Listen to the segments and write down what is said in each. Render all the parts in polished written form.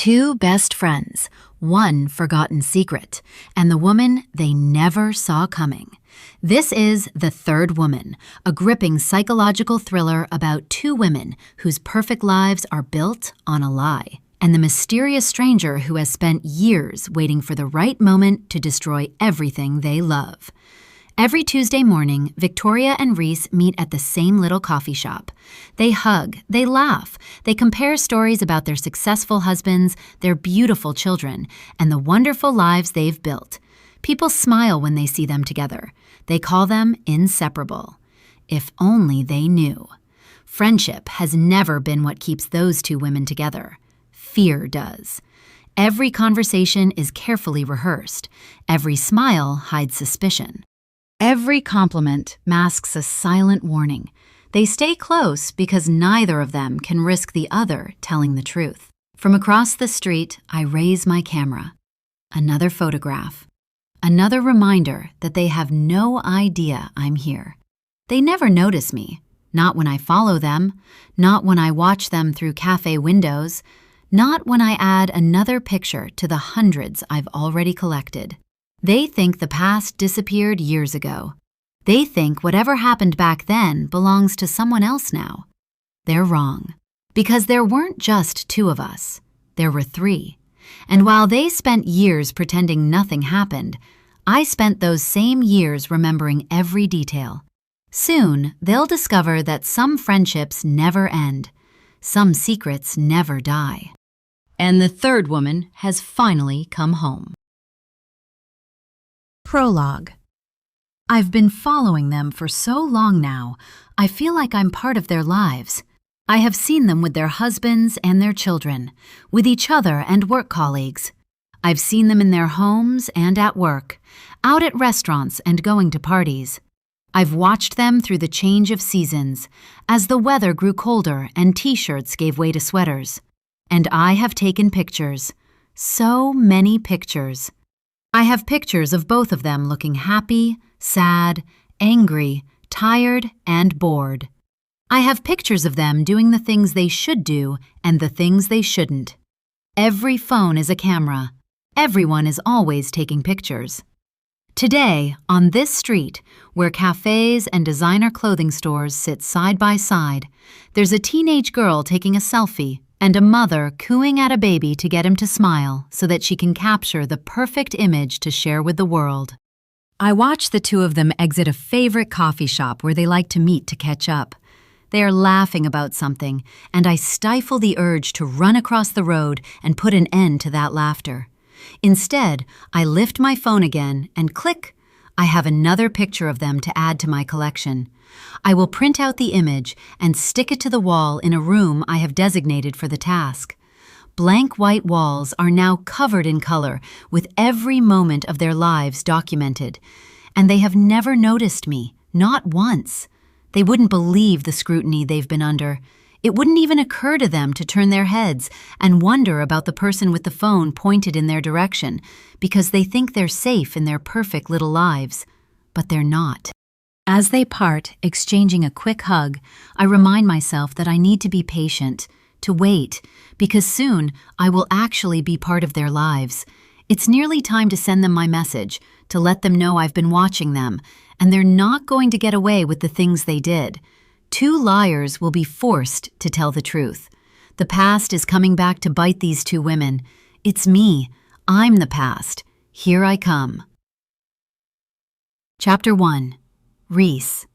Two best friends, one forgotten secret, and the woman they never saw coming. This is The Third Woman, a gripping psychological thriller about two women whose perfect lives are built on a lie, and the mysterious stranger who has spent years waiting for the right moment to destroy everything they love. Every Tuesday morning, Victoria and Reese meet at the same little coffee shop. They hug, they laugh, they compare stories about their successful husbands, their beautiful children, and the wonderful lives they've built. People smile when they see them together. They call them inseparable. If only they knew. Friendship has never been what keeps those two women together. Fear does. Every conversation is carefully rehearsed. Every smile hides suspicion. Every compliment masks a silent warning. They stay close because neither of them can risk the other telling the truth. From across the street, I raise my camera. Another photograph. Another reminder that they have no idea I'm here. They never notice me. Not when I follow them. Not when I watch them through cafe windows. Not when I add another picture to the hundreds I've already collected. They think the past disappeared years ago. They think whatever happened back then belongs to someone else now. They're wrong. Because there weren't just two of us. There were three. And while they spent years pretending nothing happened, I spent those same years remembering every detail. Soon, they'll discover that some friendships never end. Some secrets never die. And the third woman has finally come home. Prologue. I've been following them for so long now, I feel like I'm part of their lives. I have seen them with their husbands and their children, with each other and work colleagues. I've seen them in their homes and at work, out at restaurants and going to parties. I've watched them through the change of seasons, as the weather grew colder and t-shirts gave way to sweaters. And I have taken pictures. So many pictures. I have pictures of both of them looking happy, sad, angry, tired, and bored. I have pictures of them doing the things they should do and the things they shouldn't. Every phone is a camera. Everyone is always taking pictures. Today, on this street, where cafes and designer clothing stores sit side by side, there's a teenage girl taking a selfie and a mother cooing at a baby to get him to smile so that she can capture the perfect image to share with the world. I watch the two of them exit a favorite coffee shop where they like to meet to catch up. They are laughing about something, and I stifle the urge to run across the road and put an end to that laughter. Instead, I lift my phone again and click, I have another picture of them to add to my collection. I will print out the image and stick it to the wall in a room I have designated for the task. Blank white walls are now covered in color with every moment of their lives documented. And they have never noticed me, not once. They wouldn't believe the scrutiny they've been under. It wouldn't even occur to them to turn their heads and wonder about the person with the phone pointed in their direction because they think they're safe in their perfect little lives. But they're not. As they part, exchanging a quick hug, I remind myself that I need to be patient, to wait, because soon I will actually be part of their lives. It's nearly time to send them my message, to let them know I've been watching them, and they're not going to get away with the things they did. Two liars will be forced to tell the truth. The past is coming back to bite these two women. It's me. I'm the past. Here I come. Chapter 1. Reese.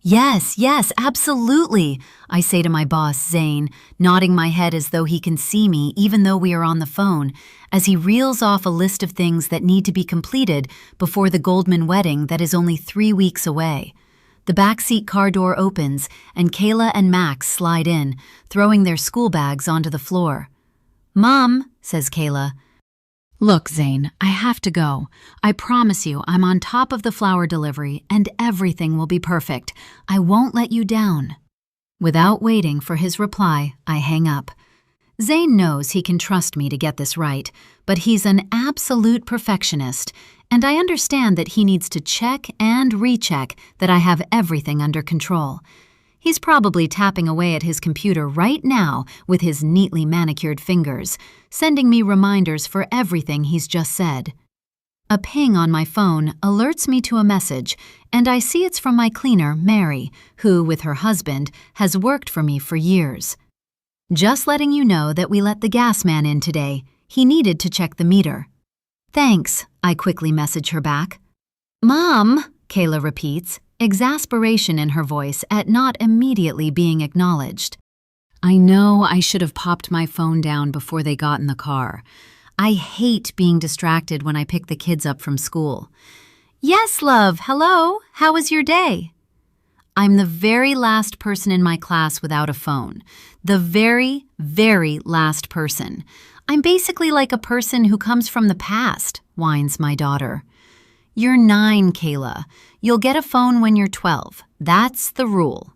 Yes, absolutely, I say to my boss, Zane, nodding my head as though he can see me even though we are on the phone, as he reels off a list of things that need to be completed before the Goldman wedding that is only 3 weeks away. The backseat car door opens, and Kayla and Max slide in, throwing their school bags onto the floor. "Mom," says Kayla. "Look, Zane, I have to go. I promise you I'm on top of the flower delivery and everything will be perfect. I won't let you down." Without waiting for his reply, I hang up. Zane knows he can trust me to get this right, but he's an absolute perfectionist, and I understand that he needs to check and recheck that I have everything under control. He's probably tapping away at his computer right now with his neatly manicured fingers, sending me reminders for everything he's just said. A ping on my phone alerts me to a message, and I see it's from my cleaner, Mary, who, with her husband, has worked for me for years. Just letting you know that we let the gas man in today. He needed to check the meter. Thanks, I quickly message her back. Mom, Kayla repeats, exasperation in her voice at not immediately being acknowledged. I know I should have popped my phone down before they got in the car. I hate being distracted when I pick the kids up from school. Yes, love, hello, how was your day? I'm the very last person in my class without a phone. The very, very last person. I'm basically like a person who comes from the past, whines my daughter. You're 9, Kayla. You'll get a phone when you're 12. That's the rule.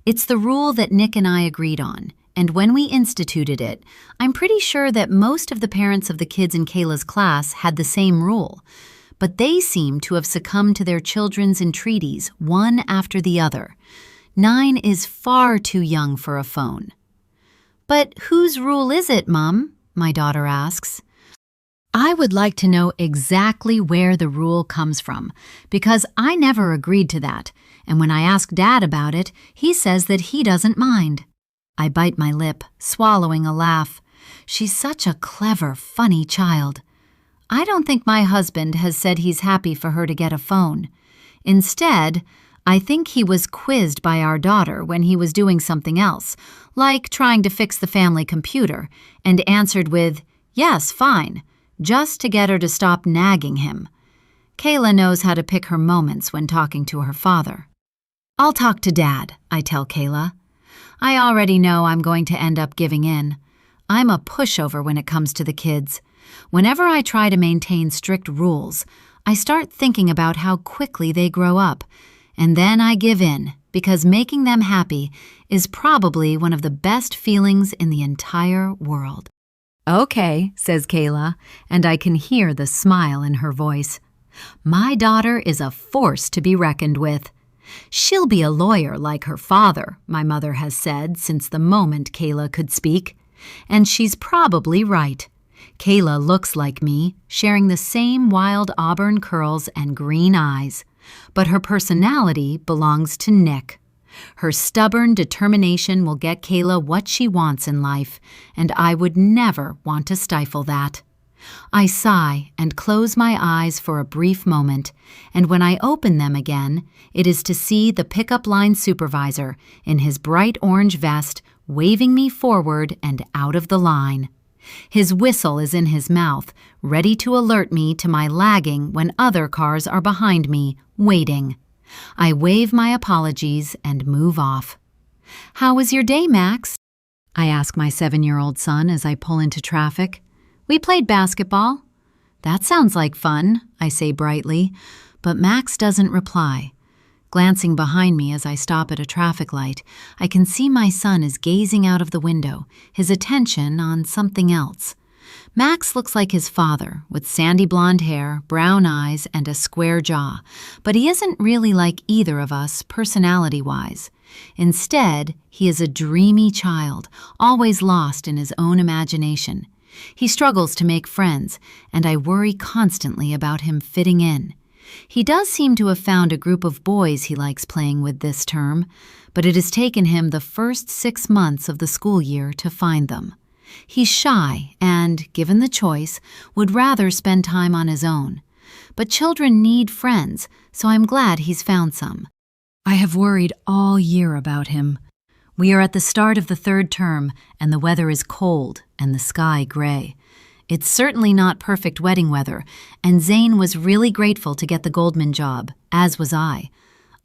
It's the rule that Nick and I agreed on. And when we instituted it, I'm pretty sure that most of the parents of the kids in Kayla's class had the same rule. But they seem to have succumbed to their children's entreaties one after the other. 9 is far too young for a phone. But whose rule is it, Mom? My daughter asks. I would like to know exactly where the rule comes from, because I never agreed to that. And when I ask Dad about it, he says that he doesn't mind. I bite my lip, swallowing a laugh. She's such a clever, funny child. I don't think my husband has said he's happy for her to get a phone. Instead, I think he was quizzed by our daughter when he was doing something else, like trying to fix the family computer, and answered with, "Yes, fine," just to get her to stop nagging him. Kayla knows how to pick her moments when talking to her father. I'll talk to Dad, I tell Kayla. I already know I'm going to end up giving in. I'm a pushover when it comes to the kids. Whenever I try to maintain strict rules, I start thinking about how quickly they grow up, and then I give in, because making them happy is probably one of the best feelings in the entire world. Okay, says Kayla, and I can hear the smile in her voice. My daughter is a force to be reckoned with. She'll be a lawyer like her father, my mother has said since the moment Kayla could speak. And she's probably right. Kayla looks like me, sharing the same wild auburn curls and green eyes. But her personality belongs to Nick. Her stubborn determination will get Kayla what she wants in life, and I would never want to stifle that. I sigh and close my eyes for a brief moment, and when I open them again, it is to see the pickup line supervisor in his bright orange vest waving me forward and out of the line. His whistle is in his mouth, ready to alert me to my lagging when other cars are behind me, waiting. I wave my apologies and move off. How was your day, Max? I ask my 7-year-old son as I pull into traffic. We played basketball. That sounds like fun, I say brightly, but Max doesn't reply. Glancing behind me as I stop at a traffic light, I can see my son is gazing out of the window, his attention on something else. Max looks like his father, with sandy blonde hair, brown eyes, and a square jaw, but he isn't really like either of us personality-wise. Instead, he is a dreamy child, always lost in his own imagination. He struggles to make friends, and I worry constantly about him fitting in. He does seem to have found a group of boys he likes playing with this term, but it has taken him the first 6 months of the school year to find them. He's shy and, given the choice, would rather spend time on his own. But children need friends, so I'm glad he's found some. I have worried all year about him. We are at the start of the 3rd term, and the weather is cold and the sky gray. It's certainly not perfect wedding weather, and Zane was really grateful to get the Goldman job, as was I.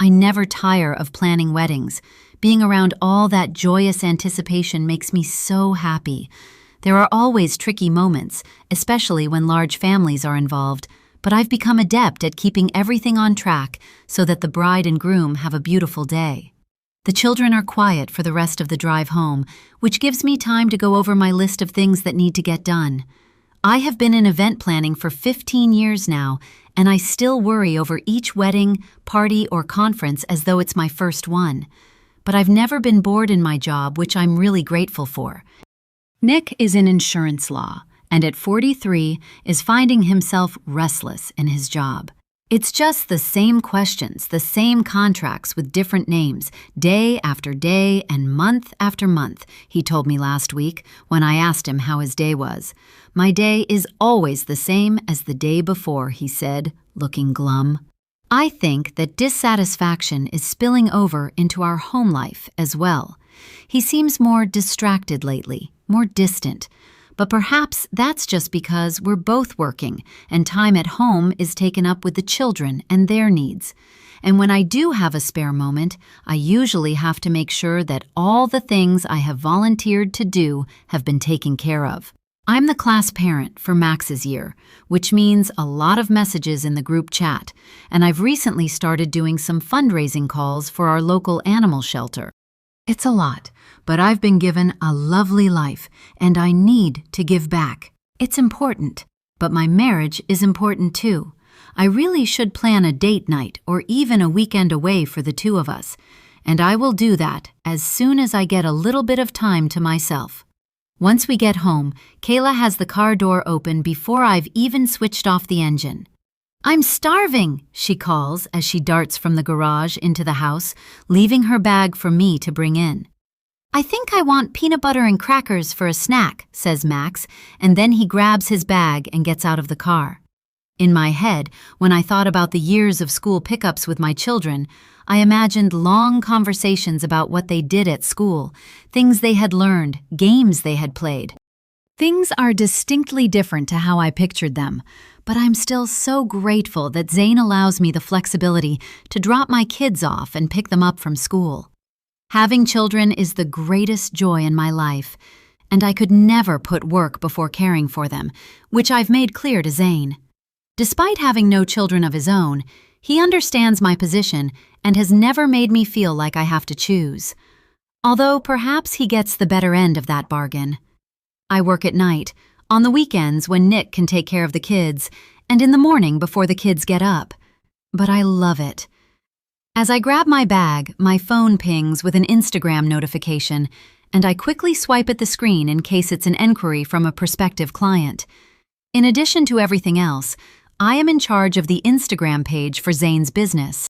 I never tire of planning weddings. Being around all that joyous anticipation makes me so happy. There are always tricky moments, especially when large families are involved, but I've become adept at keeping everything on track so that the bride and groom have a beautiful day. The children are quiet for the rest of the drive home, which gives me time to go over my list of things that need to get done. I have been in event planning for 15 years now, and I still worry over each wedding, party, or conference as though it's my first one. but I've never been bored in my job, which I'm really grateful for. Nick is in insurance law, and at 43 is finding himself restless in his job. It's just the same questions, the same contracts with different names, day after day and month after month, he told me last week when I asked him how his day was. My day is always the same as the day before, he said, looking glum. I think that dissatisfaction is spilling over into our home life as well. He seems more distracted lately, more distant. But perhaps that's just because we're both working and time at home is taken up with the children and their needs. And when I do have a spare moment, I usually have to make sure that all the things I have volunteered to do have been taken care of. I'm the class parent for Max's year, which means a lot of messages in the group chat, and I've recently started doing some fundraising calls for our local animal shelter. It's a lot, but I've been given a lovely life, and I need to give back. It's important, but my marriage is important too. I really should plan a date night or even a weekend away for the two of us, and I will do that as soon as I get a little bit of time to myself. Once we get home, Kayla has the car door open before I've even switched off the engine. "I'm starving," she calls as she darts from the garage into the house, leaving her bag for me to bring in. "I think I want peanut butter and crackers for a snack," says Max, and then he grabs his bag and gets out of the car. In my head, when I thought about the years of school pickups with my children, I imagined long conversations about what they did at school, things they had learned, games they had played. Things are distinctly different to how I pictured them, but I'm still so grateful that Zane allows me the flexibility to drop my kids off and pick them up from school. Having children is the greatest joy in my life, and I could never put work before caring for them, which I've made clear to Zane. Despite having no children of his own, he understands my position and has never made me feel like I have to choose. Although perhaps he gets the better end of that bargain. I work at night, on the weekends when Nick can take care of the kids, and in the morning before the kids get up. But I love it. As I grab my bag, my phone pings with an Instagram notification, and I quickly swipe at the screen in case it's an enquiry from a prospective client. In addition to everything else, I am in charge of the Instagram page for Zane's business.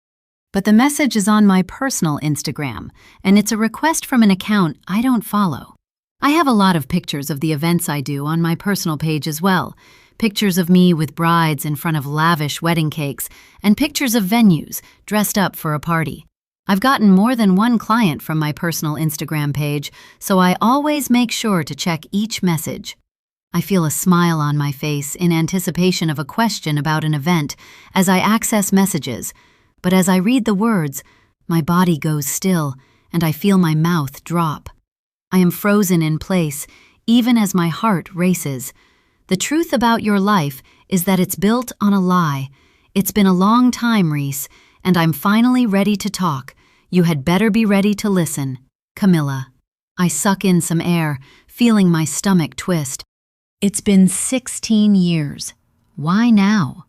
But the message is on my personal Instagram, and it's a request from an account I don't follow. I have a lot of pictures of the events I do on my personal page as well. Pictures of me with brides in front of lavish wedding cakes, and pictures of venues dressed up for a party. I've gotten more than one client from my personal Instagram page, so I always make sure to check each message. I feel a smile on my face in anticipation of a question about an event as I access messages, but as I read the words, my body goes still and I feel my mouth drop. I am frozen in place, even as my heart races. The truth about your life is that it's built on a lie. It's been a long time, Reese, and I'm finally ready to talk. You had better be ready to listen. Camilla. I suck in some air, feeling my stomach twist. It's been 16 years. Why now?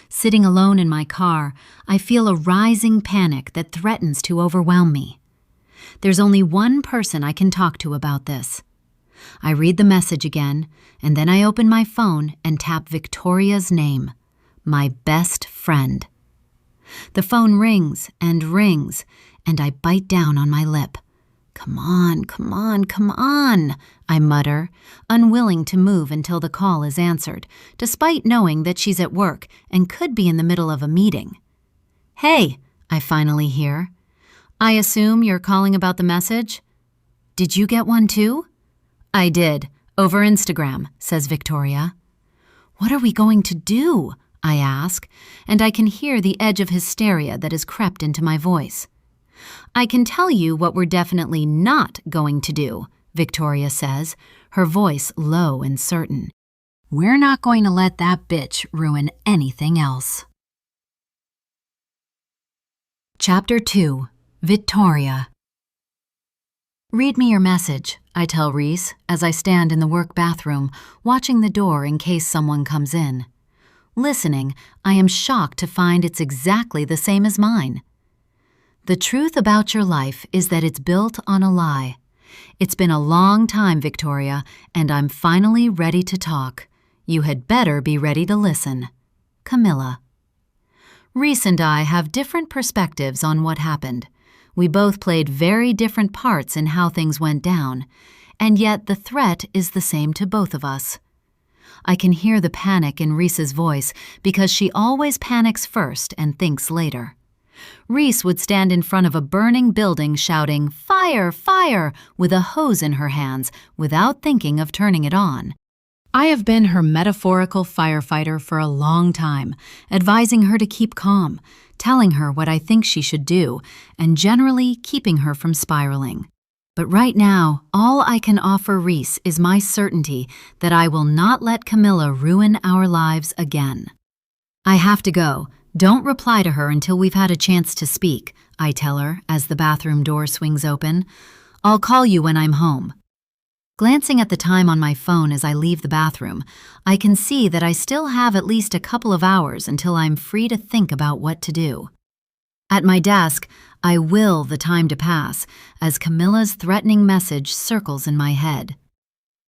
Sitting alone in my car, I feel a rising panic that threatens to overwhelm me. There's only one person I can talk to about this. I read the message again, and then I open my phone and tap Victoria's name, my best friend. The phone rings, and I bite down on my lip. Come on, come on, come on, I mutter, unwilling to move until the call is answered, despite knowing that she's at work and could be in the middle of a meeting. Hey, I finally hear. I assume you're calling about the message? Did you get one too? I did, over Instagram, says Victoria. What are we going to do? I ask, and I can hear the edge of hysteria that has crept into my voice. I can tell you what we're definitely not going to do, Victoria says, her voice low and certain. We're not going to let that bitch ruin anything else. Chapter 2. Victoria. Read me your message, I tell Reese as I stand in the work bathroom, watching the door in case someone comes in. Listening, I am shocked to find it's exactly the same as mine. The truth about your life is that it's built on a lie. It's been a long time, Victoria, and I'm finally ready to talk. You had better be ready to listen. Camilla. Reese and I have different perspectives on what happened. We both played very different parts in how things went down, and yet the threat is the same to both of us. I can hear the panic in Reese's voice because she always panics first and thinks later. Reese would stand in front of a burning building shouting, "Fire! Fire!" with a hose in her hands without thinking of turning it on. I have been her metaphorical firefighter for a long time, advising her to keep calm, telling her what I think she should do, and generally keeping her from spiraling. But right now, all I can offer Reese is my certainty that I will not let Camilla ruin our lives again. I have to go. Don't reply to her until we've had a chance to speak, I tell her as the bathroom door swings open. I'll call you when I'm home. Glancing at the time on my phone as I leave the bathroom, I can see that I still have at least a couple of hours until I'm free to think about what to do. At my desk, I will the time to pass as Camilla's threatening message circles in my head.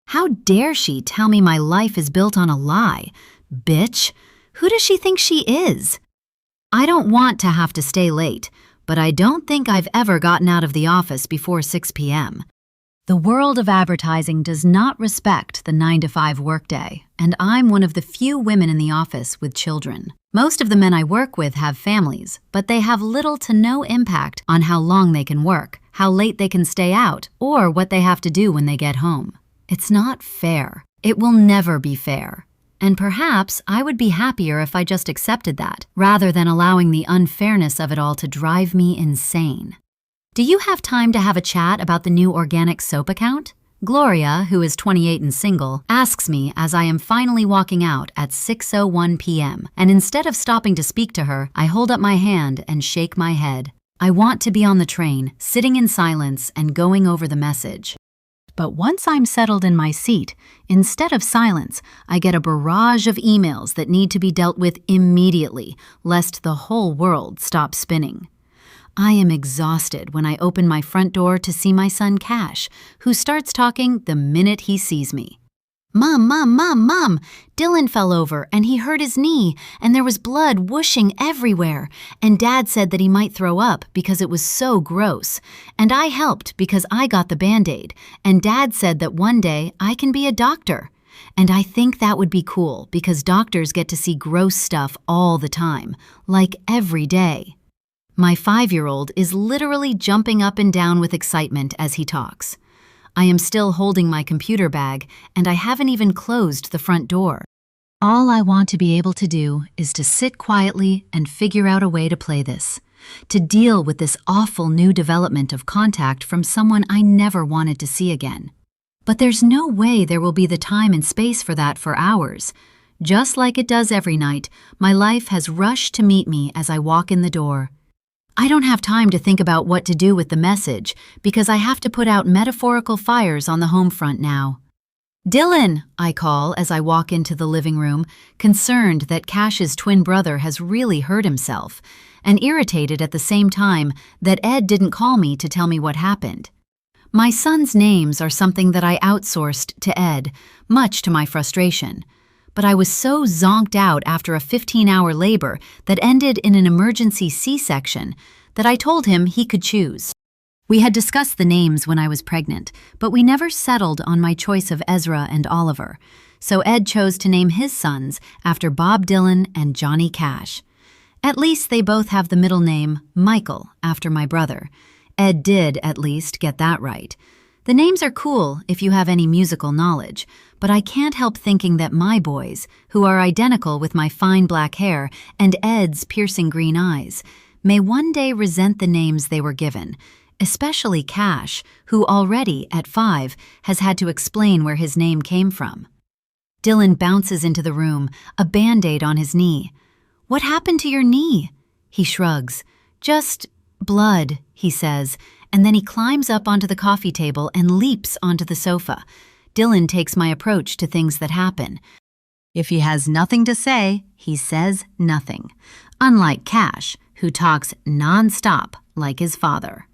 How dare she tell me my life is built on a lie? Bitch! Who does she think she is? I don't want to have to stay late, but I don't think I've ever gotten out of the office before 6 p.m. The world of advertising does not respect the 9-to-5 workday, and I'm one of the few women in the office with children. Most of the men I work with have families, but they have little to no impact on how long they can work, how late they can stay out, or what they have to do when they get home. It's not fair. It will never be fair. And perhaps I would be happier if I just accepted that, rather than allowing the unfairness of it all to drive me insane. Do you have time to have a chat about the new organic soap account? Gloria, who is 28 and single, asks me as I am finally walking out at 6:01 p.m., and instead of stopping to speak to her, I hold up my hand and shake my head. I want to be on the train, sitting in silence and going over the message. But once I'm settled in my seat, instead of silence, I get a barrage of emails that need to be dealt with immediately, lest the whole world stop spinning. I am exhausted when I open my front door to see my son Cash, who starts talking the minute he sees me. Mom, Dylan fell over and he hurt his knee and there was blood whooshing everywhere, and Dad said that he might throw up because it was so gross, and I helped because I got the Band-Aid, and Dad said that one day I can be a doctor. And I think that would be cool because doctors get to see gross stuff all the time, like every day. My 5-year-old is literally jumping up and down with excitement as he talks. I am still holding my computer bag, and I haven't even closed the front door. All I want to be able to do is to sit quietly and figure out a way to play this, to deal with this awful new development of contact from someone I never wanted to see again. But there's no way there will be the time and space for that for hours. Just like it does every night, my life has rushed to meet me as I walk in the door. I don't have time to think about what to do with the message because I have to put out metaphorical fires on the home front now. Dylan, I call as I walk into the living room, concerned that Cash's twin brother has really hurt himself, and irritated at the same time that Ed didn't call me to tell me what happened. My son's names are something that I outsourced to Ed, much to my frustration. But I was so zonked out after a 15-hour labor that ended in an emergency C-section that I told him he could choose. We had discussed the names when I was pregnant, but we never settled on my choice of Ezra and Oliver, so Ed chose to name his sons after Bob Dylan and Johnny Cash. At least they both have the middle name Michael after my brother. Ed did, at least, get that right. The names are cool if you have any musical knowledge, but I can't help thinking that my boys, who are identical with my fine black hair and Ed's piercing green eyes, may one day resent the names they were given, especially Cash, who already, at 5, has had to explain where his name came from. Dylan bounces into the room, a Band-Aid on his knee. "What happened to your knee?" He shrugs. "Just blood," he says, and then he climbs up onto the coffee table and leaps onto the sofa. Dylan takes my approach to things that happen. If he has nothing to say, he says nothing. Unlike Cash, who talks non-stop like his father.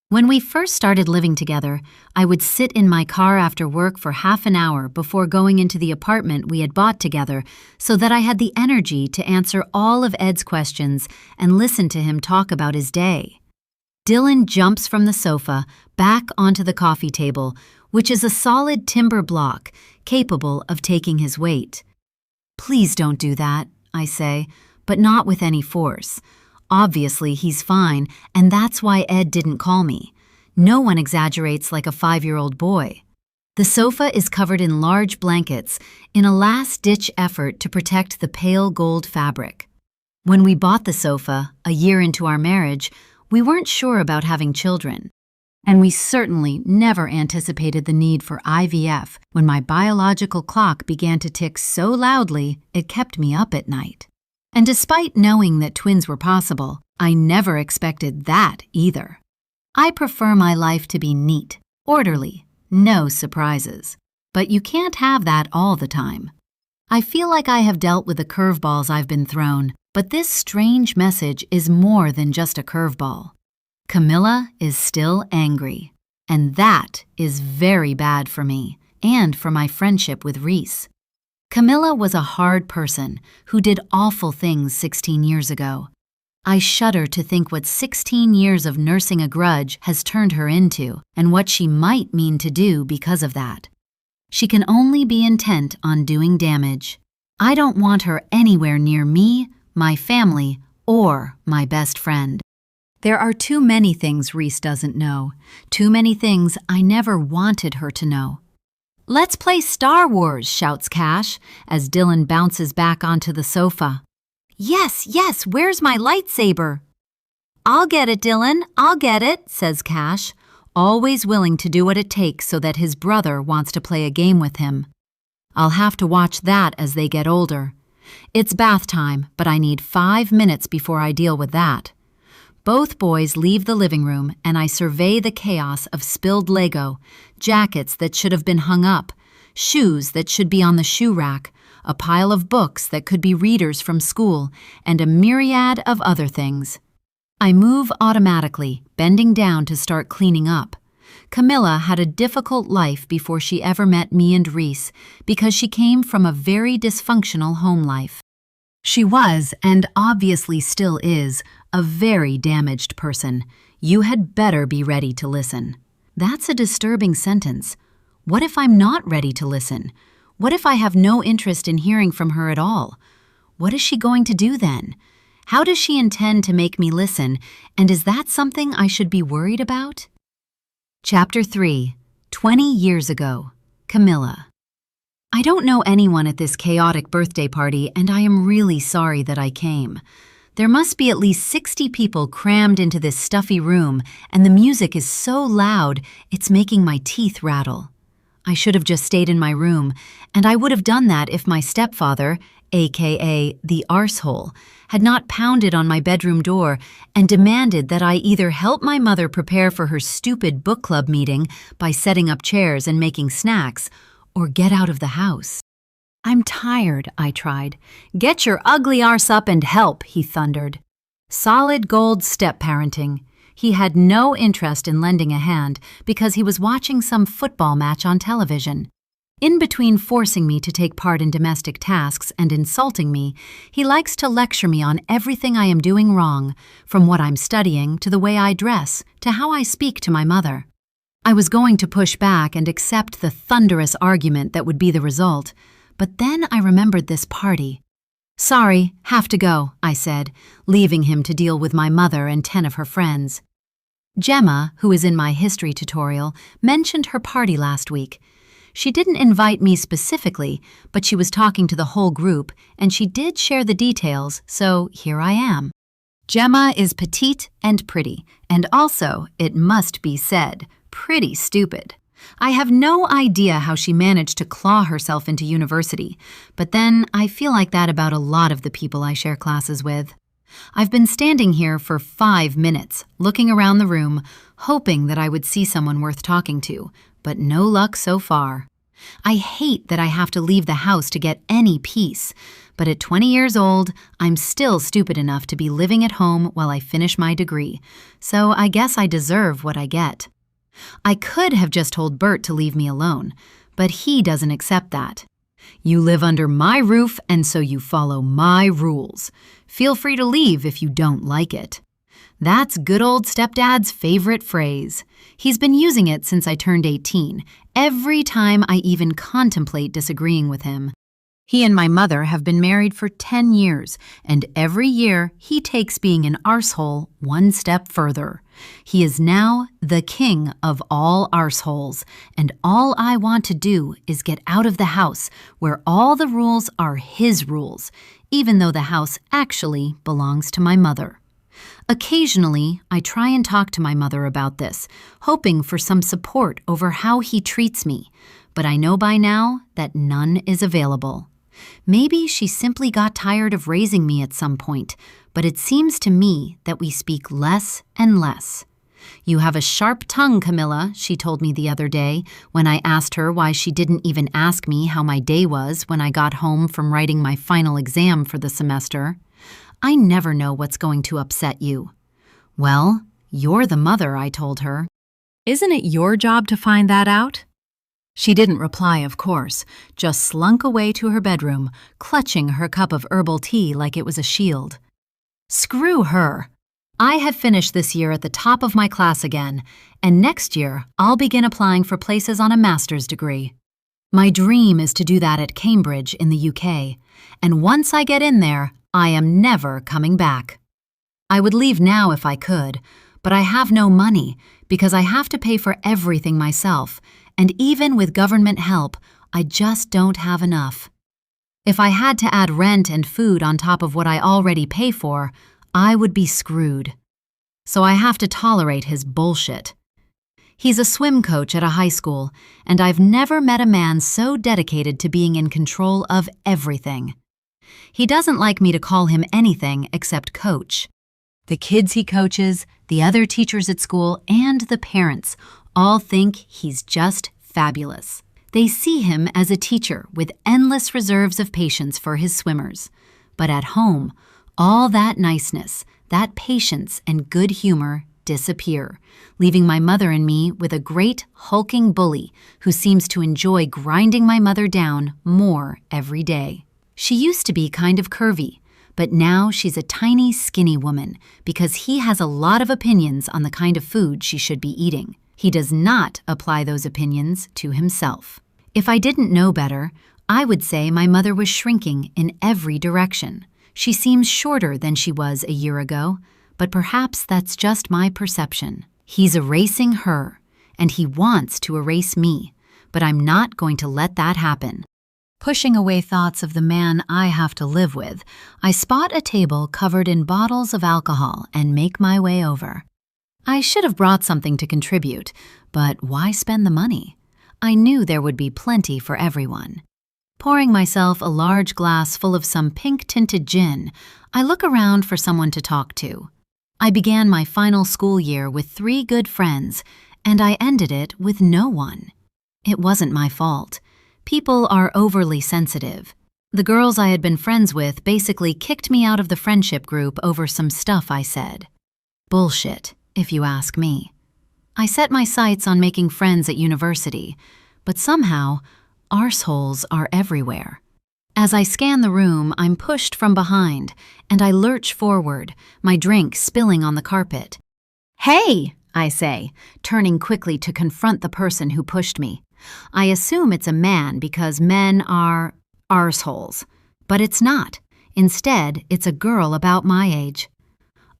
When we first started living together, I would sit in my car after work for half an hour before going into the apartment we had bought together so that I had the energy to answer all of Ed's questions and listen to him talk about his day. Dylan jumps from the sofa back onto the coffee table, which is a solid timber block capable of taking his weight. "Please don't do that," I say, but not with any force. Obviously, he's fine, and that's why Ed didn't call me. No one exaggerates like a 5-year-old boy. The sofa is covered in large blankets in a last-ditch effort to protect the pale gold fabric. When we bought the sofa, a year into our marriage, we weren't sure about having children. And we certainly never anticipated the need for IVF when my biological clock began to tick so loudly it kept me up at night. And despite knowing that twins were possible, I never expected that either. I prefer my life to be neat, orderly, no surprises. But you can't have that all the time. I feel like I have dealt with the curveballs I've been thrown, but this strange message is more than just a curveball. Camilla is still angry, and that is very bad for me and for my friendship with Reese. Camilla was a hard person who did awful things 16 years ago. I shudder to think what 16 years of nursing a grudge has turned her into and what she might mean to do because of that. She can only be intent on doing damage. I don't want her anywhere near me, my family, or my best friend. There are too many things Reese doesn't know, too many things I never wanted her to know. "Let's play Star Wars," shouts Cash as Dylan bounces back onto the sofa. Yes, where's my lightsaber?" "I'll get it, Dylan, I'll get it," says Cash, always willing to do what it takes so that his brother wants to play a game with him. I'll have to watch that as they get older. It's bath time, but I need 5 minutes before I deal with that. Both boys leave the living room, and I survey the chaos of spilled Lego, jackets that should have been hung up, shoes that should be on the shoe rack, a pile of books that could be readers from school, and a myriad of other things. I move automatically, bending down to start cleaning up. Camilla had a difficult life before she ever met me and Reese because she came from a very dysfunctional home life. She was, and obviously still is, a very damaged person. You had better be ready to listen. That's a disturbing sentence. What if I'm not ready to listen? What if I have no interest in hearing from her at all? What is she going to do then? How does she intend to make me listen, and is that something I should be worried about? Chapter 3, 20 Years Ago, Camilla. I don't know anyone at this chaotic birthday party, and I am really sorry that I came. There must be at least 60 people crammed into this stuffy room, and the music is so loud it's making my teeth rattle. I should have just stayed in my room, and I would have done that if my stepfather, aka the arsehole, had not pounded on my bedroom door and demanded that I either help my mother prepare for her stupid book club meeting by setting up chairs and making snacks, or get out of the house. "I'm tired," I tried. "Get your ugly arse up and help," he thundered. Solid gold step-parenting. He had no interest in lending a hand because he was watching some football match on television. In between forcing me to take part in domestic tasks and insulting me, he likes to lecture me on everything I am doing wrong, from what I'm studying to the way I dress to how I speak to my mother. I was going to push back and accept the thunderous argument that would be the result, but then I remembered this party. "Sorry, have to go," I said, leaving him to deal with my mother and 10 of her friends. Gemma, who is in my history tutorial, mentioned her party last week. She didn't invite me specifically, but she was talking to the whole group, and she did share the details, so here I am. Gemma is petite and pretty, and also, it must be said, pretty stupid. I have no idea how she managed to claw herself into university, but then I feel like that about a lot of the people I share classes with. I've been standing here for 5 minutes, looking around the room, hoping that I would see someone worth talking to, but no luck so far. I hate that I have to leave the house to get any peace, but at 20 years old, I'm still stupid enough to be living at home while I finish my degree, so I guess I deserve what I get. I could have just told Bert to leave me alone, but he doesn't accept that. You live under my roof, and so you follow my rules. Feel free to leave if you don't like it. That's good old stepdad's favorite phrase. He's been using it since I turned 18, every time I even contemplate disagreeing with him. He and my mother have been married for 10 years, and every year he takes being an arsehole one step further. He is now the king of all arseholes, and all I want to do is get out of the house where all the rules are his rules, even though the house actually belongs to my mother. Occasionally, I try and talk to my mother about this, hoping for some support over how he treats me, but I know by now that none is available. Maybe she simply got tired of raising me at some point, but it seems to me that we speak less and less. You have a sharp tongue, Camilla, she told me the other day when I asked her why she didn't even ask me how my day was when I got home from writing my final exam for the semester. I never know what's going to upset you. Well, you're the mother, I told her. Isn't it your job to find that out? She didn't reply, of course, just slunk away to her bedroom, clutching her cup of herbal tea like it was a shield. Screw her. I have finished this year at the top of my class again, and next year I'll begin applying for places on a master's degree. My dream is to do that at Cambridge in the UK, and once I get in there, I am never coming back. I would leave now if I could, but I have no money because I have to pay for everything myself, and even with government help, I just don't have enough. If I had to add rent and food on top of what I already pay for, I would be screwed. So I have to tolerate his bullshit. He's a swim coach at a high school, and I've never met a man so dedicated to being in control of everything. He doesn't like me to call him anything except coach. The kids he coaches, the other teachers at school, and the parents all think he's just fabulous. They see him as a teacher with endless reserves of patience for his swimmers. But at home, all that niceness, that patience and good humor disappear, leaving my mother and me with a great hulking bully who seems to enjoy grinding my mother down more every day. She used to be kind of curvy, but now she's a tiny, skinny woman because he has a lot of opinions on the kind of food she should be eating. He does not apply those opinions to himself. If I didn't know better, I would say my mother was shrinking in every direction. She seems shorter than she was a year ago, but perhaps that's just my perception. He's erasing her, and he wants to erase me, but I'm not going to let that happen. Pushing away thoughts of the man I have to live with, I spot a table covered in bottles of alcohol and make my way over. I should have brought something to contribute, but why spend the money? I knew there would be plenty for everyone. Pouring myself a large glass full of some pink-tinted gin, I look around for someone to talk to. I began my final school year with 3 good friends, and I ended it with no one. It wasn't my fault. People are overly sensitive. The girls I had been friends with basically kicked me out of the friendship group over some stuff I said. Bullshit, if you ask me. I set my sights on making friends at university, but somehow, arseholes are everywhere. As I scan the room, I'm pushed from behind, and I lurch forward, my drink spilling on the carpet. "Hey!" I say, turning quickly to confront the person who pushed me. I assume it's a man because men are arseholes, but it's not. Instead, it's a girl about my age.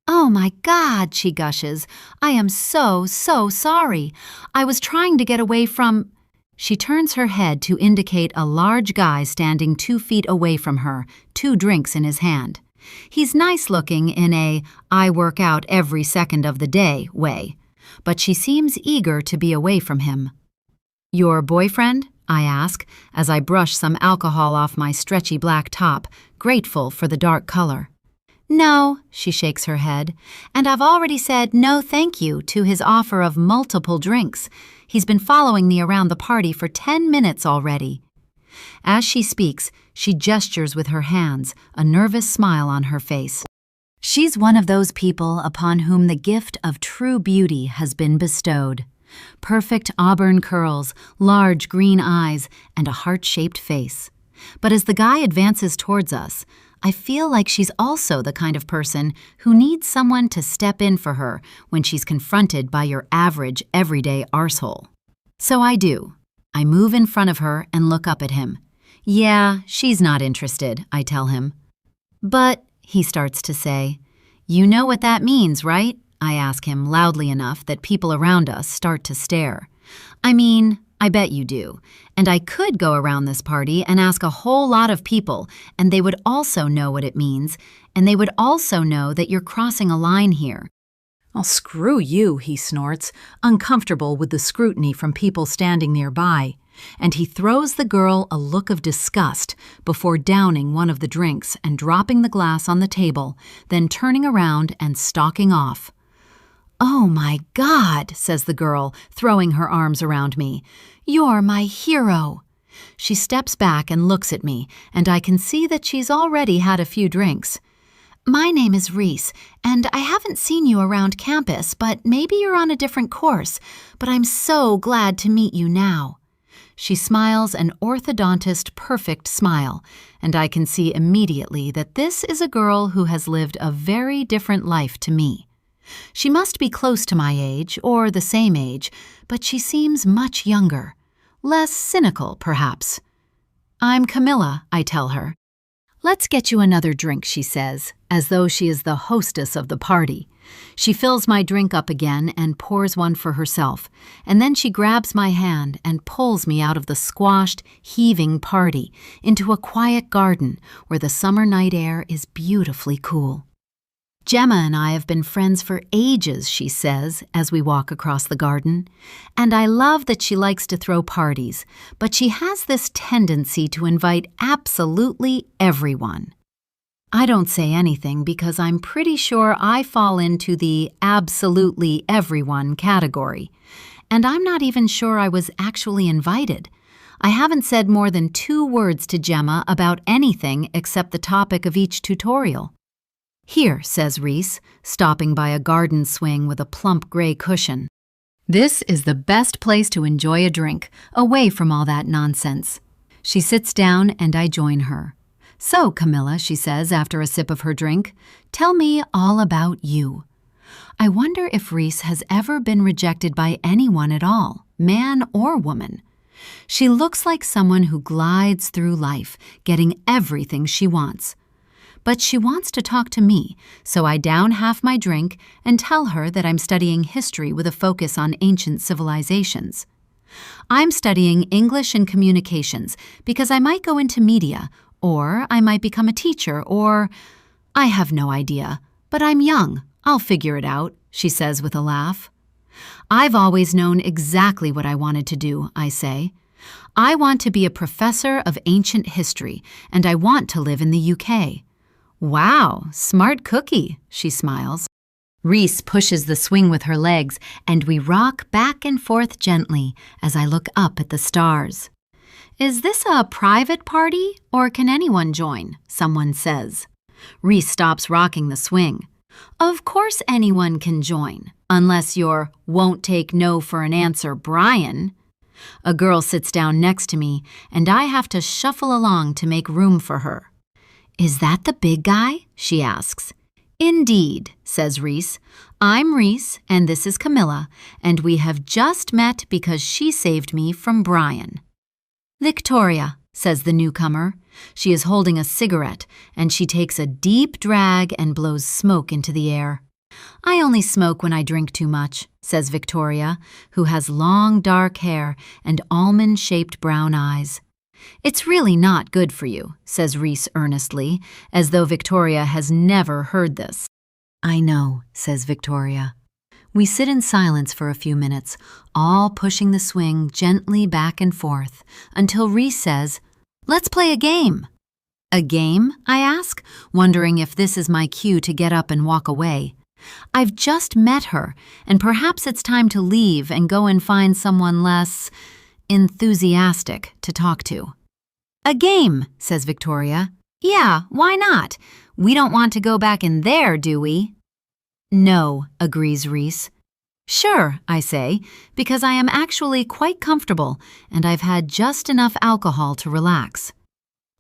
"Oh my God," she gushes. "I am so sorry. I was trying to get away from—" She turns her head to indicate a large guy standing 2 feet away from her, 2 drinks in his hand. He's nice-looking in a "I work out every second of the day" way, but she seems eager to be away from him. "Your boyfriend?" I ask, as I brush some alcohol off my stretchy black top, grateful for the dark color. No, she shakes her head, and I've already said no thank you to his offer of multiple drinks. He's been following me around the party for 10 minutes already. As she speaks, she gestures with her hands, a nervous smile on her face. She's one of those people upon whom the gift of true beauty has been bestowed. Perfect auburn curls, large green eyes, and a heart-shaped face. But as the guy advances towards us, I feel like she's also the kind of person who needs someone to step in for her when she's confronted by your average, everyday arsehole. So I do. I move in front of her and look up at him. Yeah, she's not interested, I tell him. But, he starts to say, you know what that means, right? I ask him loudly enough that people around us start to stare. I mean, I bet you do. And I could go around this party and ask a whole lot of people, and they would also know what it means, and they would also know that you're crossing a line here. "I'll screw you," he snorts, uncomfortable with the scrutiny from people standing nearby, and he throws the girl a look of disgust before downing one of the drinks and dropping the glass on the table, then turning around and stalking off. "Oh my God," says the girl, throwing her arms around me. "You're my hero." She steps back and looks at me, and I can see that she's already had a few drinks. "My name is Reese, and I haven't seen you around campus, but maybe you're on a different course, but I'm so glad to meet you now." She smiles an orthodontist perfect smile, and I can see immediately that this is a girl who has lived a very different life to me. She must be close to my age, or the same age, but she seems much younger. Less cynical, perhaps. "I'm Camilla," I tell her. "Let's get you another drink," she says, as though she is the hostess of the party. She fills my drink up again and pours one for herself, and then she grabs my hand and pulls me out of the squashed, heaving party into a quiet garden where the summer night air is beautifully cool. "Gemma and I have been friends for ages," she says as we walk across the garden, "and I love that she likes to throw parties, but she has this tendency to invite absolutely everyone." I don't say anything because I'm pretty sure I fall into the absolutely everyone category, and I'm not even sure I was actually invited. I haven't said more than 2 words to Gemma about anything except the topic of each tutorial. "Here," says Reese, stopping by a garden swing with a plump gray cushion. "This is the best place to enjoy a drink, away from all that nonsense." She sits down and I join her. "So, Camilla," she says after a sip of her drink, "tell me all about you." I wonder if Reese has ever been rejected by anyone at all, man or woman. She looks like someone who glides through life, getting everything she wants. But she wants to talk to me, so I down half my drink and tell her that I'm studying history with a focus on ancient civilizations. I'm studying English and communications because I might go into media, or I might become a teacher, or I have no idea. But I'm young. I'll figure it out, she says with a laugh. I've always known exactly what I wanted to do, I say. I want to be a professor of ancient history, and I want to live in the UK. Wow, smart cookie, she smiles. Reese pushes the swing with her legs, and we rock back and forth gently as I look up at the stars. Is this a private party, or can anyone join? Someone says. Reese stops rocking the swing. Of course anyone can join, unless you're won't take no for an answer, Brian. A girl sits down next to me, and I have to shuffle along to make room for her. Is that the big guy? She asks. Indeed, says Reese. I'm Reese, and this is Camilla, and we have just met because she saved me from Brian. Victoria, says the newcomer. She is holding a cigarette, and she takes a deep drag and blows smoke into the air. I only smoke when I drink too much, says Victoria, who has long dark hair and almond-shaped brown eyes. It's really not good for you, says Reese earnestly, as though Victoria has never heard this. I know, says Victoria. We sit in silence for a few minutes, all pushing the swing gently back and forth, until Reese says, Let's play a game. A game? I ask, wondering if this is my cue to get up and walk away. I've just met her, and perhaps it's time to leave and go and find someone less enthusiastic to talk to. A game, says Victoria. Yeah, why not? We don't want to go back in there, do we? No, agrees Reese. Sure, I say, because I am actually quite comfortable and I've had just enough alcohol to relax.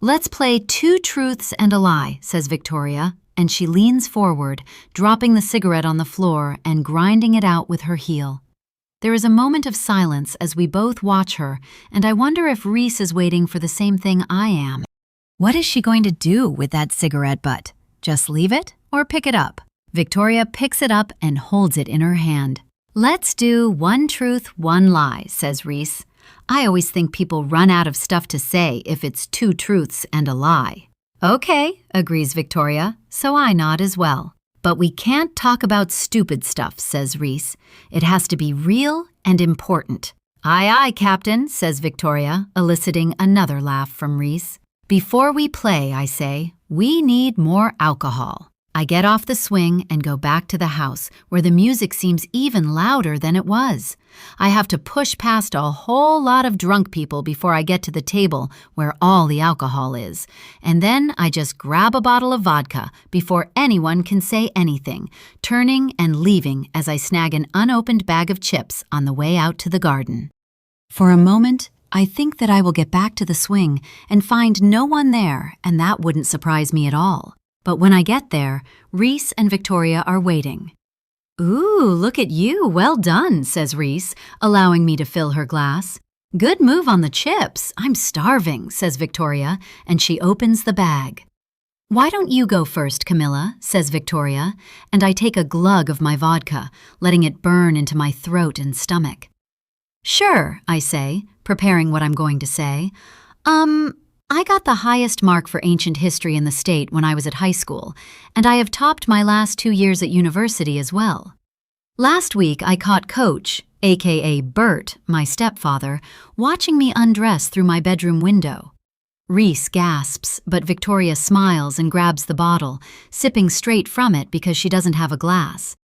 Let's play 2 truths and a lie, says Victoria, and she leans forward, dropping the cigarette on the floor and grinding it out with her heel. There is a moment of silence as we both watch her, and I wonder if Reese is waiting for the same thing I am. What is she going to do with that cigarette butt? Just leave it or pick it up? Victoria picks it up and holds it in her hand. Let's do 1 truth, 1 lie, says Reese. I always think people run out of stuff to say if it's 2 truths and a lie. Okay, agrees Victoria, so I nod as well. But we can't talk about stupid stuff, says Reese. It has to be real and important. Aye, aye, Captain, says Victoria, eliciting another laugh from Reese. Before we play, I say, we need more alcohol. I get off the swing and go back to the house, where the music seems even louder than it was. I have to push past a whole lot of drunk people before I get to the table where all the alcohol is. And then I just grab a bottle of vodka before anyone can say anything, turning and leaving as I snag an unopened bag of chips on the way out to the garden. For a moment, I think that I will get back to the swing and find no one there, and that wouldn't surprise me at all. But when I get there, Reese and Victoria are waiting. Ooh, look at you, well done, says Reese, allowing me to fill her glass. Good move on the chips, I'm starving, says Victoria, and she opens the bag. Why don't you go first, Camilla, says Victoria, and I take a glug of my vodka, letting it burn into my throat and stomach. Sure, I say, preparing what I'm going to say. I got the highest mark for ancient history in the state when I was at high school, and I have topped my last 2 years at university as well. Last week I caught Coach, aka Bert, my stepfather, watching me undress through my bedroom window. Reese gasps, but Victoria smiles and grabs the bottle, sipping straight from it because she doesn't have a glass.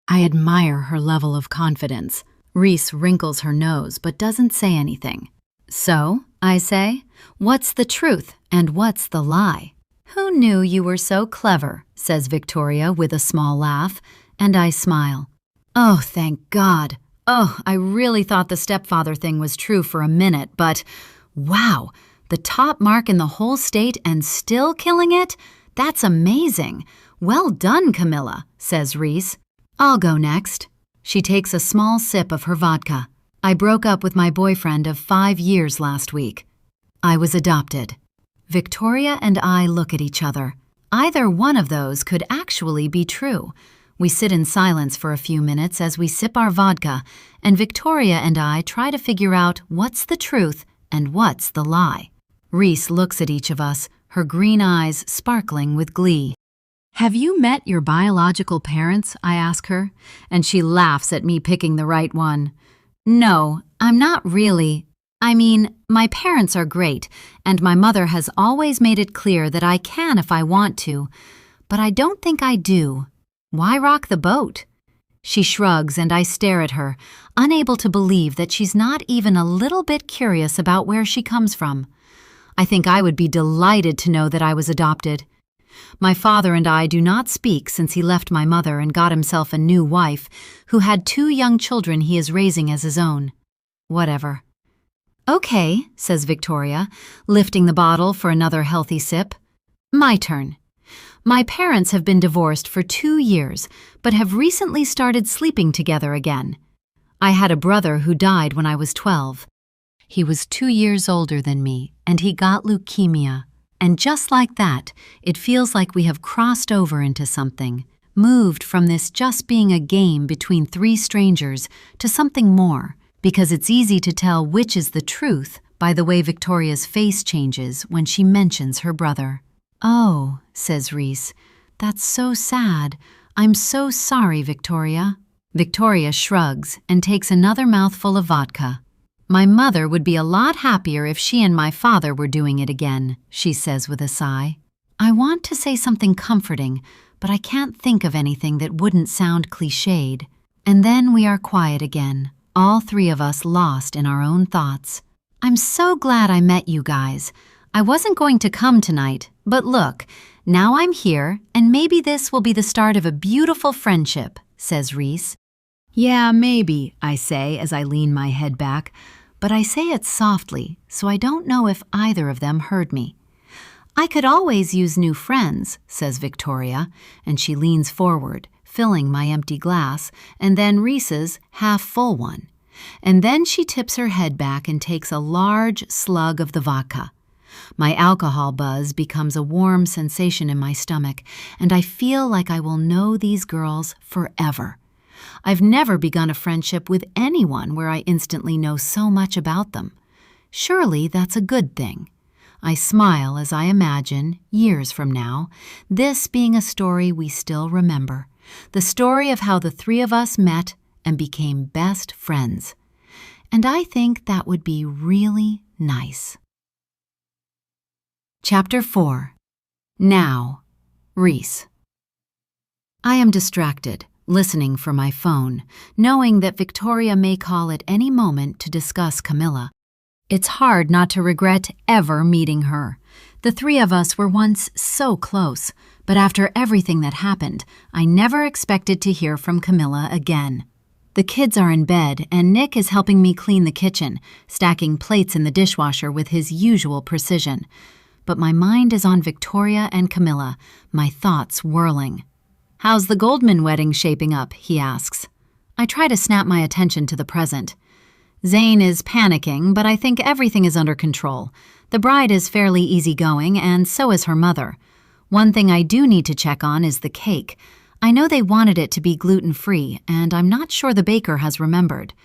I admire her level of confidence. Reese wrinkles her nose but doesn't say anything. So, I say, what's the truth and what's the lie? Who knew you were so clever, says Victoria with a small laugh, and I smile. Oh, thank God. Oh, I really thought the stepfather thing was true for a minute, but wow, the top mark in the whole state and still killing it? That's amazing. Well done, Camilla, says Reese. I'll go next. She takes a small sip of her vodka. I broke up with my boyfriend of 5 years last week. I was adopted. Victoria and I look at each other. Either one of those could actually be true. We sit in silence for a few minutes as we sip our vodka, and Victoria and I try to figure out what's the truth and what's the lie. Reese looks at each of us, her green eyes sparkling with glee. Have you met your biological parents? I ask her, and she laughs at me picking the right one. No, I'm not really. I mean, my parents are great, and my mother has always made it clear that I can if I want to, but I don't think I do. Why rock the boat? She shrugs and I stare at her, unable to believe that she's not even a little bit curious about where she comes from. I think I would be delighted to know that I was adopted. My father and I do not speak since he left my mother and got himself a new wife, who had 2 young children he is raising as his own. Whatever. Okay, says Victoria, lifting the bottle for another healthy sip. My turn. My parents have been divorced for 2 years, but have recently started sleeping together again. I had a brother who died when I was 12. He was 2 years older than me, and he got leukemia. And just like that, it feels like we have crossed over into something, moved from this just being a game between 3 strangers to something more, because it's easy to tell which is the truth by the way Victoria's face changes when she mentions her brother. Oh, says Reese, that's so sad. I'm so sorry, Victoria. Victoria shrugs and takes another mouthful of vodka. My mother would be a lot happier if she and my father were doing it again, she says with a sigh. I want to say something comforting, but I can't think of anything that wouldn't sound cliched. And then we are quiet again, all three of us lost in our own thoughts. I'm so glad I met you guys. I wasn't going to come tonight, but look, now I'm here, and maybe this will be the start of a beautiful friendship, says Reese. Yeah, maybe, I say as I lean my head back, but I say it softly, so I don't know if either of them heard me. I could always use new friends, says Victoria, and she leans forward, filling my empty glass, and then Reese's half-full one. And then she tips her head back and takes a large slug of the vodka. My alcohol buzz becomes a warm sensation in my stomach, and I feel like I will know these girls forever. I've never begun a friendship with anyone where I instantly know so much about them. Surely that's a good thing. I smile as I imagine, years from now, this being a story we still remember. The story of how the three of us met and became best friends. And I think that would be really nice. Chapter 4. Now, Reese. I am distracted, listening for my phone, knowing that Victoria may call at any moment to discuss Camilla. It's hard not to regret ever meeting her. The three of us were once so close, but after everything that happened, I never expected to hear from Camilla again. The kids are in bed, and Nick is helping me clean the kitchen, stacking plates in the dishwasher with his usual precision. But my mind is on Victoria and Camilla, my thoughts whirling. How's the Goldman wedding shaping up? He asks. I try to snap my attention to the present. Zane is panicking, but I think everything is under control. The bride is fairly easygoing, and so is her mother. One thing I do need to check on is the cake. I know they wanted it to be gluten-free, and I'm not sure the baker has remembered.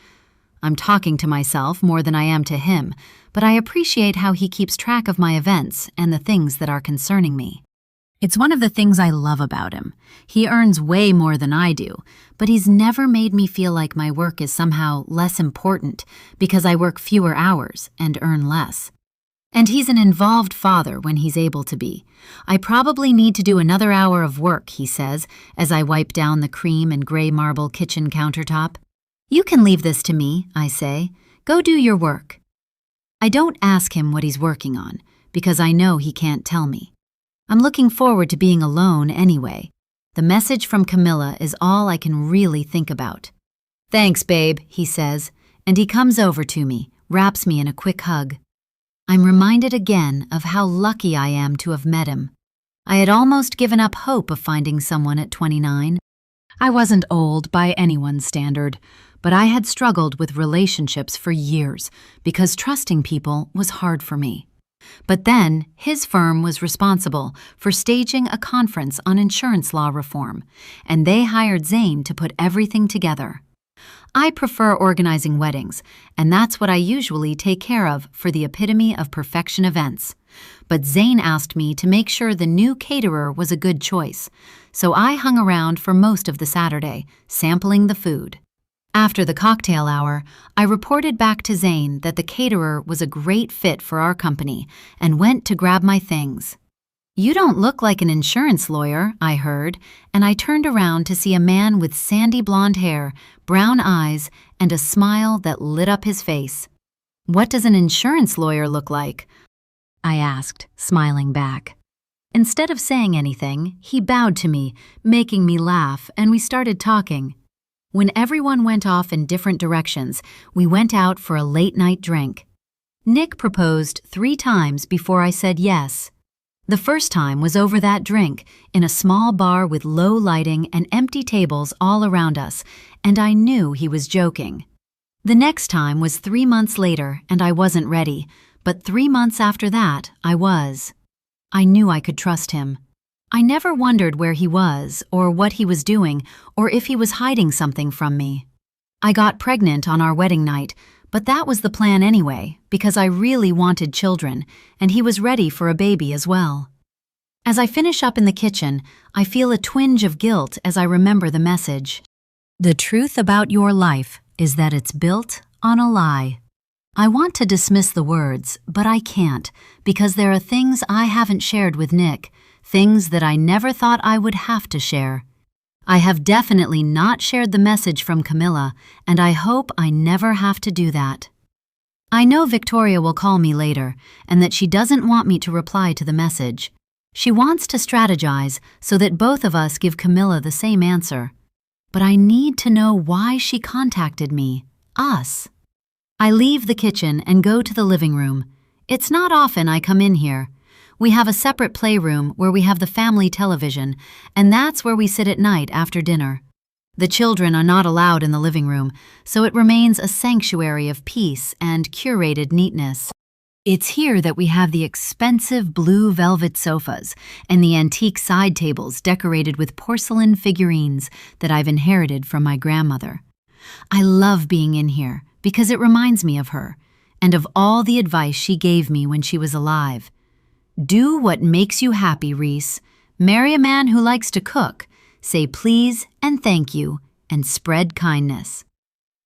I'm talking to myself more than I am to him, but I appreciate how he keeps track of my events and the things that are concerning me. It's one of the things I love about him. He earns way more than I do, but he's never made me feel like my work is somehow less important because I work fewer hours and earn less. And he's an involved father when he's able to be. I probably need to do another hour of work, he says, as I wipe down the cream and gray marble kitchen countertop. You can leave this to me, I say. Go do your work. I don't ask him what he's working on, because I know he can't tell me. I'm looking forward to being alone anyway. The message from Camilla is all I can really think about. Thanks, babe, he says, and he comes over to me, wraps me in a quick hug. I'm reminded again of how lucky I am to have met him. I had almost given up hope of finding someone at 29. I wasn't old by anyone's standard, but I had struggled with relationships for years because trusting people was hard for me. But then, his firm was responsible for staging a conference on insurance law reform, and they hired Zane to put everything together. I prefer organizing weddings, and that's what I usually take care of for the epitome of perfection events. But Zane asked me to make sure the new caterer was a good choice, so I hung around for most of the Saturday, sampling the food. After the cocktail hour, I reported back to Zane that the caterer was a great fit for our company and went to grab my things. You don't look like an insurance lawyer, I heard, and I turned around to see a man with sandy blonde hair, brown eyes, and a smile that lit up his face. What does an insurance lawyer look like? I asked, smiling back. Instead of saying anything, he bowed to me, making me laugh, and we started talking. When everyone went off in different directions, we went out for a late-night drink. Nick proposed 3 times before I said yes. The first time was over that drink, in a small bar with low lighting and empty tables all around us, and I knew he was joking. The next time was 3 months later, and I wasn't ready, but 3 months after that, I was. I knew I could trust him. I never wondered where he was, or what he was doing, or if he was hiding something from me. I got pregnant on our wedding night, but that was the plan anyway, because I really wanted children, and he was ready for a baby as well. As I finish up in the kitchen, I feel a twinge of guilt as I remember the message. The truth about your life is that it's built on a lie. I want to dismiss the words, but I can't, because there are things I haven't shared with Nick, things that I never thought I would have to share. I have definitely not shared the message from Camilla, and I hope I never have to do that. I know Victoria will call me later, and that she doesn't want me to reply to the message. She wants to strategize so that both of us give Camilla the same answer. But I need to know why she contacted me, us. I leave the kitchen and go to the living room. It's not often I come in here. We have a separate playroom where we have the family television, and that's where we sit at night after dinner. The children are not allowed in the living room, so it remains a sanctuary of peace and curated neatness. It's here that we have the expensive blue velvet sofas and the antique side tables decorated with porcelain figurines that I've inherited from my grandmother. I love being in here because it reminds me of her and of all the advice she gave me when she was alive. Do what makes you happy, Reese. Marry a man who likes to cook. Say please and thank you, and spread kindness.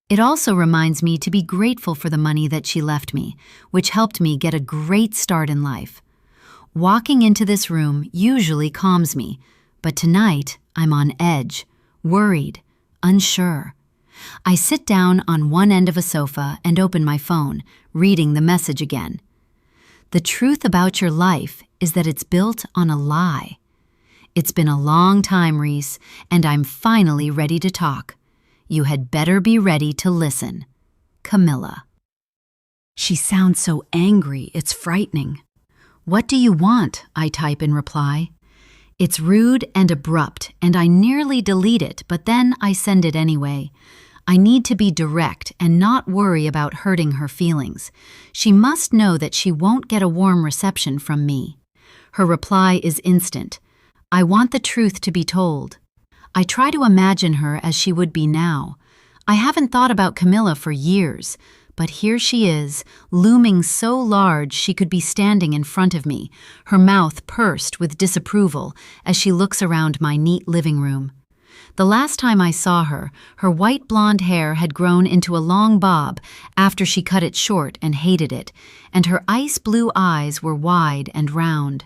It also reminds me to be grateful for the money that she left me, which helped me get a great start in life. Walking into this room usually calms me, but tonight I'm on edge, worried, unsure. I sit down on one end of a sofa and open my phone, reading the message again. The truth about your life is that it's built on a lie. It's been a long time, Reese, and I'm finally ready to talk. You had better be ready to listen. Camilla. She sounds so angry, it's frightening. What do you want? I type in reply. It's rude and abrupt, and I nearly delete it, but then I send it anyway. I need to be direct and not worry about hurting her feelings. She must know that she won't get a warm reception from me. Her reply is instant. I want the truth to be told. I try to imagine her as she would be now. I haven't thought about Camilla for years, but here she is, looming so large she could be standing in front of me, her mouth pursed with disapproval as she looks around my neat living room. The last time I saw her, her white blonde hair had grown into a long bob after she cut it short and hated it, and her ice blue eyes were wide and round.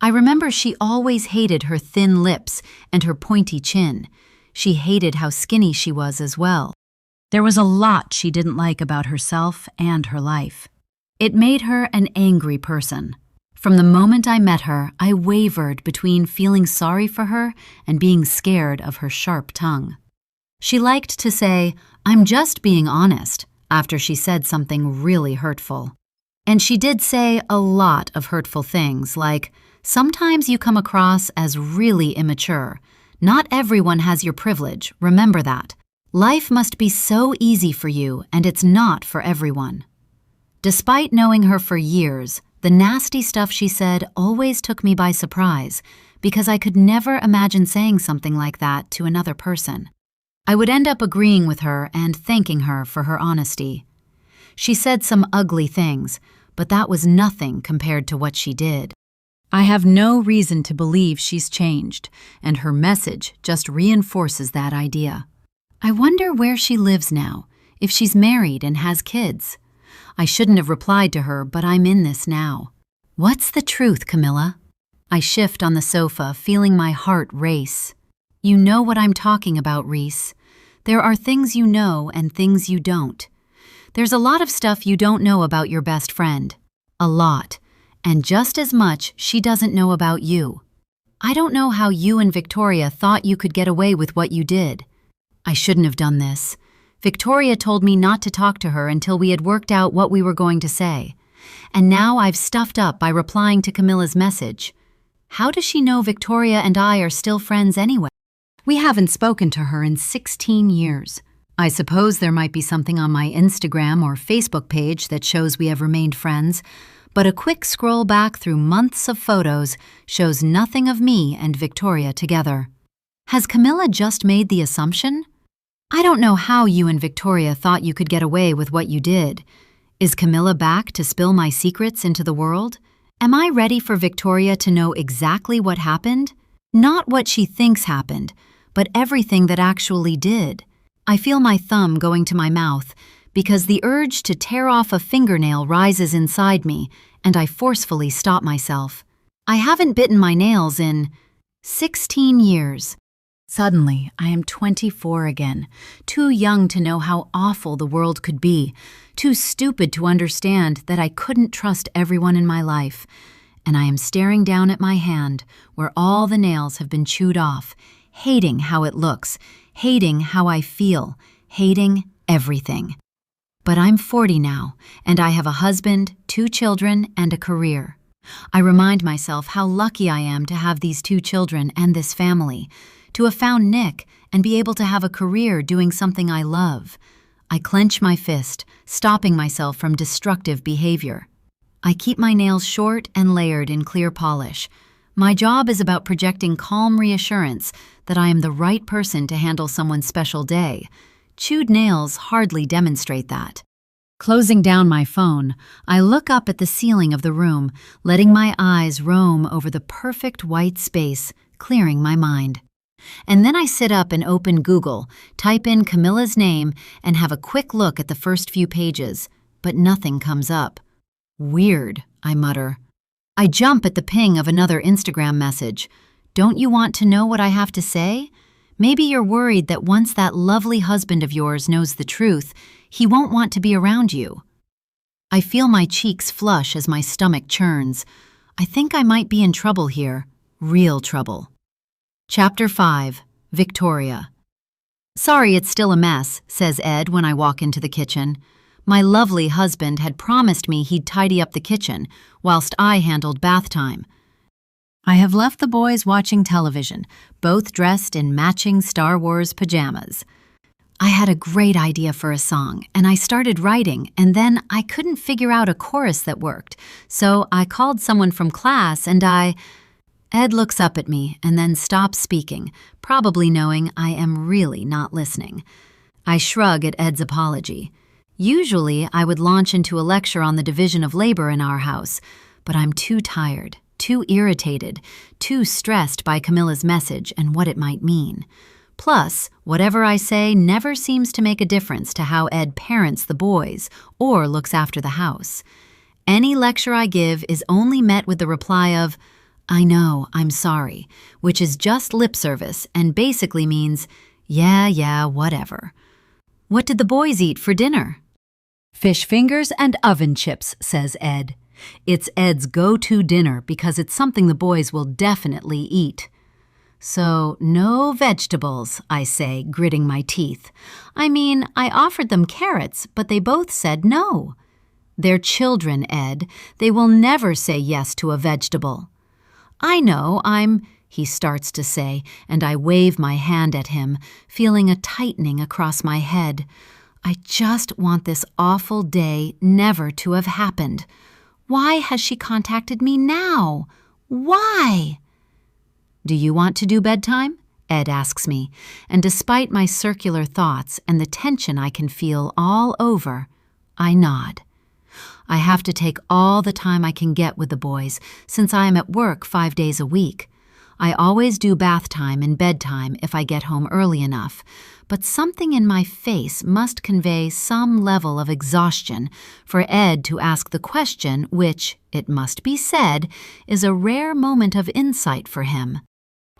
I remember she always hated her thin lips and her pointy chin. She hated how skinny she was as well. There was a lot she didn't like about herself and her life. It made her an angry person. From the moment I met her, I wavered between feeling sorry for her and being scared of her sharp tongue. She liked to say, "I'm just being honest," after she said something really hurtful. And she did say a lot of hurtful things, like, "Sometimes you come across as really immature. Not everyone has your privilege, remember that. Life must be so easy for you, and it's not for everyone." Despite knowing her for years, the nasty stuff she said always took me by surprise because I could never imagine saying something like that to another person. I would end up agreeing with her and thanking her for her honesty. She said some ugly things, but that was nothing compared to what she did. I have no reason to believe she's changed, and her message just reinforces that idea. I wonder where she lives now, if she's married and has kids. I shouldn't have replied to her, but I'm in this now. What's the truth, Camilla? I shift on the sofa, feeling my heart race. You know what I'm talking about, Reese. There are things you know and things you don't. There's a lot of stuff you don't know about your best friend. A lot. And just as much she doesn't know about you. I don't know how you and Victoria thought you could get away with what you did. I shouldn't have done this. Victoria told me not to talk to her until we had worked out what we were going to say. And now I've stuffed up by replying to Camilla's message. How does she know Victoria and I are still friends anyway? We haven't spoken to her in 16 years. I suppose there might be something on my Instagram or Facebook page that shows we have remained friends, but a quick scroll back through months of photos shows nothing of me and Victoria together. Has Camilla just made the assumption? I don't know how you and Victoria thought you could get away with what you did. Is Camilla back to spill my secrets into the world? Am I ready for Victoria to know exactly what happened? Not what she thinks happened, but everything that actually did. I feel my thumb going to my mouth because the urge to tear off a fingernail rises inside me, and I forcefully stop myself. I haven't bitten my nails in 16 years. Suddenly, I am 24 again, too young to know how awful the world could be, too stupid to understand that I couldn't trust everyone in my life, and I am staring down at my hand where all the nails have been chewed off, hating how it looks, hating how I feel, hating everything. But I'm 40 now, and I have a husband, 2 children, and a career. I remind myself how lucky I am to have these 2 children and this family, to have found Nick and be able to have a career doing something I love. I clench my fist, stopping myself from destructive behavior. I keep my nails short and layered in clear polish. My job is about projecting calm reassurance that I am the right person to handle someone's special day. Chewed nails hardly demonstrate that. Closing down my phone, I look up at the ceiling of the room, letting my eyes roam over the perfect white space, clearing my mind. And then I sit up and open Google, type in Camilla's name, and have a quick look at the first few pages, but nothing comes up. Weird, I mutter. I jump at the ping of another Instagram message. Don't you want to know what I have to say? Maybe you're worried that once that lovely husband of yours knows the truth, he won't want to be around you. I feel my cheeks flush as my stomach churns. I think I might be in trouble here, real trouble. Chapter 5, Victoria. Sorry it's still a mess, says Ed when I walk into the kitchen. My lovely husband had promised me he'd tidy up the kitchen, whilst I handled bath time. I have left the boys watching television, both dressed in matching Star Wars pajamas. I had a great idea for a song, and I started writing, and then I couldn't figure out a chorus that worked, so I called someone from class and Ed looks up at me and then stops speaking, probably knowing I am really not listening. I shrug at Ed's apology. Usually, I would launch into a lecture on the division of labor in our house, but I'm too tired, too irritated, too stressed by Camilla's message and what it might mean. Plus, whatever I say never seems to make a difference to how Ed parents the boys or looks after the house. Any lecture I give is only met with the reply of, I know, I'm sorry, which is just lip service and basically means, yeah, whatever. What did the boys eat for dinner? Fish fingers and oven chips, says Ed. It's Ed's go-to dinner because it's something the boys will definitely eat. So, no vegetables, I say, gritting my teeth. I mean, I offered them carrots, but they both said no. They're children, Ed. They will never say yes to a vegetable. I know, he starts to say, and I wave my hand at him, feeling a tightening across my head. I just want this awful day never to have happened. Why has she contacted me now? Why? Do you want to do bedtime? Ed asks me, and despite my circular thoughts and the tension I can feel all over, I nod. I have to take all the time I can get with the boys since I am at work 5 days a week. I always do bath time and bedtime if I get home early enough, but something in my face must convey some level of exhaustion for Ed to ask the question which, it must be said, is a rare moment of insight for him.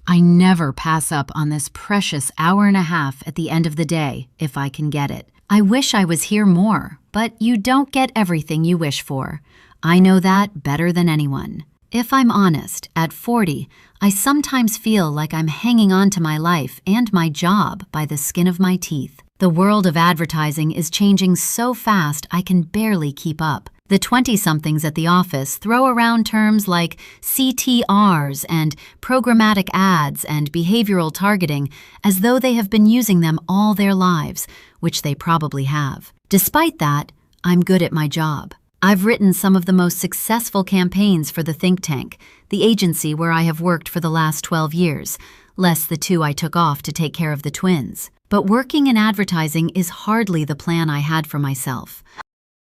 I never pass up on this precious hour and a half at the end of the day if I can get it. I wish I was here more, but you don't get everything you wish for. I know that better than anyone. If I'm honest, at 40, I sometimes feel like I'm hanging on to my life and my job by the skin of my teeth. The world of advertising is changing so fast I can barely keep up. The 20-somethings at the office throw around terms like CTRs and programmatic ads and behavioral targeting as though they have been using them all their lives, which they probably have. Despite that, I'm good at my job. I've written some of the most successful campaigns for the think tank, the agency where I have worked for the last 12 years, less the 2 I took off to take care of the twins. But working in advertising is hardly the plan I had for myself.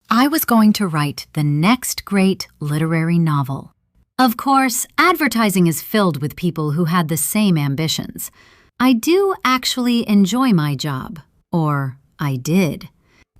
I was going to write the next great literary novel. Of course, advertising is filled with people who had the same ambitions. I do actually enjoy my job, or I did.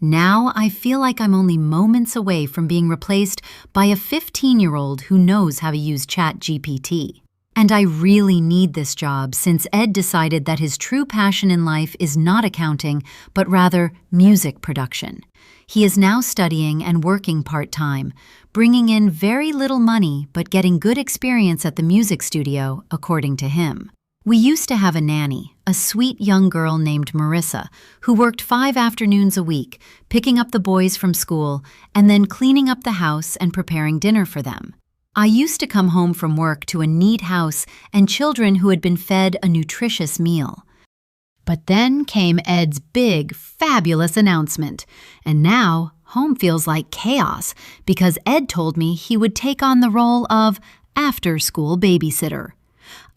Now I feel like I'm only moments away from being replaced by a 15-year-old who knows how to use ChatGPT. And I really need this job since Ed decided that his true passion in life is not accounting, but rather music production. He is now studying and working part-time, bringing in very little money but getting good experience at the music studio, according to him. We used to have a nanny, a sweet young girl named Marissa, who worked 5 afternoons a week, picking up the boys from school and then cleaning up the house and preparing dinner for them. I used to come home from work to a neat house and children who had been fed a nutritious meal. But then came Ed's big, fabulous announcement, and now home feels like chaos because Ed told me he would take on the role of after-school babysitter.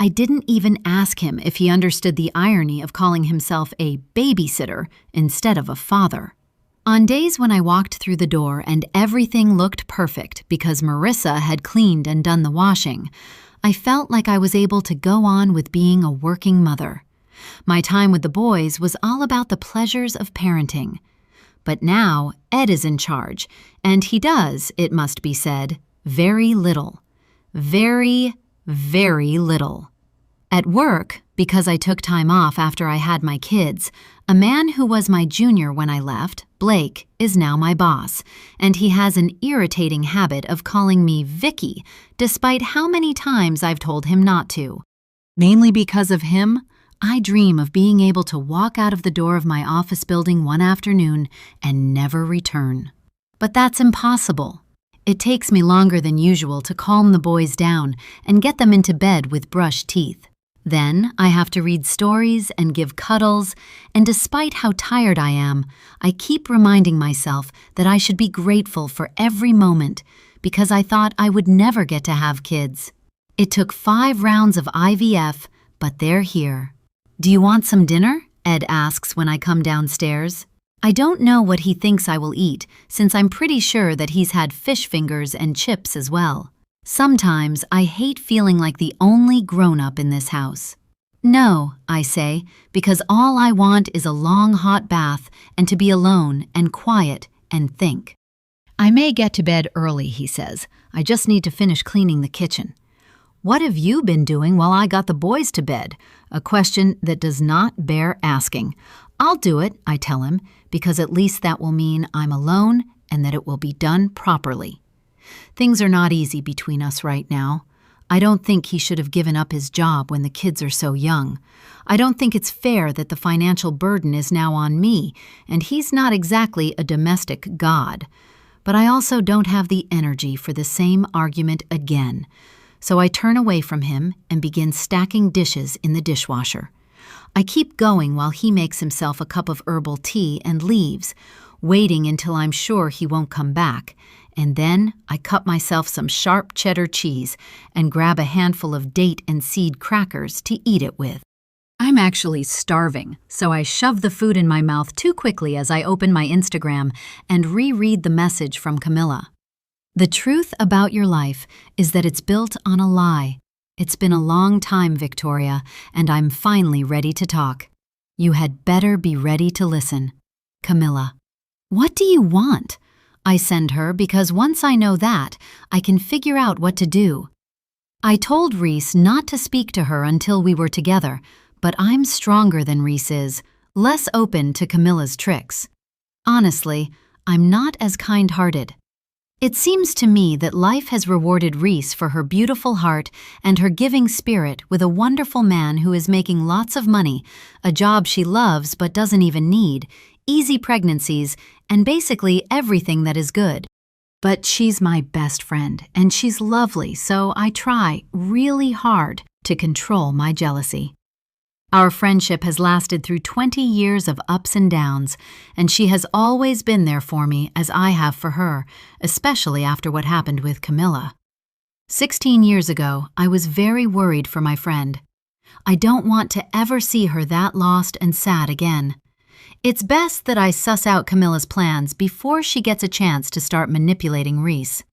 I didn't even ask him if he understood the irony of calling himself a babysitter instead of a father. On days when I walked through the door and everything looked perfect because Marissa had cleaned and done the washing, I felt like I was able to go on with being a working mother. My time with the boys was all about the pleasures of parenting. But now Ed is in charge, and he does, it must be said, very little. Very, very little. At work, because I took time off after I had my kids, a man who was my junior when I left, Blake, is now my boss, and he has an irritating habit of calling me Vicky, despite how many times I've told him not to. Mainly because of him, I dream of being able to walk out of the door of my office building one afternoon and never return. But that's impossible. It takes me longer than usual to calm the boys down and get them into bed with brushed teeth. Then I have to read stories and give cuddles, and despite how tired I am, I keep reminding myself that I should be grateful for every moment because I thought I would never get to have kids. It took 5 rounds of IVF, but they're here. "Do you want some dinner?" Ed asks when I come downstairs. I don't know what he thinks I will eat, since I'm pretty sure that he's had fish fingers and chips as well. Sometimes I hate feeling like the only grown-up in this house. "No," I say, because all I want is a long hot bath and to be alone and quiet and think. "I may get to bed early," he says. "I just need to finish cleaning the kitchen." "What have you been doing while I got the boys to bed?" A question that does not bear asking. "I'll do it," I tell him, because at least that will mean I'm alone and that it will be done properly. Things are not easy between us right now. I don't think he should have given up his job when the kids are so young. I don't think it's fair that the financial burden is now on me, and he's not exactly a domestic god. But I also don't have the energy for the same argument again. So I turn away from him and begin stacking dishes in the dishwasher. I keep going while he makes himself a cup of herbal tea and leaves, waiting until I'm sure he won't come back, and then I cut myself some sharp cheddar cheese and grab a handful of date and seed crackers to eat it with. I'm actually starving, so I shove the food in my mouth too quickly as I open my Instagram and reread the message from Camilla. "The truth about your life is that it's built on a lie. It's been a long time, Victoria, and I'm finally ready to talk. You had better be ready to listen. Camilla." "What do you want?" I send her because once I know that, I can figure out what to do. I told Reese not to speak to her until we were together, but I'm stronger than Reese is, less open to Camilla's tricks. Honestly, I'm not as kind-hearted. It seems to me that life has rewarded Reese for her beautiful heart and her giving spirit with a wonderful man who is making lots of money, a job she loves but doesn't even need, easy pregnancies, and basically everything that is good. But she's my best friend, and she's lovely, so I try really hard to control my jealousy. Our friendship has lasted through 20 years of ups and downs, and she has always been there for me as I have for her, especially after what happened with Camilla. 16 years ago, I was very worried for my friend. I don't want to ever see her that lost and sad again. It's best that I suss out Camilla's plans before she gets a chance to start manipulating Reese.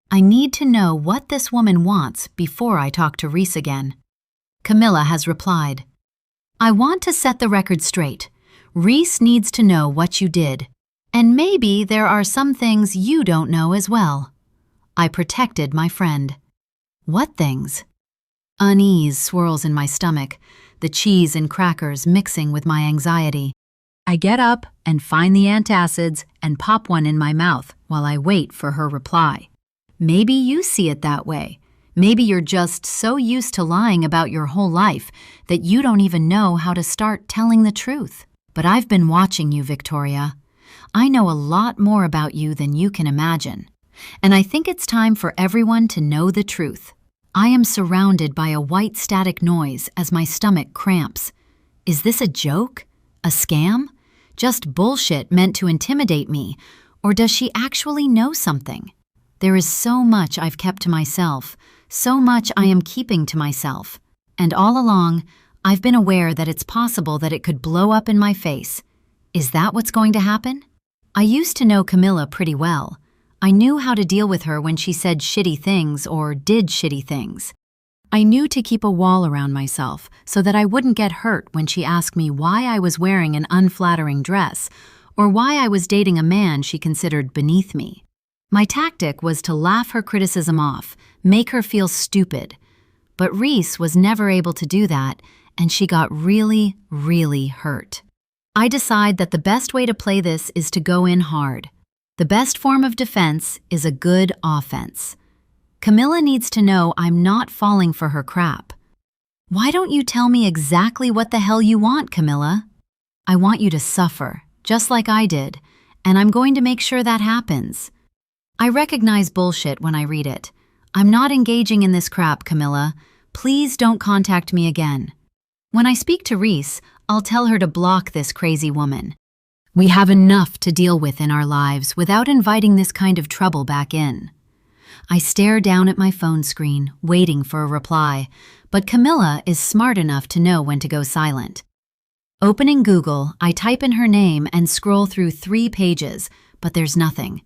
I need to know what this woman wants before I talk to Reese again. Camilla has replied, "I want to set the record straight. Reese needs to know what you did. And maybe there are some things you don't know as well. I protected my friend. What things? Unease swirls in my stomach, the cheese and crackers mixing with my anxiety. I get up and find the antacids and pop one in my mouth while I wait for her reply. Maybe you see it that way. Maybe you're just so used to lying about your whole life that you don't even know how to start telling the truth. But I've been watching you, Victoria. I know a lot more about you than you can imagine. And I think it's time for everyone to know the truth. I am surrounded by a white static noise as my stomach cramps. Is this a joke? A scam? Just bullshit meant to intimidate me? Or does she actually know something? There is so much I've kept to myself, so much I am keeping to myself. And all along, I've been aware that it's possible that it could blow up in my face. Is that what's going to happen? I used to know Camilla pretty well. I knew how to deal with her when she said shitty things or did shitty things. I knew to keep a wall around myself so that I wouldn't get hurt when she asked me why I was wearing an unflattering dress or why I was dating a man she considered beneath me. My tactic was to laugh her criticism off, make her feel stupid. But Reese was never able to do that, and she got really, really hurt. I decide that the best way to play this is to go in hard. The best form of defense is a good offense. Camilla needs to know I'm not falling for her crap. Why don't you tell me exactly what the hell you want, Camilla? I want you to suffer, just like I did, and I'm going to make sure that happens. I recognize bullshit when I read it. I'm not engaging in this crap, Camilla. Please don't contact me again. When I speak to Reese, I'll tell her to block this crazy woman. We have enough to deal with in our lives without inviting this kind of trouble back in. I stare down at my phone screen, waiting for a reply, but Camilla is smart enough to know when to go silent. Opening Google, I type in her name and scroll through 3 pages, but there's nothing.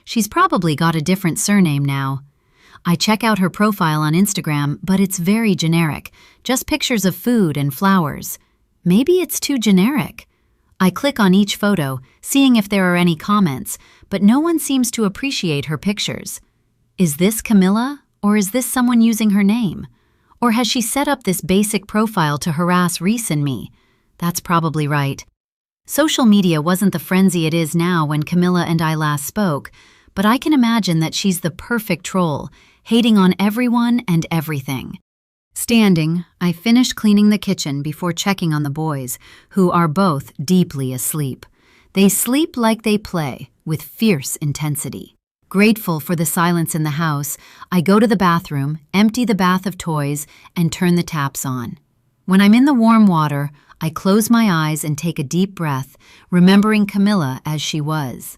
She's probably got a different surname now. I check out her profile on Instagram, but it's very generic, just pictures of food and flowers. Maybe it's too generic. I click on each photo, seeing if there are any comments, but no one seems to appreciate her pictures. Is this Camilla, or is this someone using her name? Or has she set up this basic profile to harass Reese and me? That's probably right. Social media wasn't the frenzy it is now when Camilla and I last spoke, but I can imagine that she's the perfect troll, hating on everyone and everything. Standing, I finish cleaning the kitchen before checking on the boys, who are both deeply asleep. They sleep like they play, with fierce intensity. Grateful for the silence in the house, I go to the bathroom, empty the bath of toys, and turn the taps on. When I'm in the warm water, I close my eyes and take a deep breath, remembering Camilla as she was.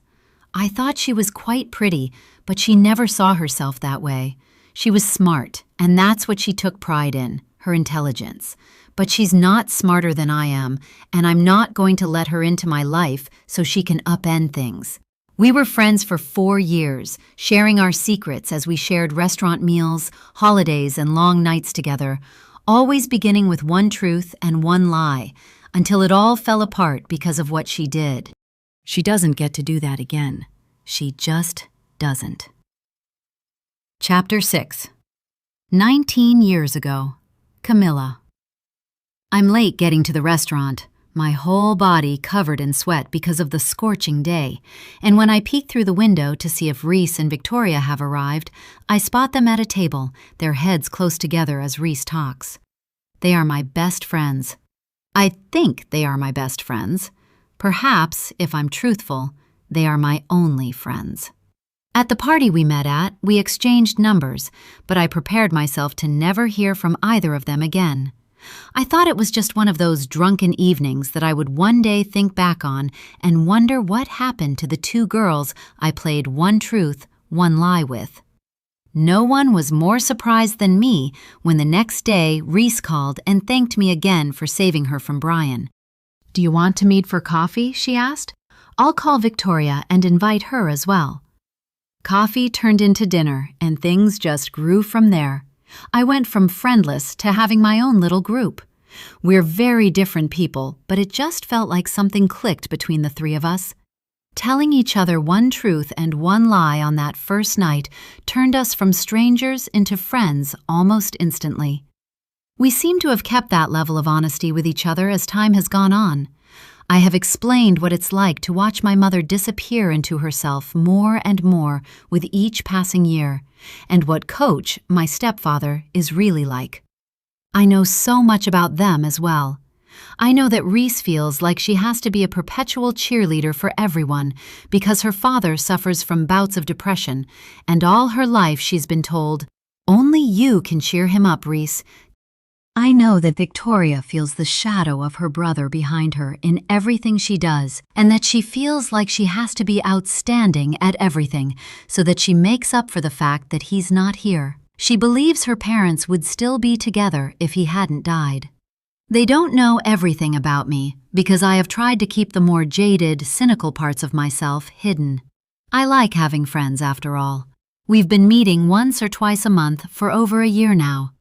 I thought she was quite pretty, but she never saw herself that way. She was smart, and that's what she took pride in, her intelligence. But she's not smarter than I am, and I'm not going to let her into my life so she can upend things. We were friends for 4 years, sharing our secrets as we shared restaurant meals, holidays, and long nights together, always beginning with one truth and one lie, until it all fell apart because of what she did. She doesn't get to do that again. She just doesn't. Chapter 6. 19 years ago. Camilla. I'm late getting to the restaurant, my whole body covered in sweat because of the scorching day, and when I peek through the window to see if Reese and Victoria have arrived, I spot them at a table, their heads close together as Reese talks. They are my best friends. I think they are my best friends. Perhaps, if I'm truthful, they are my only friends. At the party we met at, we exchanged numbers, but I prepared myself to never hear from either of them again. I thought it was just one of those drunken evenings that I would one day think back on and wonder what happened to the 2 girls I played one truth, one lie with. No one was more surprised than me when the next day Reese called and thanked me again for saving her from Brian. "Do you want to meet for coffee?" she asked. "I'll call Victoria and invite her as well." Coffee turned into dinner, and things just grew from there. I went from friendless to having my own little group. We're very different people, but it just felt like something clicked between the 3 of us. Telling each other one truth and one lie on that first night turned us from strangers into friends almost instantly. We seem to have kept that level of honesty with each other as time has gone on. I have explained what it's like to watch my mother disappear into herself more and more with each passing year, and what Coach, my stepfather, is really like. I know so much about them as well. I know that Reese feels like she has to be a perpetual cheerleader for everyone because her father suffers from bouts of depression, and all her life she's been told, "Only you can cheer him up, Reese." I know that Victoria feels the shadow of her brother behind her in everything she does, and that she feels like she has to be outstanding at everything so that she makes up for the fact that he's not here. She believes her parents would still be together if he hadn't died. They don't know everything about me because I have tried to keep the more jaded, cynical parts of myself hidden. I like having friends after all. We've been meeting once or twice a month for over a year now.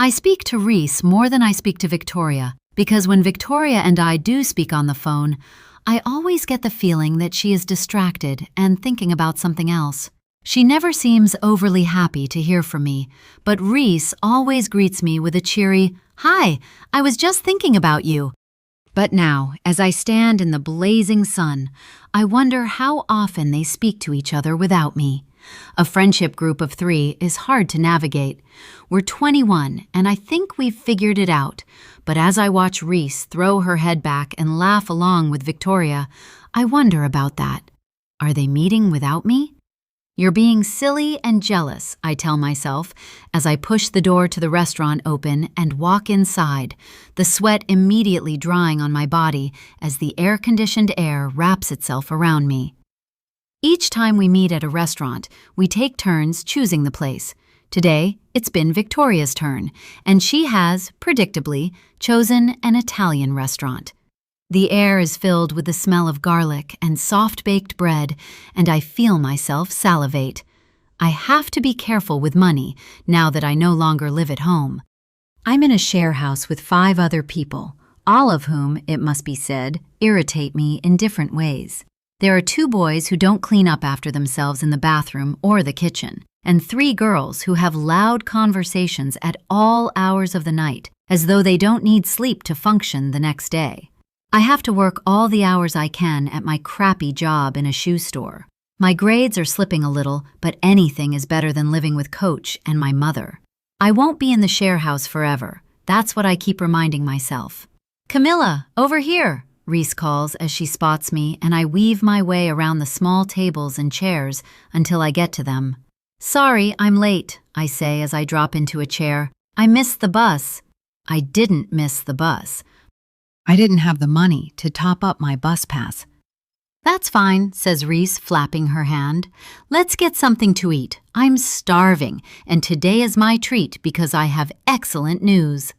I speak to Reese more than I speak to Victoria because when Victoria and I do speak on the phone, I always get the feeling that she is distracted and thinking about something else. She never seems overly happy to hear from me, but Reese always greets me with a cheery, "Hi, I was just thinking about you." But now, as I stand in the blazing sun, I wonder how often they speak to each other without me. A friendship group of 3 is hard to navigate. We're 21, and I think we've figured it out. But as I watch Reese throw her head back and laugh along with Victoria, I wonder about that. Are they meeting without me? You're being silly and jealous, I tell myself, as I push the door to the restaurant open and walk inside, the sweat immediately drying on my body as the air-conditioned air wraps itself around me. Each time we meet at a restaurant, we take turns choosing the place. Today, it's been Victoria's turn, and she has, predictably, chosen an Italian restaurant. The air is filled with the smell of garlic and soft-baked bread, and I feel myself salivate. I have to be careful with money now that I no longer live at home. I'm in a share house with 5 other people, all of whom, it must be said, irritate me in different ways. There are 2 boys who don't clean up after themselves in the bathroom or the kitchen, and 3 girls who have loud conversations at all hours of the night, as though they don't need sleep to function the next day. I have to work all the hours I can at my crappy job in a shoe store. My grades are slipping a little, but anything is better than living with Coach and my mother. I won't be in the share house forever. That's what I keep reminding myself. "Camilla, over here," Reese calls as she spots me, and I weave my way around the small tables and chairs until I get to them. "Sorry, I'm late," I say as I drop into a chair. "I missed the bus." I didn't miss the bus. I didn't have the money to top up my bus pass. "That's fine," says Reese, flapping her hand. "Let's get something to eat. I'm starving, and today is my treat because I have excellent news."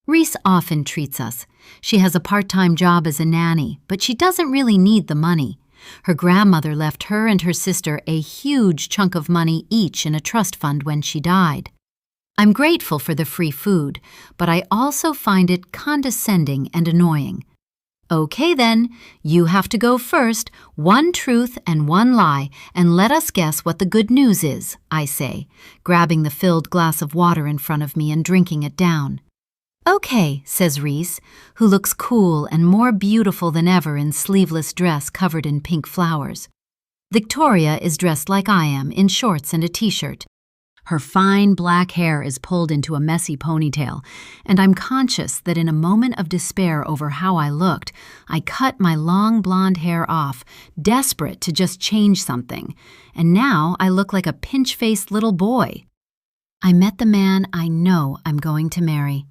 Reese often treats us. She has a part-time job as a nanny, but she doesn't really need the money. Her grandmother left her and her sister a huge chunk of money each in a trust fund when she died. I'm grateful for the free food, but I also find it condescending and annoying. "Okay then, you have to go first, 1 truth and 1 lie, and let us guess what the good news is," I say, grabbing the filled glass of water in front of me and drinking it down. "Okay," says Reese, who looks cool and more beautiful than ever in sleeveless dress covered in pink flowers. Victoria is dressed like I am, in shorts and a t-shirt. Her fine black hair is pulled into a messy ponytail, and I'm conscious that in a moment of despair over how I looked, I cut my long blonde hair off, desperate to just change something, and now I look like a pinch-faced little boy. I met the man I know I'm going to marry.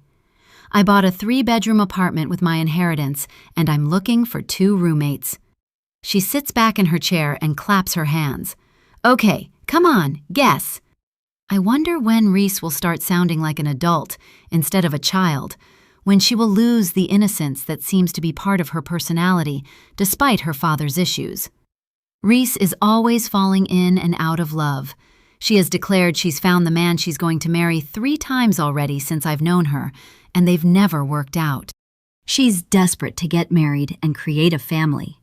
I bought a 3-bedroom apartment with my inheritance, and I'm looking for 2 roommates. She sits back in her chair and claps her hands. "Okay, come on, guess." I wonder when Reese will start sounding like an adult instead of a child, when she will lose the innocence that seems to be part of her personality, despite her father's issues. Reese is always falling in and out of love. She has declared she's found the man she's going to marry 3 times already since I've known her, and they've never worked out. She's desperate to get married and create a family.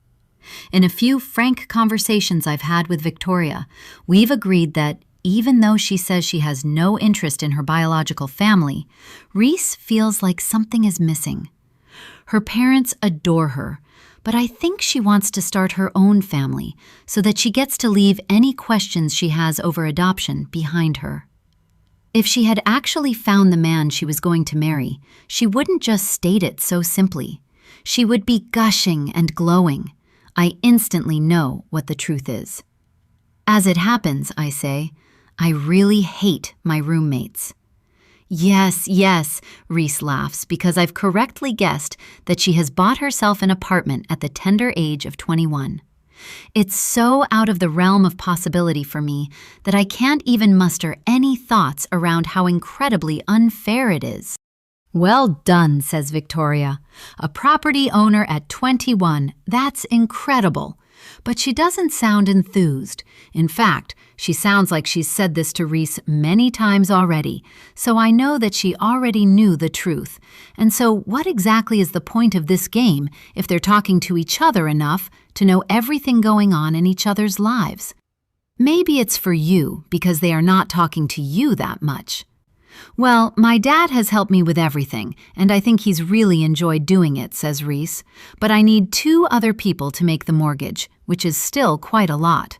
In a few frank conversations I've had with Victoria, we've agreed that even though she says she has no interest in her biological family, Reese feels like something is missing. Her parents adore her, but I think she wants to start her own family so that she gets to leave any questions she has over adoption behind her. If she had actually found the man she was going to marry, she wouldn't just state it so simply. She would be gushing and glowing. I instantly know what the truth is. As it happens, I say, I really hate my roommates. Yes, yes, Reese laughs because I've correctly guessed that she has bought herself an apartment at the tender age of 21. It's so out of the realm of possibility for me that I can't even muster any thoughts around how incredibly unfair it is. Well done, says Victoria. A property owner at 21, that's incredible. But she doesn't sound enthused. In fact, she sounds like she's said this to Reese many times already, so I know that she already knew the truth. And so what exactly is the point of this game if they're talking to each other enough to know everything going on in each other's lives? Maybe it's for you because they are not talking to you that much. Well, my dad has helped me with everything, and I think he's really enjoyed doing it, says Reese. But I need 2 other people to make the mortgage, which is still quite a lot.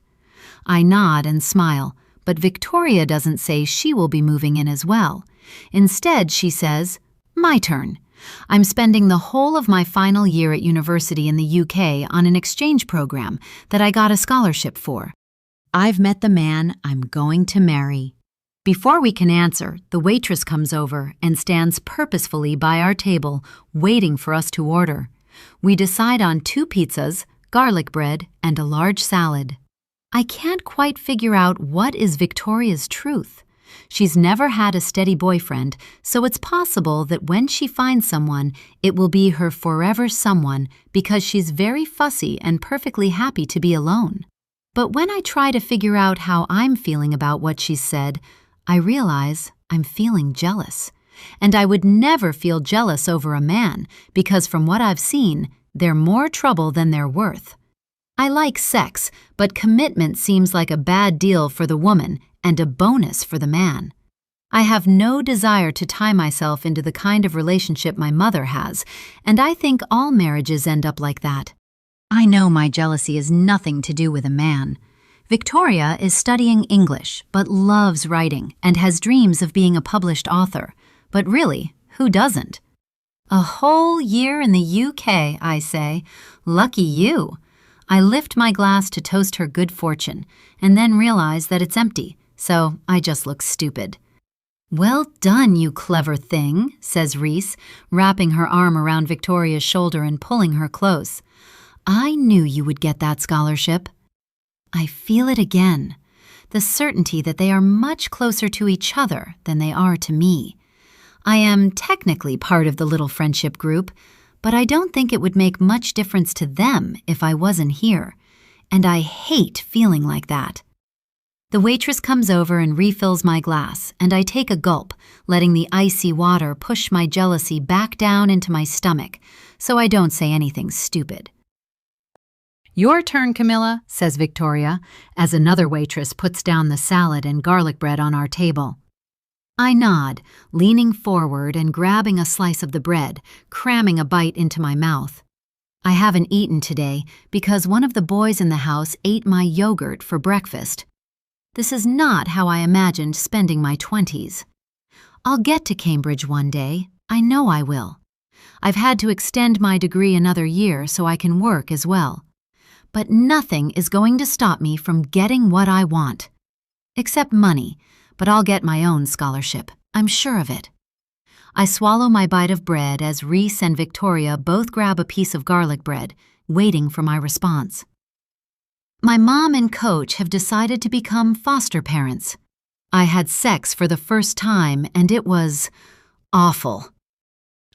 I nod and smile, but Victoria doesn't say she will be moving in as well. Instead, she says, my turn. I'm spending the whole of my final year at university in the UK on an exchange program that I got a scholarship for. I've met the man I'm going to marry. Before we can answer, the waitress comes over and stands purposefully by our table, waiting for us to order. We decide on 2 pizzas, garlic bread, and a large salad. I can't quite figure out what is Victoria's truth. She's never had a steady boyfriend, so it's possible that when she finds someone, it will be her forever someone because she's very fussy and perfectly happy to be alone. But when I try to figure out how I'm feeling about what she's said, I realize I'm feeling jealous. And I would never feel jealous over a man because from what I've seen, they're more trouble than they're worth. I like sex, but commitment seems like a bad deal for the woman and a bonus for the man. I have no desire to tie myself into the kind of relationship my mother has, and I think all marriages end up like that. I know my jealousy is nothing to do with a man. Victoria is studying English, but loves writing and has dreams of being a published author. But really, who doesn't? A whole year in the UK, I say. Lucky you. I lift my glass to toast her good fortune, and then realize that it's empty, so I just look stupid. Well done, you clever thing, says Reese, wrapping her arm around Victoria's shoulder and pulling her close. I knew you would get that scholarship. I feel it again, the certainty that they are much closer to each other than they are to me. I am technically part of the little friendship group, but I don't think it would make much difference to them if I wasn't here, and I hate feeling like that. The waitress comes over and refills my glass, and I take a gulp, letting the icy water push my jealousy back down into my stomach, so I don't say anything stupid. Your turn, Camilla, says Victoria, as another waitress puts down the salad and garlic bread on our table. I nod, leaning forward and grabbing a slice of the bread, cramming a bite into my mouth. I haven't eaten today because one of the boys in the house ate my yogurt for breakfast. This is not how I imagined spending my 20s. I'll get to Cambridge one day. I know I will. I've had to extend my degree another year so I can work as well. But nothing is going to stop me from getting what I want. Except money, but I'll get my own scholarship. I'm sure of it. I swallow my bite of bread as Reese and Victoria both grab a piece of garlic bread, waiting for my response. My mom and coach have decided to become foster parents. I had sex for the first time, and it was awful.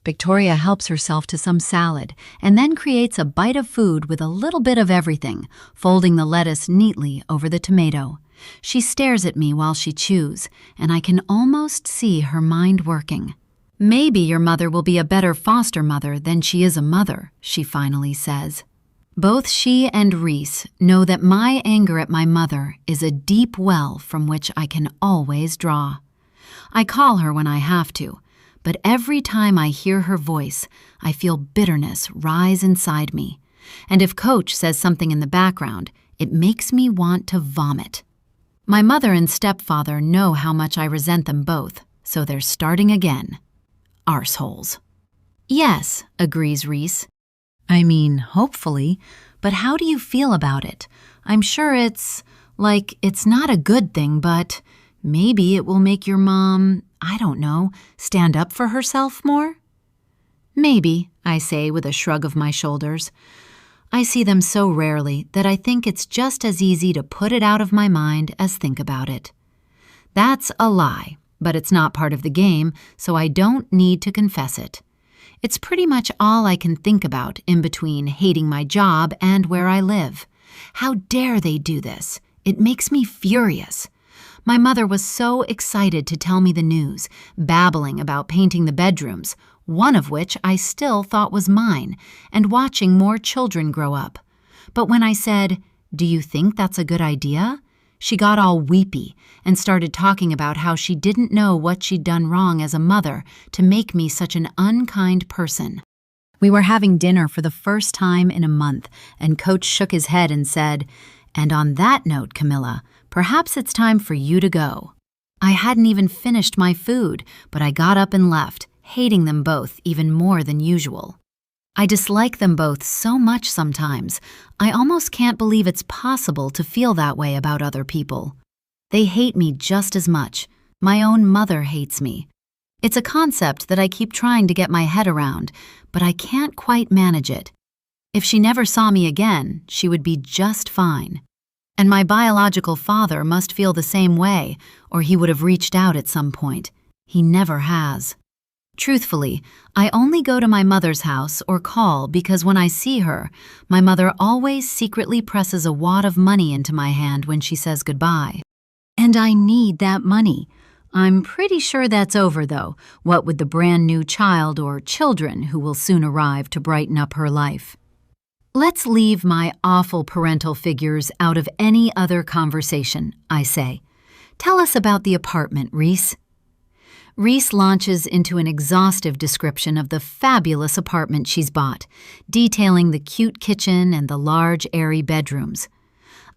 Victoria helps herself to some salad and then creates a bite of food with a little bit of everything, folding the lettuce neatly over the tomato. She stares at me while she chews, and I can almost see her mind working. Maybe your mother will be a better foster mother than she is a mother, she finally says. Both she and Reese know that my anger at my mother is a deep well from which I can always draw. I call her when I have to, but every time I hear her voice, I feel bitterness rise inside me. And if Coach says something in the background, it makes me want to vomit. My mother and stepfather know how much I resent them both, so they're starting again. Arseholes. Yes, agrees Reese. I mean, hopefully, but how do you feel about it? I'm sure it's not a good thing, but maybe it will make your mom, I don't know, stand up for herself more? Maybe, I say with a shrug of my shoulders. I see them so rarely that I think it's just as easy to put it out of my mind as think about it. That's a lie, but it's not part of the game, so I don't need to confess it. It's pretty much all I can think about in between hating my job and where I live. How dare they do this? It makes me furious. My mother was so excited to tell me the news, babbling about painting the bedrooms, one of which I still thought was mine, and watching more children grow up. But when I said, "Do you think that's a good idea?" she got all weepy and started talking about how she didn't know what she'd done wrong as a mother to make me such an unkind person. We were having dinner for the first time in a month, and Coach shook his head and said, "And on that note, Camilla, perhaps it's time for you to go." I hadn't even finished my food, but I got up and left, hating them both even more than usual. I dislike them both so much sometimes, I almost can't believe it's possible to feel that way about other people. They hate me just as much. My own mother hates me. It's a concept that I keep trying to get my head around, but I can't quite manage it. If she never saw me again, she would be just fine. And my biological father must feel the same way, or he would have reached out at some point. He never has. Truthfully, I only go to my mother's house or call because when I see her, my mother always secretly presses a wad of money into my hand when she says goodbye. And I need that money. I'm pretty sure that's over, though, what with the brand new child or children who will soon arrive to brighten up her life. Let's leave my awful parental figures out of any other conversation, I say. Tell us about the apartment, Reese. Reese launches into an exhaustive description of the fabulous apartment she's bought, detailing the cute kitchen and the large, airy bedrooms.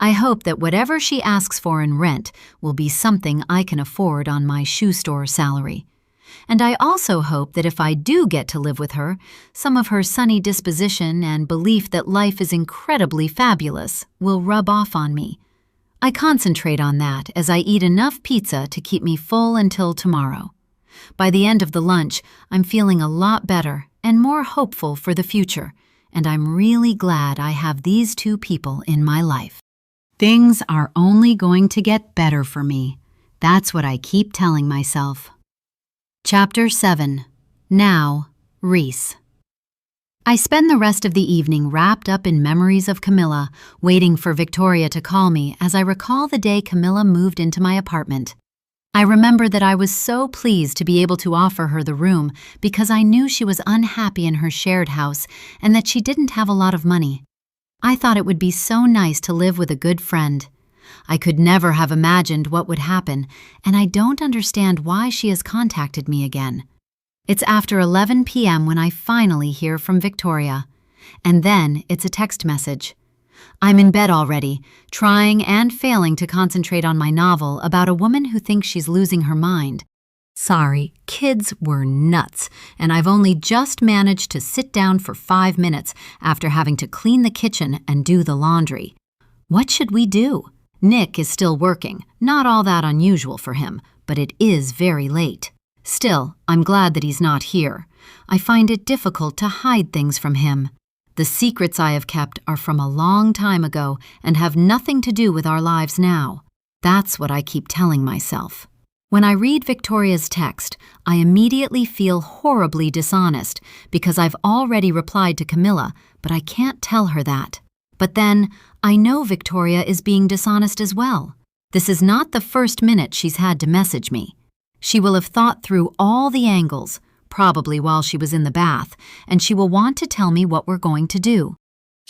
I hope that whatever she asks for in rent will be something I can afford on my shoe store salary. And I also hope that if I do get to live with her, some of her sunny disposition and belief that life is incredibly fabulous will rub off on me. I concentrate on that as I eat enough pizza to keep me full until tomorrow. By the end of the lunch, I'm feeling a lot better and more hopeful for the future, and I'm really glad I have these two people in my life. Things are only going to get better for me. That's what I keep telling myself. Chapter 7. Now, Reese. I spend the rest of the evening wrapped up in memories of Camilla, waiting for Victoria to call me as I recall the day Camilla moved into my apartment. I remember that I was so pleased to be able to offer her the room because I knew she was unhappy in her shared house and that she didn't have a lot of money. I thought it would be so nice to live with a good friend. I could never have imagined what would happen, and I don't understand why she has contacted me again. It's after 11 p.m. when I finally hear from Victoria, and then it's a text message. I'm in bed already, trying and failing to concentrate on my novel about a woman who thinks she's losing her mind. Sorry, kids were nuts, and I've only just managed to sit down for 5 minutes after having to clean the kitchen and do the laundry. What should we do? Nick is still working, not all that unusual for him, but it is very late. Still, I'm glad that he's not here. I find it difficult to hide things from him. The secrets I have kept are from a long time ago and have nothing to do with our lives now. That's what I keep telling myself. When I read Victoria's text, I immediately feel horribly dishonest because I've already replied to Camilla, but I can't tell her that. But then, I know Victoria is being dishonest as well. This is not the first minute she's had to message me. She will have thought through all the angles, probably while she was in the bath, and she will want to tell me what we're going to do.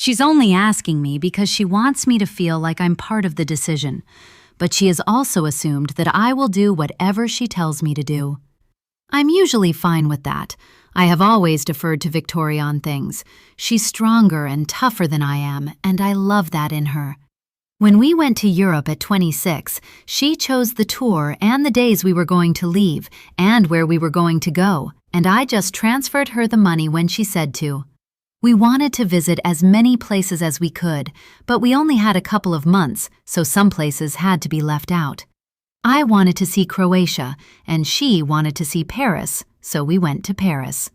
She's only asking me because she wants me to feel like I'm part of the decision, but she has also assumed that I will do whatever she tells me to do. I'm usually fine with that. I have always deferred to Victoria on things. She's stronger and tougher than I am, and I love that in her. When we went to Europe at 26, she chose the tour and the days we were going to leave and where we were going to go, and I just transferred her the money when she said to. We wanted to visit as many places as we could, but we only had a couple of months, so some places had to be left out. I wanted to see Croatia, and she wanted to see Paris, so we went to Paris.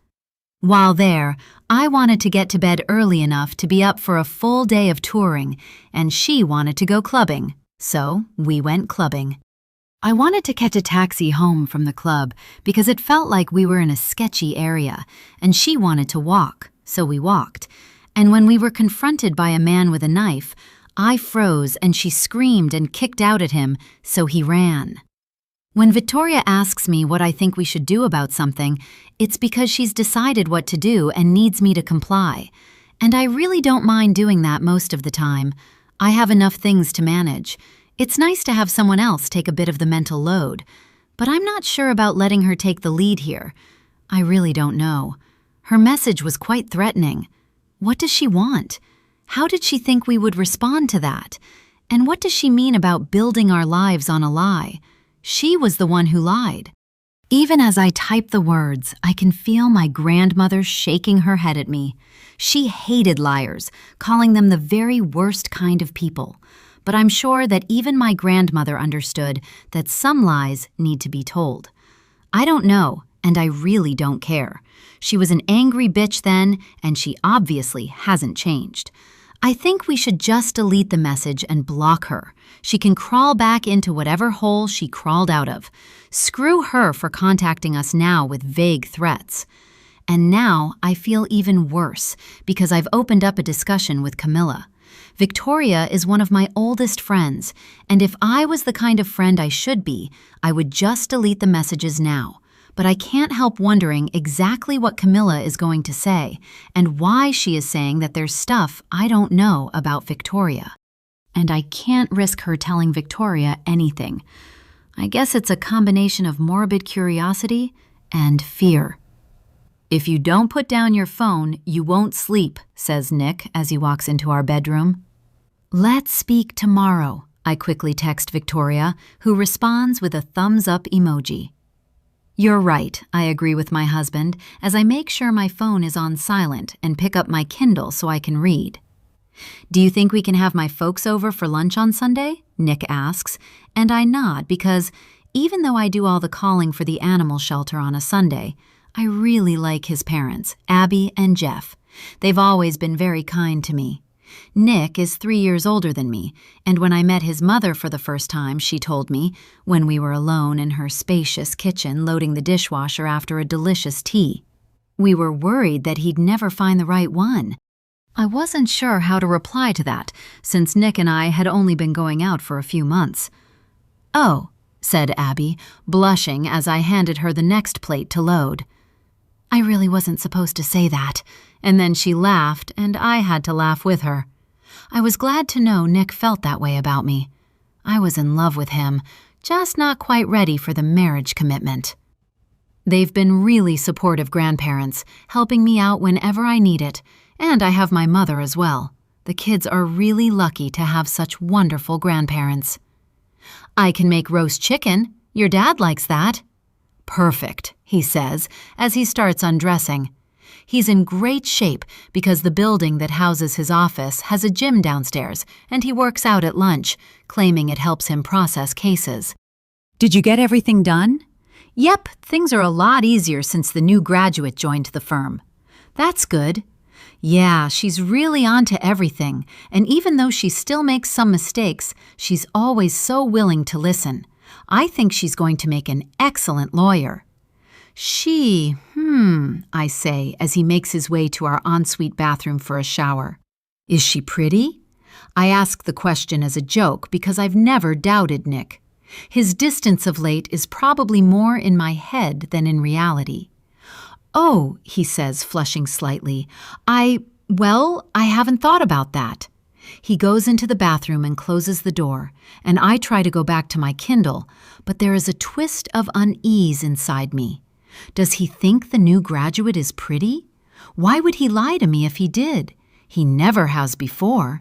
While there, I wanted to get to bed early enough to be up for a full day of touring, and she wanted to go clubbing, so we went clubbing. I wanted to catch a taxi home from the club because it felt like we were in a sketchy area, and she wanted to walk, so we walked. And when we were confronted by a man with a knife, I froze and she screamed and kicked out at him, so he ran. When Victoria asks me what I think we should do about something, it's because she's decided what to do and needs me to comply. And I really don't mind doing that most of the time. I have enough things to manage. It's nice to have someone else take a bit of the mental load. But I'm not sure about letting her take the lead here. I really don't know. Her message was quite threatening. What does she want? How did she think we would respond to that? And what does she mean about building our lives on a lie? She was the one who lied. Even as I type the words, I can feel my grandmother shaking her head at me. She hated liars, calling them the very worst kind of people. But I'm sure that even my grandmother understood that some lies need to be told. I don't know, and I really don't care. She was an angry bitch then, and she obviously hasn't changed. I think we should just delete the message and block her. She can crawl back into whatever hole she crawled out of. Screw her for contacting us now with vague threats. And now I feel even worse because I've opened up a discussion with Camilla. Victoria is one of my oldest friends, and if I was the kind of friend I should be, I would just delete the messages now. But I can't help wondering exactly what Camilla is going to say and why she is saying that there's stuff I don't know about Victoria. And I can't risk her telling Victoria anything. I guess it's a combination of morbid curiosity and fear. "If you don't put down your phone, you won't sleep," says Nick as he walks into our bedroom. "Let's speak tomorrow," I quickly text Victoria, who responds with a thumbs-up emoji. You're right, I agree with my husband as I make sure my phone is on silent and pick up my Kindle so I can read. "Do you think we can have my folks over for lunch on Sunday?" Nick asks, and I nod because even though I do all the calling for the animal shelter on a Sunday, I really like his parents, Abby and Jeff. They've always been very kind to me. Nick is 3 years older than me, and when I met his mother for the first time, she told me, when we were alone in her spacious kitchen loading the dishwasher after a delicious tea, we were worried that he'd never find the right one. I wasn't sure how to reply to that, since Nick and I had only been going out for a few months. "Oh," said Abby, blushing as I handed her the next plate to load. I really wasn't supposed to say that, and then she laughed, and I had to laugh with her. I was glad to know Nick felt that way about me. I was in love with him, just not quite ready for the marriage commitment. They've been really supportive grandparents, helping me out whenever I need it, and I have my mother as well. The kids are really lucky to have such wonderful grandparents. "I can make roast chicken. Your dad likes that." "Perfect," he says as he starts undressing. He's in great shape because the building that houses his office has a gym downstairs and he works out at lunch, claiming it helps him process cases. "Did you get everything done?" "Yep, things are a lot easier since the new graduate joined the firm." "That's good." "Yeah, she's really onto everything, and even though she still makes some mistakes, she's always so willing to listen. I think she's going to make an excellent lawyer." I say as he makes his way to our ensuite bathroom for a shower. "Is she pretty?" I ask the question as a joke because I've never doubted Nick. His distance of late is probably more in my head than in reality. "Oh," he says, flushing slightly, Well, I haven't thought about that. He goes into the bathroom and closes the door, and I try to go back to my Kindle, but there is a twist of unease inside me. Does he think the new graduate is pretty? Why would he lie to me if he did? He never has before.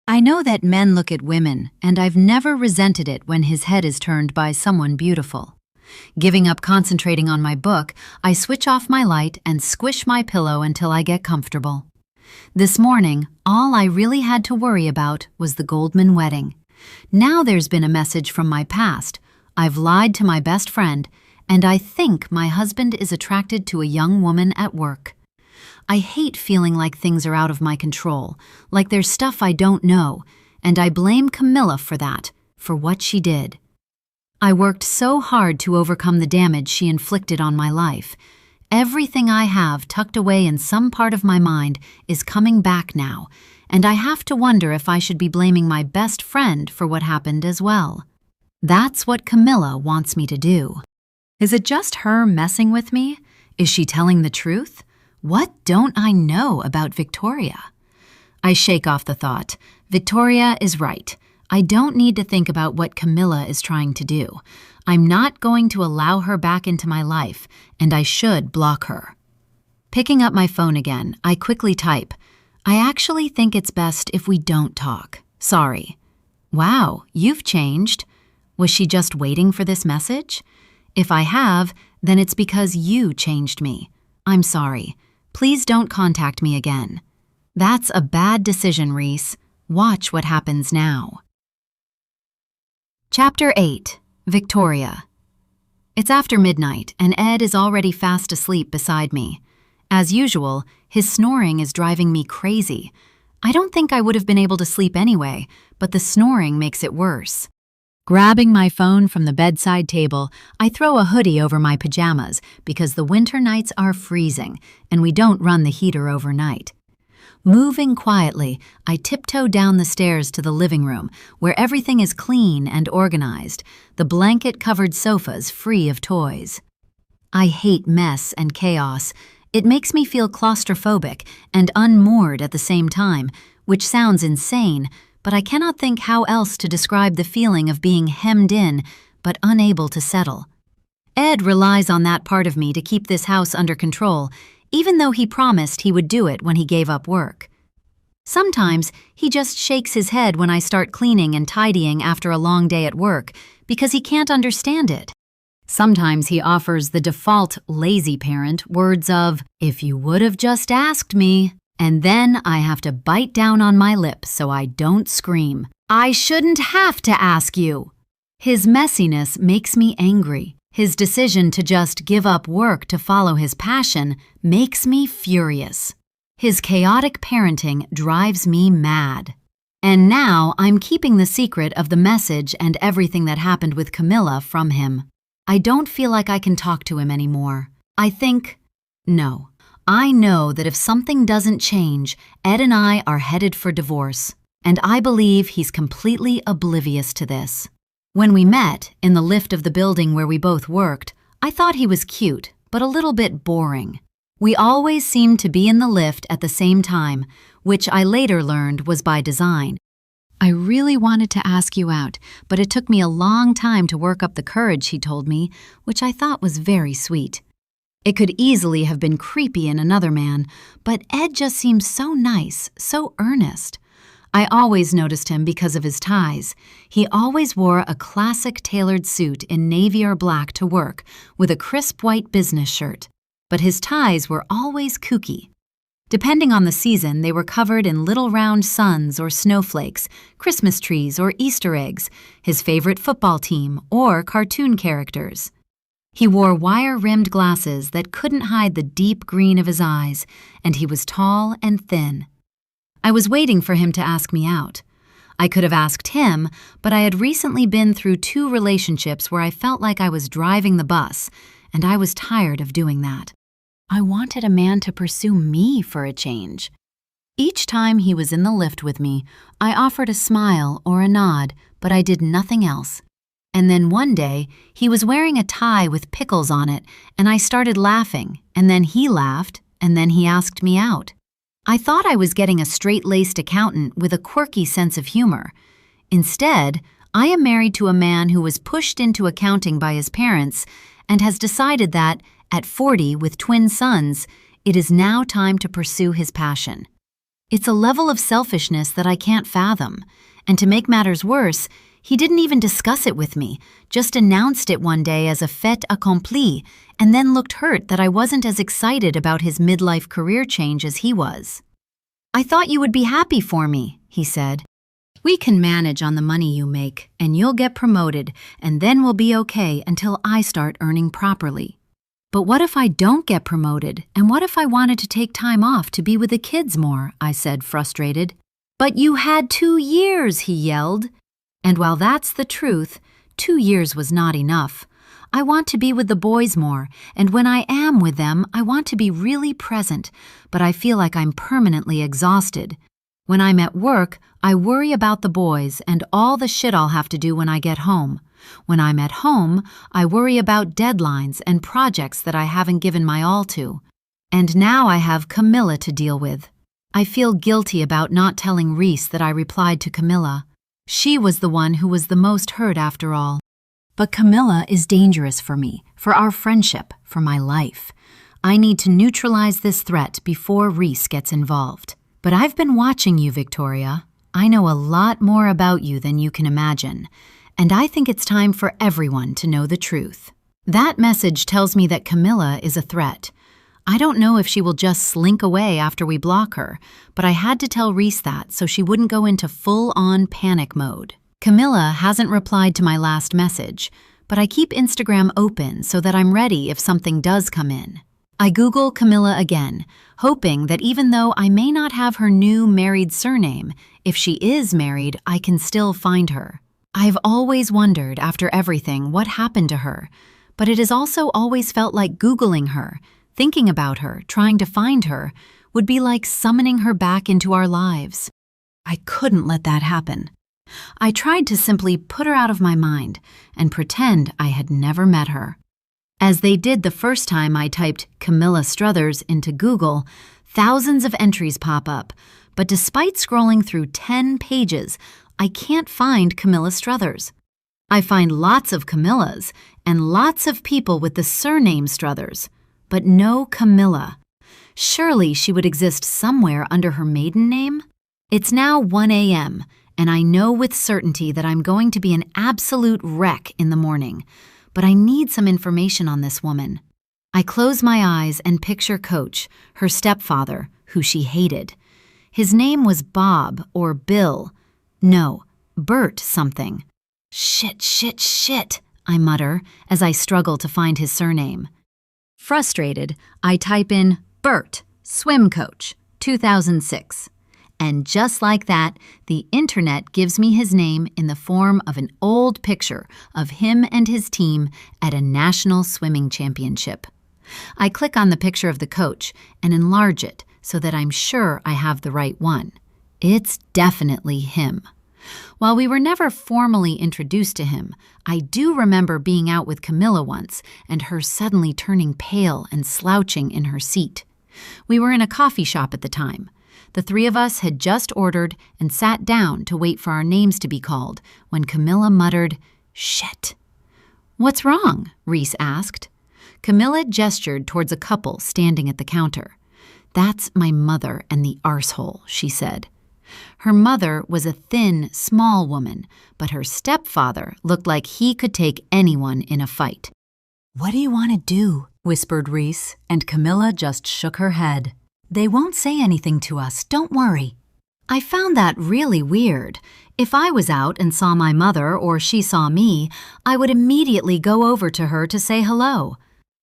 I know that men look at women, and I've never resented it when his head is turned by someone beautiful. Giving up concentrating on my book, I switch off my light and squish my pillow until I get comfortable. This morning, all I really had to worry about was the Goldman wedding. Now there's been a message from my past. I've lied to my best friend, and I think my husband is attracted to a young woman at work. I hate feeling like things are out of my control, like there's stuff I don't know, and I blame Camilla for that, for what she did. I worked so hard to overcome the damage she inflicted on my life. Everything I have tucked away in some part of my mind is coming back now, and I have to wonder if I should be blaming my best friend for what happened as well. That's what Camilla wants me to do. Is it just her messing with me? Is she telling the truth? What don't I know about Victoria? I shake off the thought. Victoria is right. I don't need to think about what Camilla is trying to do. I'm not going to allow her back into my life, and I should block her. Picking up my phone again, I quickly type, I actually think it's best if we don't talk. Sorry. Wow, you've changed. Was she just waiting for this message? If I have, then it's because you changed me. I'm sorry. Please don't contact me again. That's a bad decision, Reese. Watch what happens now. Chapter 8. Victoria. It's after midnight, and Ed is already fast asleep beside me. As usual, his snoring is driving me crazy. I don't think I would have been able to sleep anyway, but the snoring makes it worse. Grabbing my phone from the bedside table, I throw a hoodie over my pajamas because the winter nights are freezing, and we don't run the heater overnight. Moving quietly, I tiptoe down the stairs to the living room, where everything is clean and organized, the blanket-covered sofas free of toys. I hate mess and chaos. It makes me feel claustrophobic and unmoored at the same time, which sounds insane, but I cannot think how else to describe the feeling of being hemmed in, but unable to settle. Ed relies on that part of me to keep this house under control, even though he promised he would do it when he gave up work. Sometimes he just shakes his head when I start cleaning and tidying after a long day at work because he can't understand it. Sometimes he offers the default lazy parent words of, "If you would have just asked me," and then I have to bite down on my lip so I don't scream, "I shouldn't have to ask you." His messiness makes me angry. His decision to just give up work to follow his passion makes me furious. His chaotic parenting drives me mad. And now I'm keeping the secret of the message and everything that happened with Camilla from him. I don't feel like I can talk to him anymore. No. I know that if something doesn't change, Ed and I are headed for divorce. And I believe he's completely oblivious to this. When we met, in the lift of the building where we both worked, I thought he was cute, but a little bit boring. We always seemed to be in the lift at the same time, which I later learned was by design. I really wanted to ask you out, but it took me a long time to work up the courage, he told me, which I thought was very sweet. It could easily have been creepy in another man, but Ed just seemed so nice, so earnest. I always noticed him because of his ties. He always wore a classic tailored suit in navy or black to work with a crisp white business shirt, but his ties were always kooky. Depending on the season, they were covered in little round suns or snowflakes, Christmas trees or Easter eggs, his favorite football team, or cartoon characters. He wore wire-rimmed glasses that couldn't hide the deep green of his eyes, and he was tall and thin. I was waiting for him to ask me out. I could have asked him, but I had recently been through 2 relationships where I felt like I was driving the bus, and I was tired of doing that. I wanted a man to pursue me for a change. Each time he was in the lift with me, I offered a smile or a nod, but I did nothing else. And then one day, he was wearing a tie with pickles on it, and I started laughing, and then he laughed, and then he asked me out. I thought I was getting a straight-laced accountant with a quirky sense of humor. Instead, I am married to a man who was pushed into accounting by his parents and has decided that, at 40 with twin sons, it is now time to pursue his passion. It's a level of selfishness that I can't fathom, and to make matters worse, he didn't even discuss it with me, just announced it one day as a fait accompli, and then looked hurt that I wasn't as excited about his midlife career change as he was. "I thought you would be happy for me," he said. "We can manage on the money you make, and you'll get promoted, and then we'll be okay until I start earning properly." "But what if I don't get promoted, and what if I wanted to take time off to be with the kids more?" I said, frustrated. "But you had 2 years," he yelled. And while that's the truth, 2 years was not enough. I want to be with the boys more, and when I am with them, I want to be really present, but I feel like I'm permanently exhausted. When I'm at work, I worry about the boys and all the shit I'll have to do when I get home. When I'm at home, I worry about deadlines and projects that I haven't given my all to. And now I have Camilla to deal with. I feel guilty about not telling Reese that I replied to Camilla. She was the one who was the most hurt after all. But Camilla is dangerous for me, for our friendship, for my life. I need to neutralize this threat before Reese gets involved. But I've been watching you, Victoria. I know a lot more about you than you can imagine, and I think it's time for everyone to know the truth. That message tells me that Camilla is a threat. I don't know if she will just slink away after we block her, but I had to tell Reese that so she wouldn't go into full-on panic mode. Camilla hasn't replied to my last message, but I keep Instagram open so that I'm ready if something does come in. I Google Camilla again, hoping that even though I may not have her new married surname, if she is married, I can still find her. I've always wondered, after everything, what happened to her, but it has also always felt like Googling her, thinking about her, trying to find her, would be like summoning her back into our lives. I couldn't let that happen. I tried to simply put her out of my mind and pretend I had never met her. As they did the first time I typed Camilla Struthers into Google, thousands of entries pop up, but despite scrolling through 10 pages, I can't find Camilla Struthers. I find lots of Camillas and lots of people with the surname Struthers, but no Camilla. Surely she would exist somewhere under her maiden name? It's now 1 a.m., and I know with certainty that I'm going to be an absolute wreck in the morning, but I need some information on this woman. I close my eyes and picture Coach, her stepfather, who she hated. His name was Bob or Bill. No, Bert something. Shit, I mutter as I struggle to find his surname. Frustrated, I type in Bert, swim coach, 2006. And just like that, the internet gives me his name in the form of an old picture of him and his team at a national swimming championship. I click on the picture of the coach and enlarge it so that I'm sure I have the right one. It's definitely him. While we were never formally introduced to him, I do remember being out with Camilla once and her suddenly turning pale and slouching in her seat. We were in a coffee shop at the time. The three of us had just ordered and sat down to wait for our names to be called when Camilla muttered, "Shit." "What's wrong?" Reese asked. Camilla gestured towards a couple standing at the counter. "That's my mother and the arsehole," she said. Her mother was a thin, small woman, but her stepfather looked like he could take anyone in a fight. "What do you want to do?" whispered Reese, and Camilla just shook her head. "They won't say anything to us, don't worry." I found that really weird. If I was out and saw my mother or she saw me, I would immediately go over to her to say hello.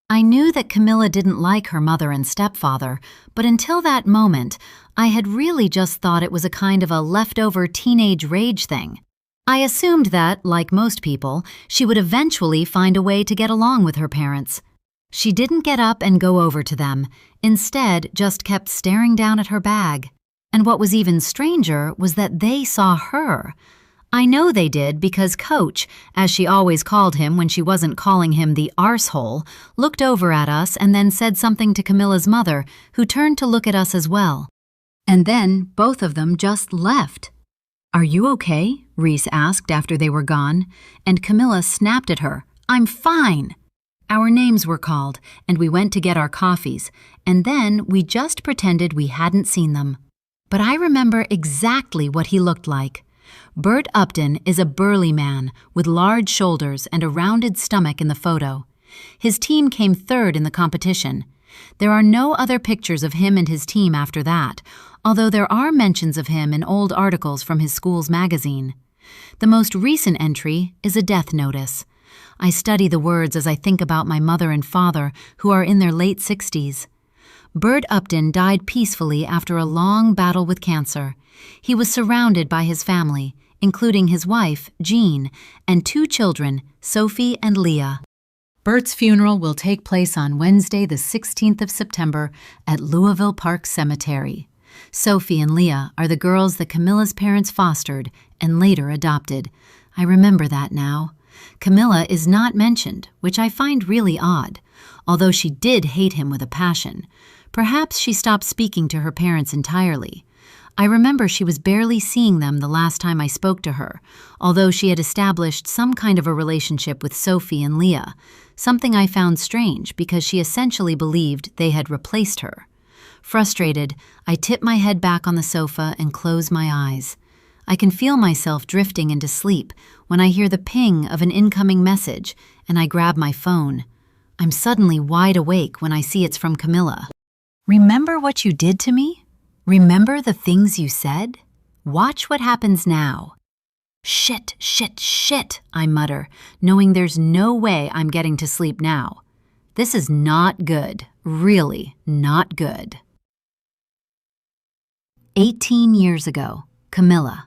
I knew that Camilla didn't like her mother and stepfather, but until that moment, I had really just thought it was a kind of a leftover teenage rage thing. I assumed that, like most people, she would eventually find a way to get along with her parents. She didn't get up and go over to them, instead just kept staring down at her bag. And what was even stranger was that they saw her. I know they did because Coach, as she always called him when she wasn't calling him the arsehole, looked over at us and then said something to Camilla's mother, who turned to look at us as well. And then both of them just left. "Are you okay?" Reese asked after they were gone, and Camilla snapped at her, "I'm fine." Our names were called, and we went to get our coffees, and then we just pretended we hadn't seen them. But I remember exactly what he looked like. Bert Upton is a burly man with large shoulders and a rounded stomach in the photo. His team came third in the competition. There are no other pictures of him and his team after that, although there are mentions of him in old articles from his school's magazine. The most recent entry is a death notice. I study the words as I think about my mother and father, who are in their late 60s. Bert Upton died peacefully after a long battle with cancer. He was surrounded by his family, including his wife, Jean, and 2 children, Sophie and Leah. Bert's funeral will take place on Wednesday, the 16th of September at Louisville Park Cemetery. Sophie and Leah are the girls that Camilla's parents fostered and later adopted. I remember that now. Camilla is not mentioned, which I find really odd, although she did hate him with a passion. Perhaps she stopped speaking to her parents entirely. I remember she was barely seeing them the last time I spoke to her, although she had established some kind of a relationship with Sophie and Leah, something I found strange because she essentially believed they had replaced her. Frustrated, I tip my head back on the sofa and close my eyes. I can feel myself drifting into sleep when I hear the ping of an incoming message and I grab my phone. I'm suddenly wide awake when I see it's from Camilla. "Remember what you did to me? Remember the things you said? Watch what happens now." "Shit, shit, shit," I mutter, knowing there's no way I'm getting to sleep now. This is not good, really not good. 18 years ago, Camilla.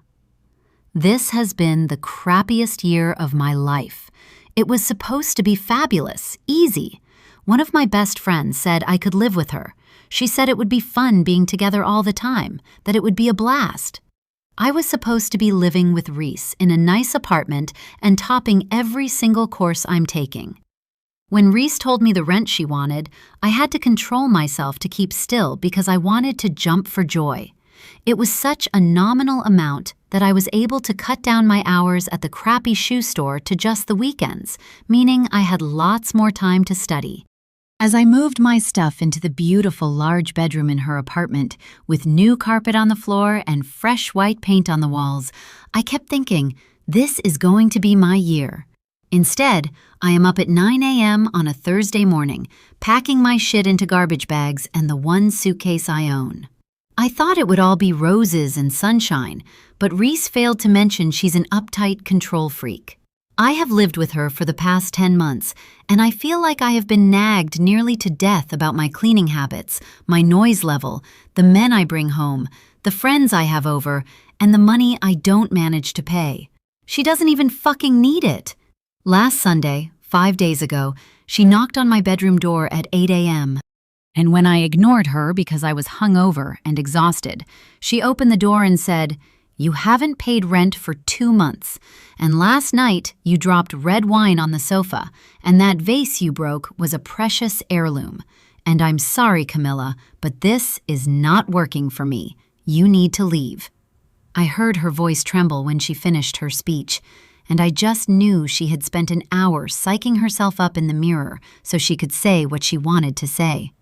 This has been the crappiest year of my life. It was supposed to be fabulous, easy. One of my best friends said I could live with her. She said it would be fun being together all the time, that it would be a blast. I was supposed to be living with Reese in a nice apartment and topping every single course I'm taking. When Reese told me the rent she wanted, I had to control myself to keep still because I wanted to jump for joy. It was such a nominal amount that I was able to cut down my hours at the crappy shoe store to just the weekends, meaning I had lots more time to study. As I moved my stuff into the beautiful large bedroom in her apartment, with new carpet on the floor and fresh white paint on the walls, I kept thinking, this is going to be my year. Instead, I am up at 9 a.m. on a Thursday morning, packing my shit into garbage bags and the one suitcase I own. I thought it would all be roses and sunshine, but Reese failed to mention she's an uptight control freak. I have lived with her for the past 10 months, and I feel like I have been nagged nearly to death about my cleaning habits, my noise level, the men I bring home, the friends I have over, and the money I don't manage to pay. She doesn't even fucking need it. Last Sunday, 5 days ago, she knocked on my bedroom door at 8 a.m. And when I ignored her because I was hungover and exhausted, she opened the door and said, "You haven't paid rent for 2 months, and last night you dropped red wine on the sofa, and that vase you broke was a precious heirloom. And I'm sorry, Camilla, but this is not working for me. You need to leave." I heard her voice tremble when she finished her speech, and I just knew she had spent an hour psyching herself up in the mirror so she could say what she wanted to say.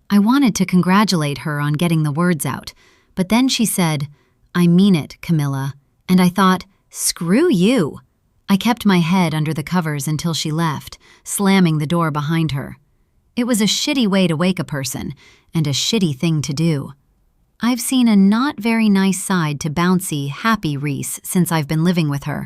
I wanted to congratulate her on getting the words out, but then she said, "I mean it, Camilla," and I thought, screw you. I kept my head under the covers until she left, slamming the door behind her. It was a shitty way to wake a person, and a shitty thing to do. I've seen a not very nice side to bouncy, happy Reese since I've been living with her.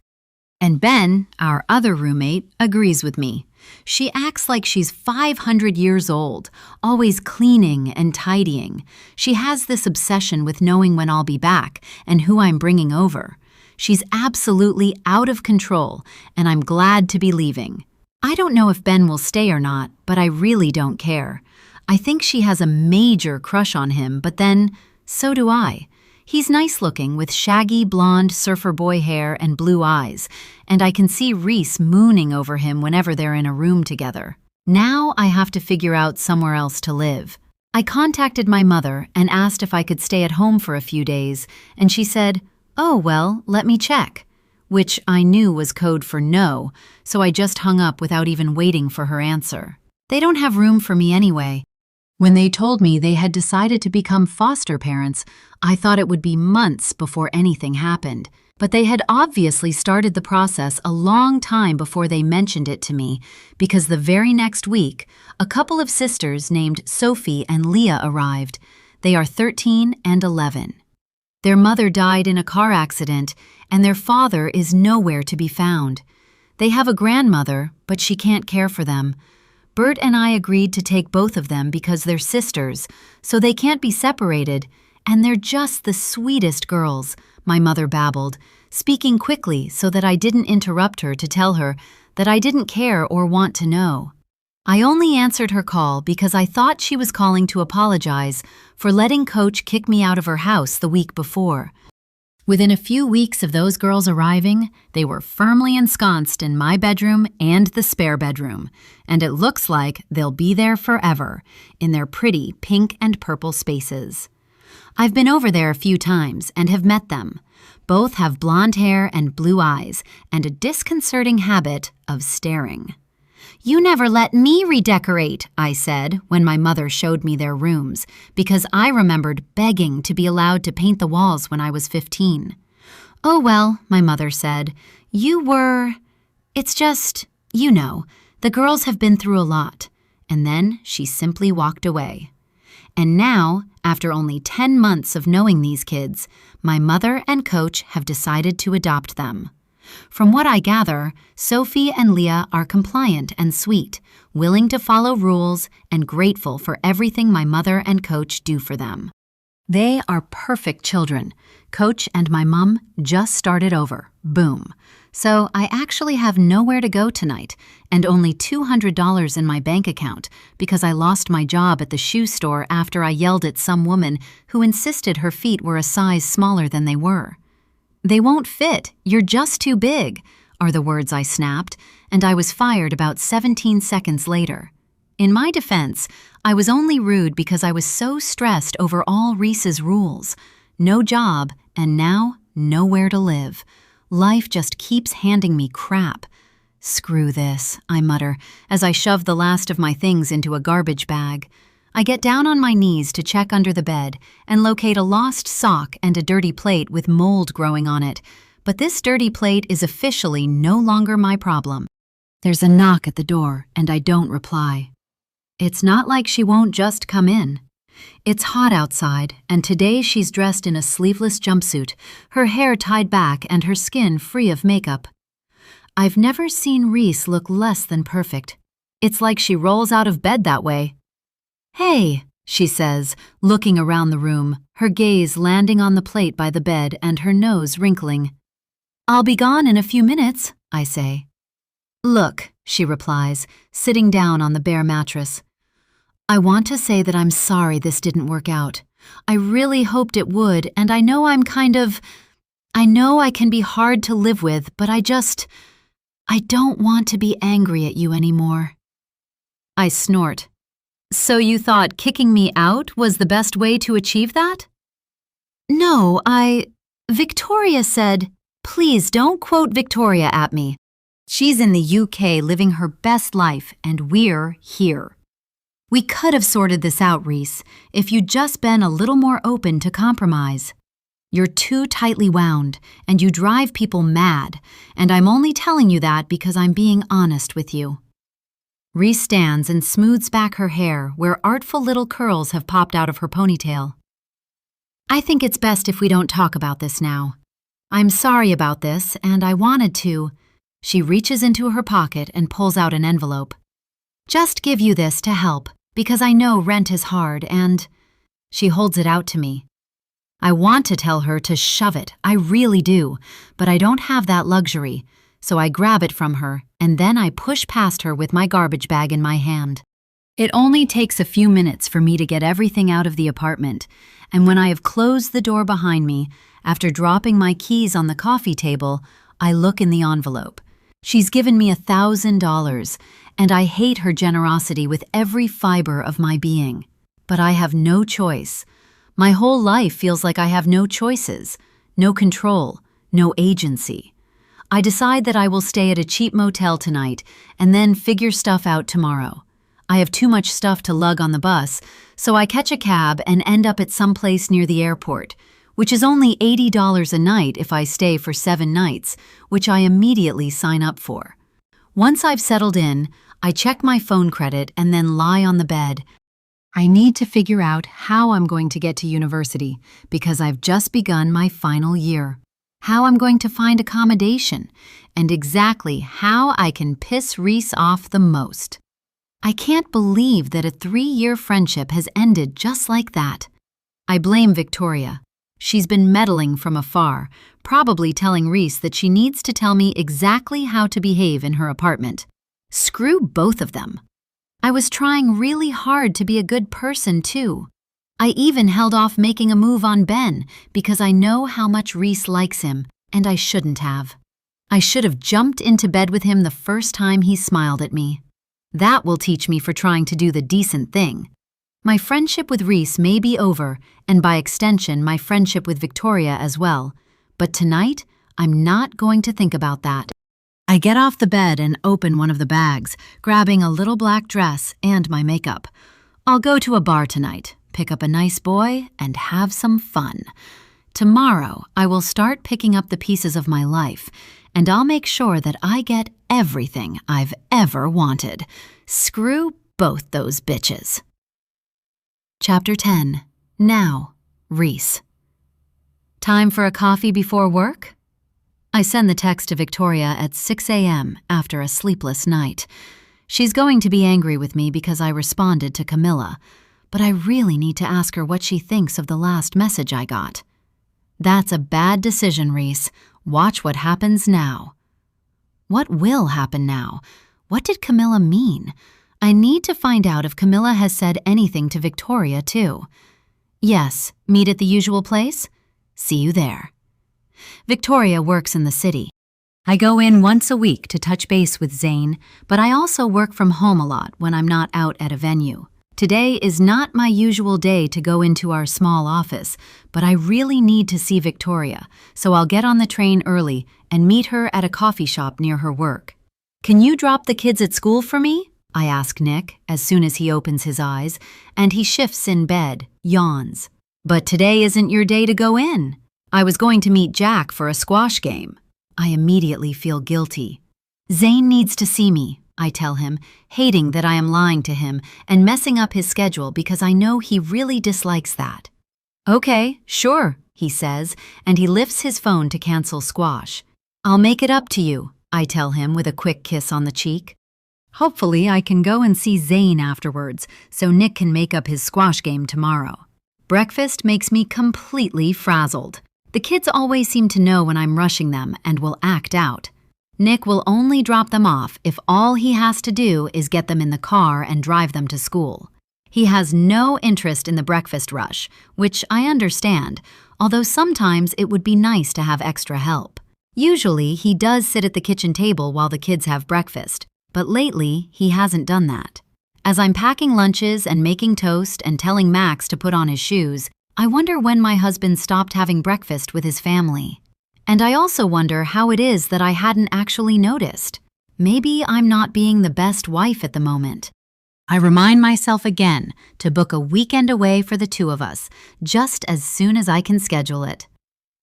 And Ben, our other roommate, agrees with me. She acts like she's 500 years old, always cleaning and tidying. She has this obsession with knowing when I'll be back and who I'm bringing over. She's absolutely out of control, and I'm glad to be leaving. I don't know if Ben will stay or not, but I really don't care. I think she has a major crush on him, but then, so do I. He's nice-looking with shaggy blonde surfer boy hair and blue eyes, and I can see Reese mooning over him whenever they're in a room together. Now I have to figure out somewhere else to live. I contacted my mother and asked if I could stay at home for a few days, and she said, "Oh, well, let me check," which I knew was code for no, so I just hung up without even waiting for her answer. They don't have room for me anyway. When they told me they had decided to become foster parents, I thought it would be months before anything happened. But they had obviously started the process a long time before they mentioned it to me, because the very next week, a couple of sisters named Sophie and Leah arrived. They are 13 and 11. Their mother died in a car accident, and their father is nowhere to be found. They have a grandmother, but she can't care for them. Bert and I agreed to take both of them because they're sisters, so they can't be separated, and they're just the sweetest girls, my mother babbled, speaking quickly so that I didn't interrupt her to tell her that I didn't care or want to know. I only answered her call because I thought she was calling to apologize for letting Coach kick me out of her house the week before. Within a few weeks of those girls arriving, they were firmly ensconced in my bedroom and the spare bedroom, and it looks like they'll be there forever, in their pretty pink and purple spaces. I've been over there a few times and have met them. Both have blonde hair and blue eyes, and a disconcerting habit of staring. "You never let me redecorate," I said when my mother showed me their rooms, because I remembered begging to be allowed to paint the walls when I was 15. "Oh well," my mother said, it's just, the girls have been through a lot." And then she simply walked away. And now, after only 10 months of knowing these kids, my mother and Coach have decided to adopt them. From what I gather, Sophie and Leah are compliant and sweet, willing to follow rules, and grateful for everything my mother and Coach do for them. They are perfect children. Coach and my mom just started over. Boom. So I actually have nowhere to go tonight, and only $200 in my bank account because I lost my job at the shoe store after I yelled at some woman who insisted her feet were a size smaller than they were. "They won't fit, you're just too big," are the words I snapped, and I was fired about 17 seconds later. In my defense, I was only rude because I was so stressed over all Reese's rules. No job, and now nowhere to live. Life just keeps handing me crap. "Screw this," I mutter, as I shove the last of my things into a garbage bag. I get down on my knees to check under the bed and locate a lost sock and a dirty plate with mold growing on it, but this dirty plate is officially no longer my problem. There's a knock at the door, and I don't reply. It's not like she won't just come in. It's hot outside, and today she's dressed in a sleeveless jumpsuit, her hair tied back and her skin free of makeup. I've never seen Reese look less than perfect. It's like she rolls out of bed that way. "Hey," she says, looking around the room, her gaze landing on the plate by the bed and her nose wrinkling. "I'll be gone in a few minutes," I say. "Look," she replies, sitting down on the bare mattress. "I want to say that I'm sorry this didn't work out. I really hoped it would, and I know I know I can be hard to live with, but I don't want to be angry at you anymore." I snort. "So you thought kicking me out was the best way to achieve that?" "No, Victoria said, please don't quote Victoria at me. She's in the UK living her best life, and we're here. We could have sorted this out, Reese, if you'd just been a little more open to compromise. You're too tightly wound, and you drive people mad, and I'm only telling you that because I'm being honest with you." Reese stands and smooths back her hair where artful little curls have popped out of her ponytail. "I think it's best if we don't talk about this now. I'm sorry about this, and I wanted to." She reaches into her pocket and pulls out an envelope. "Just give you this to help, because I know rent is hard, and..." She holds it out to me. I want to tell her to shove it, I really do, but I don't have that luxury, so I grab it from her, and then I push past her with my garbage bag in my hand. It only takes a few minutes for me to get everything out of the apartment, and when I have closed the door behind me, after dropping my keys on the coffee table, I look in the envelope. She's given me $1,000, and I hate her generosity with every fiber of my being. But I have no choice. My whole life feels like I have no choices, no control, no agency. I decide that I will stay at a cheap motel tonight and then figure stuff out tomorrow. I have too much stuff to lug on the bus, so I catch a cab and end up at some place near the airport, which is only $80 a night if I stay for 7 nights, which I immediately sign up for. Once I've settled in, I check my phone credit and then lie on the bed. I need to figure out how I'm going to get to university because I've just begun my final year, how I'm going to find accommodation, and exactly how I can piss Reese off the most. I can't believe that a 3-year friendship has ended just like that. I blame Victoria. She's been meddling from afar, probably telling Reese that she needs to tell me exactly how to behave in her apartment. Screw both of them. I was trying really hard to be a good person, too. I even held off making a move on Ben because I know how much Reese likes him, and I shouldn't have. I should have jumped into bed with him the first time he smiled at me. That will teach me for trying to do the decent thing. My friendship with Reese may be over, and by extension, my friendship with Victoria as well. But tonight, I'm not going to think about that. I get off the bed and open one of the bags, grabbing a little black dress and my makeup. I'll go to a bar tonight, pick up a nice boy, and have some fun. Tomorrow, I will start picking up the pieces of my life, and I'll make sure that I get everything I've ever wanted. Screw both those bitches. Chapter 10. Now, Reese. Time for a coffee before work? I send the text to Victoria at 6 a.m. after a sleepless night. She's going to be angry with me because I responded to Camilla, but I really need to ask her what she thinks of the last message I got. That's a bad decision, Reese. Watch what happens now. What will happen now? What did Camilla mean? I need to find out if Camilla has said anything to Victoria, too. Yes, meet at the usual place? See you there. Victoria works in the city. I go in once a week to touch base with Zane, but I also work from home a lot when I'm not out at a venue. Today is not my usual day to go into our small office, but I really need to see Victoria, so I'll get on the train early and meet her at a coffee shop near her work. Can you drop the kids at school for me? I ask Nick as soon as he opens his eyes, and he shifts in bed, yawns. But today isn't your day to go in. I was going to meet Jack for a squash game. I immediately feel guilty. Zane needs to see me, I tell him, hating that I am lying to him and messing up his schedule because I know he really dislikes that. Okay, sure, he says, and he lifts his phone to cancel squash. I'll make it up to you, I tell him with a quick kiss on the cheek. Hopefully I can go and see Zane afterwards so Nick can make up his squash game tomorrow. Breakfast makes me completely frazzled. The kids always seem to know when I'm rushing them and will act out. Nick will only drop them off if all he has to do is get them in the car and drive them to school. He has no interest in the breakfast rush, which I understand, although sometimes it would be nice to have extra help. Usually, he does sit at the kitchen table while the kids have breakfast, but lately, he hasn't done that. As I'm packing lunches and making toast and telling Max to put on his shoes, I wonder when my husband stopped having breakfast with his family. And I also wonder how it is that I hadn't actually noticed. Maybe I'm not being the best wife at the moment. I remind myself again to book a weekend away for the two of us, just as soon as I can schedule it.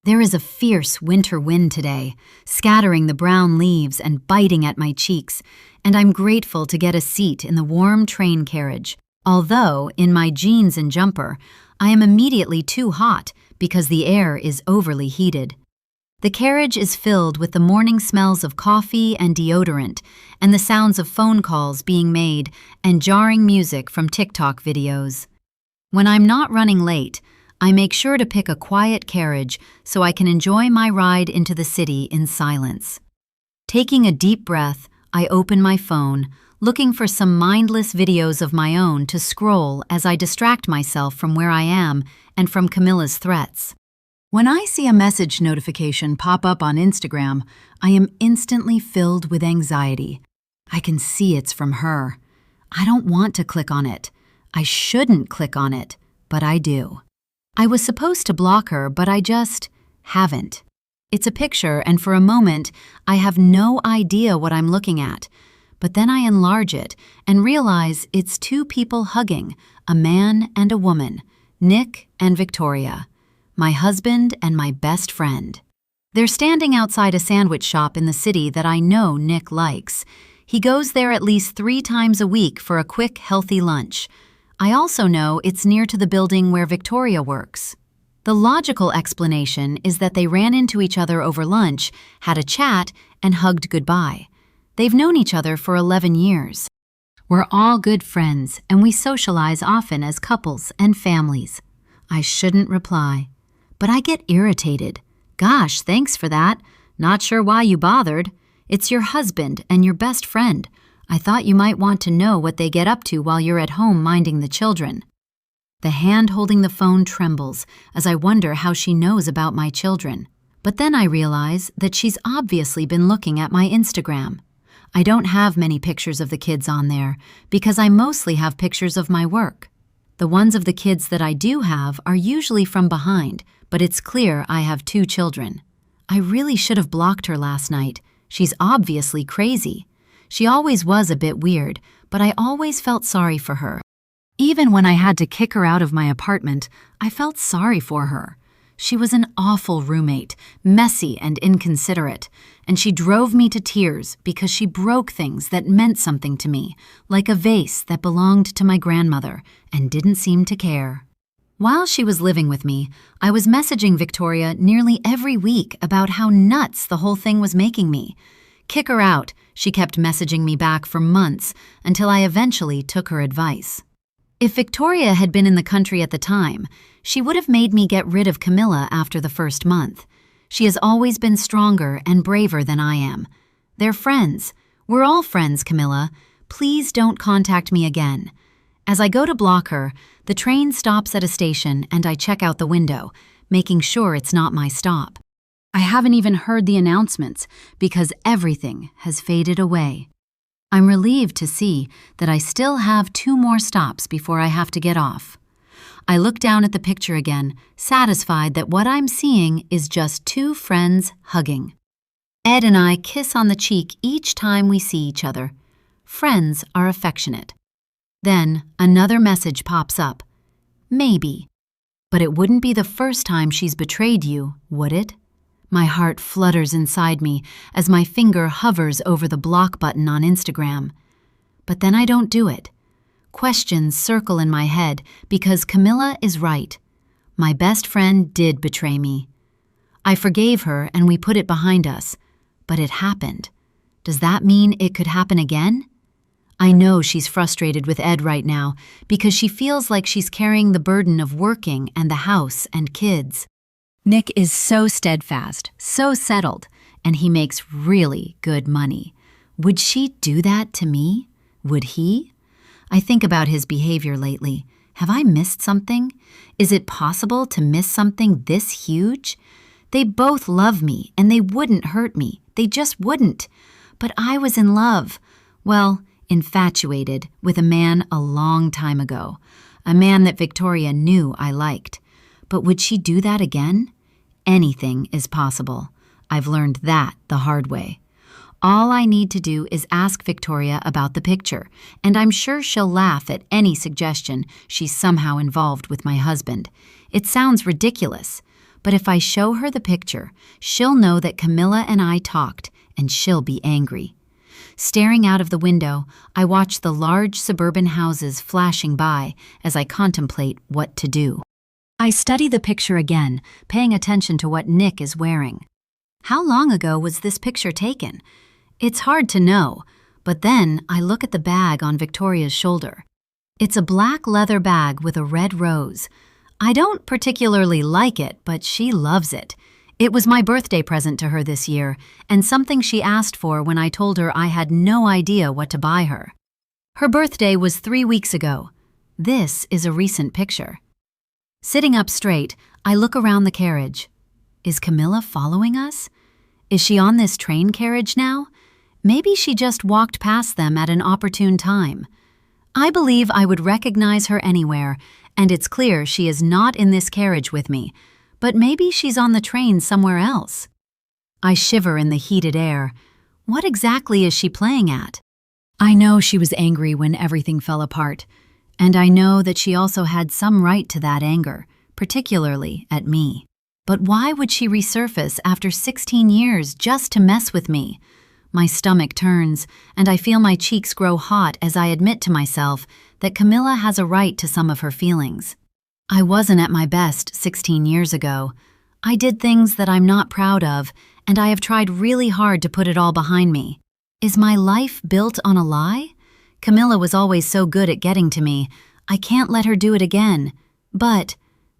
There is a fierce winter wind today, scattering the brown leaves and biting at my cheeks, and I'm grateful to get a seat in the warm train carriage, although, in my jeans and jumper, I am immediately too hot because the air is overly heated. The carriage is filled with the morning smells of coffee and deodorant, and the sounds of phone calls being made and jarring music from TikTok videos. When I'm not running late, I make sure to pick a quiet carriage so I can enjoy my ride into the city in silence. Taking a deep breath, I open my phone, looking for some mindless videos of my own to scroll as I distract myself from where I am and from Camilla's threats. When I see a message notification pop up on Instagram, I am instantly filled with anxiety. I can see it's from her. I don't want to click on it. I shouldn't click on it, but I do. I was supposed to block her, but I just haven't. It's a picture, and for a moment, I have no idea what I'm looking at. But then I enlarge it and realize it's two people hugging, a man and a woman, Nick and Victoria, my husband and my best friend. They're standing outside a sandwich shop in the city that I know Nick likes. He goes there at least 3 times a week for a quick, healthy lunch. I also know it's near to the building where Victoria works. The logical explanation is that they ran into each other over lunch, had a chat, and hugged goodbye. They've known each other for 11 years. We're all good friends, and we socialize often as couples and families. I shouldn't reply, but I get irritated. Gosh, thanks for that. Not sure why you bothered. It's your husband and your best friend. I thought you might want to know what they get up to while you're at home minding the children. The hand holding the phone trembles as I wonder how she knows about my children. But then I realize that she's obviously been looking at my Instagram. I don't have many pictures of the kids on there because I mostly have pictures of my work. The ones of the kids that I do have are usually from behind, but it's clear I have 2 children. I really should have blocked her last night. She's obviously crazy. She always was a bit weird, but I always felt sorry for her. Even when I had to kick her out of my apartment, I felt sorry for her. She was an awful roommate, messy and inconsiderate, and she drove me to tears because she broke things that meant something to me, like a vase that belonged to my grandmother, and didn't seem to care. While she was living with me, I was messaging Victoria nearly every week about how nuts the whole thing was making me. Kick her out, she kept messaging me back for months until I eventually took her advice. If Victoria had been in the country at the time, she would have made me get rid of Camilla after the first month. She has always been stronger and braver than I am. They're friends. We're all friends, Camilla. Please don't contact me again. As I go to block her, the train stops at a station and I check out the window, making sure it's not my stop. I haven't even heard the announcements because everything has faded away. I'm relieved to see that I still have 2 more stops before I have to get off. I look down at the picture again, satisfied that what I'm seeing is just 2 friends hugging. Ed and I kiss on the cheek each time we see each other. Friends are affectionate. Then another message pops up. Maybe. But it wouldn't be the first time she's betrayed you, would it? My heart flutters inside me as my finger hovers over the block button on Instagram. But then I don't do it. Questions circle in my head because Camilla is right. My best friend did betray me. I forgave her and we put it behind us. But it happened. Does that mean it could happen again? I know she's frustrated with Ed right now because she feels like she's carrying the burden of working and the house and kids. Nick is so steadfast, so settled, and he makes really good money. Would she do that to me? Would he? I think about his behavior lately. Have I missed something? Is it possible to miss something this huge? They both love me, and they wouldn't hurt me. They just wouldn't. But I was in love. Well, infatuated with a man a long time ago. A man that Victoria knew I liked. But would she do that again? Anything is possible. I've learned that the hard way. All I need to do is ask Victoria about the picture, and I'm sure she'll laugh at any suggestion she's somehow involved with my husband. It sounds ridiculous, but if I show her the picture, she'll know that Camilla and I talked, and she'll be angry. Staring out of the window, I watch the large suburban houses flashing by as I contemplate what to do. I study the picture again, paying attention to what Nick is wearing. How long ago was this picture taken? It's hard to know, but then I look at the bag on Victoria's shoulder. It's a black leather bag with a red rose. I don't particularly like it, but she loves it. It was my birthday present to her this year, and something she asked for when I told her I had no idea what to buy her. Her birthday was 3 weeks ago. This is a recent picture. Sitting up straight, I look around the carriage. Is Camilla following us? Is she on this train carriage now? Maybe she just walked past them at an opportune time. I believe I would recognize her anywhere, and it's clear she is not in this carriage with me, but maybe she's on the train somewhere else. I shiver in the heated air. What exactly is she playing at? I know she was angry when everything fell apart, and I know that she also had some right to that anger, particularly at me. But why would she resurface after 16 years just to mess with me? My stomach turns, and I feel my cheeks grow hot as I admit to myself that Camilla has a right to some of her feelings. I wasn't at my best 16 years ago. I did things that I'm not proud of, and I have tried really hard to put it all behind me. Is my life built on a lie? Camilla was always so good at getting to me. I can't let her do it again. But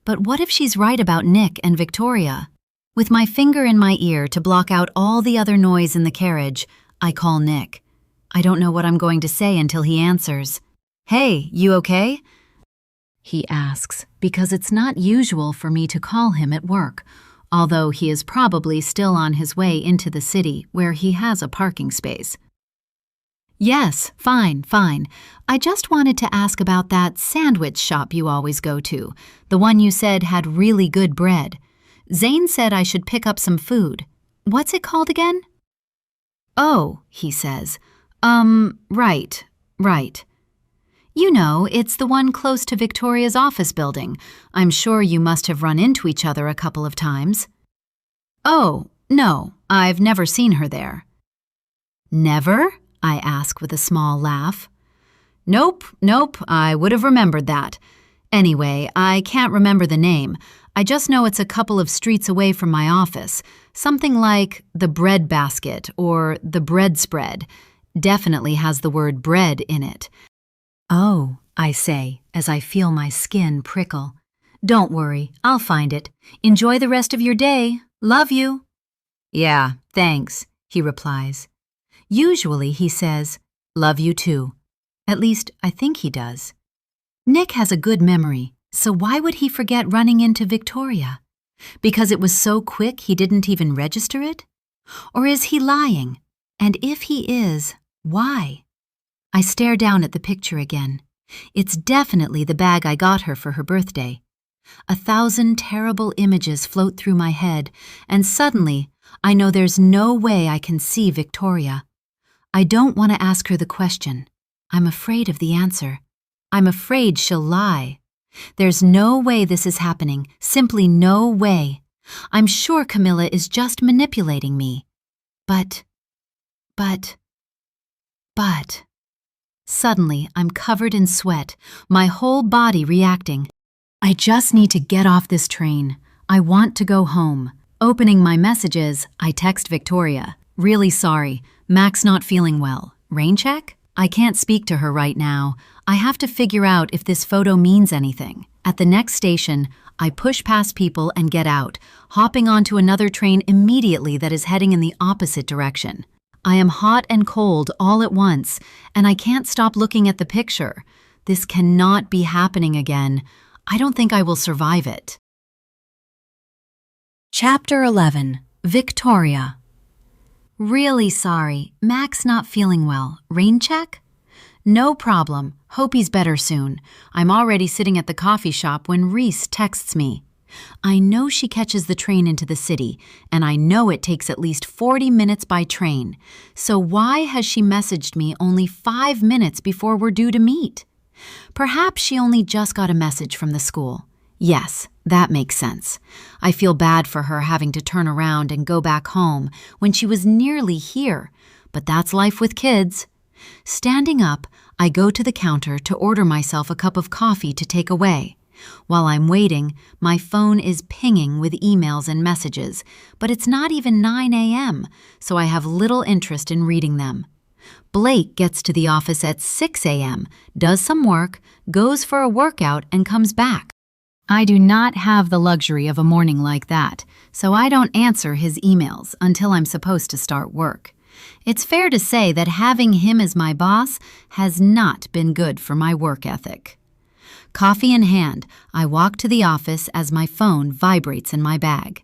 what if she's right about Nick and Victoria? With my finger in my ear to block out all the other noise in the carriage, I call Nick. I don't know what I'm going to say until he answers. "Hey, you okay?" he asks, because it's not usual for me to call him at work, although he is probably still on his way into the city where he has a parking space. "Yes, fine. I just wanted to ask about that sandwich shop you always go to, the one you said had really good bread. Zane said I should pick up some food. What's it called again?" "Oh," he says. Right. You know, it's the one close to Victoria's office building. I'm sure you must have run into each other a couple of times." "Oh, no, I've never seen her there." "Never?" I ask with a small laugh. Nope, I would have remembered that. Anyway, I can't remember the name. I just know it's a couple of streets away from my office. Something like the bread basket or the bread spread. Definitely has the word bread in it. "Oh," I say as I feel my skin prickle. "Don't worry, I'll find it. Enjoy the rest of your day. Love you." "Yeah, thanks," he replies. Usually he says, "Love you too." At least, I think he does. Nick has a good memory, so why would he forget running into Victoria? Because it was so quick he didn't even register it? Or is he lying? And if he is, why? I stare down at the picture again. It's definitely the bag I got her for her birthday. 1,000 terrible images float through my head, and suddenly I know there's no way I can see Victoria. I don't want to ask her the question. I'm afraid of the answer. I'm afraid she'll lie. There's no way this is happening, simply no way. I'm sure Camilla is just manipulating me. But... Suddenly, I'm covered in sweat, my whole body reacting. I just need to get off this train. I want to go home. Opening my messages, I text Victoria. "Really sorry, Mac's not feeling well. Rain check? I can't speak to her right now. I have to figure out if this photo means anything." At the next station, I push past people and get out, hopping onto another train immediately that is heading in the opposite direction. I am hot and cold all at once, and I can't stop looking at the picture. This cannot be happening again. I don't think I will survive it. Chapter 11. Victoria. "Really sorry. Mac's not feeling well. Rain check?" "No problem. Hope he's better soon. I'm already sitting at the coffee shop when Reese texts me. I know she catches the train into the city, and I know it takes at least 40 minutes by train. So why has she messaged me only 5 minutes before we're due to meet? Perhaps she only just got a message from the school. Yes, that makes sense. I feel bad for her having to turn around and go back home when she was nearly here, but that's life with kids. Standing up, I go to the counter to order myself a cup of coffee to take away. While I'm waiting, my phone is pinging with emails and messages, but it's not even 9 a.m., so I have little interest in reading them. Blake gets to the office at 6 a.m., does some work, goes for a workout, and comes back. I do not have the luxury of a morning like that, so I don't answer his emails until I'm supposed to start work. It's fair to say that having him as my boss has not been good for my work ethic. Coffee in hand, I walk to the office as my phone vibrates in my bag.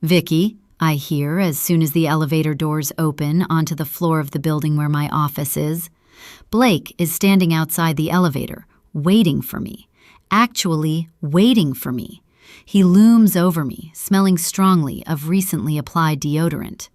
"Vicky," I hear as soon as the elevator doors open onto the floor of the building where my office is. Blake is standing outside the elevator, waiting for me. Actually waiting for me. He looms over me, smelling strongly of recently applied deodorant.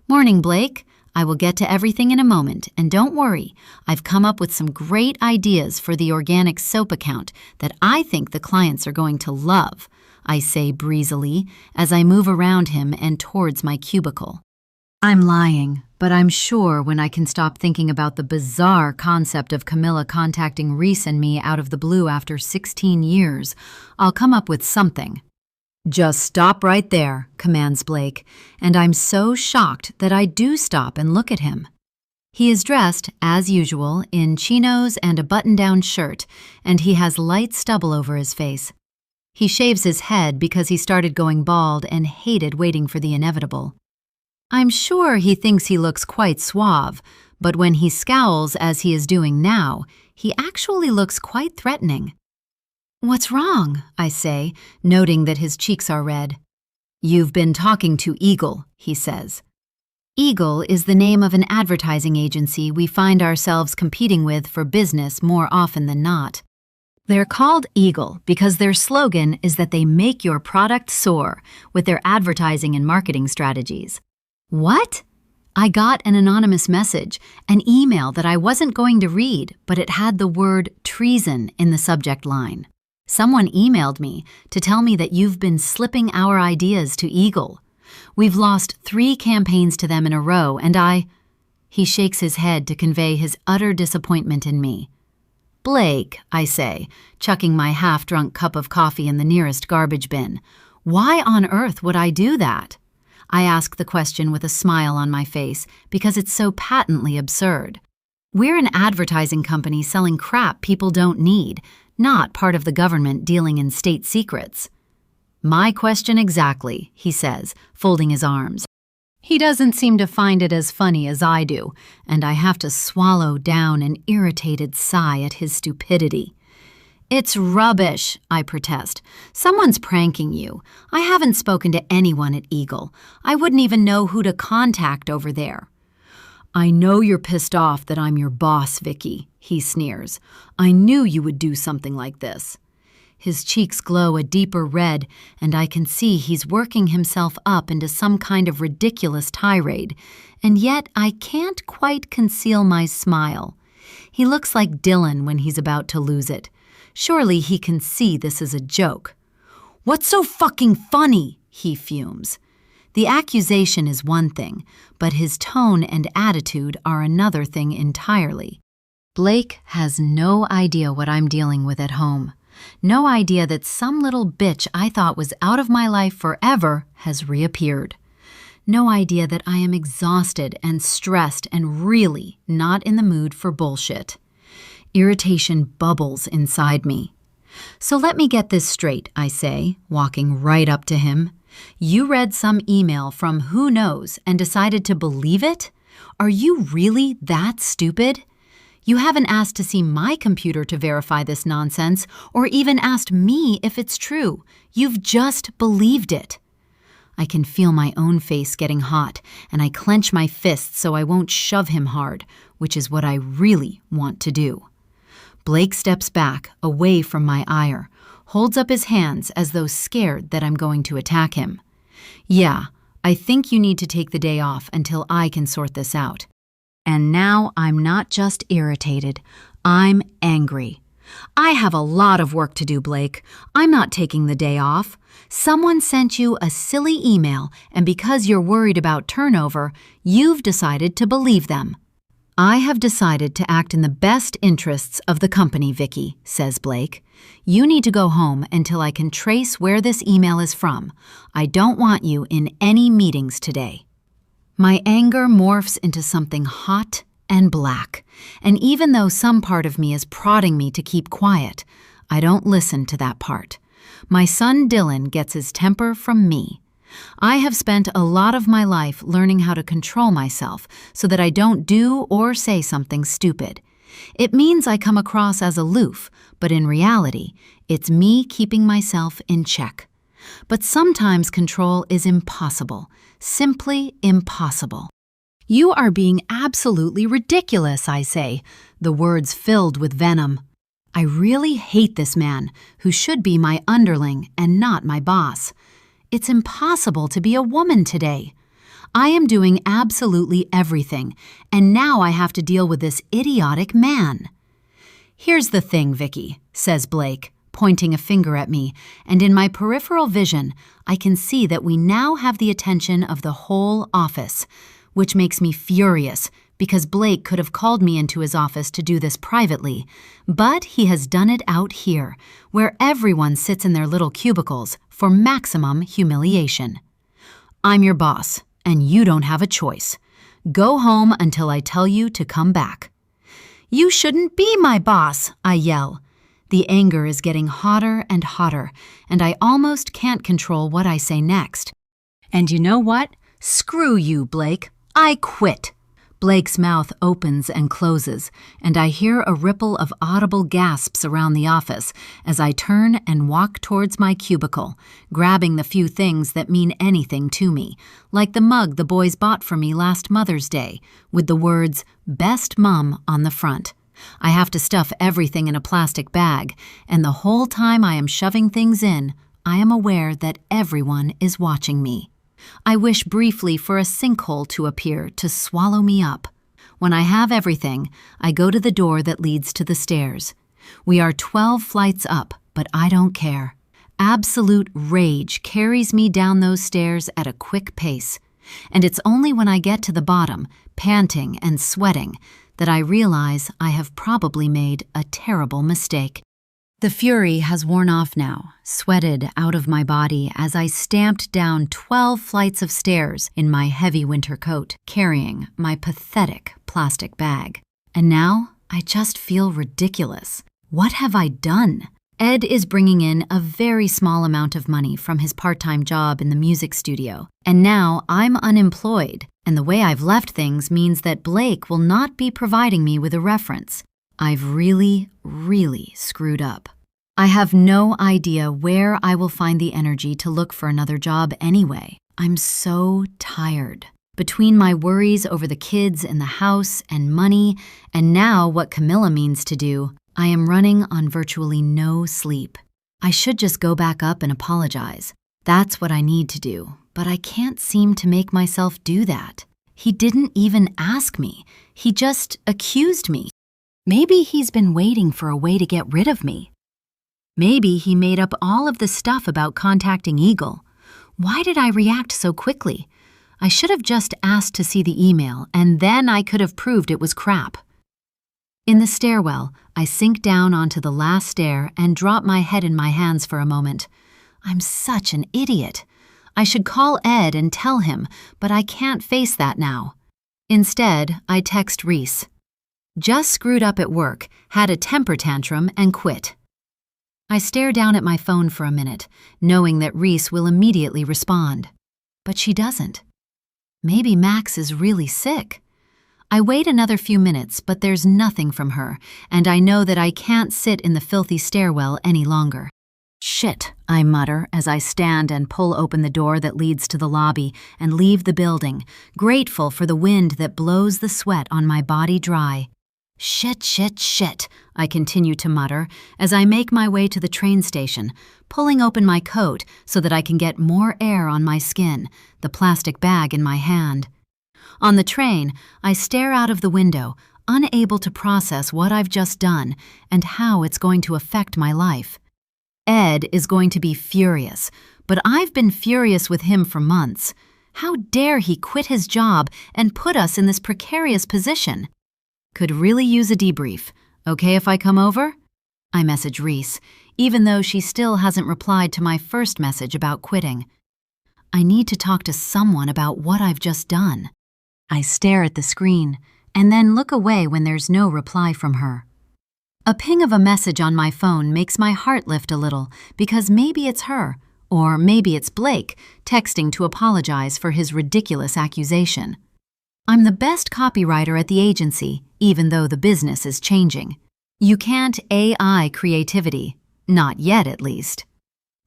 "Morning, Blake. I will get to everything in a moment, and don't worry, I've come up with some great ideas for the organic soap account that I think the clients are going to love," I say breezily as I move around him and towards my cubicle. I'm lying, but I'm sure when I can stop thinking about the bizarre concept of Camilla contacting Reese and me out of the blue after 16 years, I'll come up with something. "Just stop right there," commands Blake, and I'm so shocked that I do stop and look at him. He is dressed, as usual, in chinos and a button-down shirt, and he has light stubble over his face. He shaves his head because he started going bald and hated waiting for the inevitable. I'm sure he thinks he looks quite suave, but when he scowls as he is doing now, he actually looks quite threatening. "What's wrong?" I say, noting that his cheeks are red. "You've been talking to Eagle," he says. Eagle is the name of an advertising agency we find ourselves competing with for business more often than not. They're called Eagle because their slogan is that they make your product soar with their advertising and marketing strategies. What? I got an anonymous message, an email that I wasn't going to read, but it had the word treason in the subject line. Someone emailed me to tell me that you've been slipping our ideas to Eagle. We've lost 3 campaigns to them in a row, and He shakes his head to convey his utter disappointment in me. "Blake," I say, chucking my half-drunk cup of coffee in the nearest garbage bin, "why on earth would I do that?" I ask the question with a smile on my face because it's so patently absurd. We're an advertising company selling crap people don't need, not part of the government dealing in state secrets. "My question exactly," he says, folding his arms. He doesn't seem to find it as funny as I do, and I have to swallow down an irritated sigh at his stupidity. "It's rubbish," I protest. "Someone's pranking you. I haven't spoken to anyone at Eagle. I wouldn't even know who to contact over there." "I know you're pissed off that I'm your boss, Vicky," he sneers. "I knew you would do something like this." His cheeks glow a deeper red, and I can see he's working himself up into some kind of ridiculous tirade, and yet I can't quite conceal my smile. He looks like Dylan when he's about to lose it. Surely he can see this is a joke. "What's so fucking funny?" he fumes. The accusation is one thing, but his tone and attitude are another thing entirely. Blake has no idea what I'm dealing with at home. No idea that some little bitch I thought was out of my life forever has reappeared. No idea that I am exhausted and stressed and really not in the mood for bullshit. Irritation bubbles inside me. "So let me get this straight," I say, walking right up to him. "You read some email from who knows and decided to believe it? Are you really that stupid? You haven't asked to see my computer to verify this nonsense, or even asked me if it's true. You've just believed it." I can feel my own face getting hot, and I clench my fists so I won't shove him hard, which is what I really want to do. Blake steps back, away from my ire, holds up his hands as though scared that I'm going to attack him. "Yeah, I think you need to take the day off until I can sort this out." And now I'm not just irritated, I'm angry. I have a lot of work to do, Blake. I'm not taking the day off. Someone sent you a silly email, and because you're worried about turnover, you've decided to believe them. "I have decided to act in the best interests of the company, Vicky," says Blake. "You need to go home until I can trace where this email is from. I don't want you in any meetings today." My anger morphs into something hot and black, and even though some part of me is prodding me to keep quiet, I don't listen to that part. My son Dylan gets his temper from me. I have spent a lot of my life learning how to control myself so that I don't do or say something stupid. It means I come across as aloof, but in reality, it's me keeping myself in check. But sometimes control is impossible, simply impossible. You are being absolutely ridiculous, I say, the words filled with venom. I really hate this man, who should be my underling and not my boss. It's impossible to be a woman today. I am doing absolutely everything, and now I have to deal with this idiotic man. Here's the thing, Vicky, says Blake, pointing a finger at me, and in my peripheral vision, I can see that we now have the attention of the whole office, which makes me furious because Blake could have called me into his office to do this privately, but he has done it out here, where everyone sits in their little cubicles for maximum humiliation. I'm your boss, and you don't have a choice. Go home until I tell you to come back. You shouldn't be my boss, I yell. The anger is getting hotter and hotter, and I almost can't control what I say next. And you know what? Screw you, Blake. I quit. Blake's mouth opens and closes, and I hear a ripple of audible gasps around the office as I turn and walk towards my cubicle, grabbing the few things that mean anything to me, like the mug the boys bought for me last Mother's Day, with the words, "Best Mom" on the front. I have to stuff everything in a plastic bag, and the whole time I am shoving things in, I am aware that everyone is watching me. I wish briefly for a sinkhole to appear to swallow me up. When I have everything, I go to the door that leads to the stairs. We are 12 flights up, but I don't care. Absolute rage carries me down those stairs at a quick pace, and it's only when I get to the bottom, panting and sweating, that I realize I have probably made a terrible mistake. The fury has worn off now, sweated out of my body as I stamped down 12 flights of stairs in my heavy winter coat, carrying my pathetic plastic bag. And now I just feel ridiculous. What have I done? Ed is bringing in a very small amount of money from his part-time job in the music studio, and now I'm unemployed, and the way I've left things means that Blake will not be providing me with a reference. I've really screwed up. I have no idea where I will find the energy to look for another job anyway. I'm so tired. Between my worries over the kids and the house and money, and now what Camilla means to do, I am running on virtually no sleep. I should just go back up and apologize. That's what I need to do, but I can't seem to make myself do that. He didn't even ask me. He just accused me. Maybe he's been waiting for a way to get rid of me. Maybe he made up all of the stuff about contacting Eagle. Why did I react so quickly? I should have just asked to see the email, and then I could have proved it was crap. In the stairwell, I sink down onto the last stair and drop my head in my hands for a moment. I'm such an idiot. I should call Ed and tell him, but I can't face that now. Instead, I text Reese. Just screwed up at work, had a temper tantrum, and quit. I stare down at my phone for a minute, knowing that Reese will immediately respond. But she doesn't. Maybe Max is really sick. I wait another few minutes, but there's nothing from her, and I know that I can't sit in the filthy stairwell any longer. Shit, I mutter as I stand and pull open the door that leads to the lobby and leave the building, grateful for the wind that blows the sweat on my body dry. Shit, I continue to mutter as I make my way to the train station, pulling open my coat so that I can get more air on my skin, the plastic bag in my hand. On the train, I stare out of the window, unable to process what I've just done and how it's going to affect my life. Ed is going to be furious, but I've been furious with him for months. How dare he quit his job and put us in this precarious position? Could really use a debrief. Okay if I come over? I message Reese, even though she still hasn't replied to my first message about quitting. I need to talk to someone about what I've just done. I stare at the screen, and then look away when there's no reply from her. A ping of a message on my phone makes my heart lift a little, because maybe it's her, or maybe it's Blake, texting to apologize for his ridiculous accusation. I'm the best copywriter at the agency, even though the business is changing. You can't AI creativity, not yet at least.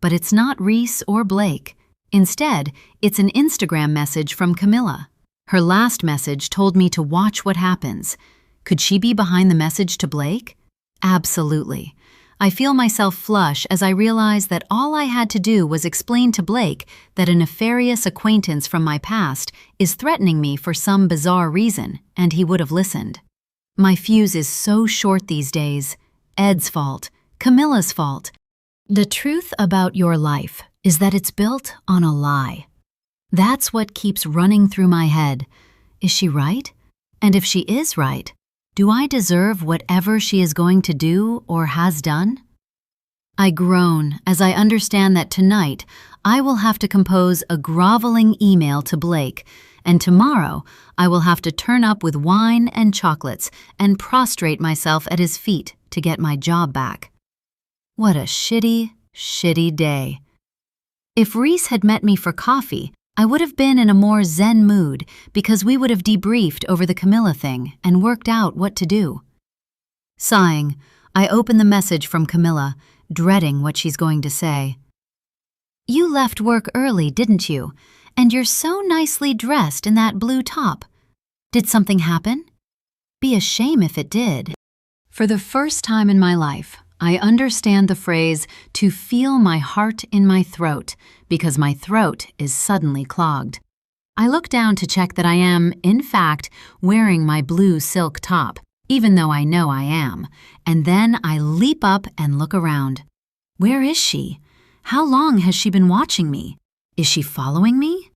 But it's not Reese or Blake. Instead, it's an Instagram message from Camilla. Her last message told me to watch what happens. Could she be behind the message to Blake? Absolutely. I feel myself flush as I realize that all I had to do was explain to Blake that a nefarious acquaintance from my past is threatening me for some bizarre reason, and he would have listened. My fuse is so short these days. Ed's fault. Camilla's fault. The truth about your life is that it's built on a lie. That's what keeps running through my head. Is she right? And if she is right, do I deserve whatever she is going to do or has done? I groan as I understand that tonight I will have to compose a groveling email to Blake, and tomorrow I will have to turn up with wine and chocolates and prostrate myself at his feet to get my job back. What a shitty, shitty day. If Reese had met me for coffee, I would have been in a more zen mood because we would have debriefed over the Camilla thing and worked out what to do. Sighing, I open the message from Camilla, dreading what she's going to say. You left work early, didn't you? And you're so nicely dressed in that blue top. Did something happen? Be a shame if it did. For the first time in my life, I understand the phrase, to feel my heart in my throat, because my throat is suddenly clogged. I look down to check that I am, in fact, wearing my blue silk top, even though I know I am, and then I leap up and look around. Where is she? How long has she been watching me? Is she following me?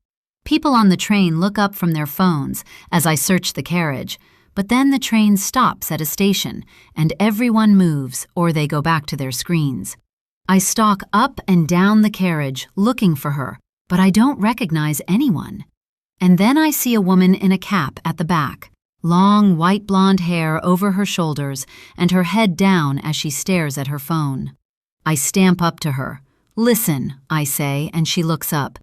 People on the train look up from their phones as I search the carriage, but then the train stops at a station, and everyone moves or they go back to their screens. I stalk up and down the carriage looking for her, but I don't recognize anyone. And then I see a woman in a cap at the back, long white blonde hair over her shoulders and her head down as she stares at her phone. I stamp up to her. Listen, I say, and she looks up.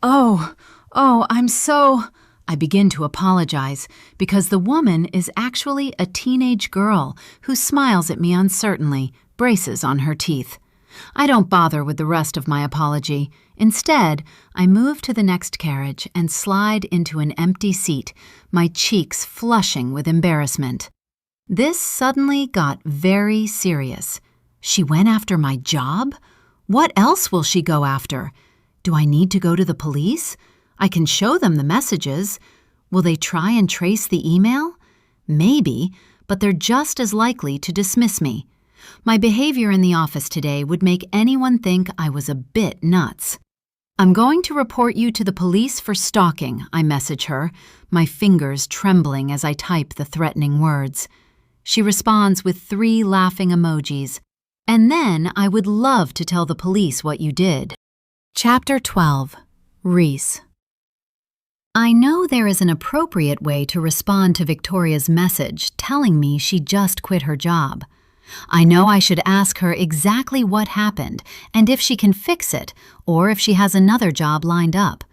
Oh, I'm so... I begin to apologize because the woman is actually a teenage girl who smiles at me uncertainly, braces on her teeth. I don't bother with the rest of my apology. Instead, I move to the next carriage and slide into an empty seat, my cheeks flushing with embarrassment. This suddenly got very serious. She went after my job? What else will she go after? Do I need to go to the police? I can show them the messages. Will they try and trace the email? Maybe, but they're just as likely to dismiss me. My behavior in the office today would make anyone think I was a bit nuts. I'm going to report you to the police for stalking, I message her, my fingers trembling as I type the threatening words. She responds with 3 laughing emojis. And then I would love to tell the police what you did. Chapter 12. Reese. I know there is an appropriate way to respond to Victoria's message telling me she just quit her job. I know I should ask her exactly what happened and if she can fix it or if she has another job lined up.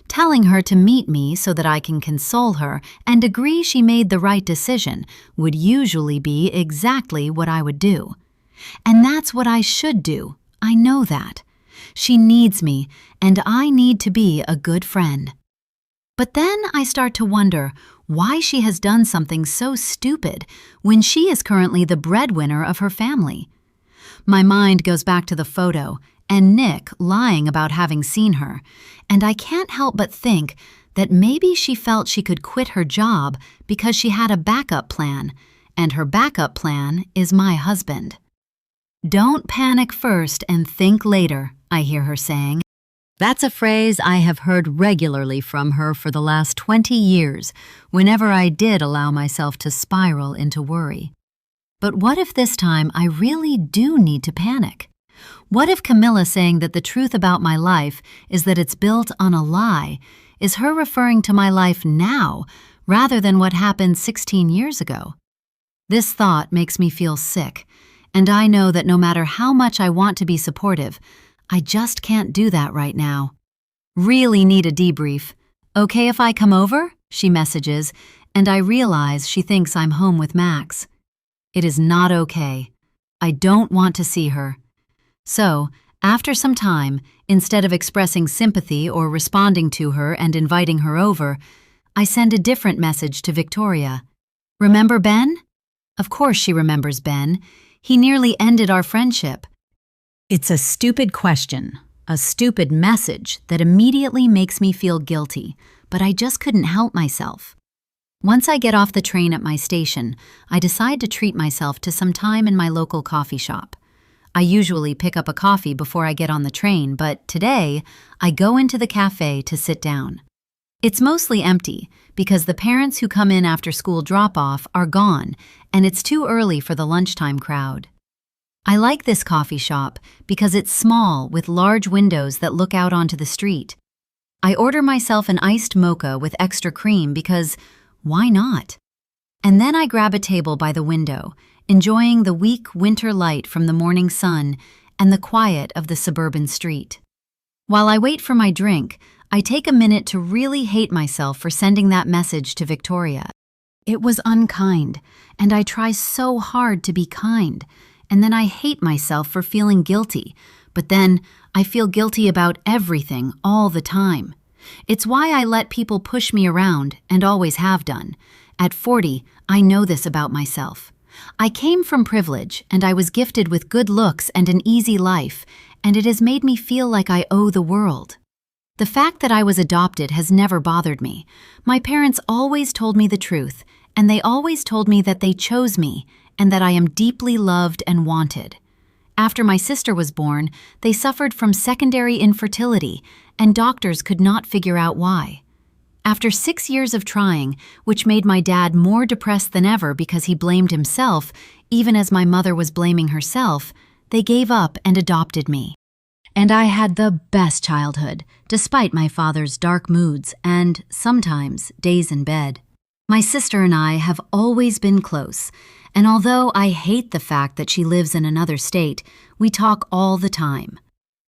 Telling her to meet me so that I can console her and agree she made the right decision would usually be exactly what I would do. And that's what I should do. I know that. She needs me, and I need to be a good friend. But then I start to wonder why she has done something so stupid when she is currently the breadwinner of her family. My mind goes back to the photo and Nick lying about having seen her, and I can't help but think that maybe she felt she could quit her job because she had a backup plan, and her backup plan is my husband. Don't panic first and think later, I hear her saying. That's a phrase I have heard regularly from her for the last 20 years, whenever I did allow myself to spiral into worry. But what if this time I really do need to panic? What if Camilla saying that the truth about my life is that it's built on a lie is her referring to my life now rather than what happened 16 years ago? This thought makes me feel sick, and I know that no matter how much I want to be supportive, I just can't do that right now. Really need a debrief. Okay if I come over? She messages, and I realize she thinks I'm home with Max. It is not okay. I don't want to see her. So, after some time, instead of expressing sympathy or responding to her and inviting her over, I send a different message to Victoria. Remember Ben? Of course she remembers Ben. He nearly ended our friendship. It's a stupid question, a stupid message that immediately makes me feel guilty, but I just couldn't help myself. Once I get off the train at my station, I decide to treat myself to some time in my local coffee shop. I usually pick up a coffee before I get on the train, but today I go into the cafe to sit down. It's mostly empty because the parents who come in after school drop-off are gone, and it's too early for the lunchtime crowd. I like this coffee shop because it's small with large windows that look out onto the street. I order myself an iced mocha with extra cream because why not? And then I grab a table by the window, enjoying the weak winter light from the morning sun and the quiet of the suburban street. While I wait for my drink, I take a minute to really hate myself for sending that message to Victoria. It was unkind, and I try so hard to be kind, and then I hate myself for feeling guilty, but then I feel guilty about everything all the time. It's why I let people push me around and always have done. At 40, I know this about myself. I came from privilege and I was gifted with good looks and an easy life, and it has made me feel like I owe the world. The fact that I was adopted has never bothered me. My parents always told me the truth, and they always told me that they chose me and that I am deeply loved and wanted. After my sister was born, they suffered from secondary infertility, and doctors could not figure out why. After 6 years of trying, which made my dad more depressed than ever because he blamed himself, even as my mother was blaming herself, they gave up and adopted me. And I had the best childhood, despite my father's dark moods and, sometimes, days in bed. My sister and I have always been close, and although I hate the fact that she lives in another state, we talk all the time.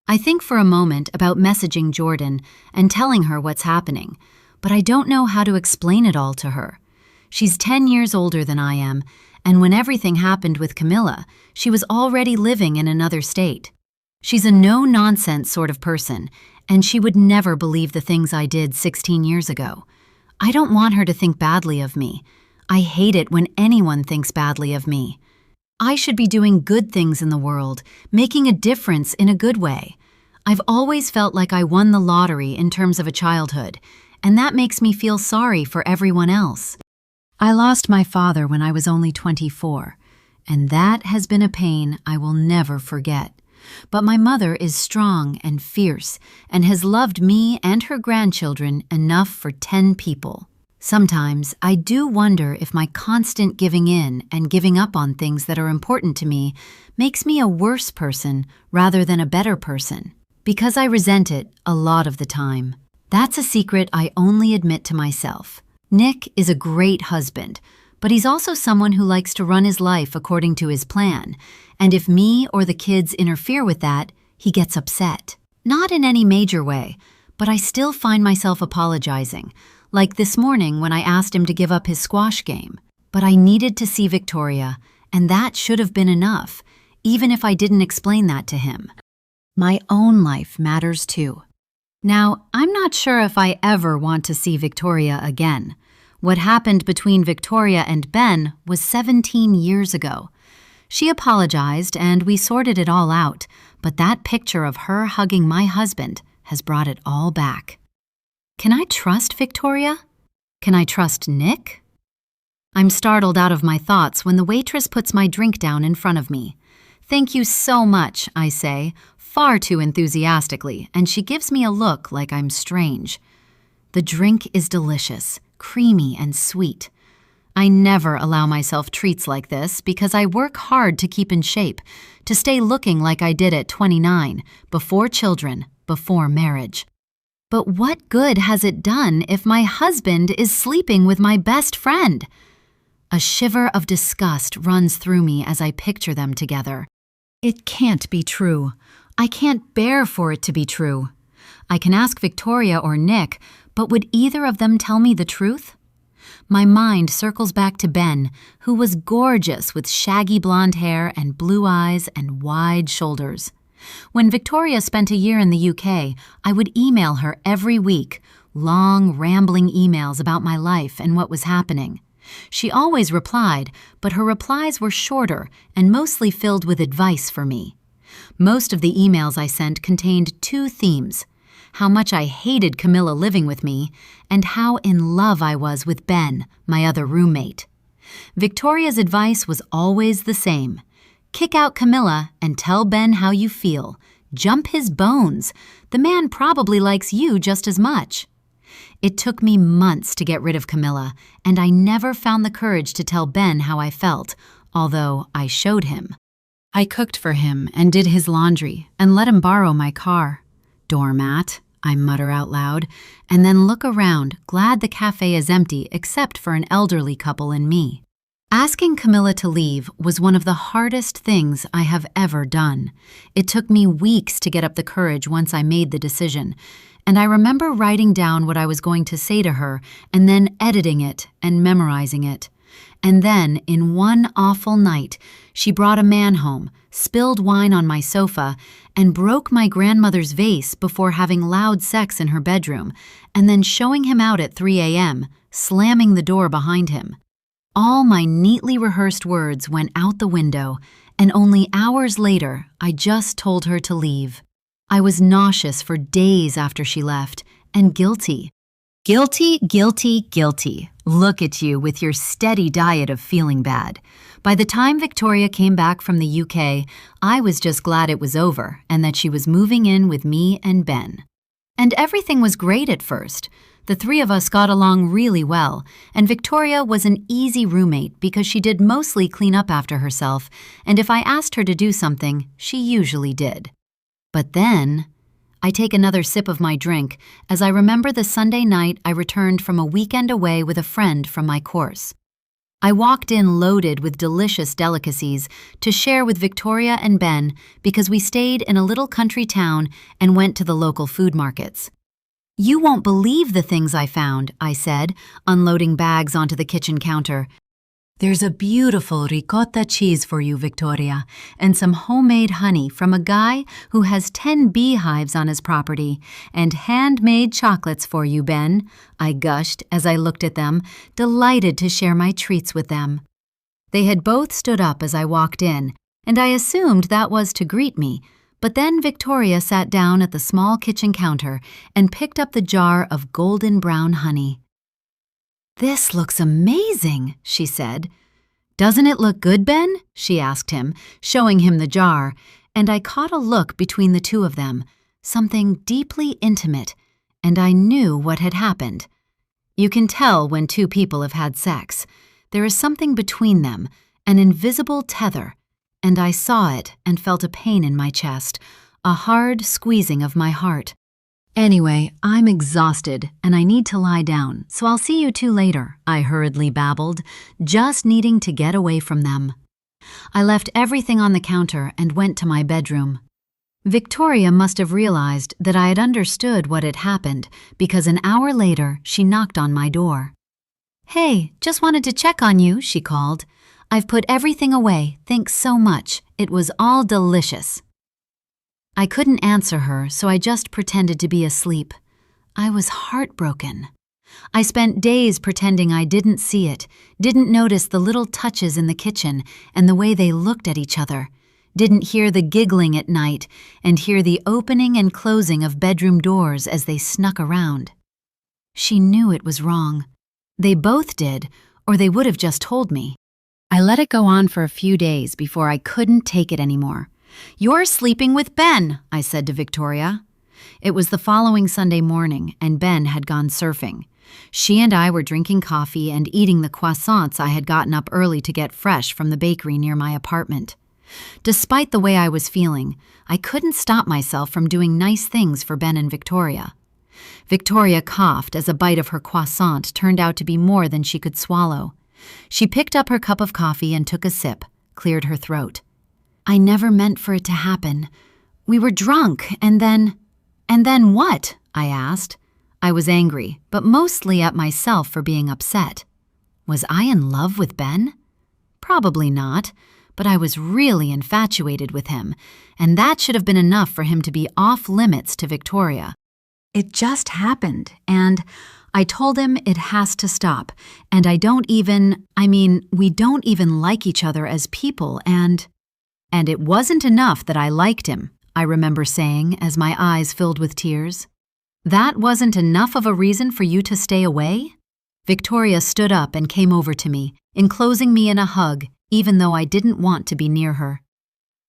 I think for a moment about messaging Jordan and telling her what's happening, but I don't know how to explain it all to her. She's 10 years older than I am, and when everything happened with Camilla, she was already living in another state. She's a no-nonsense sort of person, and she would never believe the things I did 16 years ago. I don't want her to think badly of me. I hate it when anyone thinks badly of me. I should be doing good things in the world, making a difference in a good way. I've always felt like I won the lottery in terms of a childhood, and that makes me feel sorry for everyone else. I lost my father when I was only 24, and that has been a pain I will never forget. But my mother is strong and fierce and has loved me and her grandchildren enough for 10 people. Sometimes I do wonder if my constant giving in and giving up on things that are important to me makes me a worse person rather than a better person, because I resent it a lot of the time. That's a secret I only admit to myself. Nick is a great husband, but he's also someone who likes to run his life according to his plan, and if me or the kids interfere with that, he gets upset. Not in any major way, but I still find myself apologizing, like this morning when I asked him to give up his squash game. But I needed to see Victoria, and that should have been enough, even if I didn't explain that to him. My own life matters too. Now, I'm not sure if I ever want to see Victoria again. What happened between Victoria and Ben was 17 years ago. She apologized and we sorted it all out, but that picture of her hugging my husband has brought it all back. Can I trust Victoria? Can I trust Nick? I'm startled out of my thoughts when the waitress puts my drink down in front of me. "Thank you so much," I say, far too enthusiastically, and she gives me a look like I'm strange. The drink is delicious, creamy and sweet. I never allow myself treats like this because I work hard to keep in shape, to stay looking like I did at 29, before children, before marriage. But what good has it done if my husband is sleeping with my best friend? A shiver of disgust runs through me as I picture them together. It can't be true. I can't bear for it to be true. I can ask Victoria or Nick, but would either of them tell me the truth? My mind circles back to Ben, who was gorgeous with shaggy blonde hair and blue eyes and wide shoulders. When Victoria spent a year in the UK, I would email her every week, long, rambling emails about my life and what was happening. She always replied, but her replies were shorter and mostly filled with advice for me. Most of the emails I sent contained two themes: how much I hated Camilla living with me, and how in love I was with Ben, my other roommate. Victoria's advice was always the same: kick out Camilla and tell Ben how you feel. Jump his bones. The man probably likes you just as much. It took me months to get rid of Camilla, and I never found the courage to tell Ben how I felt, although I showed him. I cooked for him and did his laundry and let him borrow my car. Doormat, I mutter out loud, and then look around, glad the cafe is empty except for an elderly couple and me. Asking Camilla to leave was one of the hardest things I have ever done. It took me weeks to get up the courage once I made the decision, and I remember writing down what I was going to say to her and then editing it and memorizing it. And then, in one awful night, she brought a man home, spilled wine on my sofa, and broke my grandmother's vase before having loud sex in her bedroom, and then showing him out at 3 a.m., slamming the door behind him. All my neatly rehearsed words went out the window, and only hours later, I just told her to leave. I was nauseous for days after she left, and guilty. Guilty, guilty, guilty. Look at you with your steady diet of feeling bad. By the time Victoria came back from the UK, I was just glad it was over and that she was moving in with me and Ben. And everything was great at first. The three of us got along really well, and Victoria was an easy roommate because she did mostly clean up after herself, and if I asked her to do something, she usually did. But then, I take another sip of my drink as I remember the Sunday night I returned from a weekend away with a friend from my course. I walked in loaded with delicious delicacies to share with Victoria and Ben because we stayed in a little country town and went to the local food markets. "You won't believe the things I found," I said, unloading bags onto the kitchen counter. "There's a beautiful ricotta cheese for you, Victoria, and some homemade honey from a guy who has 10 beehives on his property, and handmade chocolates for you, Ben," I gushed as I looked at them, delighted to share my treats with them. They had both stood up as I walked in, and I assumed that was to greet me, but then Victoria sat down at the small kitchen counter and picked up the jar of golden brown honey. "This looks amazing," she said. "Doesn't it look good, Ben?" she asked him, showing him the jar, and I caught a look between the two of them, something deeply intimate, and I knew what had happened. You can tell when two people have had sex. There is something between them, an invisible tether, and I saw it and felt a pain in my chest, a hard squeezing of my heart. "Anyway, I'm exhausted and I need to lie down, so I'll see you two later," I hurriedly babbled, just needing to get away from them. I left everything on the counter and went to my bedroom. Victoria must have realized that I had understood what had happened because an hour later she knocked on my door. "Hey, just wanted to check on you," she called. "I've put everything away, thanks so much. It was all delicious." I couldn't answer her, so I just pretended to be asleep. I was heartbroken. I spent days pretending I didn't see it, didn't notice the little touches in the kitchen and the way they looked at each other, didn't hear the giggling at night and hear the opening and closing of bedroom doors as they snuck around. She knew it was wrong. They both did, or they would have just told me. I let it go on for a few days before I couldn't take it anymore. "You're sleeping with Ben," I said to Victoria. It was the following Sunday morning, and Ben had gone surfing. She and I were drinking coffee and eating the croissants I had gotten up early to get fresh from the bakery near my apartment. Despite the way I was feeling, I couldn't stop myself from doing nice things for Ben and Victoria. Victoria coughed as a bite of her croissant turned out to be more than she could swallow. She picked up her cup of coffee and took a sip, cleared her throat. "I never meant for it to happen. We were drunk, and then what?" I asked. I was angry, but mostly at myself for being upset. Was I in love with Ben? Probably not, but I was really infatuated with him, and that should have been enough for him to be off limits to Victoria. It just happened, and I told him it has to stop, and we don't even like each other as people, and it wasn't enough that I liked him, I remember saying as my eyes filled with tears. That wasn't enough of a reason for you to stay away? Victoria stood up and came over to me, enclosing me in a hug, even though I didn't want to be near her.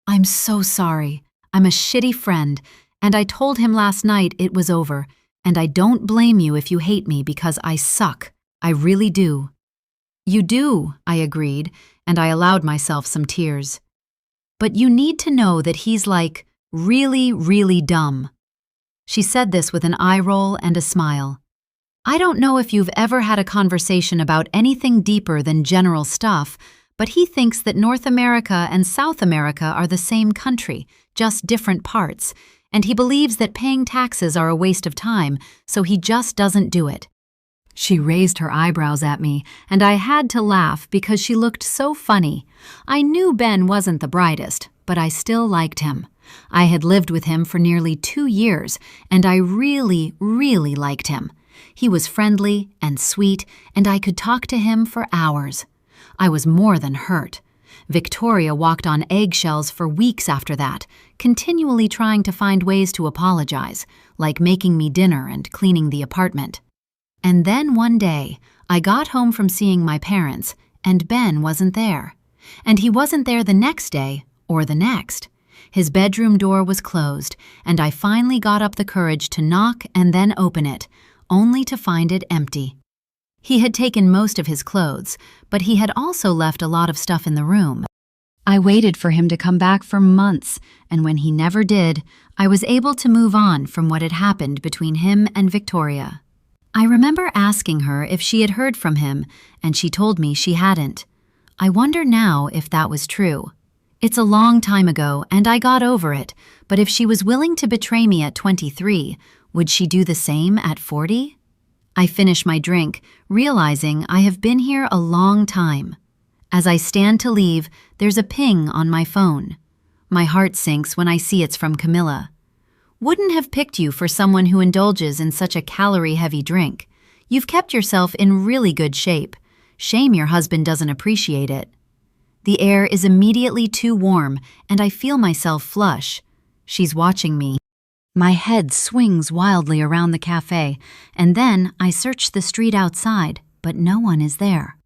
I'm so sorry. I'm a shitty friend, and I told him last night it was over, and I don't blame you if you hate me because I suck. I really do. You do, I agreed, and I allowed myself some tears. But you need to know that he's like, really, really dumb. She said this with an eye roll and a smile. I don't know if you've ever had a conversation about anything deeper than general stuff, but he thinks that North America and South America are the same country, just different parts, and he believes that paying taxes are a waste of time, so he just doesn't do it. She raised her eyebrows at me, and I had to laugh because she looked so funny. I knew Ben wasn't the brightest, but I still liked him. I had lived with him for nearly 2 years, and I really, really liked him. He was friendly and sweet, and I could talk to him for hours. I was more than hurt. Victoria walked on eggshells for weeks after that, continually trying to find ways to apologize, like making me dinner and cleaning the apartment. And then one day, I got home from seeing my parents, and Ben wasn't there. And he wasn't there the next day, or the next. His bedroom door was closed, and I finally got up the courage to knock and then open it, only to find it empty. He had taken most of his clothes, but he had also left a lot of stuff in the room. I waited for him to come back for months, and when he never did, I was able to move on from what had happened between him and Victoria. I remember asking her if she had heard from him, and she told me she hadn't. I wonder now if that was true. It's a long time ago, and I got over it, but if she was willing to betray me at 23, would she do the same at 40? I finish my drink, realizing I have been here a long time. As I stand to leave, there's a ping on my phone. My heart sinks when I see it's from Camilla. Wouldn't have picked you for someone who indulges in such a calorie-heavy drink. You've kept yourself in really good shape. Shame your husband doesn't appreciate it. The air is immediately too warm, and I feel myself flush. She's watching me. My head swings wildly around the cafe, and then I search the street outside, but no one is there.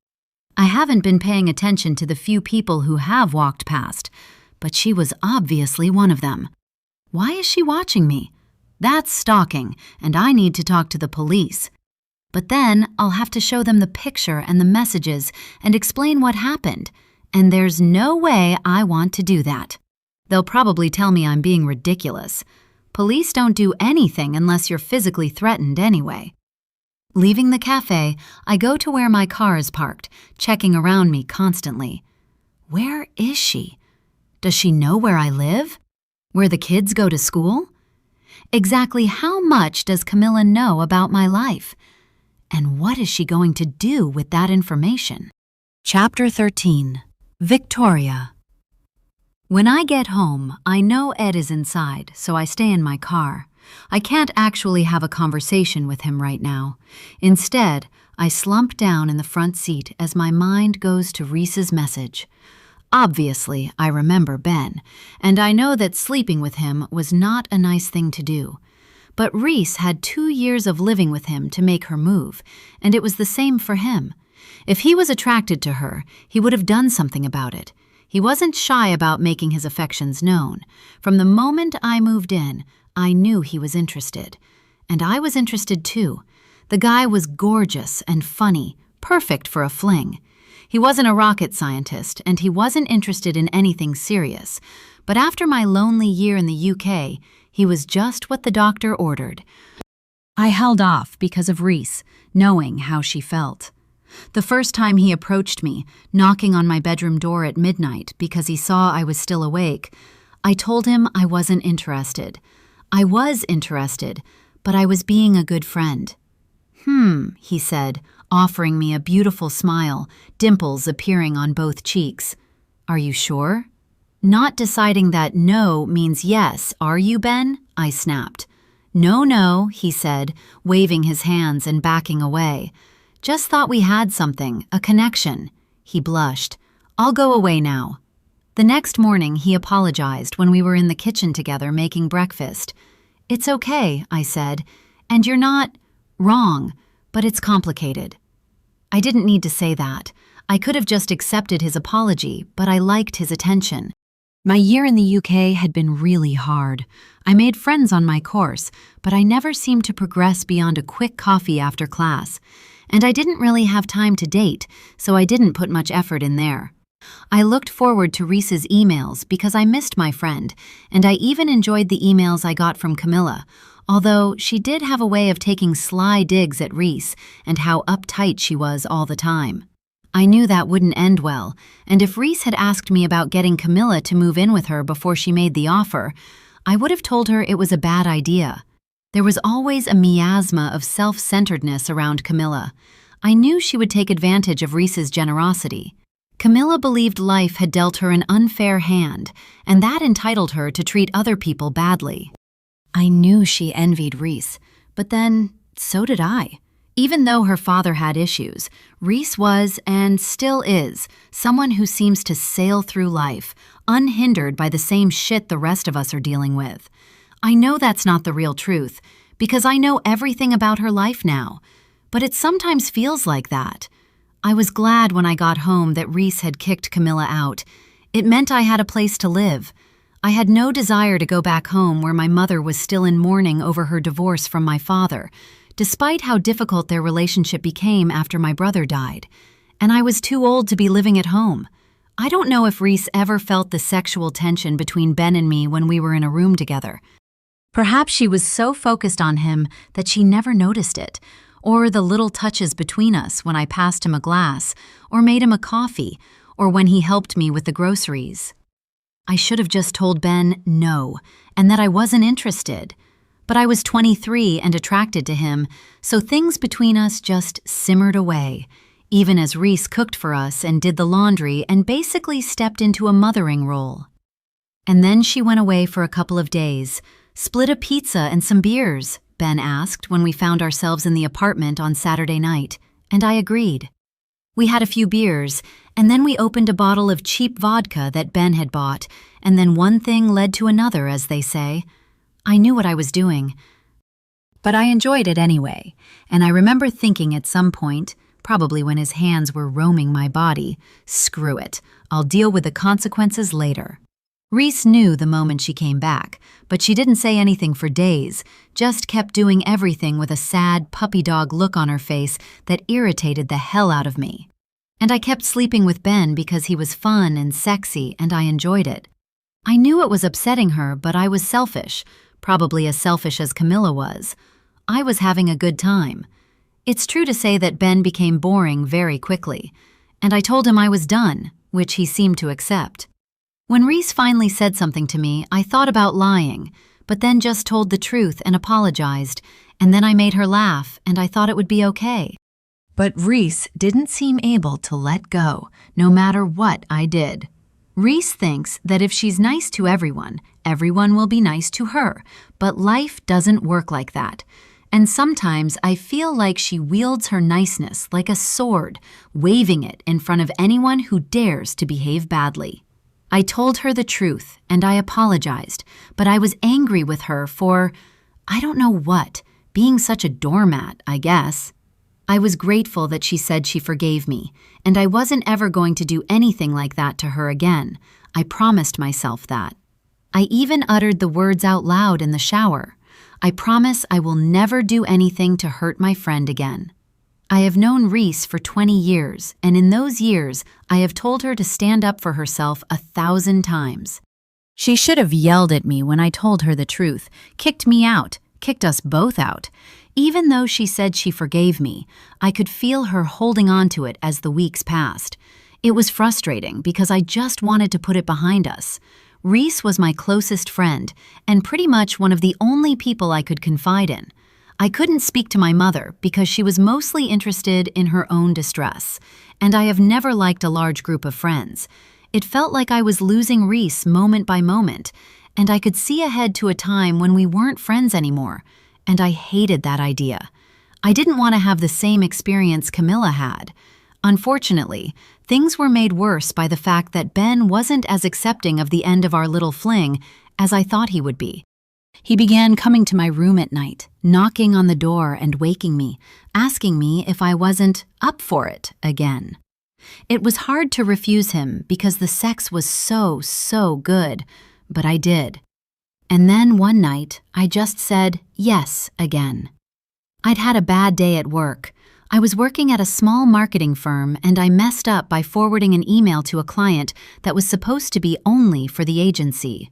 I haven't been paying attention to the few people who have walked past, but she was obviously one of them. Why is she watching me? That's stalking, and I need to talk to the police. But then I'll have to show them the picture and the messages and explain what happened, and there's no way I want to do that. They'll probably tell me I'm being ridiculous. Police don't do anything unless you're physically threatened anyway. Leaving the cafe, I go to where my car is parked, checking around me constantly. Where is she? Does she know where I live? Where the kids go to school? Exactly how much does Camilla know about my life? And what is she going to do with that information? Chapter 13. Victoria. When I get home, I know Ed is inside, so I stay in my car. I can't actually have a conversation with him right now. Instead, I slump down in the front seat as my mind goes to Reese's message. Obviously, I remember Ben, and I know that sleeping with him was not a nice thing to do. But Reese had 2 years of living with him to make her move, and it was the same for him. If he was attracted to her, he would have done something about it. He wasn't shy about making his affections known. From the moment I moved in, I knew he was interested. And I was interested too. The guy was gorgeous and funny, perfect for a fling. He wasn't a rocket scientist, and he wasn't interested in anything serious. But after my lonely year in the UK, he was just what the doctor ordered. I held off because of Reese, knowing how she felt. The first time he approached me, knocking on my bedroom door at midnight because he saw I was still awake, I told him I wasn't interested. I was interested, but I was being a good friend. He said, offering me a beautiful smile, dimples appearing on both cheeks. Are you sure? Not deciding that no means yes, are you, Ben? I snapped. "No, no," he said, waving his hands and backing away. "Just thought we had something, a connection." He blushed. "I'll go away now." The next morning, he apologized when we were in the kitchen together making breakfast. "It's okay," I said, "and you're not wrong, but it's complicated." I didn't need to say that. I could have just accepted his apology, but I liked his attention. My year in the UK had been really hard. I made friends on my course, but I never seemed to progress beyond a quick coffee after class. And I didn't really have time to date, so I didn't put much effort in there. I looked forward to Reese's emails because I missed my friend, and I even enjoyed the emails I got from Camilla, although she did have a way of taking sly digs at Reese and how uptight she was all the time. I knew that wouldn't end well, and if Reese had asked me about getting Camilla to move in with her before she made the offer, I would have told her it was a bad idea. There was always a miasma of self-centeredness around Camilla. I knew she would take advantage of Reese's generosity. Camilla believed life had dealt her an unfair hand, and that entitled her to treat other people badly. I knew she envied Reese, but then so did I. Even though her father had issues, Reese was, and still is, someone who seems to sail through life, unhindered by the same shit the rest of us are dealing with. I know that's not the real truth, because I know everything about her life now, but it sometimes feels like that. I was glad when I got home that Reese had kicked Camilla out. It meant I had a place to live. I had no desire to go back home where my mother was still in mourning over her divorce from my father, despite how difficult their relationship became after my brother died. And I was too old to be living at home. I don't know if Reese ever felt the sexual tension between Ben and me when we were in a room together. Perhaps she was so focused on him that she never noticed it, or the little touches between us when I passed him a glass, or made him a coffee, or when he helped me with the groceries. I should have just told Ben no, and that I wasn't interested. But I was 23 and attracted to him, so things between us just simmered away, even as Reese cooked for us and did the laundry and basically stepped into a mothering role. And then she went away for a couple of days. "Split a pizza and some beers," Ben asked when we found ourselves in the apartment on Saturday night, and I agreed. We had a few beers, and then we opened a bottle of cheap vodka that Ben had bought, and then one thing led to another, as they say. I knew what I was doing, but I enjoyed it anyway, and I remember thinking at some point, probably when his hands were roaming my body, "Screw it, I'll deal with the consequences later." Reese knew the moment she came back, but she didn't say anything for days, just kept doing everything with a sad puppy dog look on her face that irritated the hell out of me. And I kept sleeping with Ben because he was fun and sexy and I enjoyed it. I knew it was upsetting her, but I was selfish, probably as selfish as Camilla was. I was having a good time. It's true to say that Ben became boring very quickly, and I told him I was done, which he seemed to accept. When Reese finally said something to me, I thought about lying, but then just told the truth and apologized, and then I made her laugh, and I thought it would be okay. But Reese didn't seem able to let go, no matter what I did. Reese thinks that if she's nice to everyone, everyone will be nice to her, but life doesn't work like that. And sometimes I feel like she wields her niceness like a sword, waving it in front of anyone who dares to behave badly. I told her the truth, and I apologized, but I was angry with her for, I don't know what, being such a doormat, I guess. I was grateful that she said she forgave me, and I wasn't ever going to do anything like that to her again. I promised myself that. I even uttered the words out loud in the shower. I promise I will never do anything to hurt my friend again. I have known Reese for 20 years, and in those years, I have told her to stand up for herself 1,000 times. She should have yelled at me when I told her the truth, kicked me out, kicked us both out. Even though she said she forgave me, I could feel her holding on to it as the weeks passed. It was frustrating because I just wanted to put it behind us. Reese was my closest friend and pretty much one of the only people I could confide in. I couldn't speak to my mother because she was mostly interested in her own distress, and I have never liked a large group of friends. It felt like I was losing Reese moment by moment, and I could see ahead to a time when we weren't friends anymore, and I hated that idea. I didn't want to have the same experience Camilla had. Unfortunately, things were made worse by the fact that Ben wasn't as accepting of the end of our little fling as I thought he would be. He began coming to my room at night, knocking on the door and waking me, asking me if I wasn't up for it again. It was hard to refuse him because the sex was so good, but I did. And then one night, I just said yes again. I'd had a bad day at work. I was working at a small marketing firm and I messed up by forwarding an email to a client that was supposed to be only for the agency.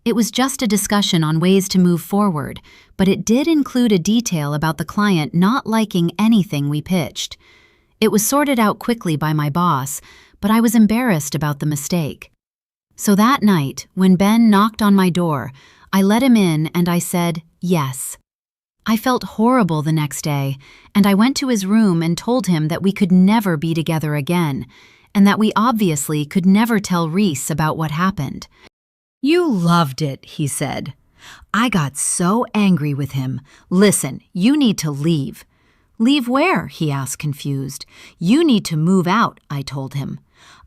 It was just a discussion on ways to move forward, but it did include a detail about the client not liking anything we pitched. It was sorted out quickly by my boss, but I was embarrassed about the mistake. So that night, when Ben knocked on my door, I let him in and I said yes. I felt horrible the next day, and I went to his room and told him that we could never be together again, and that we obviously could never tell Reese about what happened. You loved it, he said. I got so angry with him. Listen, you need to leave. Leave where? He asked, confused. You need to move out, I told him.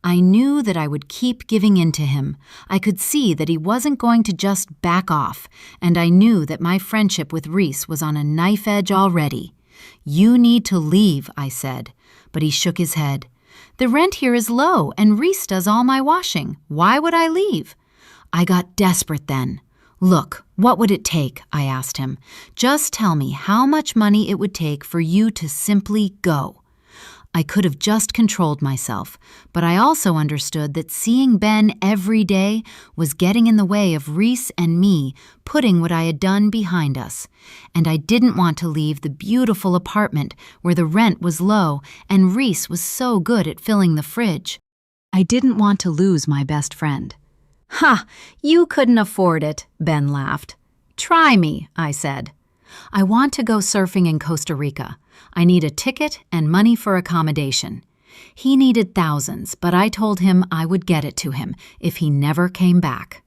I knew that I would keep giving in to him. I could see that he wasn't going to just back off, and I knew that my friendship with Reese was on a knife edge already. You need to leave, I said, but he shook his head. The rent here is low, and Reese does all my washing. Why would I leave? I got desperate then. Look, what would it take? I asked him. Just tell me how much money it would take for you to simply go. I could have just controlled myself, but I also understood that seeing Ben every day was getting in the way of Reese and me putting what I had done behind us. And I didn't want to leave the beautiful apartment where the rent was low and Reese was so good at filling the fridge. I didn't want to lose my best friend. Ha! You couldn't afford it, Ben laughed. Try me, I said. I want to go surfing in Costa Rica. I need a ticket and money for accommodation. He needed thousands, but I told him I would get it to him if he never came back.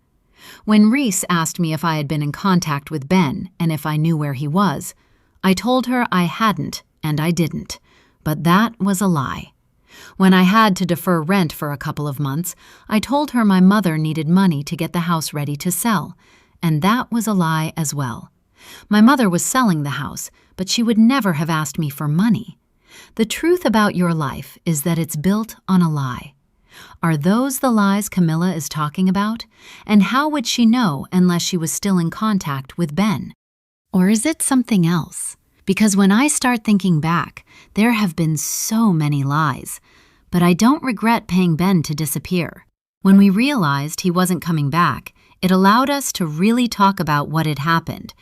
When Reese asked me if I had been in contact with Ben and if I knew where he was, I told her I hadn't and I didn't, but that was a lie. When I had to defer rent for a couple of months, I told her my mother needed money to get the house ready to sell, and that was a lie as well. My mother was selling the house, but she would never have asked me for money. The truth about your life is that it's built on a lie. Are those the lies Camilla is talking about? And how would she know unless she was still in contact with Ben? Or is it something else? Because when I start thinking back, there have been so many lies. But I don't regret paying Ben to disappear. When we realized he wasn't coming back, it allowed us to really talk about what had happened.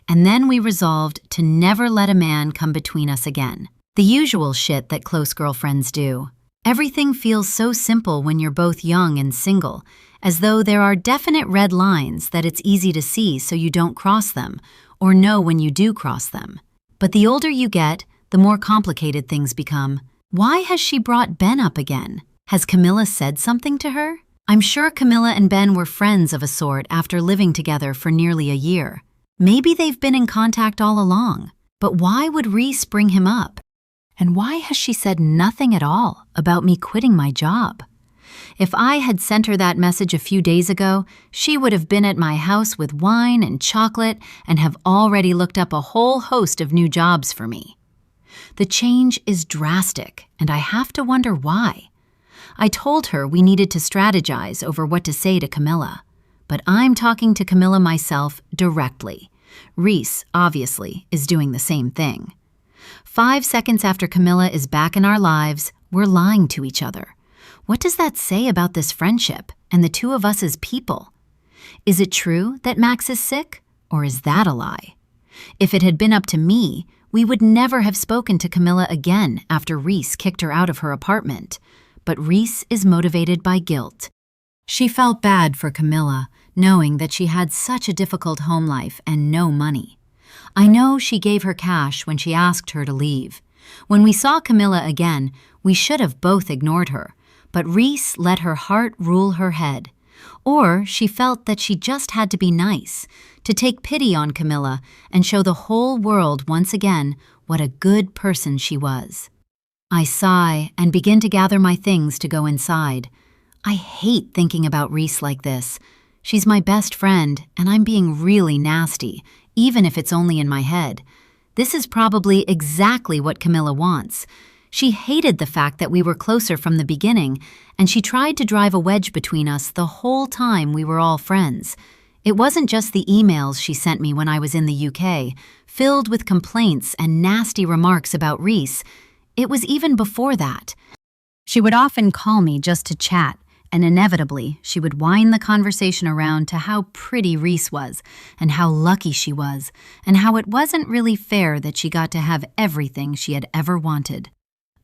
And then we resolved to never let a man come between us again. The usual shit that close girlfriends do. Everything feels so simple when you're both young and single, as though there are definite red lines that it's easy to see so you don't cross them, or know when you do cross them. But the older you get, the more complicated things become. Why has she brought Ben up again? Has Camilla said something to her? I'm sure Camilla and Ben were friends of a sort after living together for nearly a year. Maybe they've been in contact all along. But why would Reese bring him up? And why has she said nothing at all about me quitting my job? If I had sent her that message a few days ago, she would have been at my house with wine and chocolate and have already looked up a whole host of new jobs for me. The change is drastic, and I have to wonder why. I told her we needed to strategize over what to say to Camilla, but I'm talking to Camilla myself directly. Reese, obviously, is doing the same thing. 5 seconds after Camilla is back in our lives, we're lying to each other. What does that say about this friendship and the two of us as people? Is it true that Max is sick, or is that a lie? If it had been up to me, we would never have spoken to Camilla again after Reese kicked her out of her apartment. But Reese is motivated by guilt. She felt bad for Camilla, knowing that she had such a difficult home life and no money. I know she gave her cash when she asked her to leave. When we saw Camilla again, we should have both ignored her, but Reese let her heart rule her head. Or she felt that she just had to be nice, to take pity on Camilla and show the whole world once again what a good person she was. I sigh and begin to gather my things to go inside. I hate thinking about Reese like this. She's my best friend, and I'm being really nasty, even if it's only in my head. This is probably exactly what Camilla wants. She hated the fact that we were closer from the beginning, and she tried to drive a wedge between us the whole time we were all friends. It wasn't just the emails she sent me when I was in the UK, filled with complaints and nasty remarks about Reese. It was even before that. She would often call me just to chat, and inevitably, she would wind the conversation around to how pretty Reese was, and how lucky she was, and how it wasn't really fair that she got to have everything she had ever wanted.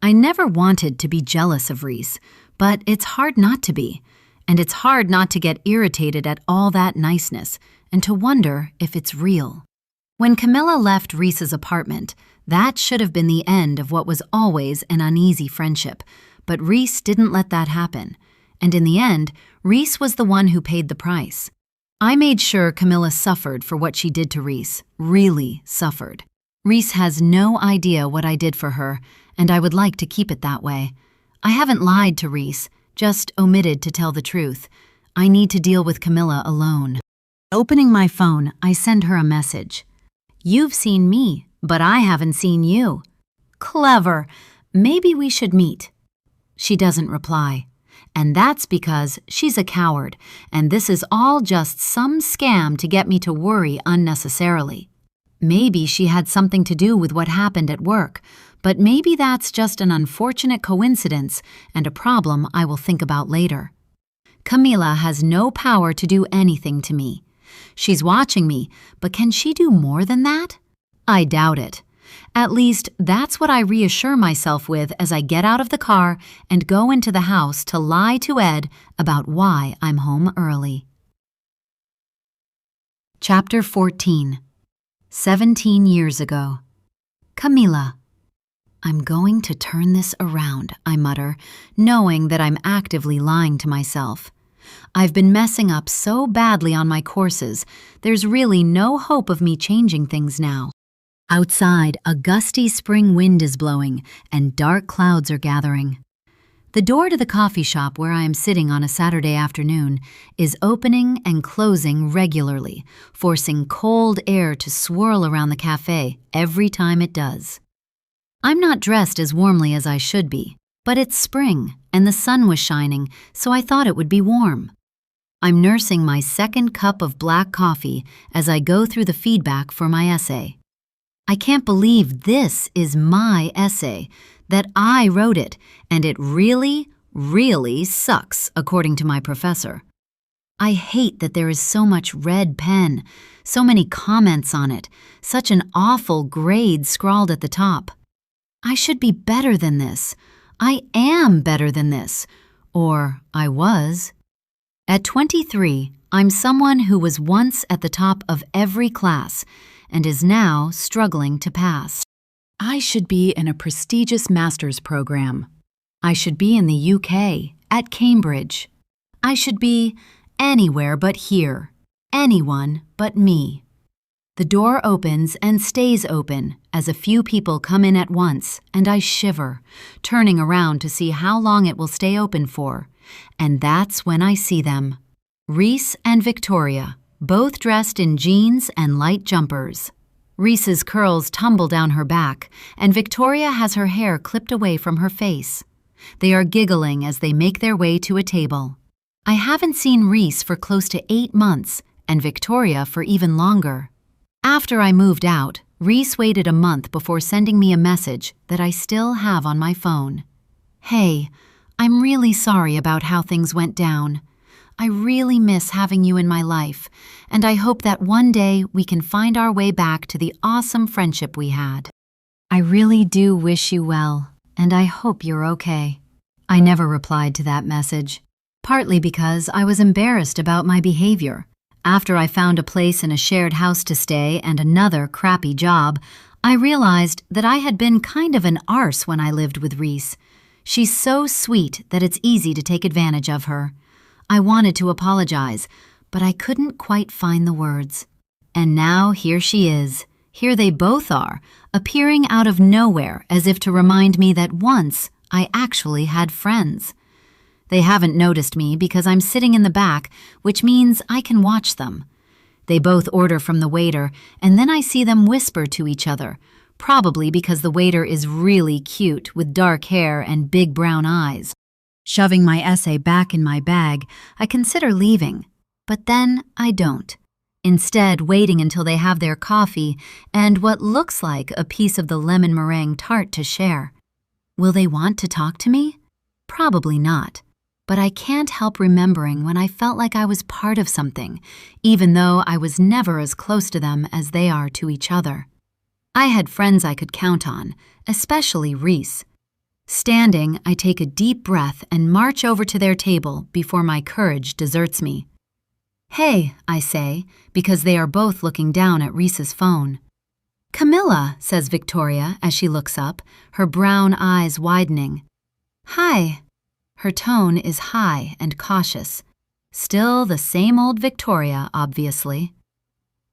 I never wanted to be jealous of Reese, but it's hard not to be, and it's hard not to get irritated at all that niceness, and to wonder if it's real. When Camilla left Reese's apartment, that should have been the end of what was always an uneasy friendship, but Reese didn't let that happen. And in the end, Reese was the one who paid the price. I made sure Camilla suffered for what she did to Reese, really suffered. Reese has no idea what I did for her, and I would like to keep it that way. I haven't lied to Reese, just omitted to tell the truth. I need to deal with Camilla alone. Opening my phone, I send her a message. "You've seen me, but I haven't seen you." Clever. Maybe we should meet. She doesn't reply. And that's because she's a coward, and this is all just some scam to get me to worry unnecessarily. Maybe she had something to do with what happened at work, but maybe that's just an unfortunate coincidence and a problem I will think about later. Camilla has no power to do anything to me. She's watching me, but can she do more than that? I doubt it. At least, that's what I reassure myself with as I get out of the car and go into the house to lie to Ed about why I'm home early. Chapter 14. 17 years ago. Camilla. I'm going to turn this around, I mutter, knowing that I'm actively lying to myself. I've been messing up so badly on my courses, there's really no hope of me changing things now. Outside, a gusty spring wind is blowing, and dark clouds are gathering. The door to the coffee shop where I am sitting on a Saturday afternoon is opening and closing regularly, forcing cold air to swirl around the cafe every time it does. I'm not dressed as warmly as I should be, but it's spring, and the sun was shining, so I thought it would be warm. I'm nursing my second cup of black coffee as I go through the feedback for my essay. I can't believe this is my essay, that I wrote it, and it really, really sucks, according to my professor. I hate that there is so much red pen, so many comments on it, such an awful grade scrawled at the top. I should be better than this. I am better than this. Or I was. At 23, I'm someone who was once at the top of every class, and is now struggling to pass. I should be in a prestigious master's program. I should be in the UK, at Cambridge. I should be anywhere but here, anyone but me. The door opens and stays open as a few people come in at once, and I shiver, turning around to see how long it will stay open for. And that's when I see them. Reese and Victoria, both dressed in jeans and light jumpers. Reese's curls tumble down her back, and Victoria has her hair clipped away from her face. They are giggling as they make their way to a table. I haven't seen Reese for close to 8 months, and Victoria for even longer. After I moved out, Reese waited a month before sending me a message that I still have on my phone. "Hey, I'm really sorry about how things went down. I really miss having you in my life, and I hope that one day we can find our way back to the awesome friendship we had. I really do wish you well, and I hope you're okay." I never replied to that message, partly because I was embarrassed about my behavior. After I found a place in a shared house to stay and another crappy job, I realized that I had been kind of an arse when I lived with Reese. She's so sweet that it's easy to take advantage of her. I wanted to apologize, but I couldn't quite find the words. And now here she is. Here they both are, appearing out of nowhere as if to remind me that once I actually had friends. They haven't noticed me because I'm sitting in the back, which means I can watch them. They both order from the waiter, and then I see them whisper to each other, probably because the waiter is really cute with dark hair and big brown eyes. Shoving my essay back in my bag, I consider leaving, but then I don't. Instead, waiting until they have their coffee and what looks like a piece of the lemon meringue tart to share. Will they want to talk to me? Probably not. But I can't help remembering when I felt like I was part of something, even though I was never as close to them as they are to each other. I had friends I could count on, especially Reese. Standing, I take a deep breath and march over to their table before my courage deserts me. "Hey," I say, because they are both looking down at Reese's phone. "Camilla," says Victoria as she looks up, her brown eyes widening. "Hi." Her tone is high and cautious. Still the same old Victoria, obviously.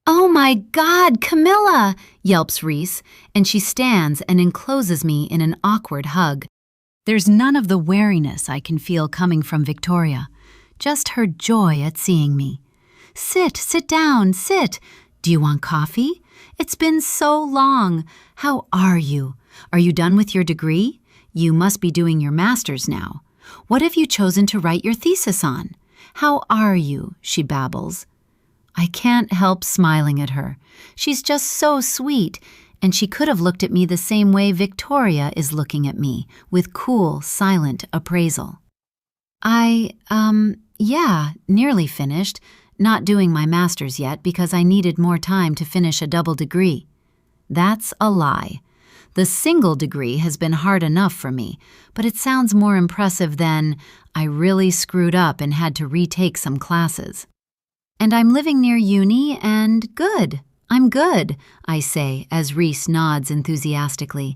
"Oh my God, Camilla!" yelps Reese, and she stands and encloses me in an awkward hug. There's none of the wariness I can feel coming from Victoria, just her joy at seeing me. Sit down, sit. Do you want coffee? It's been so long. How are you? Are you done with your degree? You must be doing your master's now. What have you chosen to write your thesis on? How are you?" she babbles. I can't help smiling at her. She's just so sweet, and she could have looked at me the same way Victoria is looking at me, with cool, silent appraisal. Yeah, nearly finished. Not doing my master's yet because I needed more time to finish a double degree. That's a lie. The single degree has been hard enough for me, but it sounds more impressive than I really screwed up and had to retake some classes. And I'm living near uni and good. I'm good, I say as Reese nods enthusiastically.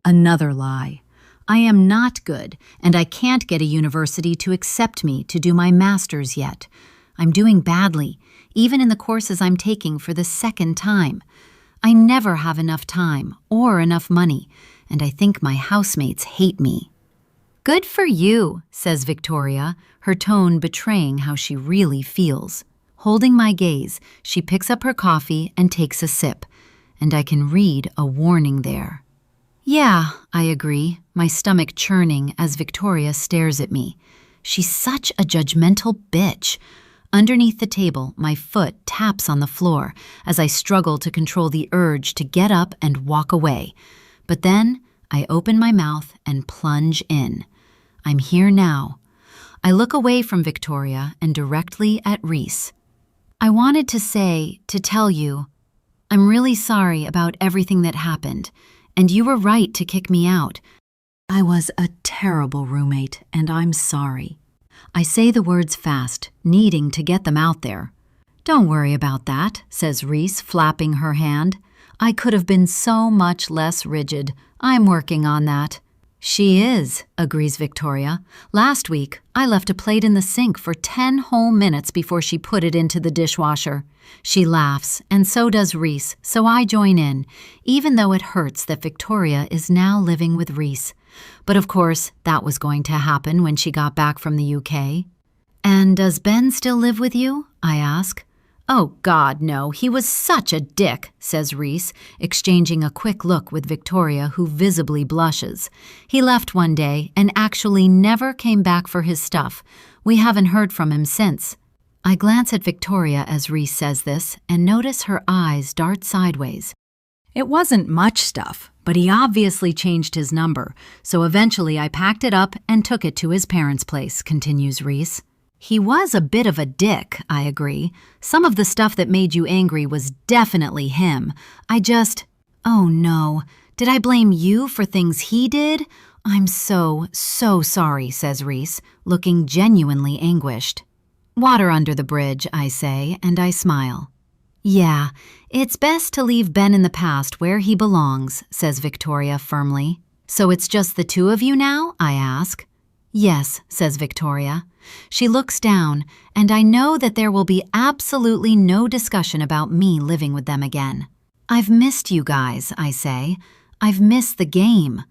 Another lie. I am not good, and I can't get a university to accept me to do my master's yet. I'm doing badly, even in the courses I'm taking for the second time. I never have enough time or enough money, and I think my housemates hate me. "Good for you," says Victoria, her tone betraying how she really feels. Holding my gaze, she picks up her coffee and takes a sip, and I can read a warning there. "Yeah," I agree, my stomach churning as Victoria stares at me. She's such a judgmental bitch. Underneath the table, my foot taps on the floor as I struggle to control the urge to get up and walk away. But then I open my mouth and plunge in. I'm here now. I look away from Victoria and directly at Reese. "I wanted to tell you, I'm really sorry about everything that happened, and you were right to kick me out. I was a terrible roommate, and I'm sorry." I say the words fast, needing to get them out there. "Don't worry about that," says Reese, flapping her hand. "I could have been so much less rigid. I'm working on that." "She is," agrees Victoria. "Last week, I left a plate in the sink for 10 whole minutes before she put it into the dishwasher." She laughs, and so does Reese, so I join in, even though it hurts that Victoria is now living with Reese. But of course, that was going to happen when she got back from the UK. "And does Ben still live with you?" I ask. "Oh God, no, he was such a dick," says Reese, exchanging a quick look with Victoria, who visibly blushes. "He left one day and actually never came back for his stuff. We haven't heard from him since." I glance at Victoria as Reese says this and notice her eyes dart sideways. "It wasn't much stuff, but he obviously changed his number, so eventually I packed it up and took it to his parents' place," continues Reese. "He was a bit of a dick," I agree. "Some of the stuff that made you angry was definitely him. Oh no, did I blame you for things he did? I'm so sorry," says Reese, looking genuinely anguished. "Water under the bridge," I say, and I smile. "Yeah, it's best to leave Ben in the past where he belongs," says Victoria firmly. "So it's just the two of you now?" I ask. Yes, says Victoria. She looks down, and I know that there will be absolutely no discussion about me living with them again. I've missed you guys, I say. I've missed the game.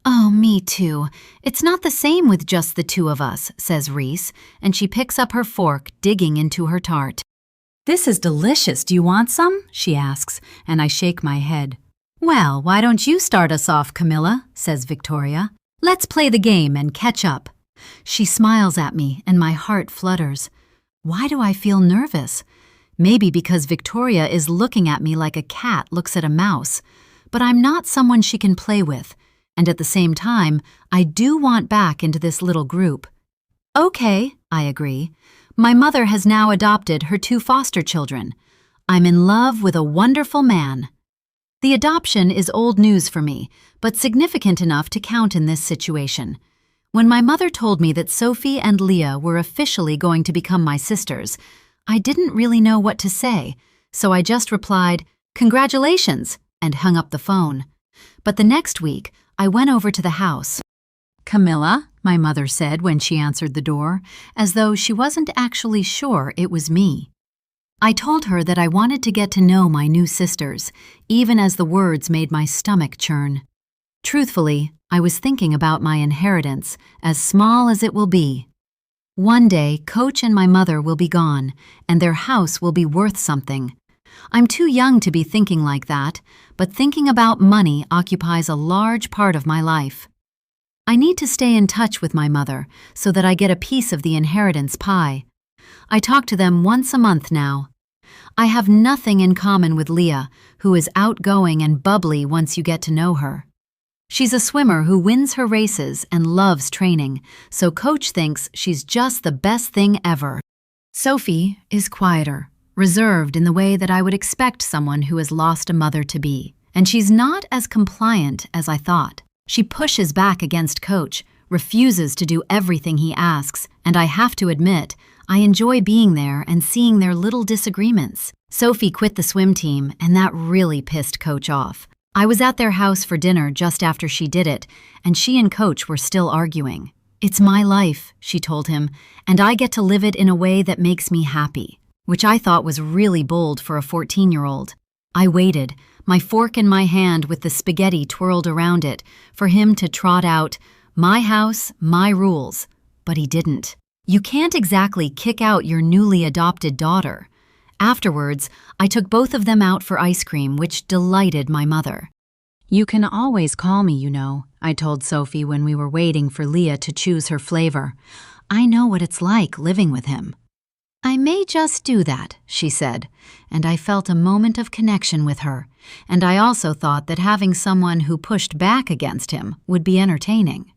Oh, me too. It's not the same with just the two of us, says Reese, and she picks up her fork, digging into her tart. This is delicious. Do you want some? She asks, and I shake my head. Well, why don't you start us off, Camilla, says Victoria. Let's play the game and catch up. She smiles at me, and my heart flutters. Why do I feel nervous? Maybe because Victoria is looking at me like a cat looks at a mouse. But I'm not someone she can play with, and at the same time, I do want back into this little group. Okay, I agree. My mother has now adopted her 2 foster children. I'm in love with a wonderful man. The adoption is old news for me, but significant enough to count in this situation. When my mother told me that Sophie and Leah were officially going to become my sisters, I didn't really know what to say, so I just replied, "Congratulations," and hung up the phone. But the next week, I went over to the house. "Camilla," my mother said when she answered the door, as though she wasn't actually sure it was me. I told her that I wanted to get to know my new sisters, even as the words made my stomach churn. Truthfully, I was thinking about my inheritance, as small as it will be. One day, Coach and my mother will be gone, and their house will be worth something. I'm too young to be thinking like that, but thinking about money occupies a large part of my life. I need to stay in touch with my mother so that I get a piece of the inheritance pie. I talk to them once a month now. I have nothing in common with Leah, who is outgoing and bubbly once you get to know her. She's a swimmer who wins her races and loves training, so Coach thinks she's just the best thing ever. Sophie is quieter, reserved in the way that I would expect someone who has lost a mother to be, and she's not as compliant as I thought. She pushes back against Coach, refuses to do everything he asks, and I have to admit, I enjoy being there and seeing their little disagreements. Sophie quit the swim team, and that really pissed Coach off. I was at their house for dinner just after she did it, and she and Coach were still arguing. "It's my life," she told him, "and I get to live it in a way that makes me happy," which I thought was really bold for a 14-year-old. I waited, my fork in my hand with the spaghetti twirled around it, for him to trot out, "My house, my rules." But he didn't. You can't exactly kick out your newly adopted daughter. Afterwards, I took both of them out for ice cream, which delighted my mother. "You can always call me, you know," I told Sophie when we were waiting for Leah to choose her flavor. "I know what it's like living with him." "I may just do that," she said, and I felt a moment of connection with her, and I also thought that having someone who pushed back against him would be entertaining.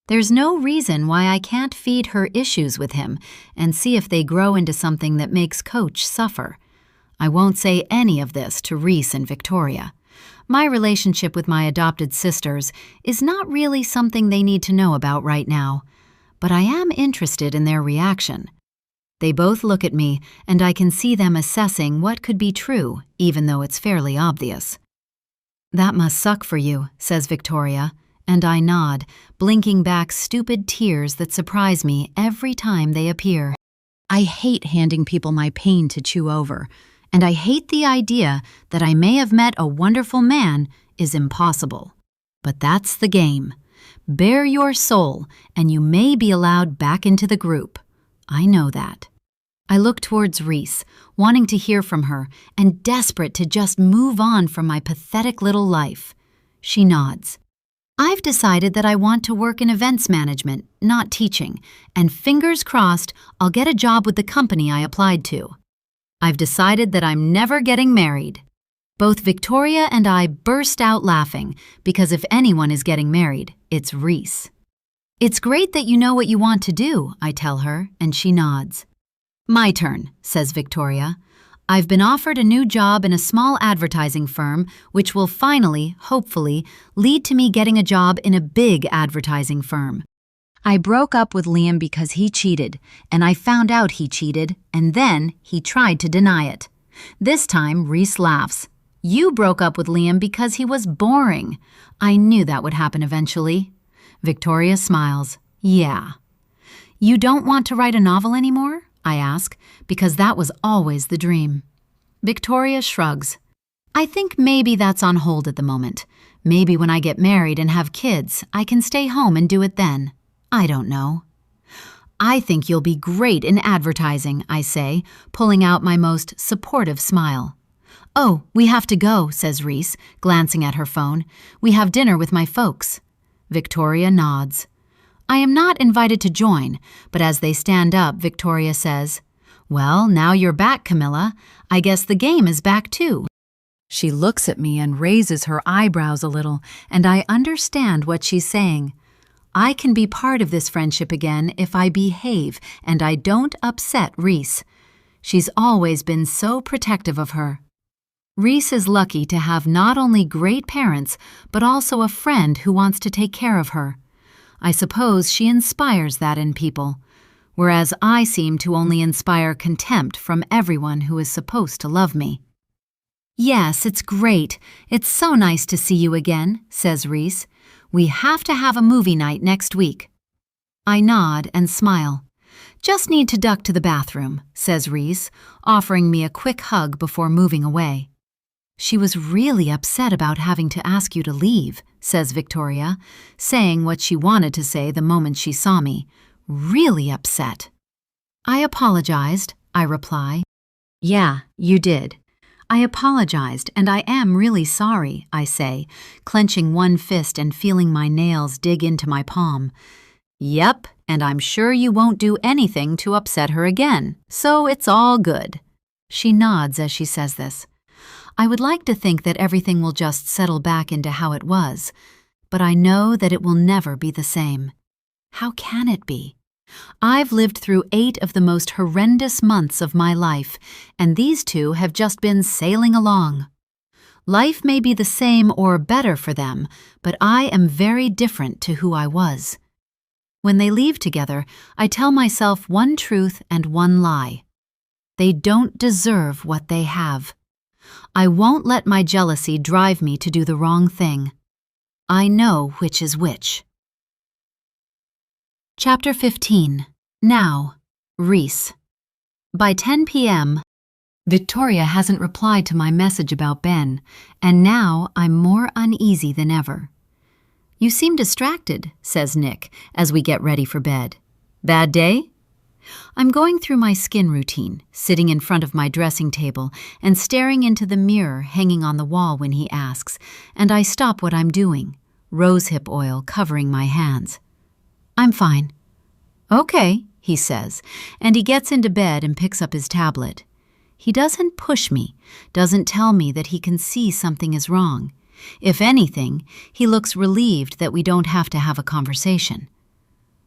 There's no reason why I can't feed her issues with him and see if they grow into something that makes Coach suffer. I won't say any of this to Reese and Victoria. My relationship with my adopted sisters is not really something they need to know about right now, but I am interested in their reaction. They both look at me, and I can see them assessing what could be true, even though it's fairly obvious. "That must suck for you," says Victoria. And I nod, blinking back stupid tears that surprise me every time they appear. I hate handing people my pain to chew over, and I hate the idea that I may have met a wonderful man is impossible. But that's the game. Bare your soul, and you may be allowed back into the group. I know that. I look towards Reese, wanting to hear from her, and desperate to just move on from my pathetic little life. She nods. "I've decided that I want to work in events management, not teaching, and fingers crossed I'll get a job with the company I applied to. I've decided that I'm never getting married." Both Victoria and I burst out laughing, because if anyone is getting married, it's Reese. "It's great that you know what you want to do," I tell her, and she nods. "My turn," says Victoria. "I've been offered a new job in a small advertising firm, which will finally, hopefully, lead to me getting a job in a big advertising firm. I broke up with Liam because he cheated, and I found out he cheated, and then he tried to deny it. This time, Reese laughs. You broke up with Liam because he was boring. I knew that would happen eventually." Victoria smiles. Yeah. You don't want to write a novel anymore? I ask, because that was always the dream. Victoria shrugs. I think maybe that's on hold at the moment. Maybe when I get married and have kids, I can stay home and do it then. I don't know. I think you'll be great in advertising, I say, pulling out my most supportive smile. Oh, we have to go, says Reese, glancing at her phone. We have dinner with my folks. Victoria nods. I am not invited to join, but as they stand up, Victoria says, Well, now you're back, Camilla. I guess the game is back too. She looks at me and raises her eyebrows a little, and I understand what she's saying. I can be part of this friendship again if I behave and I don't upset Reese. She's always been so protective of her. Reese is lucky to have not only great parents, but also a friend who wants to take care of her. I suppose she inspires that in people, whereas I seem to only inspire contempt from everyone who is supposed to love me. Yes, it's great. It's so nice to see you again, says Reese. We have to have a movie night next week. I nod and smile. Just need to duck to the bathroom, says Reese, offering me a quick hug before moving away. She was really upset about having to ask you to leave, says Victoria, saying what she wanted to say the moment she saw me. Really upset. I apologized, I reply. Yeah, you did. I apologized, and I am really sorry, I say, clenching one fist and feeling my nails dig into my palm. Yep, and I'm sure you won't do anything to upset her again, so it's all good. She nods as she says this. I would like to think that everything will just settle back into how it was, but I know that it will never be the same. How can it be? I've lived through 8 of the most horrendous months of my life, and these 2 have just been sailing along. Life may be the same or better for them, but I am very different to who I was. When they leave together, I tell myself one truth and one lie. They don't deserve what they have. I won't let my jealousy drive me to do the wrong thing. I know which is which. Chapter 15. Now, Reese. By 10 p.m., Victoria hasn't replied to my message about Ben, and now I'm more uneasy than ever. You seem distracted, says Nick, as we get ready for bed. Bad day? I'm going through my skin routine, sitting in front of my dressing table and staring into the mirror hanging on the wall when he asks, and I stop what I'm doing, rosehip oil covering my hands. I'm fine. Okay, he says, and he gets into bed and picks up his tablet. He doesn't push me, doesn't tell me that he can see something is wrong. If anything, he looks relieved that we don't have to have a conversation.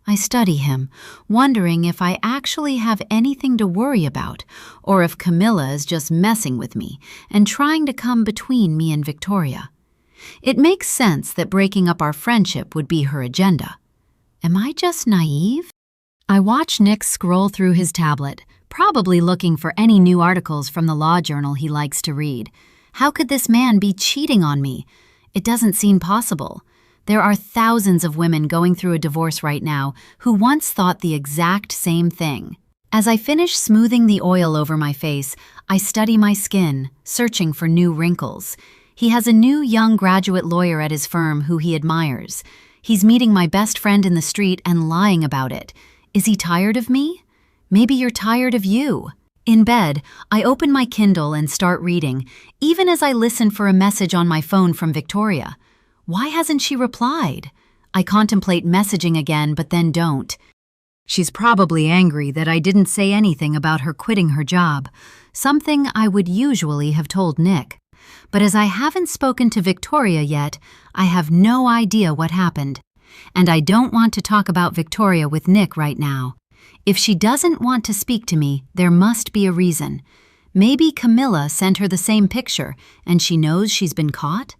I study him, wondering if I actually have anything to worry about, or if Camilla is just messing with me and trying to come between me and Victoria. It makes sense that breaking up our friendship would be her agenda. Am I just naive? I watch Nick scroll through his tablet, probably looking for any new articles from the law journal he likes to read. How could this man be cheating on me? It doesn't seem possible. There are thousands of women going through a divorce right now who once thought the exact same thing. As I finish smoothing the oil over my face, I study my skin, searching for new wrinkles. He has a new young graduate lawyer at his firm who he admires. He's meeting my best friend in the street and lying about it. Is he tired of me? Maybe you're tired of you. In bed, I open my Kindle and start reading, even as I listen for a message on my phone from Victoria. Why hasn't she replied? I contemplate messaging again, but then don't. She's probably angry that I didn't say anything about her quitting her job, something I would usually have told Nick. But as I haven't spoken to Victoria yet, I have no idea what happened. And I don't want to talk about Victoria with Nick right now. If she doesn't want to speak to me, there must be a reason. Maybe Camilla sent her the same picture, and she knows she's been caught?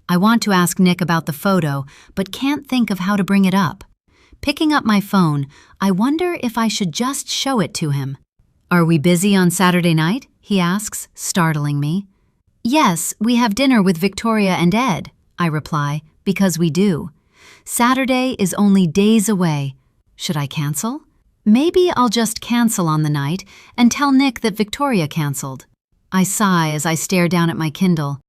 I want to ask Nick about the photo, but can't think of how to bring it up. Picking up my phone, I wonder if I should just show it to him. Are we busy on Saturday night? He asks, startling me. Yes, we have dinner with Victoria and Ed, I reply, because we do. Saturday is only days away. Should I cancel? Maybe I'll just cancel on the night and tell Nick that Victoria canceled. I sigh as I stare down at my Kindle.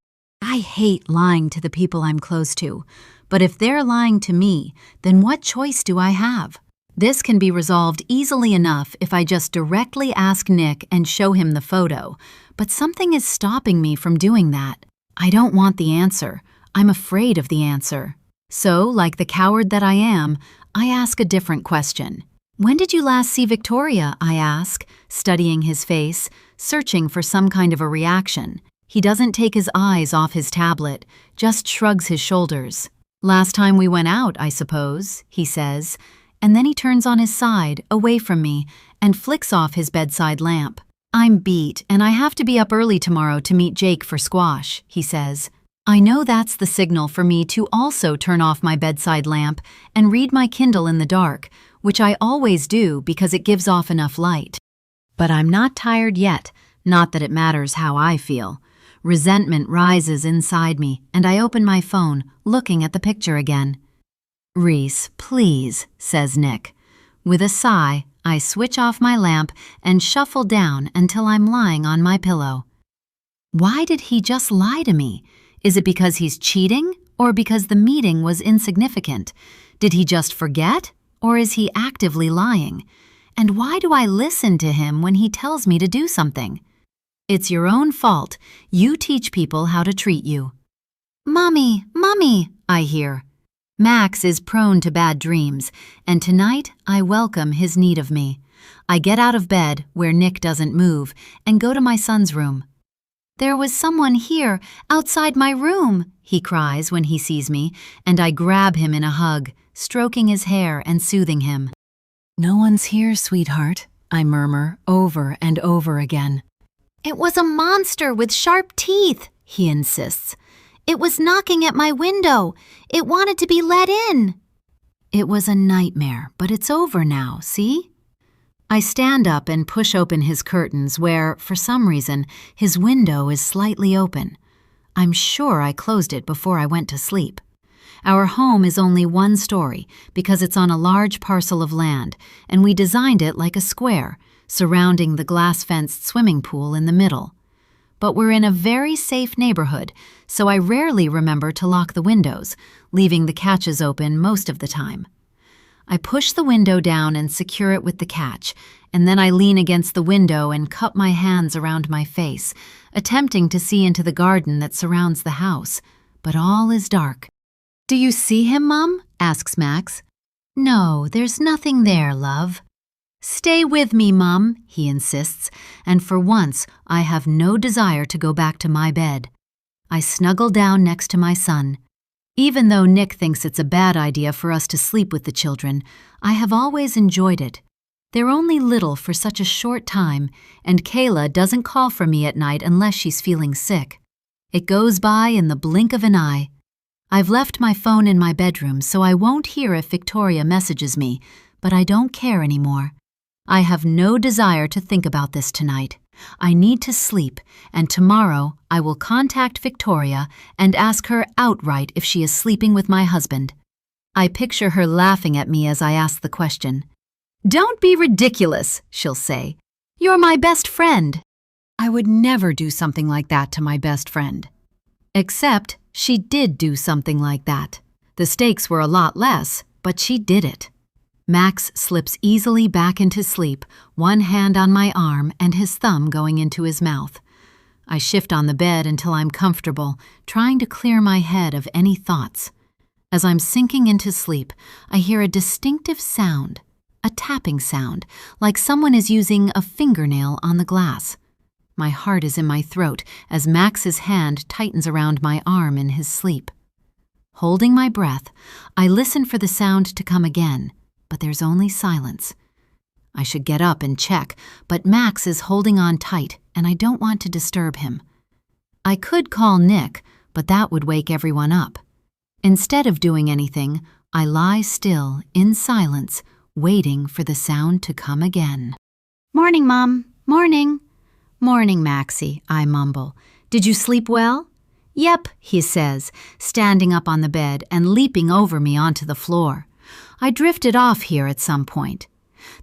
I hate lying to the people I'm close to, but if they're lying to me, then what choice do I have? This can be resolved easily enough if I just directly ask Nick and show him the photo, but something is stopping me from doing that. I don't want the answer. I'm afraid of the answer. So, like the coward that I am, I ask a different question. When did you last see Victoria? I ask, studying his face, searching for some kind of a reaction. He doesn't take his eyes off his tablet, just shrugs his shoulders. Last time we went out, I suppose, he says, and then he turns on his side, away from me, and flicks off his bedside lamp. I'm beat, and I have to be up early tomorrow to meet Jake for squash, he says. I know that's the signal for me to also turn off my bedside lamp and read my Kindle in the dark, which I always do because it gives off enough light. But I'm not tired yet, not that it matters how I feel. Resentment rises inside me, and I open my phone, looking at the picture again. Reese, please, says Nick. With a sigh, I switch off my lamp and shuffle down until I'm lying on my pillow. Why did he just lie to me? Is it because he's cheating, or because the meeting was insignificant? Did he just forget, or is he actively lying? And why do I listen to him when he tells me to do something? It's your own fault. You teach people how to treat you. Mommy, Mommy, I hear. Max is prone to bad dreams, and tonight I welcome his need of me. I get out of bed, where Nick doesn't move, and go to my son's room. There was someone here, outside my room, he cries when he sees me, and I grab him in a hug, stroking his hair and soothing him. No one's here, sweetheart, I murmur over and over again. It was a monster with sharp teeth, he insists. It was knocking at my window. It wanted to be let in. It was a nightmare, but it's over now, see? I stand up and push open his curtains where, for some reason, his window is slightly open. I'm sure I closed it before I went to sleep. Our home is only one story because it's on a large parcel of land, and we designed it like a square, surrounding the glass-fenced swimming pool in the middle. But we're in a very safe neighborhood, so I rarely remember to lock the windows, leaving the catches open most of the time. I push the window down and secure it with the catch, and then I lean against the window and cup my hands around my face, attempting to see into the garden that surrounds the house, but all is dark. Do you see him, Mom? Asks Max. No, there's nothing there, love. Stay with me, Mom, he insists, and for once I have no desire to go back to my bed. I snuggle down next to my son. Even though Nick thinks it's a bad idea for us to sleep with the children, I have always enjoyed it. They're only little for such a short time, and Kayla doesn't call for me at night unless she's feeling sick. It goes by in the blink of an eye. I've left my phone in my bedroom so I won't hear if Victoria messages me, but I don't care anymore. I have no desire to think about this tonight. I need to sleep, and tomorrow I will contact Victoria and ask her outright if she is sleeping with my husband. I picture her laughing at me as I ask the question. Don't be ridiculous, she'll say. You're my best friend. I would never do something like that to my best friend. Except she did do something like that. The stakes were a lot less, but she did it. Max slips easily back into sleep, one hand on my arm and his thumb going into his mouth. I shift on the bed until I'm comfortable, trying to clear my head of any thoughts. As I'm sinking into sleep, I hear a distinctive sound, a tapping sound, like someone is using a fingernail on the glass. My heart is in my throat as Max's hand tightens around my arm in his sleep. Holding my breath, I listen for the sound to come again, but there's only silence. I should get up and check, but Max is holding on tight, and I don't want to disturb him. I could call Nick, but that would wake everyone up. Instead of doing anything, I lie still, in silence, waiting for the sound to come again. Morning, Mom. Morning. Morning, Maxie, I mumble. Did you sleep well? Yep, he says, standing up on the bed and leaping over me onto the floor. I drifted off here at some point.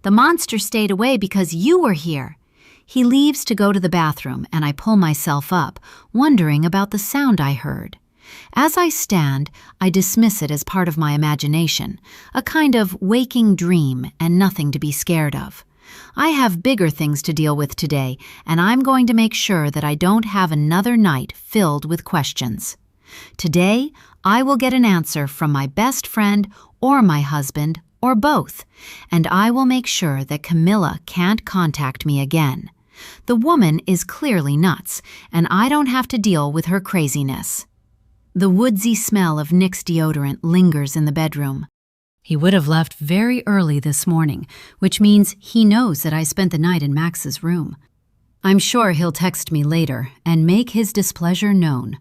The monster stayed away because you were here. He leaves to go to the bathroom, and I pull myself up, wondering about the sound I heard. As I stand, I dismiss it as part of my imagination, a kind of waking dream and nothing to be scared of. I have bigger things to deal with today, and I'm going to make sure that I don't have another night filled with questions. Today, I will get an answer from my best friend or my husband or both, and I will make sure that Camilla can't contact me again. The woman is clearly nuts, and I don't have to deal with her craziness. The woodsy smell of Nick's deodorant lingers in the bedroom. He would have left very early this morning, which means he knows that I spent the night in Max's room. I'm sure he'll text me later and make his displeasure known.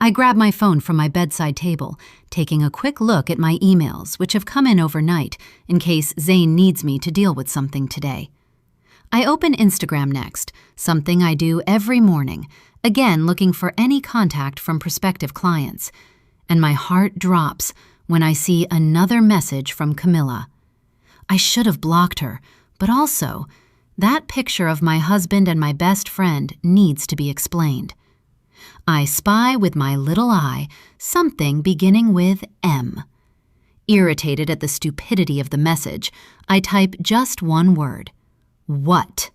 I grab my phone from my bedside table, taking a quick look at my emails, which have come in overnight, in case Zane needs me to deal with something today. I open Instagram next, something I do every morning, again looking for any contact from prospective clients, and my heart drops when I see another message from Camilla. I should have blocked her, but also, that picture of my husband and my best friend needs to be explained. I spy with my little eye something beginning with M. Irritated at the stupidity of the message, I type just one word. What?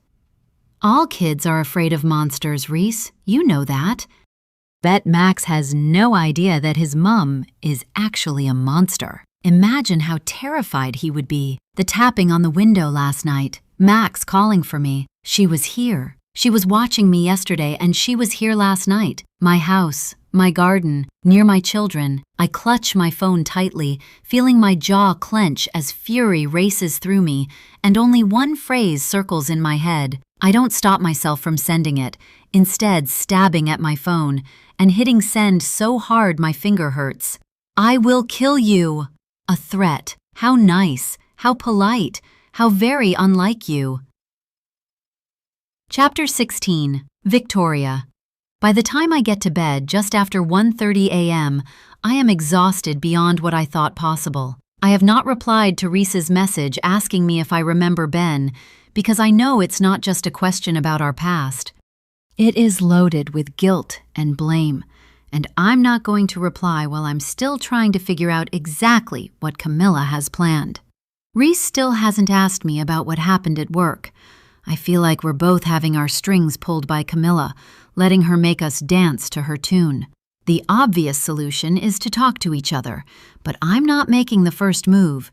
All kids are afraid of monsters, Reese. You know that. Bet Max has no idea that his mum is actually a monster. Imagine how terrified he would be. The tapping on the window last night. Max calling for me. She was here. She was watching me yesterday, and she was here last night. My house, my garden, near my children. I clutch my phone tightly, feeling my jaw clench as fury races through me, and only one phrase circles in my head. I don't stop myself from sending it, instead stabbing at my phone and hitting send so hard my finger hurts. I will kill you. A threat. How nice, how polite, how very unlike you. Chapter 16. Victoria. By the time I get to bed just after 1:30 a.m., I am exhausted beyond what I thought possible. I have not replied to Reese's message asking me if I remember Ben, because I know it's not just a question about our past. It is loaded with guilt and blame, and I'm not going to reply while I'm still trying to figure out exactly what Camilla has planned. Reese still hasn't asked me about what happened at work. I feel like we're both having our strings pulled by Camilla, letting her make us dance to her tune. The obvious solution is to talk to each other, but I'm not making the first move.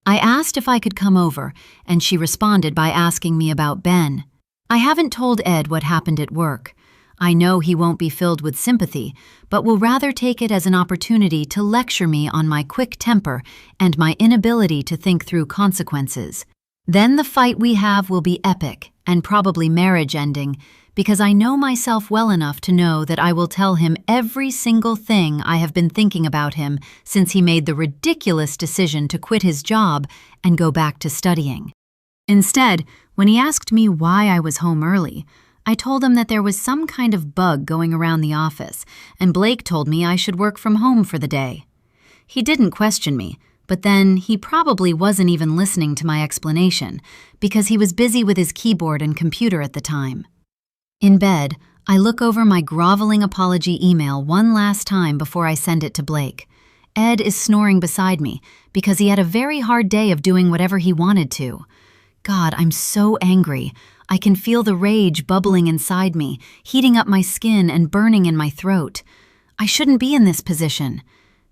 I asked if I could come over, and she responded by asking me about Ben. I haven't told Ed what happened at work. I know he won't be filled with sympathy, but will rather take it as an opportunity to lecture me on my quick temper and my inability to think through consequences. Then the fight we have will be epic and probably marriage-ending, because I know myself well enough to know that I will tell him every single thing I have been thinking about him since he made the ridiculous decision to quit his job and go back to studying. Instead, when he asked me why I was home early, I told him that there was some kind of bug going around the office, and Blake told me I should work from home for the day. He didn't question me, but then he probably wasn't even listening to my explanation, because he was busy with his keyboard and computer at the time. In bed, I look over my groveling apology email one last time before I send it to Blake. Ed is snoring beside me, because he had a very hard day of doing whatever he wanted to. God, I'm so angry. I can feel the rage bubbling inside me, heating up my skin and burning in my throat. I shouldn't be in this position.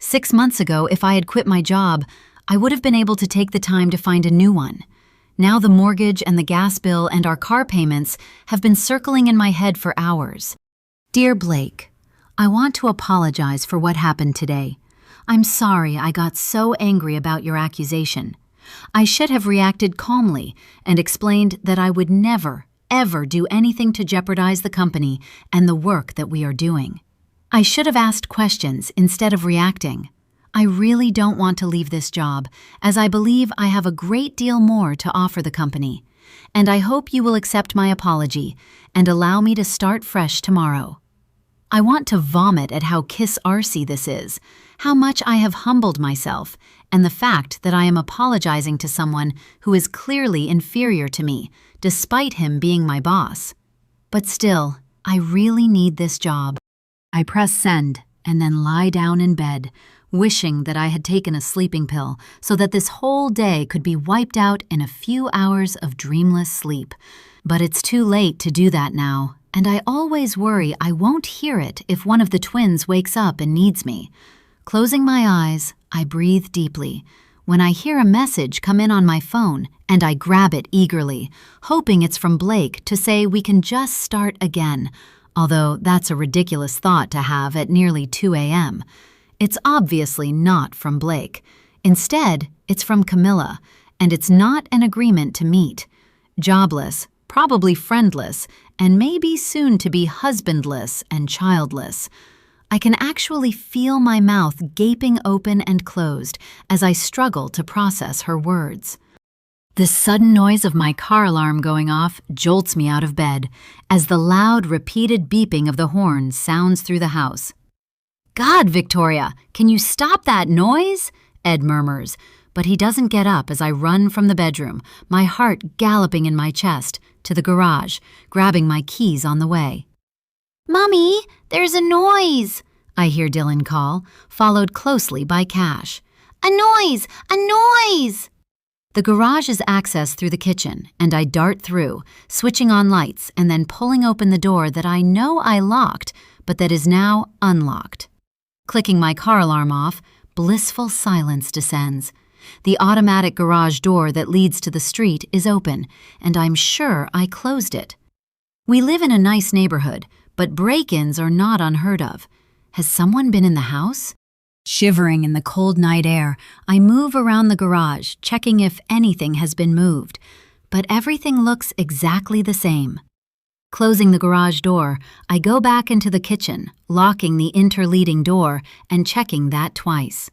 6 months ago, if I had quit my job, I would have been able to take the time to find a new one. Now the mortgage and the gas bill and our car payments have been circling in my head for hours. Dear Blake, I want to apologize for what happened today. I'm sorry I got so angry about your accusation. I should have reacted calmly and explained that I would never, ever do anything to jeopardize the company and the work that we are doing. I should have asked questions instead of reacting. I really don't want to leave this job, as I believe I have a great deal more to offer the company, and I hope you will accept my apology and allow me to start fresh tomorrow. I want to vomit at how kiss-arsey this is, how much I have humbled myself, and the fact that I am apologizing to someone who is clearly inferior to me, despite him being my boss. But still, I really need this job. I press send and then lie down in bed, wishing that I had taken a sleeping pill so that this whole day could be wiped out in a few hours of dreamless sleep. But it's too late to do that now, and I always worry I won't hear it if one of the twins wakes up and needs me. Closing my eyes, I breathe deeply when I hear a message come in on my phone, and I grab it eagerly, hoping it's from Blake to say we can just start again, although that's a ridiculous thought to have at nearly 2 a.m. It's obviously not from Blake. Instead, it's from Camilla, and it's not an agreement to meet. Jobless, probably friendless, and maybe soon to be husbandless and childless. I can actually feel my mouth gaping open and closed as I struggle to process her words. The sudden noise of my car alarm going off jolts me out of bed as the loud, repeated beeping of the horn sounds through the house. "God, Victoria, can you stop that noise?" Ed murmurs, but he doesn't get up as I run from the bedroom, my heart galloping in my chest, to the garage, grabbing my keys on the way. "Mommy, there's a noise," I hear Dylan call, followed closely by Cash. "A noise! A noise!" The garage is accessed through the kitchen, and I dart through, switching on lights and then pulling open the door that I know I locked, but that is now unlocked. Clicking my car alarm off, blissful silence descends. The automatic garage door that leads to the street is open, and I'm sure I closed it. We live in a nice neighborhood, but break-ins are not unheard of. Has someone been in the house? Shivering in the cold night air, I move around the garage, checking if anything has been moved, but everything looks exactly the same. Closing the garage door, I go back into the kitchen, locking the interleading door and checking that twice.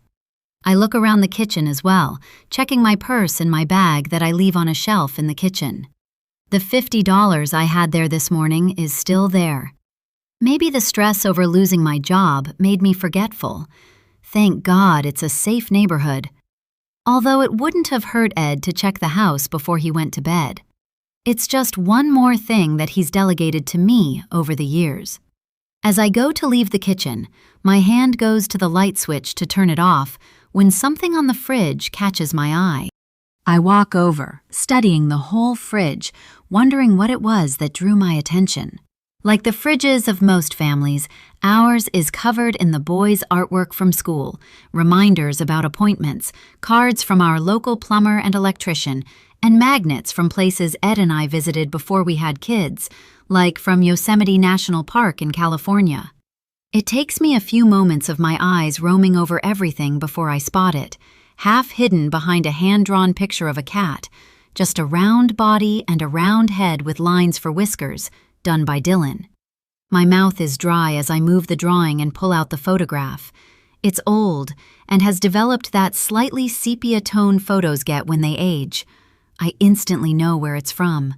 I look around the kitchen as well, checking my purse and my bag that I leave on a shelf in the kitchen. The $50 I had there this morning is still there. Maybe the stress over losing my job made me forgetful. Thank God it's a safe neighborhood. Although it wouldn't have hurt Ed to check the house before he went to bed. It's just one more thing that he's delegated to me over the years. As I go to leave the kitchen, my hand goes to the light switch to turn it off when something on the fridge catches my eye. I walk over, studying the whole fridge, wondering what it was that drew my attention. Like the fridges of most families, ours is covered in the boys' artwork from school, reminders about appointments, cards from our local plumber and electrician, and magnets from places Ed and I visited before we had kids, like from Yosemite National Park in California. It takes me a few moments of my eyes roaming over everything before I spot it, half hidden behind a hand-drawn picture of a cat, just a round body and a round head with lines for whiskers, done by Dylan. My mouth is dry as I move the drawing and pull out the photograph. It's old and has developed that slightly sepia tone photos get when they age. I instantly know where it's from.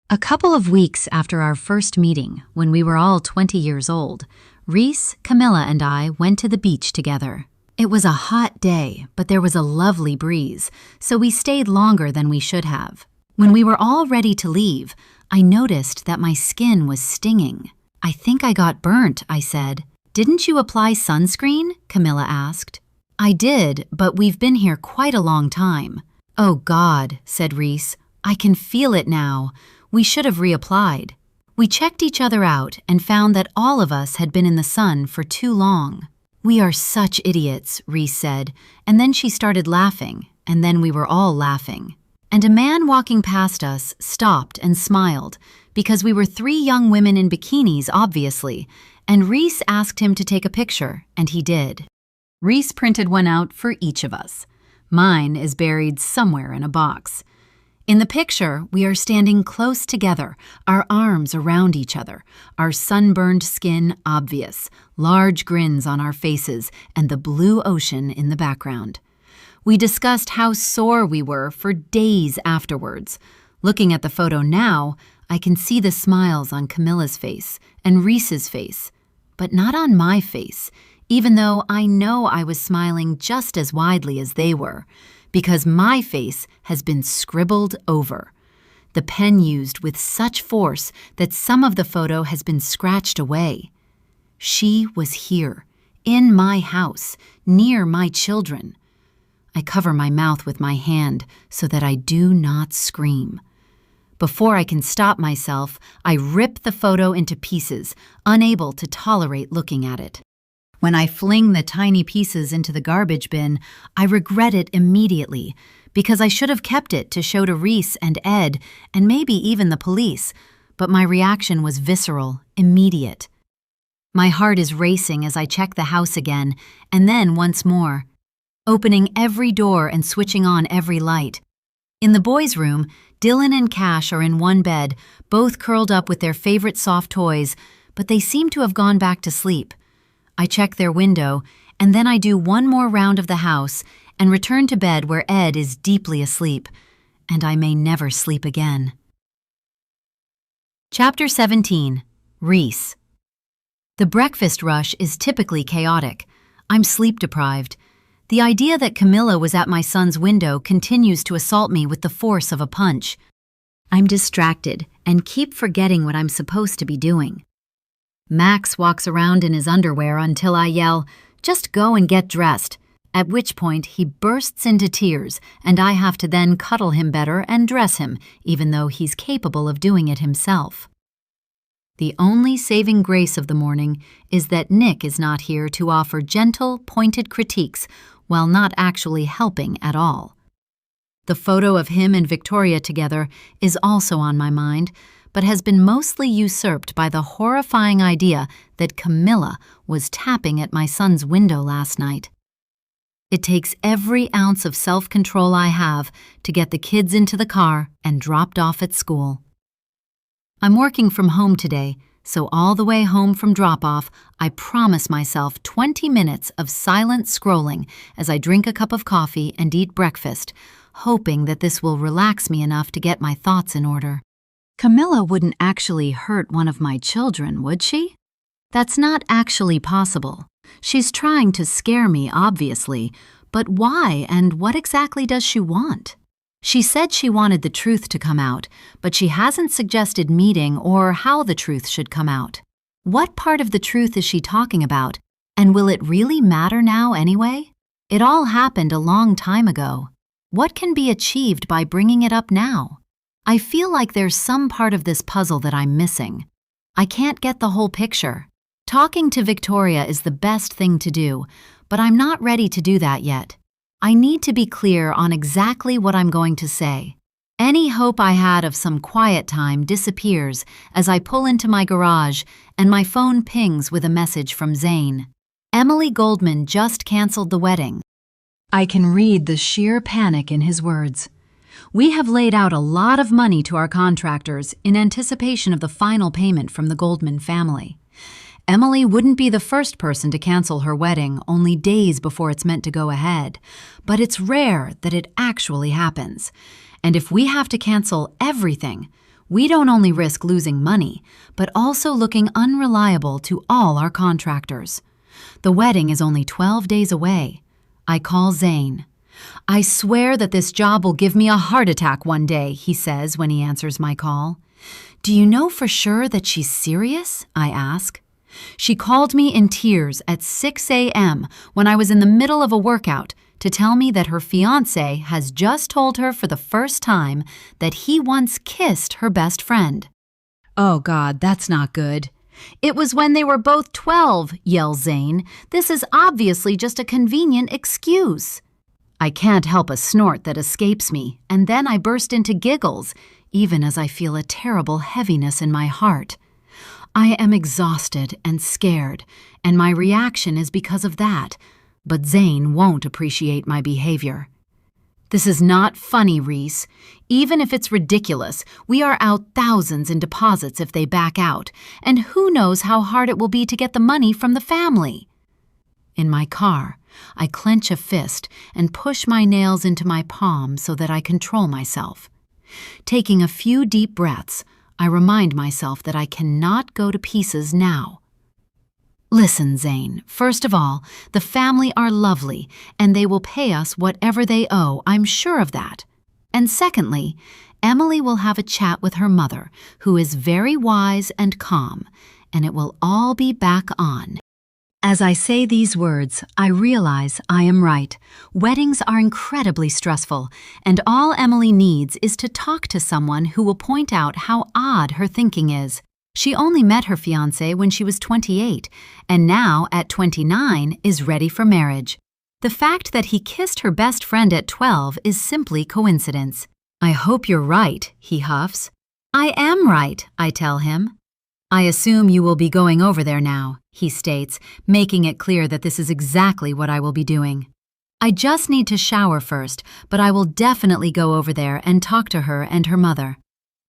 A couple of weeks after our first meeting, when we were all 20 years old, Reese, Camilla, and I went to the beach together. It was a hot day, but there was a lovely breeze, so we stayed longer than we should have. When we were all ready to leave, I noticed that my skin was stinging. "I think I got burnt," I said. "Didn't you apply sunscreen?" Camilla asked. "I did, but we've been here quite a long time." "Oh God," said Reese. "I can feel it now. We should have reapplied." We checked each other out and found that all of us had been in the sun for too long. "We are such idiots," Reese said, and then she started laughing, and then we were all laughing. And a man walking past us stopped and smiled, because we were 3 young women in bikinis, obviously, and Reese asked him to take a picture, and he did. Reese printed one out for each of us. Mine is buried somewhere in a box. In the picture, we are standing close together, our arms around each other, our sunburned skin obvious, large grins on our faces, and the blue ocean in the background. We discussed how sore we were for days afterwards. Looking at the photo now, I can see the smiles on Camilla's face and Reese's face. but not on my face, even though I know I was smiling just as widely as they were, because my face has been scribbled over. The pen used with such force that some of the photo has been scratched away. She was here, in my house, near my children. I cover my mouth with my hand so that I do not scream. Before I can stop myself, I rip the photo into pieces, unable to tolerate looking at it. When I fling the tiny pieces into the garbage bin, I regret it immediately, because I should have kept it to show to Reese and Ed, and maybe even the police, but my reaction was visceral, immediate. My heart is racing as I check the house again, and then once more, opening every door and switching on every light. In the boys' room, Dylan and Cash are in one bed, both curled up with their favorite soft toys, but they seem to have gone back to sleep. I check their window, and then I do one more round of the house and return to bed where Ed is deeply asleep, and I may never sleep again. Chapter 17. Reese. The breakfast rush is typically chaotic. I'm sleep-deprived. The idea that Camilla was at my son's window continues to assault me with the force of a punch. I'm distracted and keep forgetting what I'm supposed to be doing. Max walks around in his underwear until I yell, "Just go and get dressed," at which point he bursts into tears and I have to then cuddle him better and dress him, even though he's capable of doing it himself. The only saving grace of the morning is that Nick is not here to offer gentle, pointed critiques while not actually helping at all. The photo of him and Victoria together is also on my mind, but has been mostly usurped by the horrifying idea that Camilla was tapping at my son's window last night. It takes every ounce of self-control I have to get the kids into the car and dropped off at school. I'm working from home today, so all the way home from drop-off, I promise myself 20 minutes of silent scrolling as I drink a cup of coffee and eat breakfast, hoping that this will relax me enough to get my thoughts in order. Camilla wouldn't actually hurt one of my children, would she? That's not actually possible. She's trying to scare me, obviously, but why and what exactly does she want? She said she wanted the truth to come out, but she hasn't suggested meeting or how the truth should come out. What part of the truth is she talking about, and will it really matter now anyway? It all happened a long time ago. What can be achieved by bringing it up now? I feel like there's some part of this puzzle that I'm missing. I can't get the whole picture. Talking to Victoria is the best thing to do, but I'm not ready to do that yet. I need to be clear on exactly what I'm going to say. Any hope I had of some quiet time disappears as I pull into my garage and my phone pings with a message from Zane. Emily Goldman just canceled the wedding. I can read the sheer panic in his words. We have laid out a lot of money to our contractors in anticipation of the final payment from the Goldman family. Emily wouldn't be the first person to cancel her wedding only days before it's meant to go ahead, but it's rare that it actually happens. And if we have to cancel everything, we don't only risk losing money, but also looking unreliable to all our contractors. The wedding is only 12 days away. I call Zane. I swear that this job will give me a heart attack one day, he says when he answers my call. Do you know for sure that she's serious? I ask. She called me in tears at 6 a.m. when I was in the middle of a workout to tell me that her fiancé has just told her for the first time that he once kissed her best friend. Oh God, that's not good. It was when they were both 12, yells Zane. This is obviously just a convenient excuse. I can't help a snort that escapes me, and then I burst into giggles, even as I feel a terrible heaviness in my heart. I am exhausted and scared, and my reaction is because of that, but Zane won't appreciate my behavior. This is not funny, Reese. Even if it's ridiculous, we are out thousands in deposits if they back out, and who knows how hard it will be to get the money from the family. In my car, I clench a fist and push my nails into my palm so that I control myself. Taking a few deep breaths, I remind myself that I cannot go to pieces now. Listen, Zane, first of all, the family are lovely, and they will pay us whatever they owe, I'm sure of that. And secondly, Emily will have a chat with her mother, who is very wise and calm, and it will all be back on. As I say these words, I realize I am right. Weddings are incredibly stressful, and all Emily needs is to talk to someone who will point out how odd her thinking is. She only met her fiancé when she was 28, and now, at 29, is ready for marriage. The fact that he kissed her best friend at 12 is simply coincidence. I hope you're right, he huffs. I am right, I tell him. I assume you will be going over there now, he states, making it clear that this is exactly what I will be doing. I just need to shower first, but I will definitely go over there and talk to her and her mother.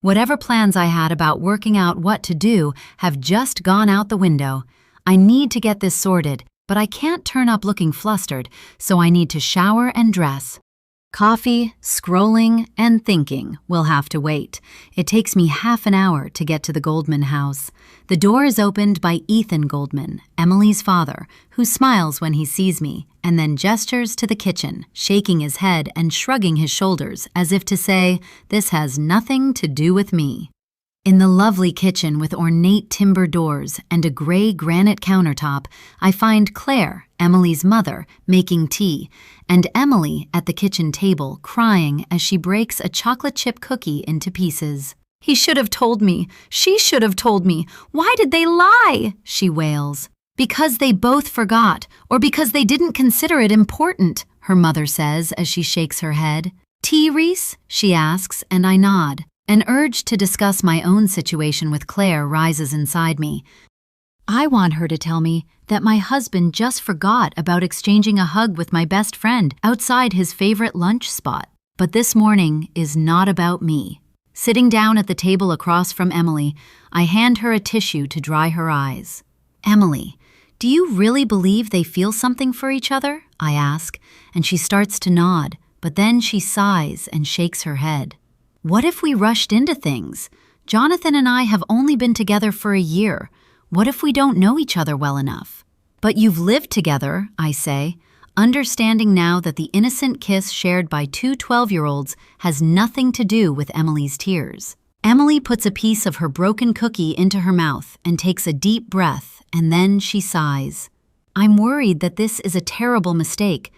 Whatever plans I had about working out what to do have just gone out the window. I need to get this sorted, but I can't turn up looking flustered, so I need to shower and dress. Coffee, scrolling, and thinking will have to wait. It takes me half an hour to get to the Goldman house. The door is opened by Ethan Goldman, Emily's father, who smiles when he sees me and then gestures to the kitchen, shaking his head and shrugging his shoulders as if to say, "This has nothing to do with me." In the lovely kitchen with ornate timber doors and a gray granite countertop, I find Claire, Emily's mother, making tea, and Emily at the kitchen table crying as she breaks a chocolate chip cookie into pieces. "He should have told me. She should have told me. Why did they lie?" she wails. "Because they both forgot, or because they didn't consider it important," her mother says as she shakes her head. "Tea, Reese?" she asks, and I nod. An urge to discuss my own situation with Claire rises inside me. I want her to tell me that my husband just forgot about exchanging a hug with my best friend outside his favorite lunch spot. But this morning is not about me. Sitting down at the table across from Emily, I hand her a tissue to dry her eyes. "Emily, do you really believe they feel something for each other?" I ask, and she starts to nod, but then she sighs and shakes her head. "What if we rushed into things? Jonathan and I have only been together for a year. What if we don't know each other well enough?" "But you've lived together," I say, understanding now that the innocent kiss shared by two 12-year-olds has nothing to do with Emily's tears. Emily puts a piece of her broken cookie into her mouth and takes a deep breath, and then she sighs. "I'm worried that this is a terrible mistake."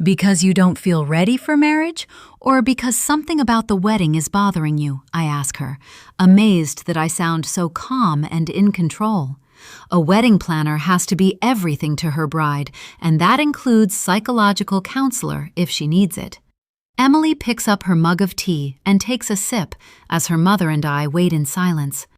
"Because you don't feel ready for marriage, or because something about the wedding is bothering you?" I ask her, amazed that I sound so calm and in control. A wedding planner has to be everything to her bride, and that includes psychological counselor if she needs it. Emily picks up her mug of tea and takes a sip as her mother and I wait in silence.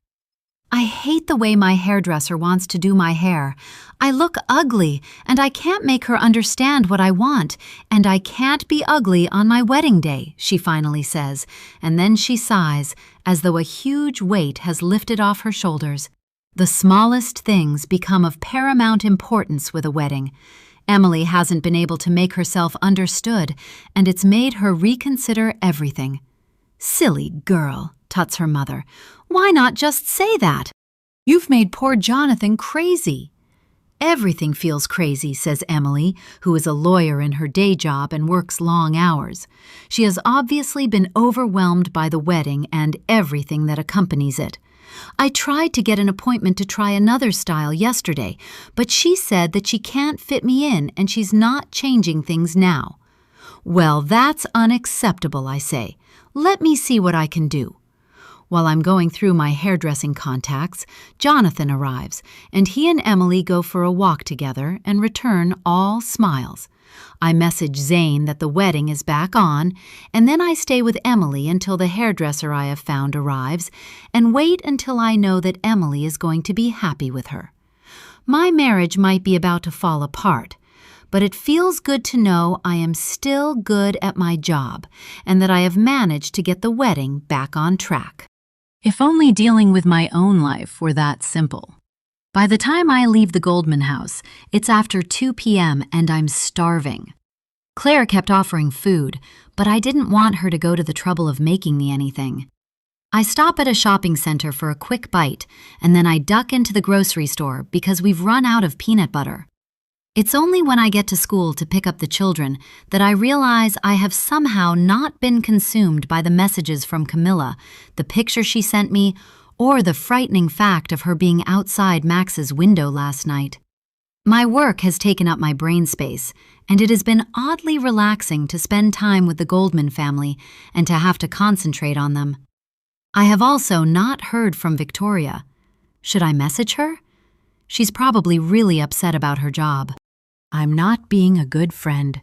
"I hate the way my hairdresser wants to do my hair. I look ugly, and I can't make her understand what I want, and I can't be ugly on my wedding day," she finally says, and then she sighs, as though a huge weight has lifted off her shoulders. The smallest things become of paramount importance with a wedding. Emily hasn't been able to make herself understood, and it's made her reconsider everything. "Silly girl," tuts her mother. "Why not just say that? You've made poor Jonathan crazy." "Everything feels crazy," says Emily, who is a lawyer in her day job and works long hours. She has obviously been overwhelmed by the wedding and everything that accompanies it. "I tried to get an appointment to try another style yesterday, but she said that she can't fit me in and she's not changing things now." "Well, that's unacceptable," I say. "Let me see what I can do." While I'm going through my hairdressing contacts, Jonathan arrives, and he and Emily go for a walk together and return all smiles. I message Zane that the wedding is back on, and then I stay with Emily until the hairdresser I have found arrives, and wait until I know that Emily is going to be happy with her. My marriage might be about to fall apart, but it feels good to know I am still good at my job, and that I have managed to get the wedding back on track. If only dealing with my own life were that simple. By the time I leave the Goldman house, it's after 2 p.m. and I'm starving. Claire kept offering food, but I didn't want her to go to the trouble of making me anything. I stop at a shopping center for a quick bite, and then I duck into the grocery store because we've run out of peanut butter. It's only when I get to school to pick up the children that I realize I have somehow not been consumed by the messages from Camilla, the picture she sent me, or the frightening fact of her being outside Max's window last night. My work has taken up my brain space, and it has been oddly relaxing to spend time with the Goldman family and to have to concentrate on them. I have also not heard from Victoria. Should I message her? She's probably really upset about her job. I'm not being a good friend.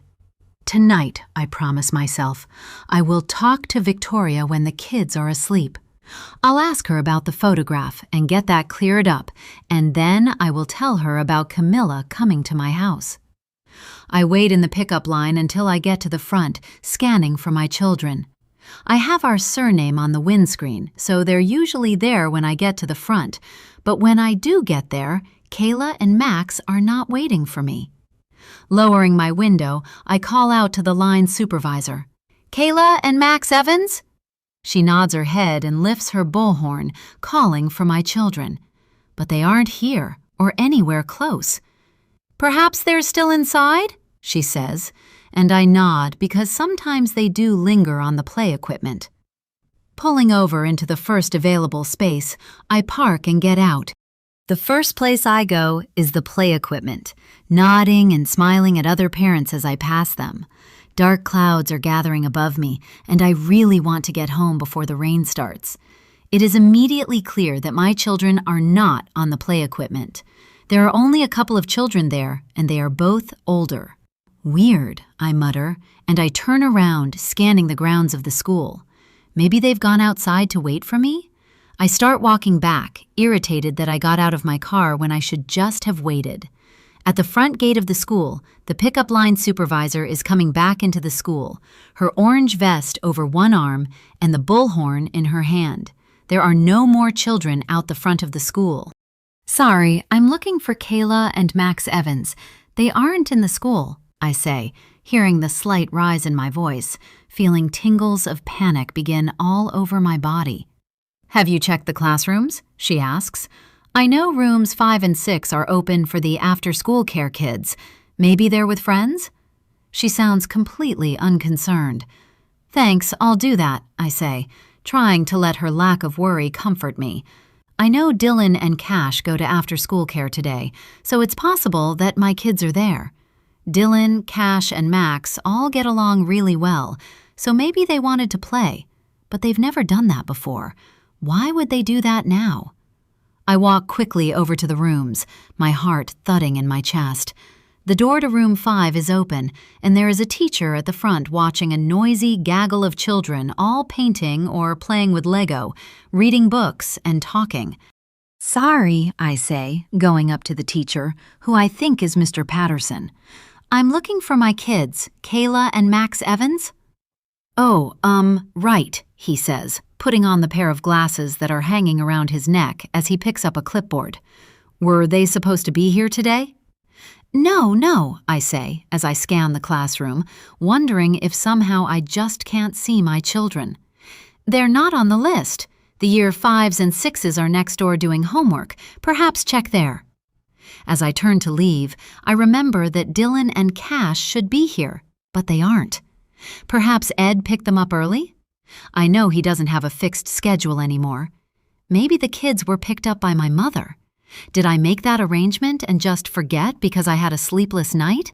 Tonight, I promise myself, I will talk to Victoria when the kids are asleep. I'll ask her about the photograph and get that cleared up, and then I will tell her about Camilla coming to my house. I wait in the pickup line until I get to the front, scanning for my children. I have our surname on the windscreen, so they're usually there when I get to the front, but when I do get there, Kayla and Max are not waiting for me. Lowering my window, I call out to the line supervisor. "Kayla and Max Evans?" She nods her head and lifts her bullhorn, calling for my children. But they aren't here or anywhere close. "Perhaps they're still inside?" she says, and I nod because sometimes they do linger on the play equipment. Pulling over into the first available space, I park and get out. The first place I go is the play equipment, nodding and smiling at other parents as I pass them. Dark clouds are gathering above me, and I really want to get home before the rain starts. It is immediately clear that my children are not on the play equipment. There are only a couple of children there, and they are both older. Weird, I mutter, and I turn around, scanning the grounds of the school. Maybe they've gone outside to wait for me? I start walking back, irritated that I got out of my car when I should just have waited. At the front gate of the school, the pickup line supervisor is coming back into the school, her orange vest over one arm and the bullhorn in her hand. There are no more children out the front of the school. "Sorry, I'm looking for Kayla and Max Evans. They aren't in the school," I say, hearing the slight rise in my voice, feeling tingles of panic begin all over my body. "Have you checked the classrooms?" she asks. "I know rooms 5 and 6 are open for the after-school care kids. Maybe they're with friends?" She sounds completely unconcerned. "Thanks, I'll do that," I say, trying to let her lack of worry comfort me. I know Dylan and Cash go to after-school care today, so it's possible that my kids are there. Dylan, Cash, and Max all get along really well, so maybe they wanted to play. But they've never done that before. Why would they do that now? I walk quickly over to the rooms, my heart thudding in my chest. The door to room 5 is open, and there is a teacher at the front watching a noisy gaggle of children all painting or playing with Lego, reading books, and talking. "Sorry," I say, going up to the teacher, who I think is Mr. Patterson. "I'm looking for my kids, Kayla and Max Evans." "Oh, right," he says, putting on the pair of glasses that are hanging around his neck as he picks up a clipboard. "Were they supposed to be here today?" No, I say as I scan the classroom, wondering if somehow I just can't see my children. "They're not on the list. The year 5s and 6s are next door doing homework. Perhaps check there." As I turn to leave, I remember that Dylan and Cash should be here, but they aren't. Perhaps Ed picked them up early? I know he doesn't have a fixed schedule anymore. Maybe the kids were picked up by my mother. Did I make that arrangement and just forget because I had a sleepless night?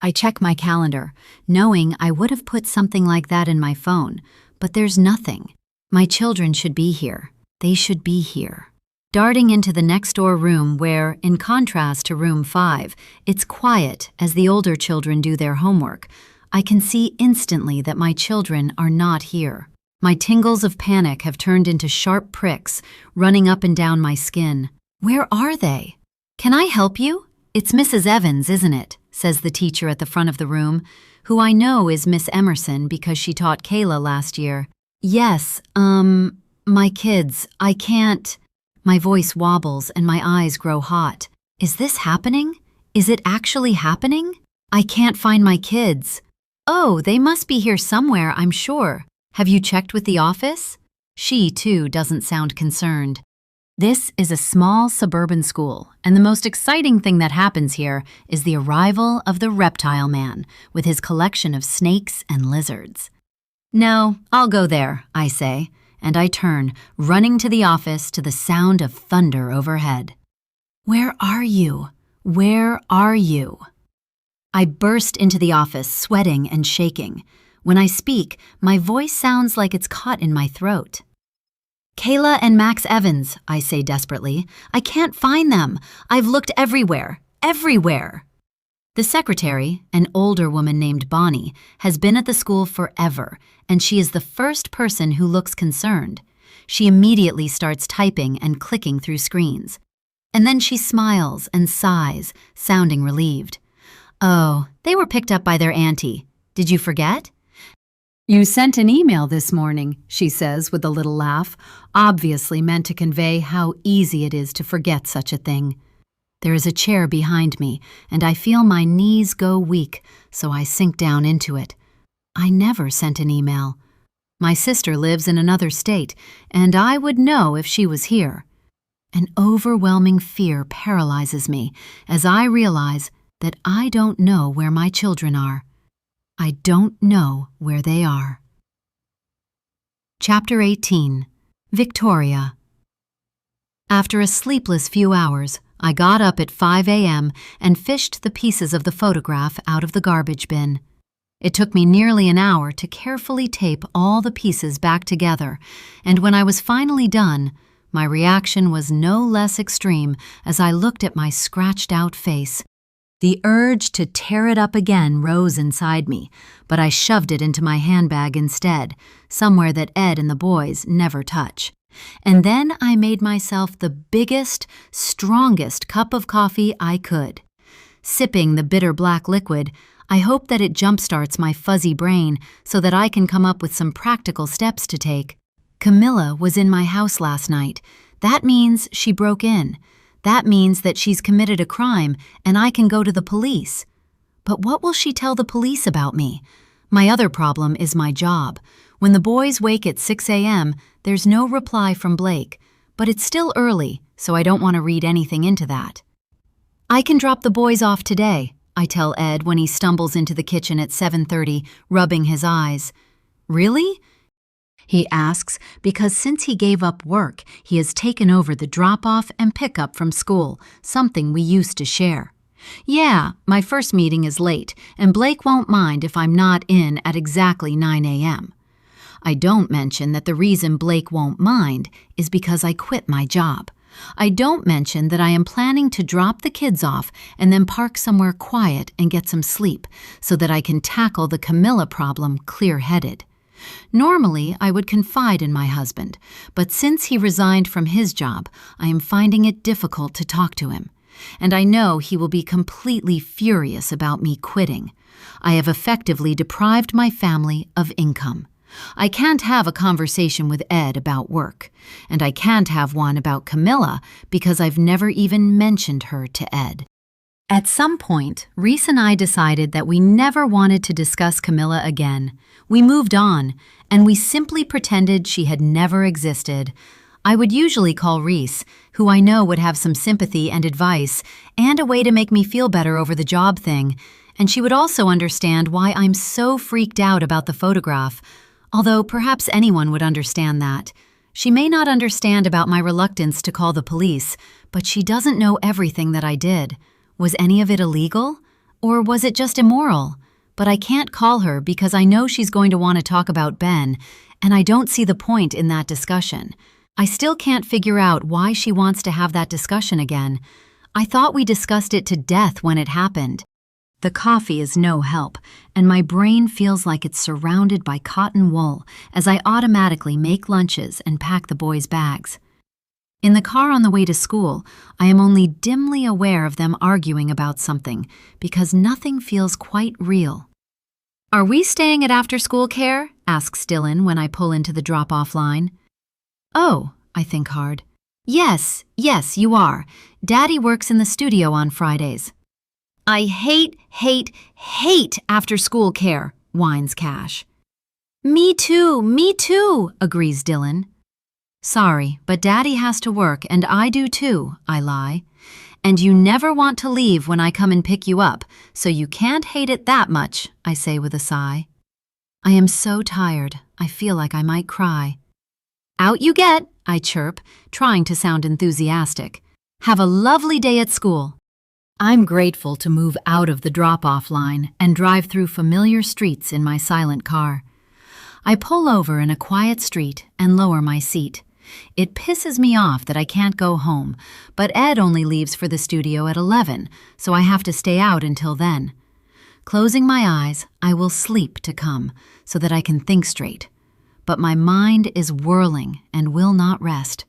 I check my calendar, knowing I would have put something like that in my phone, but there's nothing. My children should be here. They should be here. Darting into the next-door room where, in contrast to room 5, it's quiet as the older children do their homework, I can see instantly that my children are not here. My tingles of panic have turned into sharp pricks, running up and down my skin. Where are they? "Can I help you? It's Mrs. Evans, isn't it?" says the teacher at the front of the room, who I know is Miss Emerson because she taught Kayla last year. "Yes, my kids, I can't." My voice wobbles and my eyes grow hot. Is this happening? Is it actually happening? I can't find my kids. "Oh, they must be here somewhere, I'm sure. Have you checked with the office?" She, too, doesn't sound concerned. This is a small suburban school, and the most exciting thing that happens here is the arrival of the reptile man with his collection of snakes and lizards. No, I'll go there, I say, and I turn, running to the office to the sound of thunder overhead. Where are you? Where are you? I burst into the office, sweating and shaking. When I speak, my voice sounds like it's caught in my throat. Kayla and Max Evans, I say desperately. I can't find them. I've looked everywhere. Everywhere. The secretary, an older woman named Bonnie, has been at the school forever, and she is the first person who looks concerned. She immediately starts typing and clicking through screens. And then she smiles and sighs, sounding relieved. Oh, they were picked up by their auntie. Did you forget? You sent an email this morning, she says with a little laugh, obviously meant to convey how easy it is to forget such a thing. There is a chair behind me, and I feel my knees go weak, so I sink down into it. I never sent an email. My sister lives in another state, and I would know if she was here. An overwhelming fear paralyzes me as I realize that I don't know where my children are. I don't know where they are. Chapter 18. Victoria. After a sleepless few hours, I got up at 5 a.m. and fished the pieces of the photograph out of the garbage bin. It took me nearly an hour to carefully tape all the pieces back together, and when I was finally done, my reaction was no less extreme as I looked at my scratched-out face. The urge to tear it up again rose inside me, but I shoved it into my handbag instead, somewhere that Ed and the boys never touch. And then I made myself the biggest, strongest cup of coffee I could. Sipping the bitter black liquid, I hope that it jumpstarts my fuzzy brain so that I can come up with some practical steps to take. Camilla was in my house last night. That means she broke in. That means that she's committed a crime and I can go to the police. But what will she tell the police about me? My other problem is my job. When the boys wake at 6 a.m., there's no reply from Blake, but it's still early, so I don't want to read anything into that. I can drop the boys off today, I tell Ed when he stumbles into the kitchen at 7:30, rubbing his eyes. Really? He asks because since he gave up work, he has taken over the drop-off and pick-up from school, something we used to share. Yeah, my first meeting is late, and Blake won't mind if I'm not in at exactly 9 a.m. I don't mention that the reason Blake won't mind is because I quit my job. I don't mention that I am planning to drop the kids off and then park somewhere quiet and get some sleep so that I can tackle the Camilla problem clear-headed. Normally, I would confide in my husband, but since he resigned from his job, I am finding it difficult to talk to him. And I know he will be completely furious about me quitting. I have effectively deprived my family of income. I can't have a conversation with Ed about work, and I can't have one about Camilla because I've never even mentioned her to Ed. At some point, Reese and I decided that we never wanted to discuss Camilla again. We moved on, and we simply pretended she had never existed. I would usually call Reese, who I know would have some sympathy and advice, and a way to make me feel better over the job thing, and she would also understand why I'm so freaked out about the photograph, although perhaps anyone would understand that. She may not understand about my reluctance to call the police, but she doesn't know everything that I did. Was any of it illegal? Or was it just immoral? But I can't call her because I know she's going to want to talk about Ben, and I don't see the point in that discussion. I still can't figure out why she wants to have that discussion again. I thought we discussed it to death when it happened. The coffee is no help, and my brain feels like it's surrounded by cotton wool as I automatically make lunches and pack the boys' bags. In the car on the way to school, I am only dimly aware of them arguing about something because nothing feels quite real. "Are we staying at after-school care?" asks Dylan when I pull into the drop-off line. "Oh," I think hard. Yes, you are. Daddy works in the studio on Fridays." "I hate after-school care," whines Cash. Me too, agrees Dylan. Sorry, but Daddy has to work and I do too, I lie. And you never want to leave when I come and pick you up, so you can't hate it that much, I say with a sigh. I am so tired, I feel like I might cry. Out you get, I chirp, trying to sound enthusiastic. Have a lovely day at school. I'm grateful to move out of the drop-off line and drive through familiar streets in my silent car. I pull over in a quiet street and lower my seat. It pisses me off that I can't go home, but Ed only leaves for the studio at 11, so I have to stay out until then. Closing my eyes, I will sleep to come so that I can think straight. But my mind is whirling and will not rest.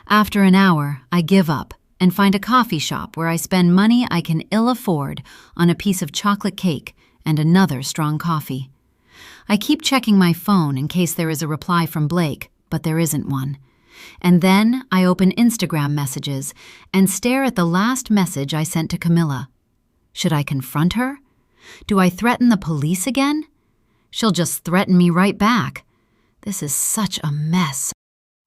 After an hour, I give up and find a coffee shop where I spend money I can ill afford on a piece of chocolate cake and another strong coffee. I keep checking my phone in case there is a reply from Blake, but there isn't one. And then I open Instagram messages and stare at the last message I sent to Camilla. Should I confront her? Do I threaten the police again? She'll just threaten me right back. This is such a mess.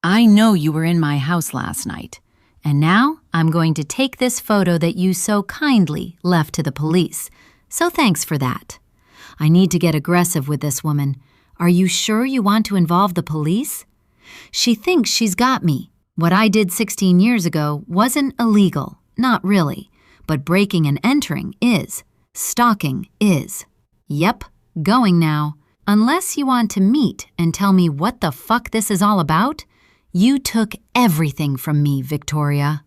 I know you were in my house last night, and now I'm going to take this photo that you so kindly left to the police. So thanks for that. I need to get aggressive with this woman. Are you sure you want to involve the police? She thinks she's got me. What I did 16 years ago wasn't illegal, not really, but breaking and entering is. Stalking is. Yep, going now. Unless you want to meet and tell me what the fuck this is all about, you took everything from me, Victoria.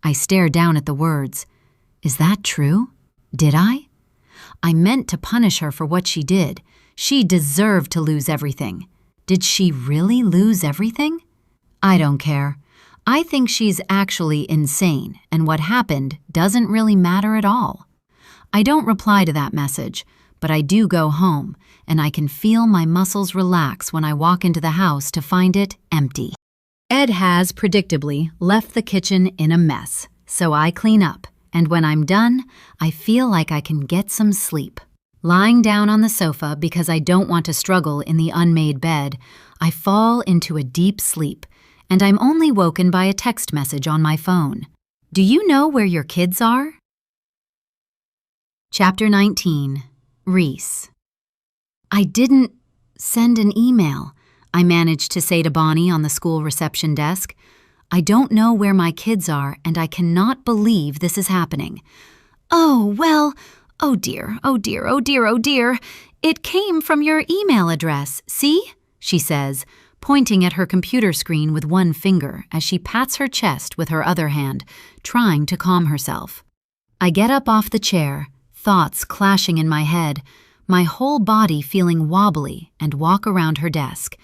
I stare down at the words. Is that true? Did I? I meant to punish her for what she did. She deserved to lose everything. Did she really lose everything? I don't care. I think she's actually insane, and what happened doesn't really matter at all. I don't reply to that message, but I do go home, and I can feel my muscles relax when I walk into the house to find it empty. Ed has, predictably, left the kitchen in a mess, so I clean up, and when I'm done, I feel like I can get some sleep. Lying down on the sofa because I don't want to struggle in the unmade bed, I fall into a deep sleep, and I'm only woken by a text message on my phone. Do you know where your kids are? Chapter 19. Reese. I didn't send an email, I managed to say to Bonnie on the school reception desk. I don't know where my kids are, and I cannot believe this is happening. Oh, well, oh dear, oh dear, oh dear, oh dear. It came from your email address, see? She says, pointing at her computer screen with one finger as she pats her chest with her other hand, trying to calm herself. I get up off the chair, thoughts clashing in my head, my whole body feeling wobbly, and walk around her desk.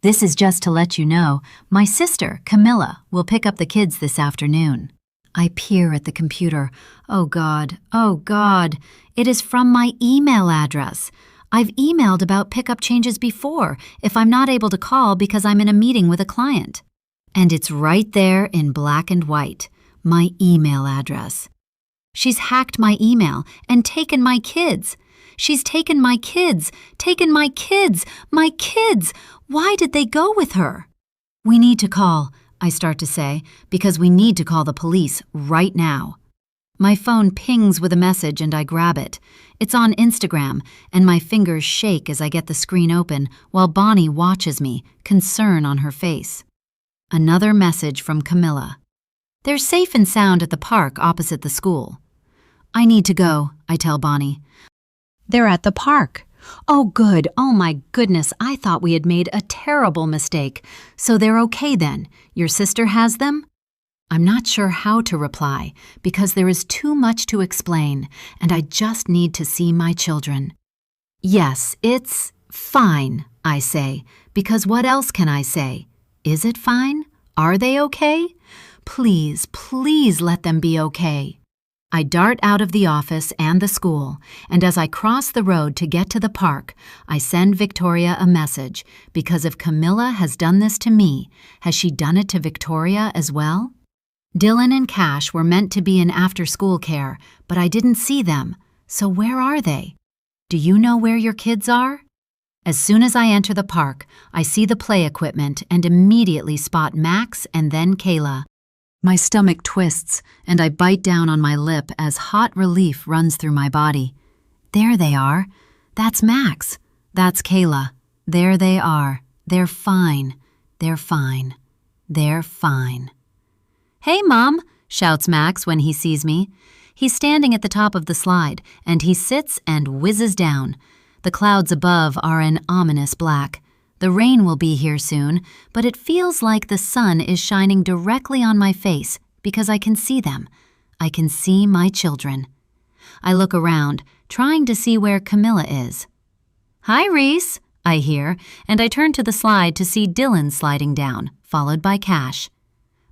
This is just to let you know, my sister, Camilla, will pick up the kids this afternoon. I peer at the computer. Oh God, it is from my email address. I've emailed about pickup changes before if I'm not able to call because I'm in a meeting with a client. And it's right there in black and white, my email address. She's hacked my email and taken my kids. She's taken my kids, my kids. Why did they go with her? We need to call, I start to say, because we need to call the police right now. My phone pings with a message and I grab it. It's on Instagram, and my fingers shake as I get the screen open while Bonnie watches me, concern on her face. Another message from Camilla. They're safe and sound at the park opposite the school. I need to go, I tell Bonnie. They're at the park. Oh, good. Oh, my goodness. I thought we had made a terrible mistake. So they're okay then. Your sister has them? I'm not sure how to reply because there is too much to explain, and I just need to see my children. Yes, it's fine, I say, because what else can I say? Is it fine? Are they okay? Please, please let them be okay. I dart out of the office and the school, and as I cross the road to get to the park, I send Victoria a message, because if Camilla has done this to me, has she done it to Victoria as well? Dylan and Cash were meant to be in after-school care, but I didn't see them, so where are they? Do you know where your kids are? As soon as I enter the park, I see the play equipment and immediately spot Max and then Kayla. My stomach twists, and I bite down on my lip as hot relief runs through my body. There they are. That's Max. That's Kayla. There they are. They're fine. They're fine. They're fine. "Hey, Mom," shouts Max when he sees me. He's standing at the top of the slide, and he sits and whizzes down. The clouds above are an ominous black. The rain will be here soon, but it feels like the sun is shining directly on my face because I can see them. I can see my children. I look around, trying to see where Camilla is. "Hi, Reese," I hear, and I turn to the slide to see Dylan sliding down, followed by Cash.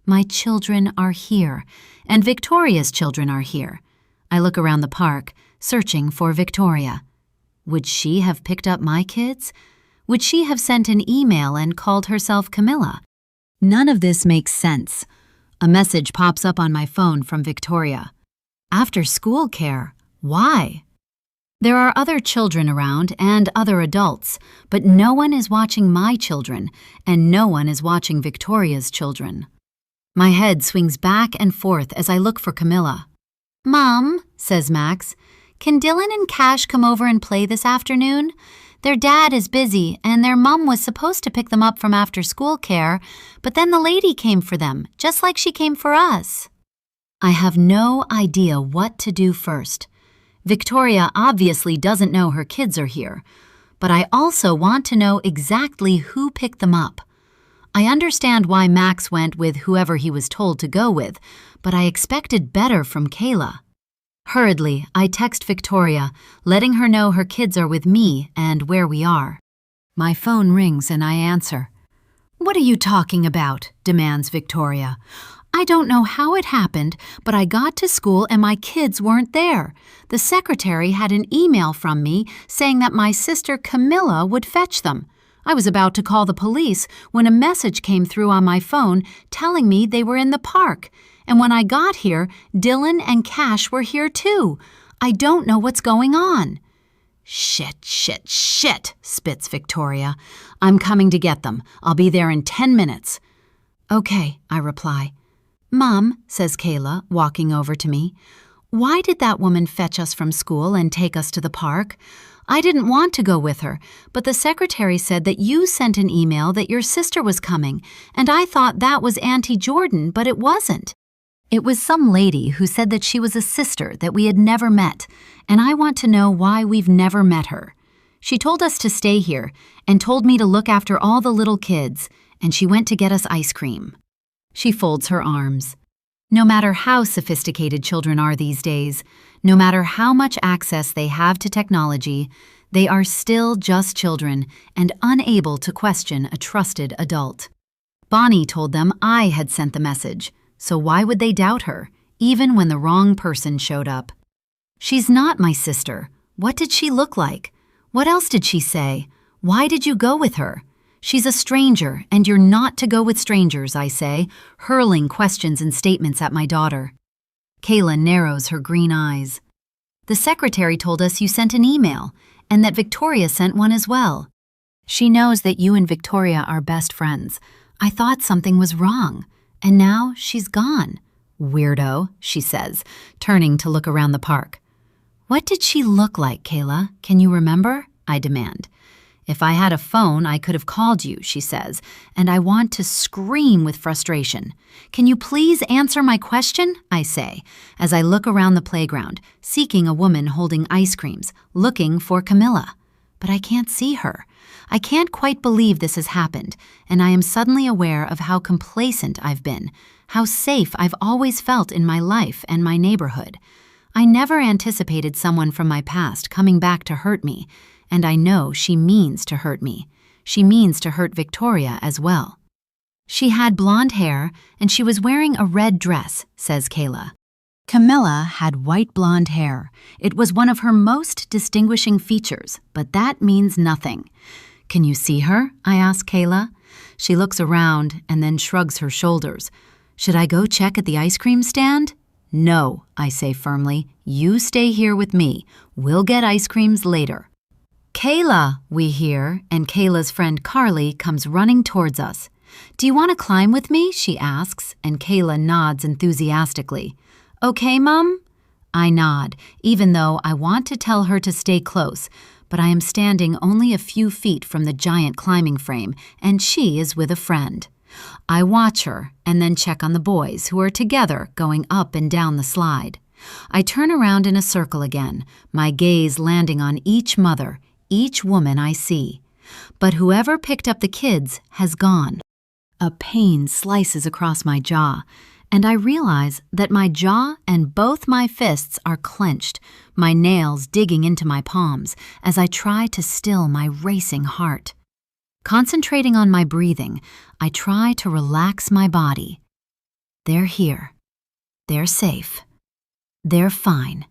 My children are here, and Victoria's children are here. I look around the park, searching for Victoria. Would she have picked up my kids? Would she have sent an email and called herself Camilla? None of this makes sense. A message pops up on my phone from Victoria. "After school care? Why?" There are other children around and other adults, but no one is watching my children, and no one is watching Victoria's children. My head swings back and forth as I look for Camilla. "Mom," says Max, "can Dylan and Cash come over and play this afternoon? Their dad is busy, and their mom was supposed to pick them up from after-school care, but then the lady came for them, just like she came for us." I have no idea what to do first. Victoria obviously doesn't know her kids are here, but I also want to know exactly who picked them up. I understand why Max went with whoever he was told to go with, but I expected better from Kayla. Hurriedly, I text Victoria, letting her know her kids are with me and where we are. My phone rings and I answer. "What are you talking about?" demands Victoria. "I don't know how it happened, but I got to school and my kids weren't there. The secretary had an email from me saying that my sister Camilla would fetch them. I was about to call the police when a message came through on my phone telling me they were in the park. And when I got here, Dylan and Cash were here too. I don't know what's going on." Shit, spits Victoria. "I'm coming to get them. I'll be there in 10 minutes. "Okay," I reply. "Mom," says Kayla, walking over to me, "why did that woman fetch us from school and take us to the park? I didn't want to go with her, but the secretary said that you sent an email that your sister was coming, and I thought that was Auntie Jordan, but it wasn't. It was some lady who said that she was a sister that we had never met, and I want to know why we've never met her. She told us to stay here and told me to look after all the little kids, and she went to get us ice cream." She folds her arms. No matter how sophisticated children are these days, no matter how much access they have to technology, they are still just children and unable to question a trusted adult. Bonnie told them I had sent the message, so why would they doubt her, even when the wrong person showed up? "She's not my sister. What did she look like? What else did she say? Why did you go with her? She's a stranger, and you're not to go with strangers," I say, hurling questions and statements at my daughter. Kayla narrows her green eyes. "The secretary told us you sent an email, and that Victoria sent one as well. She knows that you and Victoria are best friends. I thought something was wrong, and now she's gone." "Weirdo," she says, turning to look around the park. "What did she look like, Kayla? Can you remember?" I demand. "If I had a phone, I could have called you," she says, and I want to scream with frustration. "Can you please answer my question?" I say, as I look around the playground, seeking a woman holding ice creams, looking for Camilla. But I can't see her. I can't quite believe this has happened, and I am suddenly aware of how complacent I've been, how safe I've always felt in my life and my neighborhood. I never anticipated someone from my past coming back to hurt me, and I know she means to hurt me. She means to hurt Victoria as well. "She had blonde hair, and she was wearing a red dress," says Kayla. Camilla had white blonde hair. It was one of her most distinguishing features, but that means nothing. "Can you see her?" I ask Kayla. She looks around and then shrugs her shoulders. "Should I go check at the ice cream stand?" "No," I say firmly. "You stay here with me. We'll get ice creams later." Kayla, we hear, and Kayla's friend Carly comes running towards us. Do you want to climb with me? She asks, and Kayla nods enthusiastically. Okay, Mum? I nod, even though I want to tell her to stay close, but I am standing only a few feet from the giant climbing frame, and she is with a friend. I watch her and then check on the boys who are together going up and down the slide. I turn around in a circle again, my gaze landing on each mother, each woman I see. But whoever picked up the kids has gone. A pain slices across my jaw, and I realize that my jaw and both my fists are clenched, my nails digging into my palms as I try to still my racing heart. Concentrating on my breathing, I try to relax my body. They're here. They're safe. They're fine.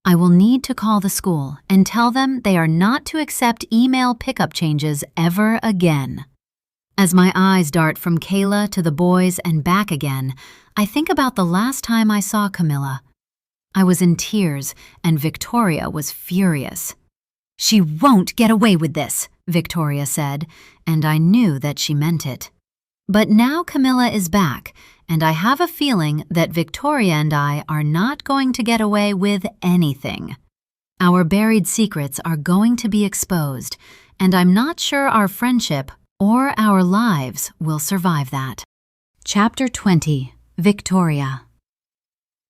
I will need to call the school and tell them they are not to accept email pickup changes ever again. As my eyes dart from Kayla to the boys and back again, I think about the last time I saw Camilla. I was in tears, and Victoria was furious. She won't get away with this, Victoria said, and I knew that she meant it. But now Camilla is back, and I have a feeling that Victoria and I are not going to get away with anything. Our buried secrets are going to be exposed, and I'm not sure our friendship or our lives will survive that. Chapter 20. Victoria.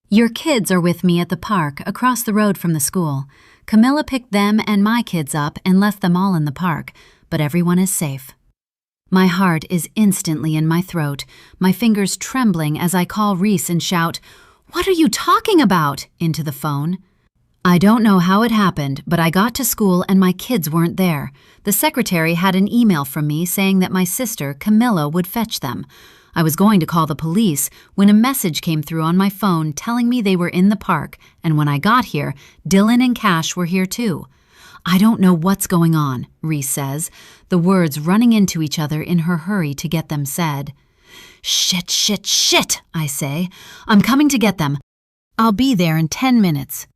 Your kids are with me at the park across the road from the school. Camilla picked them and my kids up and left them all in the park, but everyone is safe. My heart is instantly in my throat, my fingers trembling as I call Reese and shout, "What are you talking about?" into the phone. I don't know how it happened, but I got to school and my kids weren't there. The secretary had an email from me saying that my sister, Camilla, would fetch them. I was going to call the police when a message came through on my phone telling me they were in the park, and when I got here, Dylan and Cash were here too. I don't know what's going on, Reese says, the words running into each other in her hurry to get them said. Shit, shit, shit, I say. I'm coming to get them. I'll be there in 10 minutes.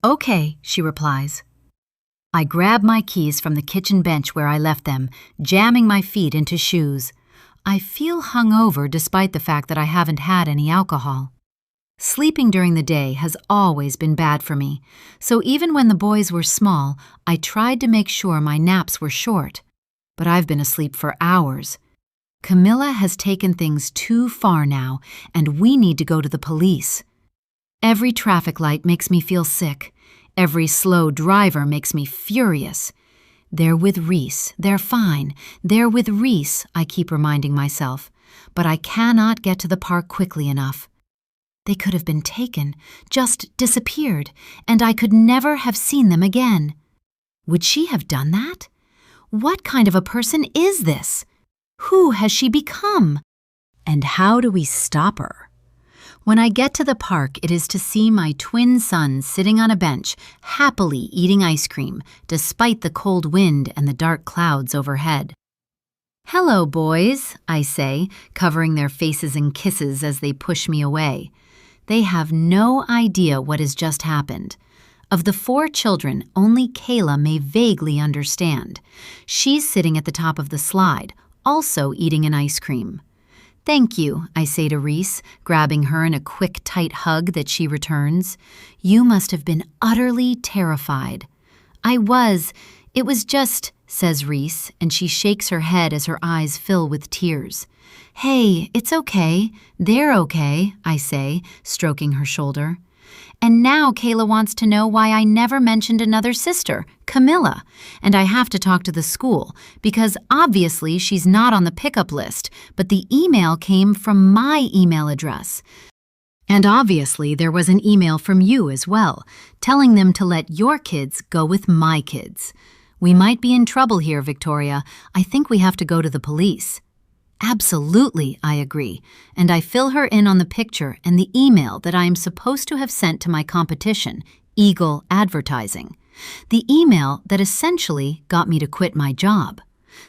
Okay, she replies. I grab my keys from the kitchen bench where I left them, jamming my feet into shoes. I feel hungover despite the fact that I haven't had any alcohol. Sleeping during the day has always been bad for me, so even when the boys were small, I tried to make sure my naps were short. But I've been asleep for hours. Camilla has taken things too far now, and we need to go to the police. Every traffic light makes me feel sick. Every slow driver makes me furious. They're with Reese. They're fine. They're with Reese, I keep reminding myself. But I cannot get to the park quickly enough. They could have been taken, just disappeared, and I could never have seen them again. Would she have done that? What kind of a person is this? Who has she become? And how do we stop her? When I get to the park, it is to see my twin sons sitting on a bench, happily eating ice cream, despite the cold wind and the dark clouds overhead. Hello, boys, I say, covering their faces in kisses as they push me away. They have no idea what has just happened. Of the 4 children, only Kayla may vaguely understand. She's sitting at the top of the slide, also eating an ice cream. Thank you, I say to Reese, grabbing her in a quick, tight hug that she returns. You must have been utterly terrified. I was. It was just, says Reese, and she shakes her head as her eyes fill with tears. Hey, it's okay. They're okay, I say, stroking her shoulder. And now Kayla wants to know why I never mentioned another sister, Camilla, and I have to talk to the school, because obviously she's not on the pickup list, but the email came from my email address. And obviously there was an email from you as well, telling them to let your kids go with my kids. We might be in trouble here, Victoria. I think we have to go to the police. Absolutely, I agree, and I fill her in on the picture and the email that I am supposed to have sent to my competition, Eagle Advertising. The email that essentially got me to quit my job.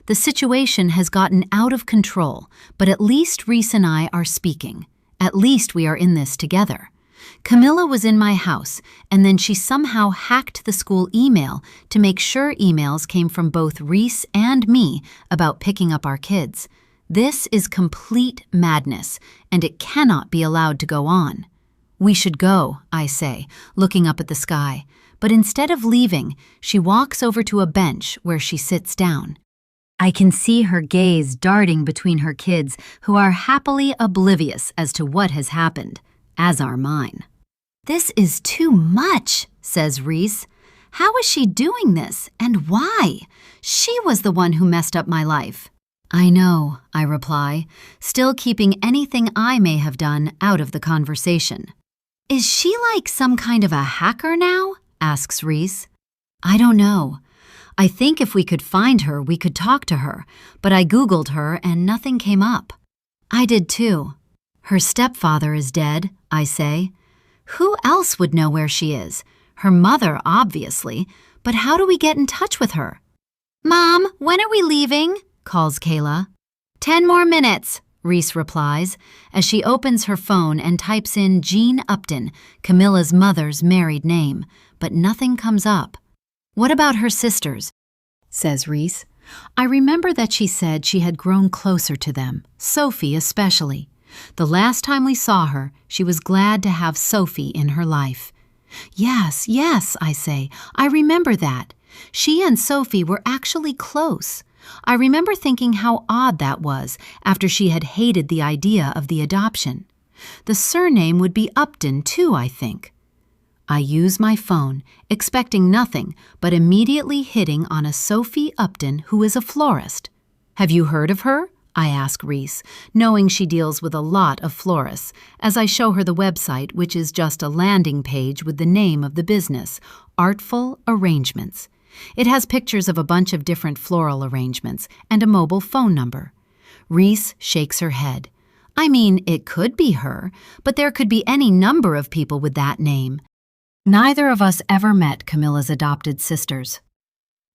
The situation has gotten out of control, but at least Reese and I are speaking. At least we are in this together. Camilla was in my house, and then she somehow hacked the school email to make sure emails came from both Reese and me about picking up our kids. This is complete madness, and it cannot be allowed to go on. We should go, I say, looking up at the sky. But instead of leaving, she walks over to a bench where she sits down. I can see her gaze darting between her kids, who are happily oblivious as to what has happened, as are mine. "This is too much," says Reese. "How is she doing this, and why? She was the one who messed up my life." "I know," I reply, still keeping anything I may have done out of the conversation. "Is she like some kind of a hacker now?" asks Reese. "I don't know. I think if we could find her, we could talk to her, but I Googled her and nothing came up." "I did too." "Her stepfather is dead," I say. "Who else would know where she is? Her mother, obviously, but how do we get in touch with her?" "Mom, when are we leaving?" calls Kayla. 10 more minutes, Reese replies, as she opens her phone and types in Jean Upton, Camilla's mother's married name, but nothing comes up. "What about her sisters?" says Reese. I remember that she said she had grown closer to them, Sophie especially. The last time we saw her, she was glad to have Sophie in her life. Yes, I say, I remember that. She and Sophie were actually close. I remember thinking how odd that was after she had hated the idea of the adoption. The surname would be Upton too, I think. I use my phone, expecting nothing, but immediately hitting on a Sophie Upton who is a florist. "Have you heard of her?" I ask Reese, knowing she deals with a lot of florists, as I show her the website, which is just a landing page with the name of the business, Artful Arrangements. It has pictures of a bunch of different floral arrangements and a mobile phone number. Reese shakes her head. I mean, it could be her, but there could be any number of people with that name. Neither of us ever met Camilla's adopted sisters.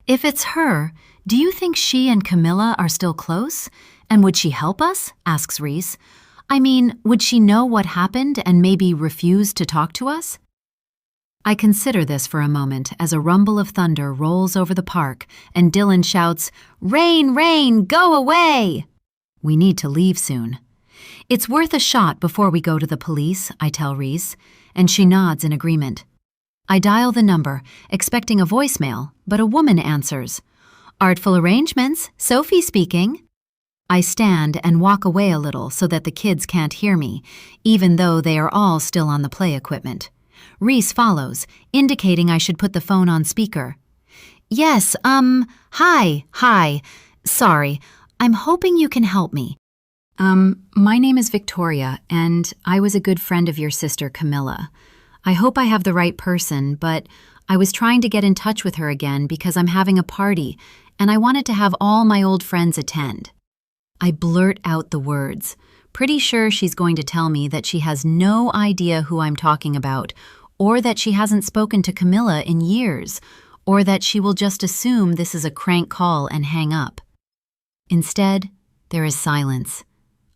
"If it's her, do you think she and Camilla are still close? And would she help us?" asks Reese. "I mean, would she know what happened and maybe refuse to talk to us?" I consider this for a moment as a rumble of thunder rolls over the park and Dylan shouts, "Rain, rain, go away!" We need to leave soon. "It's worth a shot before we go to the police," I tell Reese, and she nods in agreement. I dial the number, expecting a voicemail, but a woman answers. "Artful Arrangements, Sophie speaking." I stand and walk away a little so that the kids can't hear me, even though they are all still on the play equipment. Reese follows, indicating I should put the phone on speaker. "Yes, hi. Sorry, I'm hoping you can help me. My name is Victoria, and I was a good friend of your sister Camilla. I hope I have the right person, but I was trying to get in touch with her again because I'm having a party, and I wanted to have all my old friends attend." I blurt out the words, pretty sure she's going to tell me that she has no idea who I'm talking about, or that she hasn't spoken to Camilla in years, or that she will just assume this is a crank call and hang up. Instead, there is silence.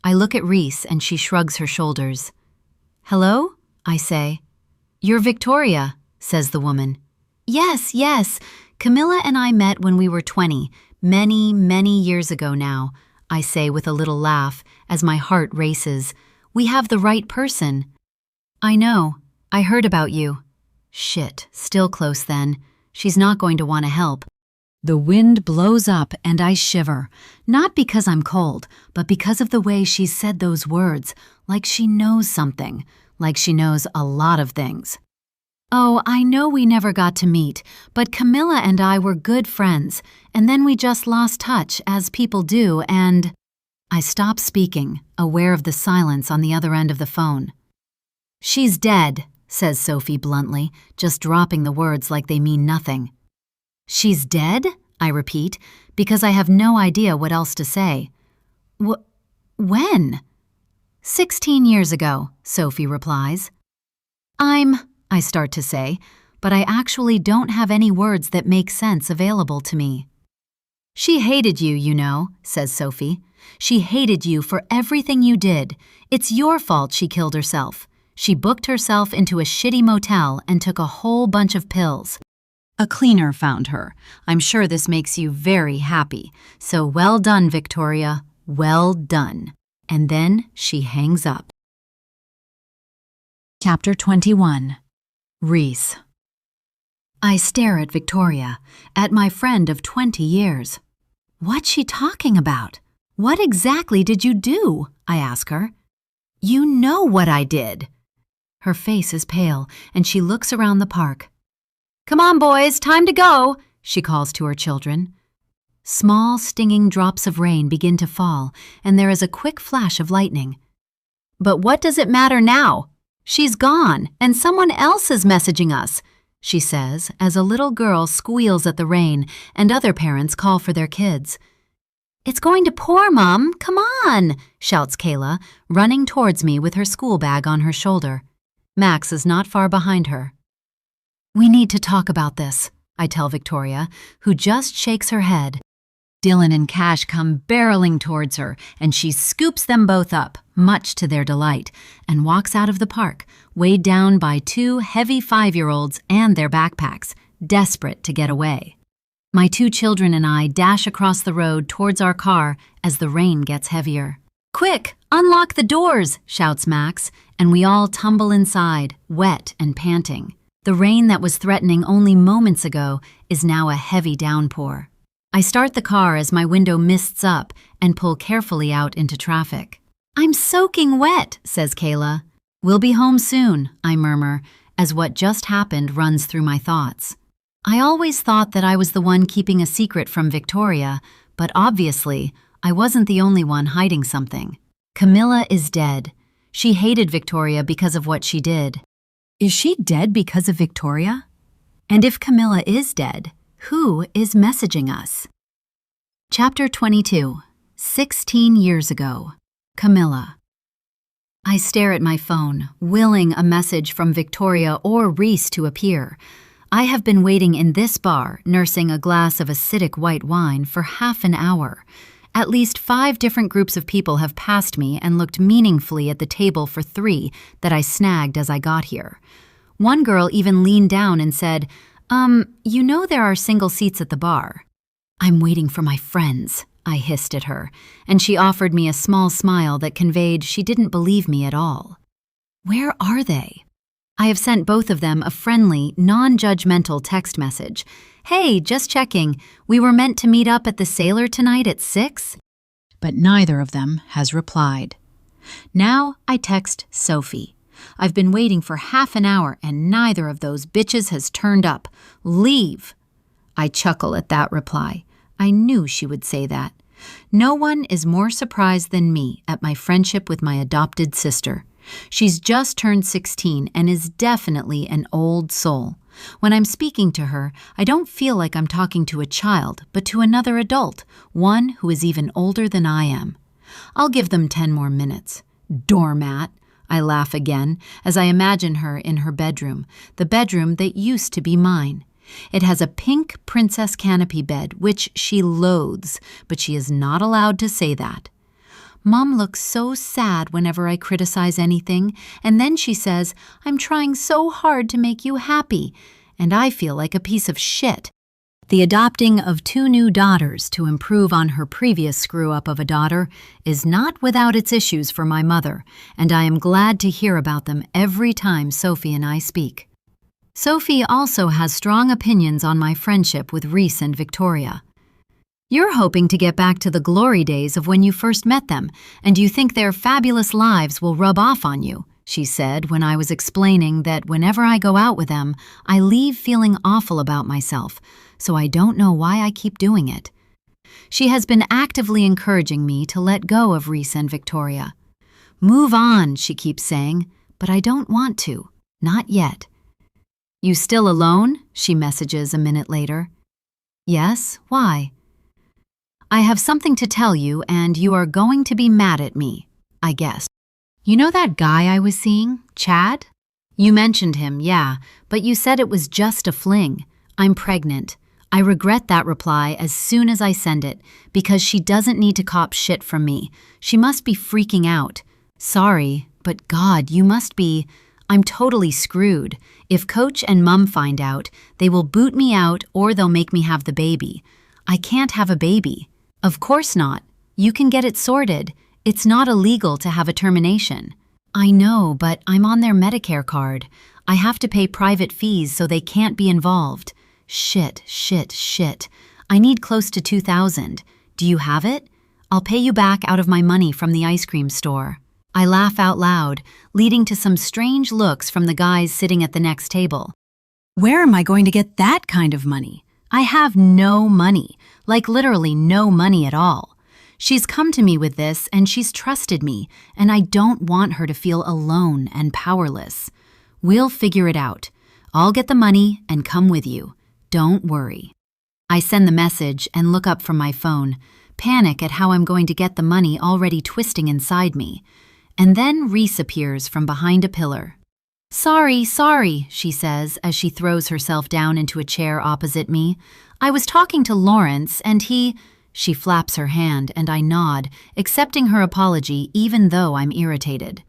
I look at Reese and she shrugs her shoulders. "Hello?" I say. "You're Victoria," says the woman. Yes. Camilla and I met when we were 20, many years ago now," I say with a little laugh as my heart races. "We have the right person." "I know. I heard about you." Shit, still close then. She's not going to want to help. The wind blows up and I shiver, not because I'm cold, but because of the way she's said those words, like she knows something, like she knows a lot of things. "Oh, I know we never got to meet, but Camilla and I were good friends, and then we just lost touch, as people do, and—" I stop speaking, aware of the silence on the other end of the phone. "She's dead," says Sophie bluntly, just dropping the words like they mean nothing. "She's dead?" I repeat, because I have no idea what else to say. When?" 16 years ago, Sophie replies. I start to say, but I actually don't have any words that make sense available to me. "She hated you, you know," says Sophie. "She hated you for everything you did. It's your fault she killed herself. She booked herself into a shitty motel and took a whole bunch of pills. A cleaner found her. I'm sure this makes you very happy. So well done, Victoria. Well done. And then she hangs up. Chapter 21. Reese. I stare at Victoria, at my friend of 20 years. What's she talking about? What exactly did you do? I ask her. You know what I did. Her face is pale, and she looks around the park. Come on, boys, time to go, she calls to her children. Small, stinging drops of rain begin to fall, and there is a quick flash of lightning. But what does it matter now? She's gone, and someone else is messaging us, she says as a little girl squeals at the rain and other parents call for their kids. It's going to pour, Mom. Come on, shouts Kayla, running towards me with her school bag on her shoulder. Max is not far behind her. We need to talk about this, I tell Victoria, who just shakes her head. Dylan and Cash come barreling towards her, and she scoops them both up, much to their delight, and walks out of the park, weighed down by 2 heavy 5-year-olds and their backpacks, desperate to get away. My 2 children and I dash across the road towards our car as the rain gets heavier. Quick, unlock the doors, shouts Max, and we all tumble inside, wet and panting. The rain that was threatening only moments ago is now a heavy downpour. I start the car as my window mists up and pull carefully out into traffic. I'm soaking wet, says Kayla. We'll be home soon, I murmur, as what just happened runs through my thoughts. I always thought that I was the one keeping a secret from Victoria, but obviously, I wasn't the only one hiding something. Camilla is dead. She hated Victoria because of what she did. Is she dead because of Victoria? And if Camilla is dead, who is messaging us? Chapter 22. 16 years ago. Camilla. I stare at my phone, willing a message from Victoria or Reese to appear. I have been waiting in this bar, nursing a glass of acidic white wine for half an hour. At least 5 different groups of people have passed me and looked meaningfully at the table for 3 that I snagged as I got here. One girl even leaned down and said, you know there are single seats at the bar. I'm waiting for my friends, I hissed at her, and she offered me a small smile that conveyed she didn't believe me at all. Where are they? I have sent both of them a friendly, non-judgmental text message. Hey, just checking. We were meant to meet up at the Sailor tonight at 6? But neither of them has replied. Now I text Sophie. I've been waiting for half an hour and neither of those bitches has turned up. Leave! I chuckle at that reply. I knew she would say that. No one is more surprised than me at my friendship with my adopted sister. She's just turned 16 and is definitely an old soul. When I'm speaking to her, I don't feel like I'm talking to a child, but to another adult, one who is even older than I am. I'll give them 10 more minutes. Doormat! I laugh again as I imagine her in her bedroom, the bedroom that used to be mine. It has a pink princess canopy bed, which she loathes, but she is not allowed to say that. Mom looks so sad whenever I criticize anything, and then she says, I'm trying so hard to make you happy, and I feel like a piece of shit. The adopting of 2 new daughters to improve on her previous screw-up of a daughter is not without its issues for my mother, and I am glad to hear about them every time Sophie and I speak. Sophie also has strong opinions on my friendship with Reese and Victoria. You're hoping to get back to the glory days of when you first met them, and you think their fabulous lives will rub off on you, she said when I was explaining that whenever I go out with them, I leave feeling awful about myself, so I don't know why I keep doing it. She has been actively encouraging me to let go of Reese and Victoria. Move on, she keeps saying, but I don't want to. Not yet. You still alone? She messages a minute later. Yes, why? I have something to tell you, and you are going to be mad at me, I guess. You know that guy I was seeing, Chad? You mentioned him, yeah, but you said it was just a fling. I'm pregnant. I regret that reply as soon as I send it, because she doesn't need to cop shit from me. She must be freaking out. Sorry, but God, you must be... I'm totally screwed. If Coach and Mum find out, they will boot me out or they'll make me have the baby. I can't have a baby. Of course not. You can get it sorted. It's not illegal to have a termination. I know, but I'm on their Medicare card. I have to pay private fees so they can't be involved. Shit. I need close to $2,000. Do you have it? I'll pay you back out of my money from the ice cream store. I laugh out loud, leading to some strange looks from the guys sitting at the next table. Where am I going to get that kind of money? I have no money, like literally no money at all. She's come to me with this and she's trusted me, and I don't want her to feel alone and powerless. We'll figure it out. I'll get the money and come with you. Don't worry. I send the message and look up from my phone, panic at how I'm going to get the money already twisting inside me. And then Reese appears from behind a pillar. Sorry, she says as she throws herself down into a chair opposite me. I was talking to Lawrence and She flaps her hand and I nod, accepting her apology even though I'm irritated.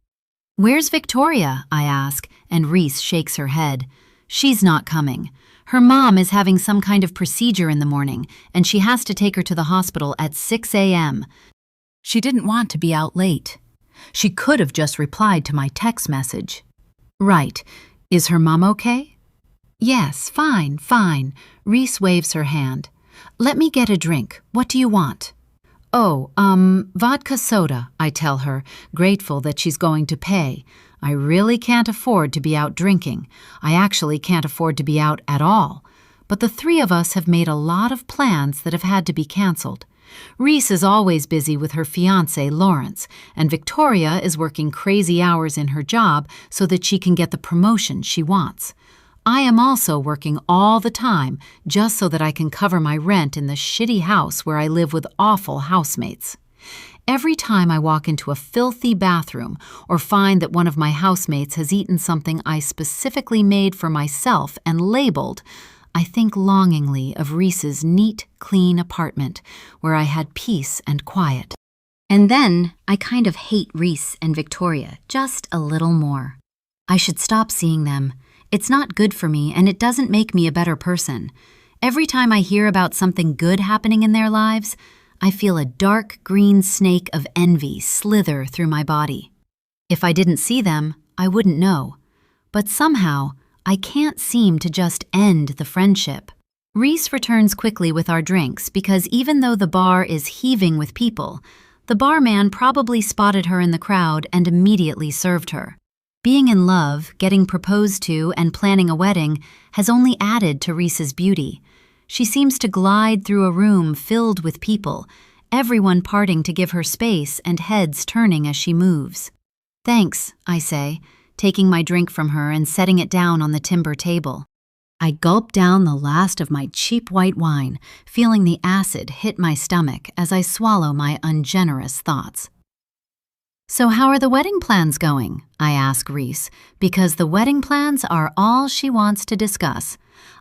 Where's Victoria? I ask, and Reese shakes her head. She's not coming. Her mom is having some kind of procedure in the morning, and she has to take her to the hospital at 6 a.m. She didn't want to be out late. She could have just replied to my text message. Right. Is her mom okay? Yes, fine. Reese waves her hand. Let me get a drink. What do you want? Oh, vodka soda, I tell her, grateful that she's going to pay. I really can't afford to be out drinking. I actually can't afford to be out at all. But the three of us have made a lot of plans that have had to be canceled. Reese is always busy with her fiancé, Lawrence, and Victoria is working crazy hours in her job so that she can get the promotion she wants. I am also working all the time just so that I can cover my rent in the shitty house where I live with awful housemates. Every time I walk into a filthy bathroom or find that one of my housemates has eaten something I specifically made for myself and labeled, I think longingly of Reese's neat, clean apartment where I had peace and quiet. And then I kind of hate Reese and Victoria just a little more. I should stop seeing them. It's not good for me and it doesn't make me a better person. Every time I hear about something good happening in their lives, I feel a dark green snake of envy slither through my body. If I didn't see them, I wouldn't know. But somehow, I can't seem to just end the friendship. Reese returns quickly with our drinks because even though the bar is heaving with people, the barman probably spotted her in the crowd and immediately served her. Being in love, getting proposed to, and planning a wedding has only added to Reese's beauty. She seems to glide through a room filled with people, everyone parting to give her space and heads turning as she moves. Thanks, I say, taking my drink from her and setting it down on the timber table. I gulp down the last of my cheap white wine, feeling the acid hit my stomach as I swallow my ungenerous thoughts. So how are the wedding plans going? I ask Reese, because the wedding plans are all she wants to discuss.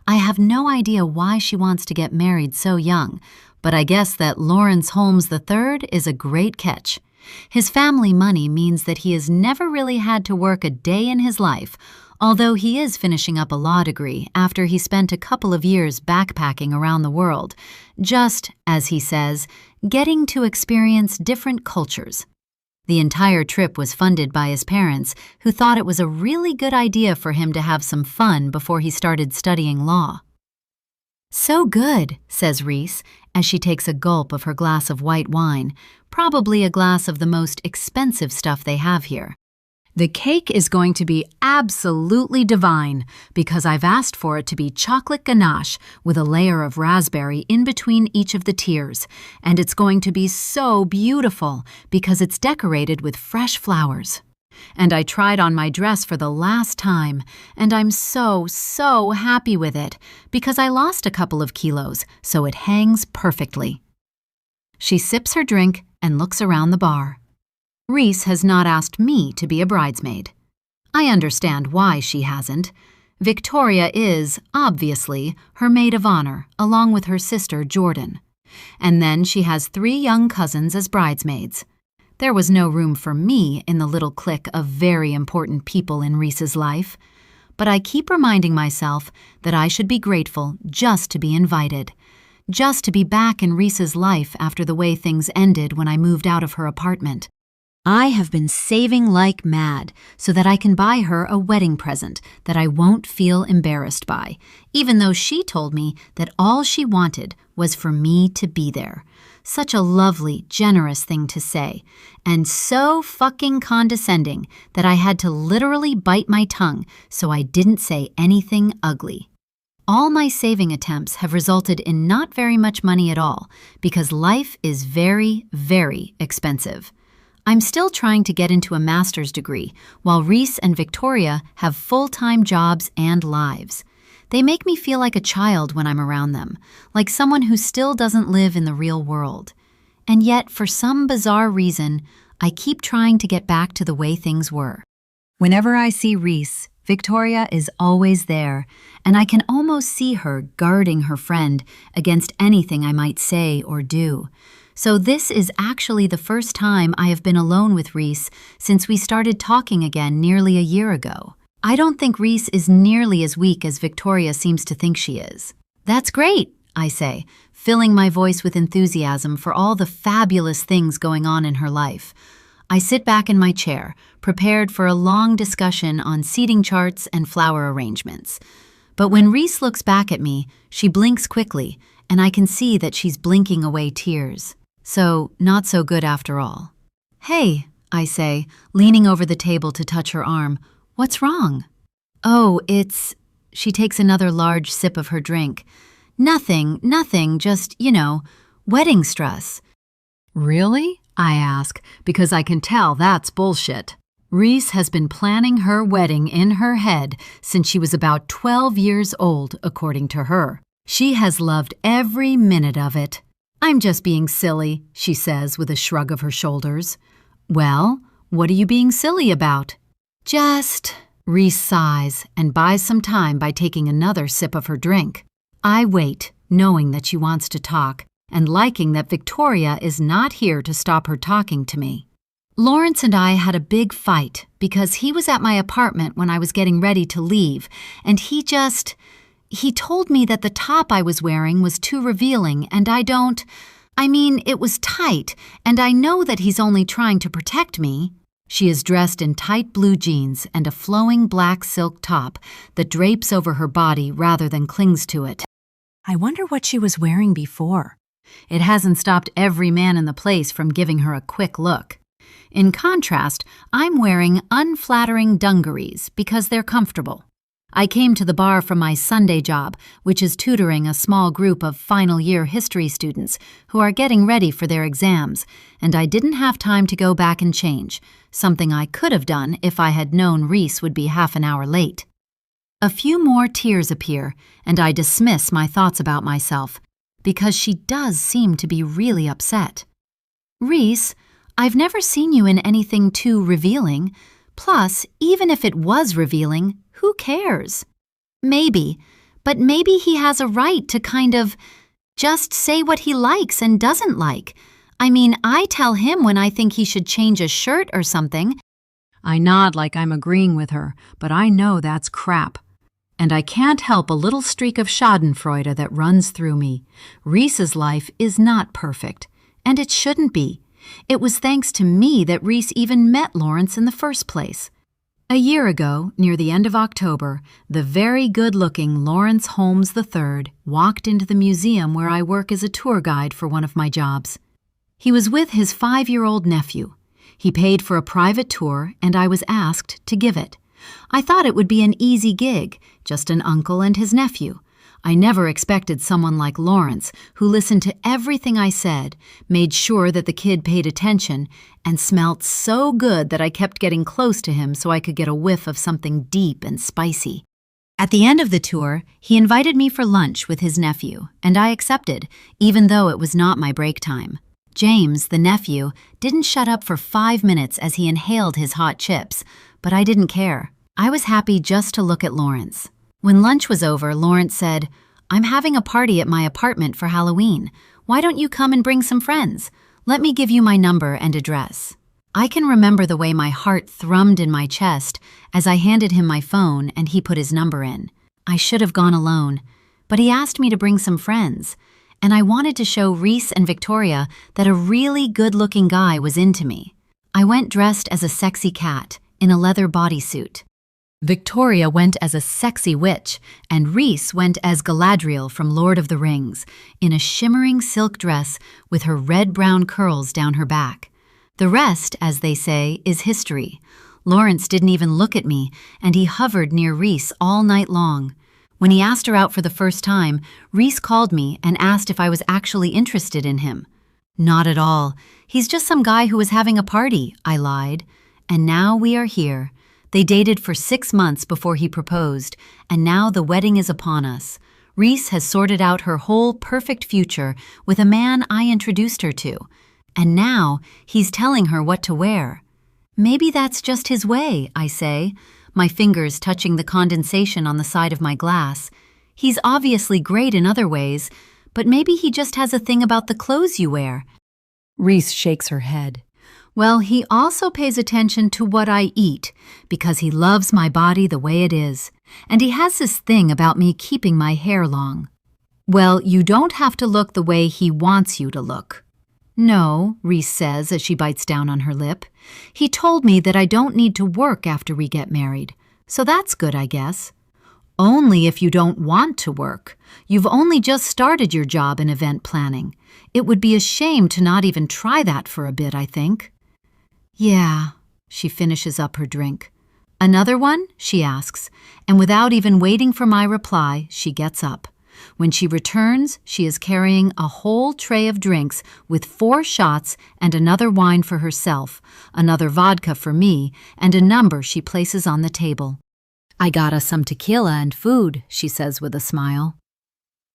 I have no idea why she wants to get married so young, but I guess that Lawrence Holmes III is a great catch. His family money means that he has never really had to work a day in his life, although he is finishing up a law degree after he spent a couple of years backpacking around the world, just, as he says, getting to experience different cultures. The entire trip was funded by his parents, who thought it was a really good idea for him to have some fun before he started studying law. So good, says Reese, as she takes a gulp of her glass of white wine, probably a glass of the most expensive stuff they have here. The cake is going to be absolutely divine because I've asked for it to be chocolate ganache with a layer of raspberry in between each of the tiers, and it's going to be so beautiful because it's decorated with fresh flowers. And I tried on my dress for the last time, and I'm so happy with it because I lost a couple of kilos, so it hangs perfectly. She sips her drink and looks around the bar. Reese has not asked me to be a bridesmaid. I understand why she hasn't. Victoria is, obviously, her maid of honor, along with her sister Jordan. And then she has 3 young cousins as bridesmaids. There was no room for me in the little clique of very important people in Reese's life. But I keep reminding myself that I should be grateful just to be invited. Just to be back in Reese's life after the way things ended when I moved out of her apartment. I have been saving like mad so that I can buy her a wedding present that I won't feel embarrassed by, even though she told me that all she wanted was for me to be there. Such a lovely, generous thing to say, and so fucking condescending that I had to literally bite my tongue so I didn't say anything ugly. All my saving attempts have resulted in not very much money at all because life is very, very expensive. I'm still trying to get into a master's degree, while Reese and Victoria have full-time jobs and lives. They make me feel like a child when I'm around them, like someone who still doesn't live in the real world. And yet, for some bizarre reason, I keep trying to get back to the way things were. Whenever I see Reese, Victoria is always there, and I can almost see her guarding her friend against anything I might say or do. So this is actually the first time I have been alone with Reese since we started talking again nearly a year ago. I don't think Reese is nearly as weak as Victoria seems to think she is. That's great, I say, filling my voice with enthusiasm for all the fabulous things going on in her life. I sit back in my chair, prepared for a long discussion on seating charts and flower arrangements. But when Reese looks back at me, she blinks quickly, and I can see that she's blinking away tears. So, not so good after all. Hey, I say, leaning over the table to touch her arm. What's wrong? Oh, it's... She takes another large sip of her drink. Nothing, just, wedding stress. Really? I ask, because I can tell that's bullshit. Reese has been planning her wedding in her head since she was about 12 years old, according to her. She has loved every minute of it. I'm just being silly, she says with a shrug of her shoulders. Well, what are you being silly about? Just... Reese sighs and buys some time by taking another sip of her drink. I wait, knowing that she wants to talk, and liking that Victoria is not here to stop her talking to me. Lawrence and I had a big fight because he was at my apartment when I was getting ready to leave, and he told me that the top I was wearing was too revealing, and it was tight, and I know that he's only trying to protect me. She is dressed in tight blue jeans and a flowing black silk top that drapes over her body rather than clings to it. I wonder what she was wearing before. It hasn't stopped every man in the place from giving her a quick look. In contrast, I'm wearing unflattering dungarees because they're comfortable. I came to the bar from my Sunday job, which is tutoring a small group of final-year history students who are getting ready for their exams, and I didn't have time to go back and change, something I could have done if I had known Reese would be half an hour late. A few more tears appear, and I dismiss my thoughts about myself, because she does seem to be really upset. Reese, I've never seen you in anything too revealing. Plus, even if it was revealing, who cares? Maybe, but maybe he has a right to kind of just say what he likes and doesn't like. I tell him when I think he should change a shirt or something. I nod like I'm agreeing with her, but I know that's crap. And I can't help a little streak of schadenfreude that runs through me. Reese's life is not perfect, and it shouldn't be. It was thanks to me that Reese even met Lawrence in the first place. A year ago, near the end of October, the very good-looking Lawrence Holmes III walked into the museum where I work as a tour guide for one of my jobs. He was with his 5-year-old nephew. He paid for a private tour, and I was asked to give it. I thought it would be an easy gig, just an uncle and his nephew. I never expected someone like Lawrence, who listened to everything I said, made sure that the kid paid attention, and smelt so good that I kept getting close to him so I could get a whiff of something deep and spicy. At the end of the tour, he invited me for lunch with his nephew, and I accepted, even though it was not my break time. James, the nephew, didn't shut up for 5 minutes as he inhaled his hot chips, but I didn't care. I was happy just to look at Lawrence. When lunch was over, Lawrence said, "I'm having a party at my apartment for Halloween. Why don't you come and bring some friends? Let me give you my number and address." I can remember the way my heart thrummed in my chest as I handed him my phone and he put his number in. I should have gone alone, but he asked me to bring some friends, and I wanted to show Reese and Victoria that a really good-looking guy was into me. I went dressed as a sexy cat in a leather bodysuit. Victoria went as a sexy witch, and Reese went as Galadriel from Lord of the Rings, in a shimmering silk dress with her red-brown curls down her back. The rest, as they say, is history. Lawrence didn't even look at me, and he hovered near Reese all night long. When he asked her out for the first time, Reese called me and asked if I was actually interested in him. Not at all. He's just some guy who was having a party, I lied. And now we are here. They dated for 6 months before he proposed, and now the wedding is upon us. Reese has sorted out her whole perfect future with a man I introduced her to, and now he's telling her what to wear. Maybe that's just his way, I say, my fingers touching the condensation on the side of my glass. He's obviously great in other ways, but maybe he just has a thing about the clothes you wear. Reese shakes her head. Well, he also pays attention to what I eat, because he loves my body the way it is, and he has this thing about me keeping my hair long. Well, you don't have to look the way he wants you to look. No, Reese says as she bites down on her lip. He told me that I don't need to work after we get married, so that's good, I guess. Only if you don't want to work. You've only just started your job in event planning. It would be a shame to not even try that for a bit, I think. Yeah, she finishes up her drink. Another one? She asks, and without even waiting for my reply, she gets up. When she returns, she is carrying a whole tray of drinks with 4 shots and another wine for herself, another vodka for me, and a number she places on the table. I got us some tequila and food, she says with a smile.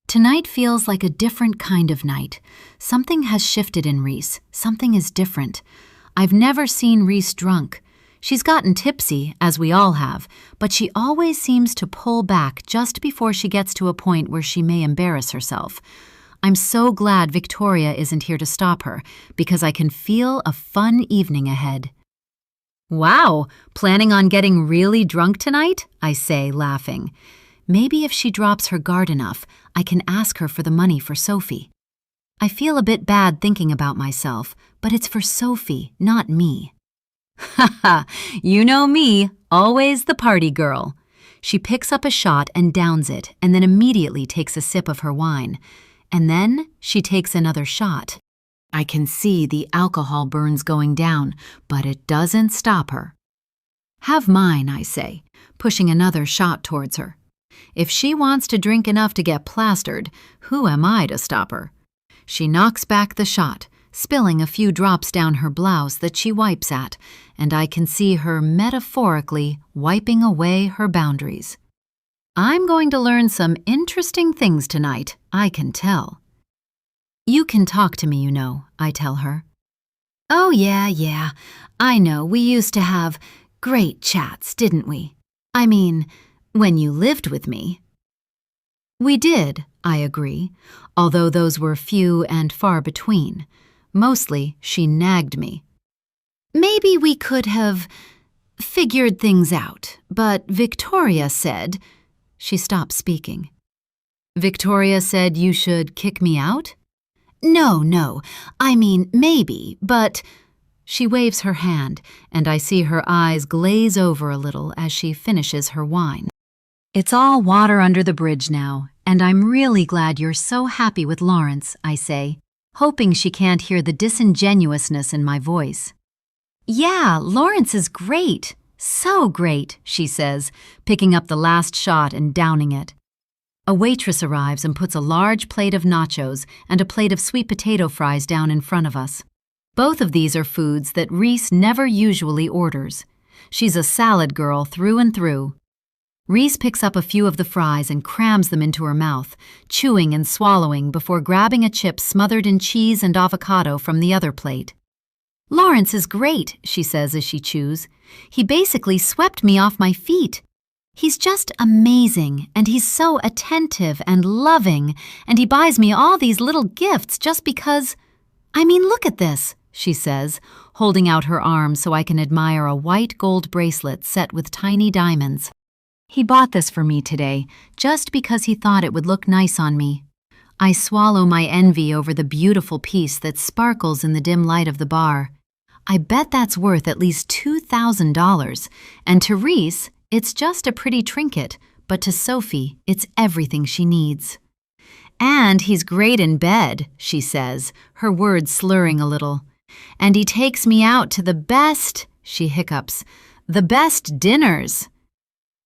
Tonight feels like a different kind of night. Something has shifted in Reese. Something is different. I've never seen Reese drunk. She's gotten tipsy, as we all have, but she always seems to pull back just before she gets to a point where she may embarrass herself. I'm so glad Victoria isn't here to stop her, because I can feel a fun evening ahead. Wow, planning on getting really drunk tonight? I say, laughing. Maybe if she drops her guard enough, I can ask her for the money for Sophie. I feel a bit bad thinking about myself, but it's for Sophie, not me. Ha ha, you know me, always the party girl. She picks up a shot and downs it, and then immediately takes a sip of her wine. And then she takes another shot. I can see the alcohol burns going down, but it doesn't stop her. Have mine, I say, pushing another shot towards her. If she wants to drink enough to get plastered, who am I to stop her? She knocks back the shot, spilling a few drops down her blouse that she wipes at, and I can see her metaphorically wiping away her boundaries. I'm going to learn some interesting things tonight, I can tell. You can talk to me, you know, I tell her. Oh, yeah, I know, we used to have great chats, didn't we? I mean, when you lived with me. We did, I agree, although those were few and far between. Mostly, she nagged me. Maybe we could have figured things out, but Victoria said... She stopped speaking. Victoria said you should kick me out? No, I mean maybe, but... She waves her hand, and I see her eyes glaze over a little as she finishes her wine. It's all water under the bridge now, and I'm really glad you're so happy with Lawrence, I say, hoping she can't hear the disingenuousness in my voice. Yeah, Lawrence is great. So great, she says, picking up the last shot and downing it. A waitress arrives and puts a large plate of nachos and a plate of sweet potato fries down in front of us. Both of these are foods that Reese never usually orders. She's a salad girl through and through. Reese picks up a few of the fries and crams them into her mouth, chewing and swallowing before grabbing a chip smothered in cheese and avocado from the other plate. Lawrence is great, she says as she chews. He basically swept me off my feet. He's just amazing, and he's so attentive and loving, and he buys me all these little gifts just because... I mean, look at this. she says, holding out her arm so I can admire a white gold bracelet set with tiny diamonds. He bought this for me today, just because he thought it would look nice on me. I swallow my envy over the beautiful piece that sparkles in the dim light of the bar. I bet that's worth at least $2,000, and to Reese, it's just a pretty trinket, but to Sophie, it's everything she needs. And he's great in bed, she says, her words slurring a little. And he takes me out to the best, she hiccups, the best dinners.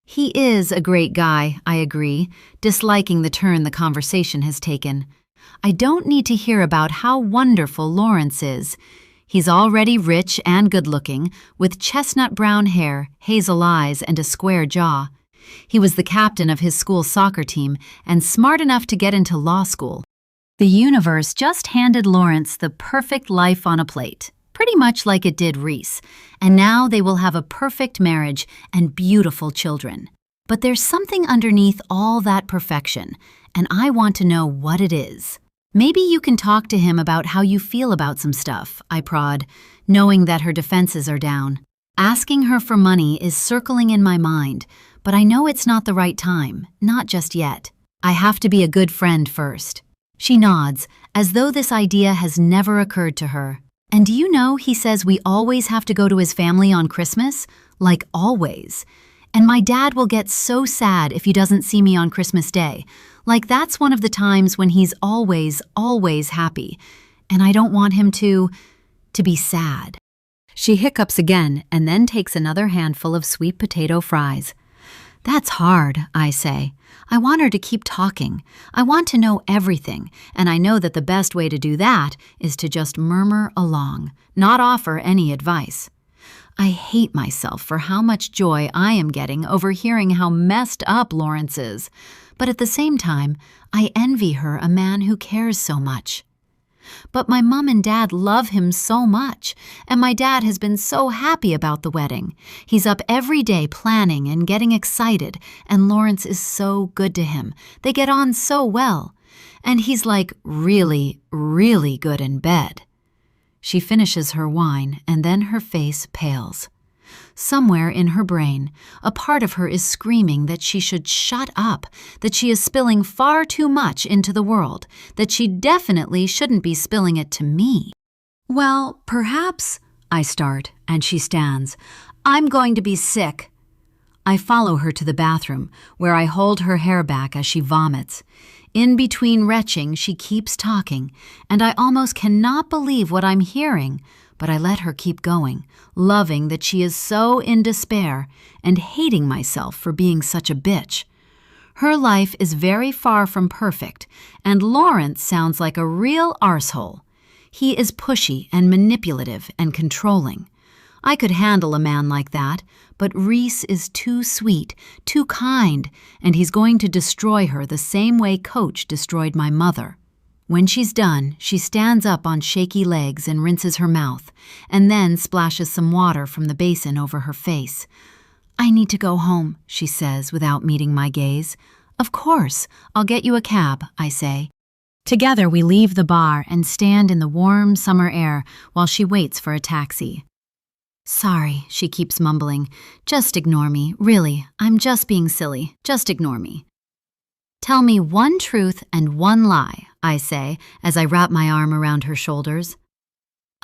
He is a great guy, I agree, disliking the turn the conversation has taken. I don't need to hear about how wonderful Lawrence is. He's already rich and good-looking, with chestnut brown hair, hazel eyes, and a square jaw. He was the captain of his school soccer team and smart enough to get into law school. The universe just handed Lawrence the perfect life on a plate, pretty much like it did Reese, and now they will have a perfect marriage and beautiful children. But there's something underneath all that perfection, and I want to know what it is. Maybe you can talk to him about how you feel about some stuff, I prod, knowing that her defenses are down. Asking her for money is circling in my mind, but I know it's not the right time, not just yet. I have to be a good friend first. She nods, as though this idea has never occurred to her. And do you know he says we always have to go to his family on Christmas? Like always. And my dad will get so sad if he doesn't see me on Christmas Day. Like that's one of the times when he's always, always happy. And I don't want him to be sad. She hiccups again and then takes another handful of sweet potato fries. That's hard, I say. I want her to keep talking. I want to know everything, and I know that the best way to do that is to just murmur along, not offer any advice. I hate myself for how much joy I am getting over hearing how messed up Lawrence is, but at the same time, I envy her a man who cares so much. But my mom and dad love him so much, and my dad has been so happy about the wedding. He's up every day planning and getting excited, and Lawrence is so good to him. They get on so well. And he's like really, really good in bed. She finishes her wine, and then her face pales. Somewhere in her brain, a part of her is screaming that she should shut up, that she is spilling far too much into the world, that she definitely shouldn't be spilling it to me. Well, perhaps, I start, and she stands. I'm going to be sick. I follow her to the bathroom, where I hold her hair back as she vomits. In between retching, she keeps talking, and I almost cannot believe what I'm hearing. But I let her keep going, loving that she is so in despair and hating myself for being such a bitch. Her life is very far from perfect, and Lawrence sounds like a real arsehole. He is pushy and manipulative and controlling. I could handle a man like that, but Reese is too sweet, too kind, and he's going to destroy her the same way Coach destroyed my mother. When she's done, she stands up on shaky legs and rinses her mouth, and then splashes some water from the basin over her face. I need to go home, she says without meeting my gaze. Of course, I'll get you a cab, I say. Together we leave the bar and stand in the warm summer air while she waits for a taxi. Sorry, she keeps mumbling. Just ignore me, really. I'm just being silly. Just ignore me. Tell me one truth and one lie, I say, as I wrap my arm around her shoulders.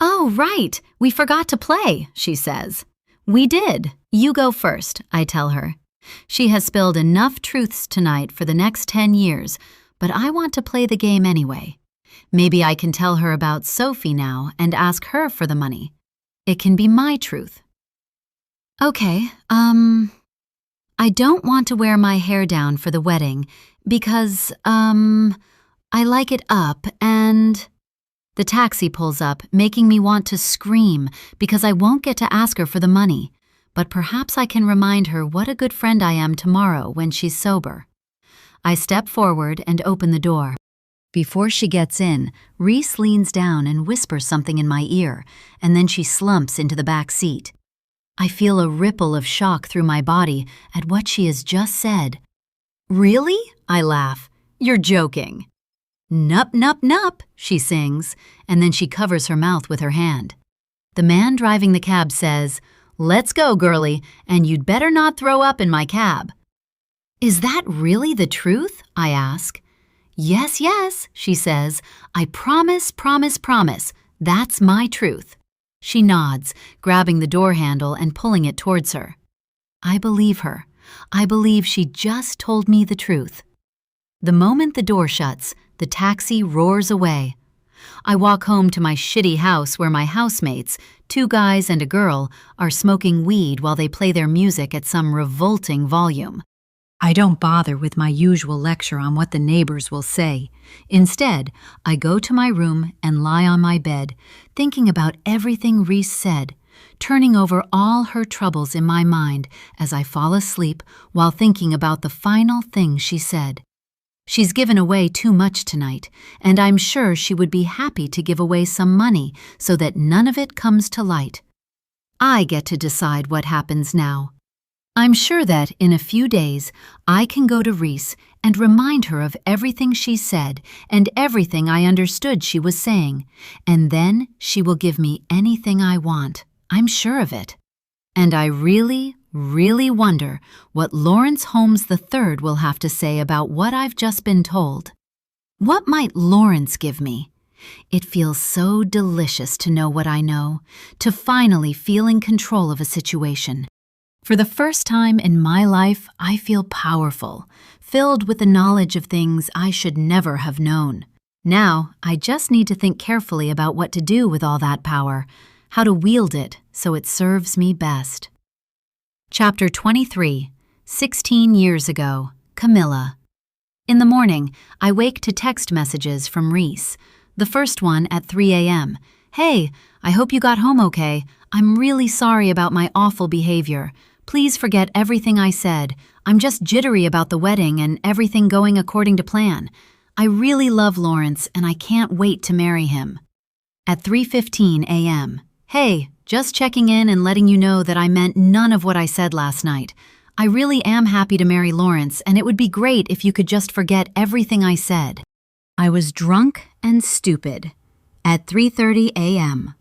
Oh, right, we forgot to play, she says. We did. You go first, I tell her. She has spilled enough truths tonight for the next 10 years, but I want to play the game anyway. Maybe I can tell her about Sophie now and ask her for the money. It can be my truth. Okay, I don't want to wear my hair down for the wedding because, I like it up and... The taxi pulls up, making me want to scream because I won't get to ask her for the money. But perhaps I can remind her what a good friend I am tomorrow when she's sober. I step forward and open the door. Before she gets in, Reese leans down and whispers something in my ear, and then she slumps into the back seat. I feel a ripple of shock through my body at what she has just said. Really? I laugh. You're joking. Nup, nup, nup, she sings, and then she covers her mouth with her hand. The man driving the cab says, "Let's go, girlie, and you'd better not throw up in my cab." Is that really the truth? I ask. Yes, yes, she says. I promise, promise, promise. That's my truth. She nods, grabbing the door handle and pulling it towards her. I believe her. I believe she just told me the truth. The moment the door shuts, the taxi roars away. I walk home to my shitty house where my housemates, 2 guys and a girl, are smoking weed while they play their music at some revolting volume. I don't bother with my usual lecture on what the neighbors will say. Instead, I go to my room and lie on my bed, thinking about everything Reese said, turning over all her troubles in my mind as I fall asleep while thinking about the final thing she said. She's given away too much tonight, and I'm sure she would be happy to give away some money so that none of it comes to light. I get to decide what happens now. I'm sure that in a few days I can go to Reese and remind her of everything she said and everything I understood she was saying, and then she will give me anything I want. I'm sure of it. And I really wonder what Lawrence Holmes III will have to say about what I've just been told. What might Lawrence give me? It feels so delicious to know what I know, to finally feel in control of a situation. For the first time in my life, I feel powerful, filled with the knowledge of things I should never have known. Now, I just need to think carefully about what to do with all that power, how to wield it so it serves me best. Chapter 23, 16 years ago, Camilla. In the morning, I wake to text messages from Reese. The first one at 3 a.m. Hey, I hope you got home okay. I'm really sorry about my awful behavior. Please forget everything I said. I'm just jittery about the wedding and everything going according to plan. I really love Lawrence and I can't wait to marry him. At 3:15 a.m. Hey, just checking in and letting you know that I meant none of what I said last night. I really am happy to marry Lawrence, and it would be great if you could just forget everything I said. I was drunk and stupid. At 3:30 a.m.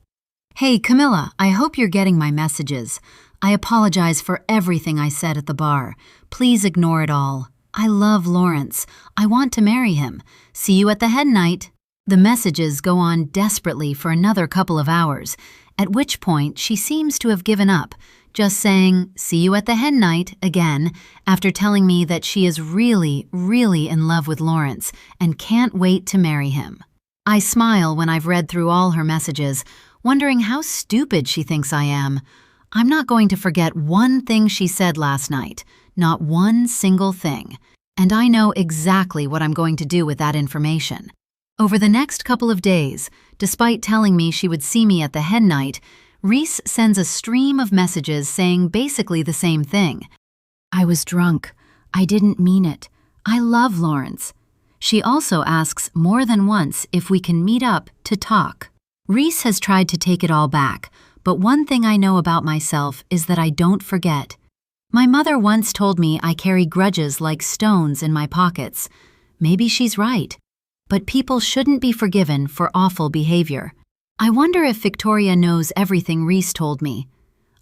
Hey, Camilla, I hope you're getting my messages. I apologize for everything I said at the bar. Please ignore it all. I love Lawrence. I want to marry him. See you at the hen night. The messages go on desperately for another couple of hours, at which point she seems to have given up, just saying, "See you at the hen night," again, after telling me that she is really in love with Lawrence and can't wait to marry him. I smile when I've read through all her messages, wondering how stupid she thinks I am. I'm not going to forget one thing she said last night, not one single thing, and I know exactly what I'm going to do with that information. Over the next couple of days, despite telling me she would see me at the hen night, Reese sends a stream of messages saying basically the same thing. I was drunk. I didn't mean it. I love Lawrence. She also asks more than once if we can meet up to talk. Reese has tried to take it all back, but one thing I know about myself is that I don't forget. My mother once told me I carry grudges like stones in my pockets. Maybe she's right. But people shouldn't be forgiven for awful behavior. I wonder if Victoria knows everything Reese told me.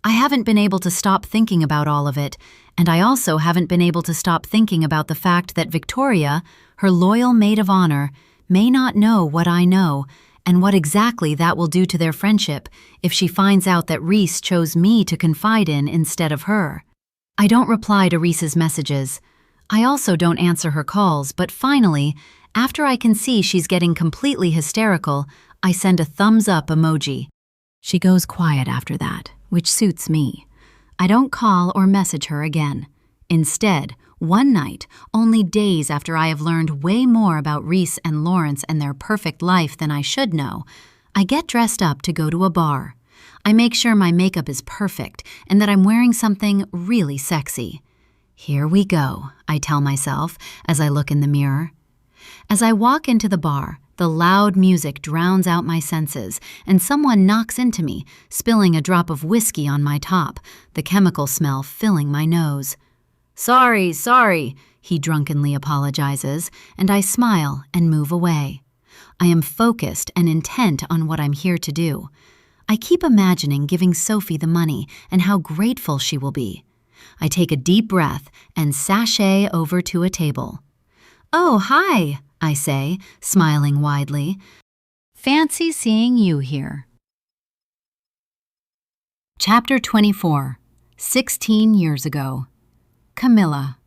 I haven't been able to stop thinking about all of it, and I also haven't been able to stop thinking about the fact that Victoria, her loyal maid of honor, may not know what I know, and what exactly that will do to their friendship if she finds out that Reese chose me to confide in instead of her. I don't reply to Reese's messages. I also don't answer her calls, but finally, after I can see she's getting completely hysterical, I send a thumbs up emoji. She goes quiet after that, which suits me. I don't call or message her again. Instead, one night, only days after I have learned way more about Reese and Lawrence and their perfect life than I should know, I get dressed up to go to a bar. I make sure my makeup is perfect and that I'm wearing something really sexy. Here we go, I tell myself as I look in the mirror. As I walk into the bar, the loud music drowns out my senses, and someone knocks into me, spilling a drop of whiskey on my top, the chemical smell filling my nose. Sorry, he drunkenly apologizes, and I smile and move away. I am focused and intent on what I'm here to do. I keep imagining giving Sophie the money and how grateful she will be. I take a deep breath and sashay over to a table. "Oh, hi," I say, smiling widely. "Fancy seeing you here." Chapter 24, 16 years ago. Camilla.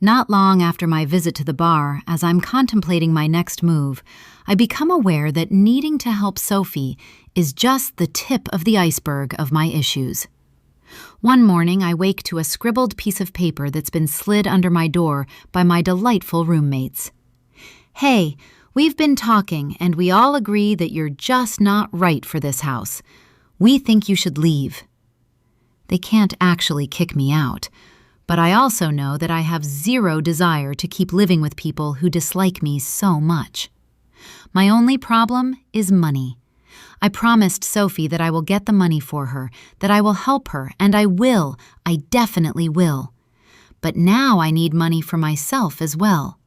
Not long after my visit to the bar, as I'm contemplating my next move, I become aware that needing to help Sophie is just the tip of the iceberg of my issues. One morning, I wake to a scribbled piece of paper that's been slid under my door by my delightful roommates. "Hey, we've been talking, and we all agree that you're just not right for this house. We think you should leave." They can't actually kick me out, but I also know that I have zero desire to keep living with people who dislike me so much. My only problem is money. I promised Sophie that I will get the money for her, that I will help her, and I will. I definitely will. But now I need money for myself as well.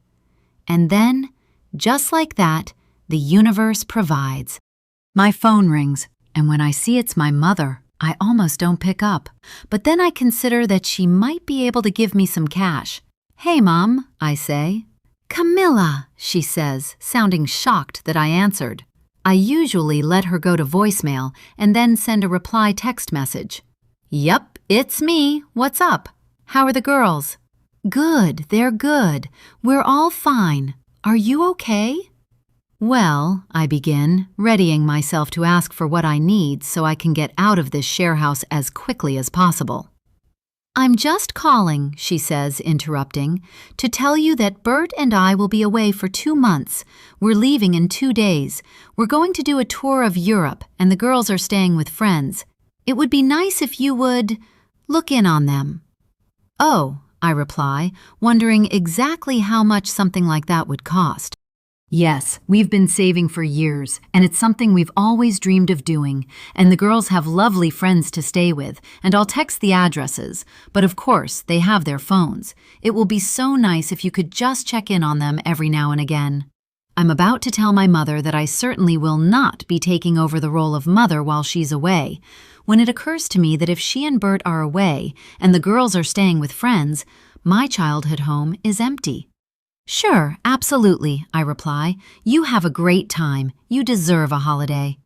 And then, just like that, the universe provides. My phone rings, and when I see it's my mother, I almost don't pick up. But then I consider that she might be able to give me some cash. "Hey, Mom," I say. "Camilla," she says, sounding shocked that I answered. I usually let her go to voicemail and then send a reply text message. "Yep, it's me. What's up? How are the girls?" "Good, they're good. We're all fine. Are you okay?" "Well," I begin, readying myself to ask for what I need so I can get out of this share house as quickly as possible. "I'm just calling," she says, interrupting, "to tell you that Bert and I will be away for 2 months. We're leaving in 2 days. We're going to do a tour of Europe, and the girls are staying with friends. It would be nice if you would look in on them." "Oh," I reply, wondering exactly how much something like that would cost. Yes, we've been saving for years, and it's something we've always dreamed of doing, and the girls have lovely friends to stay with, and I'll text the addresses, but of course, they have their phones. It will be so nice if you could just check in on them every now and again. I'm about to tell my mother that I certainly will not be taking over the role of mother while she's away, when it occurs to me that if she and Bert are away, and the girls are staying with friends, my childhood home is empty. "Sure, absolutely," I reply. "You have a great time. You deserve a holiday."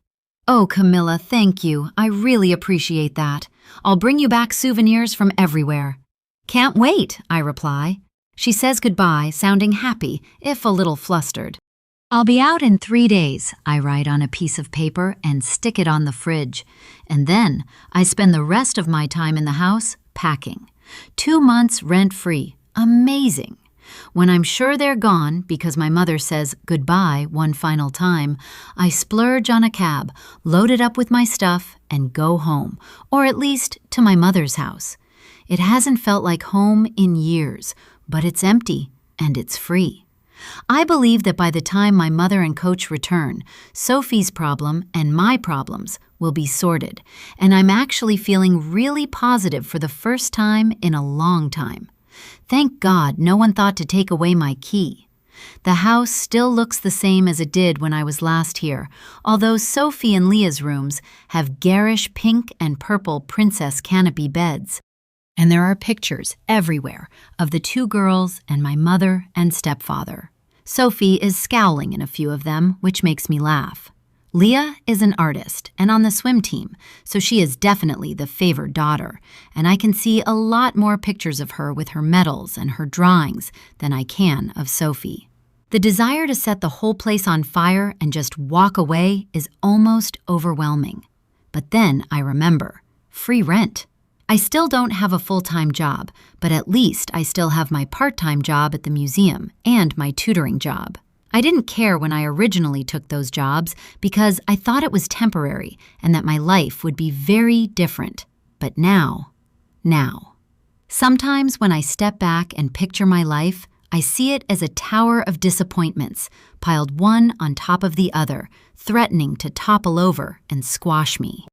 "Oh, Camilla, thank you. I really appreciate that. I'll bring you back souvenirs from everywhere." "Can't wait," I reply. She says goodbye, sounding happy, if a little flustered. "I'll be out in 3 days," I write on a piece of paper and stick it on the fridge. And then I spend the rest of my time in the house packing. 2 months rent-free. Amazing. When I'm sure they're gone, because my mother says goodbye one final time, I splurge on a cab, load it up with my stuff, and go home, or at least to my mother's house. It hasn't felt like home in years, but it's empty, and it's free. I believe that by the time my mother and Coach return, Sophie's problem and my problems will be sorted, and I'm actually feeling really positive for the first time in a long time. Thank God no one thought to take away my key. The house still looks the same as it did when I was last here, although Sophie and Leah's rooms have garish pink and purple princess canopy beds. And there are pictures everywhere of the 2 girls and my mother and stepfather. Sophie is scowling in a few of them, which makes me laugh. Leah is an artist and on the swim team, so she is definitely the favored daughter, and I can see a lot more pictures of her with her medals and her drawings than I can of Sophie. The desire to set the whole place on fire and just walk away is almost overwhelming. But then I remember, free rent. I still don't have a full-time job, but at least I still have my part-time job at the museum and my tutoring job. I didn't care when I originally took those jobs because I thought it was temporary and that my life would be very different. But now. Sometimes when I step back and picture my life, I see it as a tower of disappointments, piled one on top of the other, threatening to topple over and squash me.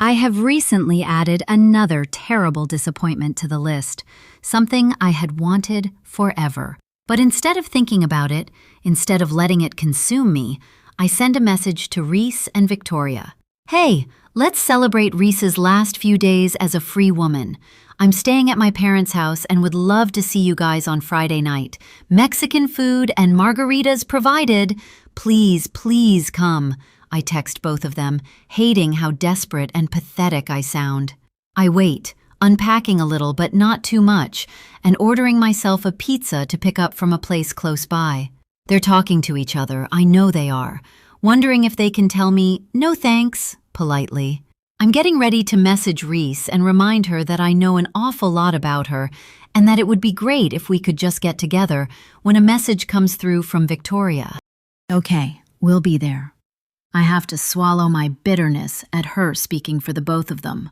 I have recently added another terrible disappointment to the list, something I had wanted forever. But instead of thinking about it, instead of letting it consume me, I send a message to Reese and Victoria. Hey, let's celebrate Reese's last few days as a free woman. I'm staying at my parents' house and would love to see you guys on Friday night. Mexican food and margaritas provided. Please, please come. I text both of them, hating how desperate and pathetic I sound. I wait, unpacking a little but not too much, and ordering myself a pizza to pick up from a place close by. They're talking to each other, I know they are, wondering if they can tell me, no thanks, politely. I'm getting ready to message Reese and remind her that I know an awful lot about her and that it would be great if we could just get together when a message comes through from Victoria. Okay, we'll be there. I have to swallow my bitterness at her speaking for the both of them.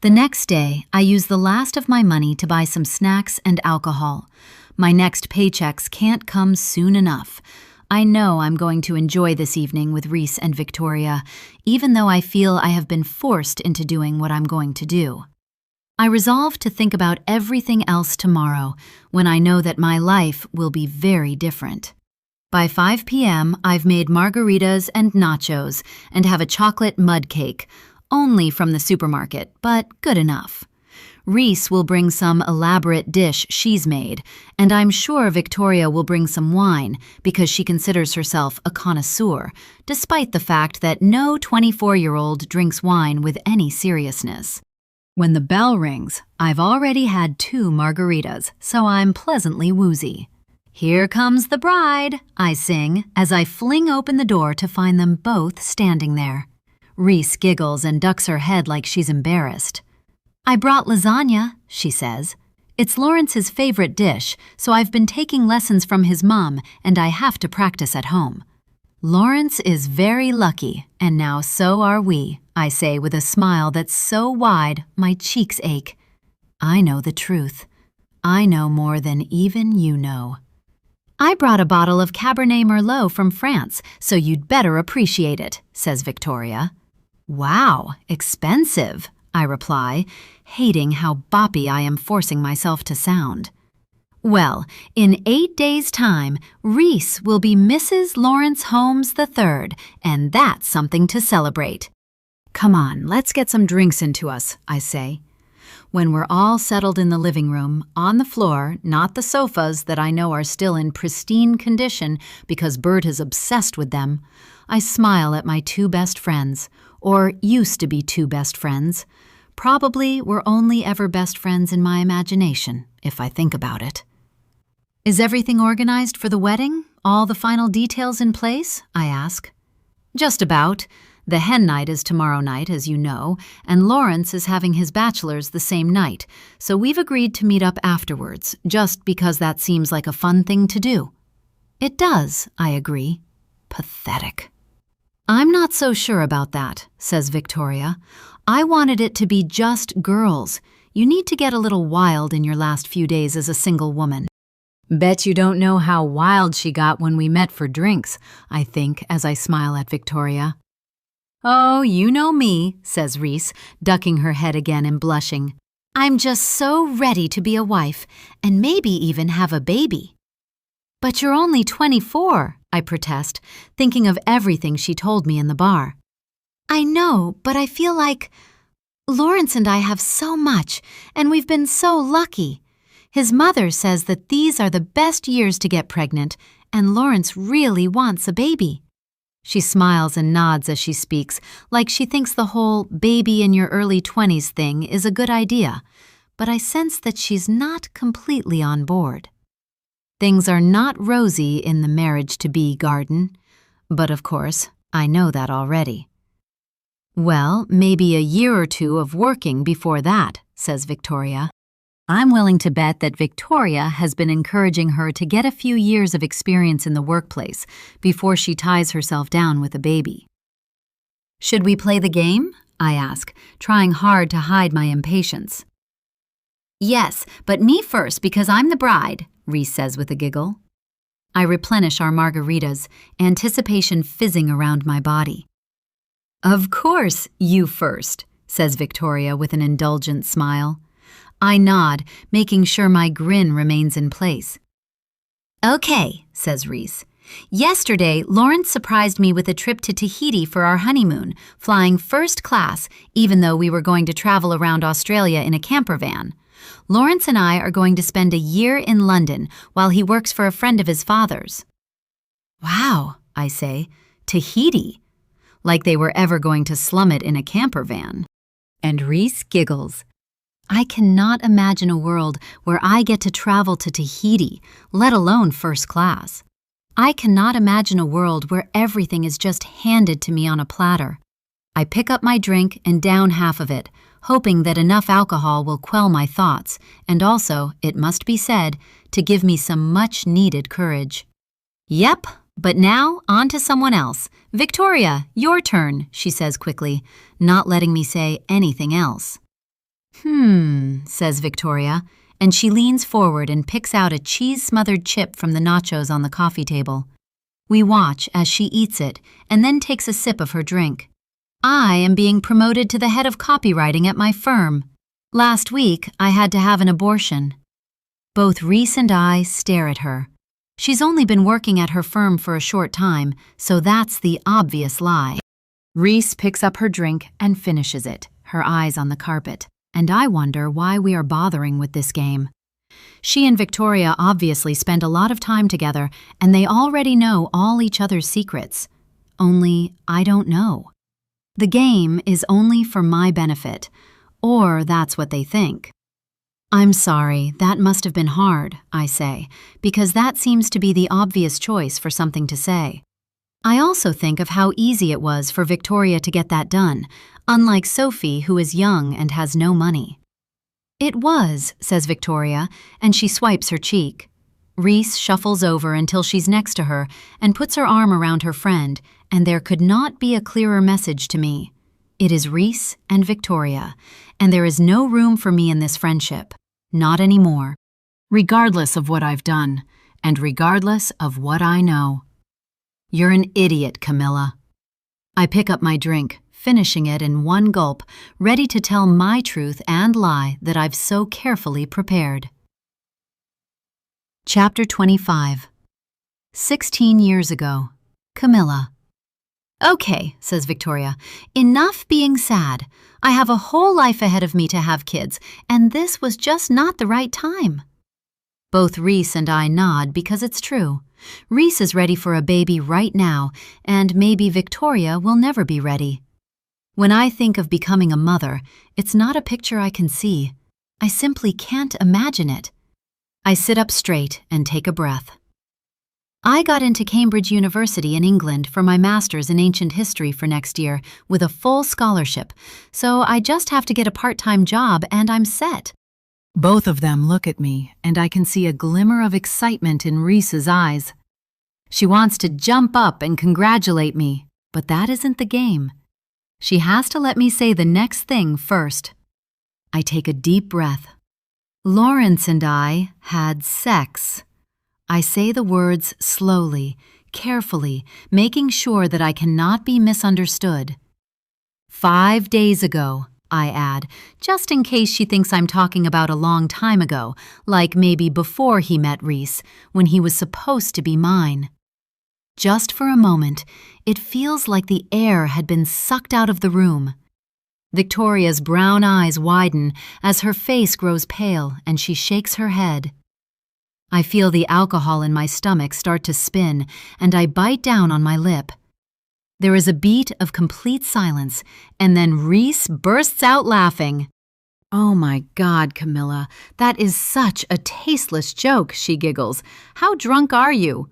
The next day, I use the last of my money to buy some snacks and alcohol. My next paychecks can't come soon enough. I know I'm going to enjoy this evening with Reese and Victoria, even though I feel I have been forced into doing what I'm going to do. I resolve to think about everything else tomorrow, when I know that my life will be very different. By 5 p.m., I've made margaritas and nachos and have a chocolate mud cake, only from the supermarket, but good enough. Reese will bring some elaborate dish she's made, and I'm sure Victoria will bring some wine because she considers herself a connoisseur, despite the fact that no 24-year-old drinks wine with any seriousness. When the bell rings, I've already had 2 margaritas, so I'm pleasantly woozy. Here comes the bride, I sing as I fling open the door to find them both standing there. Reese giggles and ducks her head like she's embarrassed. I brought lasagna, she says. It's Lawrence's favorite dish, so I've been taking lessons from his mom and I have to practice at home. Lawrence is very lucky, and now so are we, I say with a smile that's so wide my cheeks ache. I know the truth. I know more than even you know. I brought a bottle of Cabernet Merlot from France, so you'd better appreciate it, says Victoria. Wow, expensive, I reply, hating how boppy I am forcing myself to sound. Well, in 8 days' time, Reese will be Mrs. Lawrence Holmes III, and that's something to celebrate. Come on, let's get some drinks into us, I say. When we're all settled in the living room, on the floor, not the sofas that I know are still in pristine condition because Bert is obsessed with them, I smile at my 2 best friends, or used to be 2 best friends. Probably were only ever best friends in my imagination, if I think about it. Is everything organized for the wedding? All the final details in place? I ask. Just about. The hen night is tomorrow night, as you know, and Lawrence is having his bachelor's the same night, so we've agreed to meet up afterwards, just because that seems like a fun thing to do. It does, I agree. Pathetic. I'm not so sure about that, says Victoria. I wanted it to be just girls. You need to get a little wild in your last few days as a single woman. Bet you don't know how wild she got when we met for drinks, I think, as I smile at Victoria. Oh, you know me, says Reese, ducking her head again and blushing. I'm just so ready to be a wife, and maybe even have a baby. But you're only 24, I protest, thinking of everything she told me in the bar. I know, but I feel like Lawrence and I have so much, and we've been so lucky. His mother says that these are the best years to get pregnant, and Lawrence really wants a baby. She smiles and nods as she speaks, like she thinks the whole baby in your early 20s thing is a good idea, but I sense that she's not completely on board. Things are not rosy in the marriage-to-be garden, but of course, I know that already. Well, maybe a year or 2 of working before that, says Victoria. I'm willing to bet that Victoria has been encouraging her to get a few years of experience in the workplace before she ties herself down with a baby. Should we play the game? I ask, trying hard to hide my impatience. Yes, but me first because I'm the bride, Reese says with a giggle. I replenish our margaritas, anticipation fizzing around my body. Of course, you first, says Victoria with an indulgent smile. I nod, making sure my grin remains in place. Okay, says Reese. Yesterday, Lawrence surprised me with a trip to Tahiti for our honeymoon, flying first class, even though we were going to travel around Australia in a camper van. Lawrence and I are going to spend a year in London while he works for a friend of his father's. Wow, I say, Tahiti. Like they were ever going to slum it in a camper van. And Reese giggles. I cannot imagine a world where I get to travel to Tahiti, let alone first class. I cannot imagine a world where everything is just handed to me on a platter. I pick up my drink and down half of it, hoping that enough alcohol will quell my thoughts, and also, it must be said, to give me some much-needed courage. Yep, but now on to someone else. Victoria, your turn, she says quickly, not letting me say anything else. Says Victoria, and she leans forward and picks out a cheese-smothered chip from the nachos on the coffee table. We watch as she eats it and then takes a sip of her drink. I am being promoted to the head of copywriting at my firm. Last week, I had to have an abortion. Both Reese and I stare at her. She's only been working at her firm for a short time, so that's the obvious lie. Reese picks up her drink and finishes it, her eyes on the carpet. And I wonder why we are bothering with this game. She and Victoria obviously spend a lot of time together, and they already know all each other's secrets. Only I don't know. The game is only for my benefit, or that's what they think. I'm sorry, that must have been hard, I say, because that seems to be the obvious choice for something to say. I also think of how easy it was for Victoria to get that done, unlike Sophie, who is young and has no money. It was, says Victoria, and she swipes her cheek. Reese shuffles over until she's next to her and puts her arm around her friend, and there could not be a clearer message to me. It is Reese and Victoria, and there is no room for me in this friendship. Not anymore. Regardless of what I've done, and regardless of what I know. You're an idiot, Camilla. I pick up my drink, finishing it in one gulp, ready to tell my truth and lie that I've so carefully prepared. Chapter 25. 16 years ago. Camilla. Okay, says Victoria, enough being sad. I have a whole life ahead of me to have kids, and this was just not the right time. Both Reese and I nod because it's true. Reese is ready for a baby right now, and maybe Victoria will never be ready. When I think of becoming a mother, it's not a picture I can see. I simply can't imagine it. I sit up straight and take a breath. I got into Cambridge University in England for my master's in ancient history for next year with a full scholarship, so I just have to get a part-time job and I'm set. Both of them look at me, and I can see a glimmer of excitement in Reese's eyes. She wants to jump up and congratulate me, but that isn't the game. She has to let me say the next thing first. I take a deep breath. Lawrence and I had sex. I say the words slowly, carefully, making sure that I cannot be misunderstood. 5 days ago, I add, just in case she thinks I'm talking about a long time ago, like maybe before he met Reese, when he was supposed to be mine. Just for a moment, it feels like the air had been sucked out of the room. Victoria's brown eyes widen as her face grows pale and she shakes her head. I feel the alcohol in my stomach start to spin, and I bite down on my lip. There is a beat of complete silence, and then Reese bursts out laughing. Oh my God, Camilla, that is such a tasteless joke, she giggles. How drunk are you?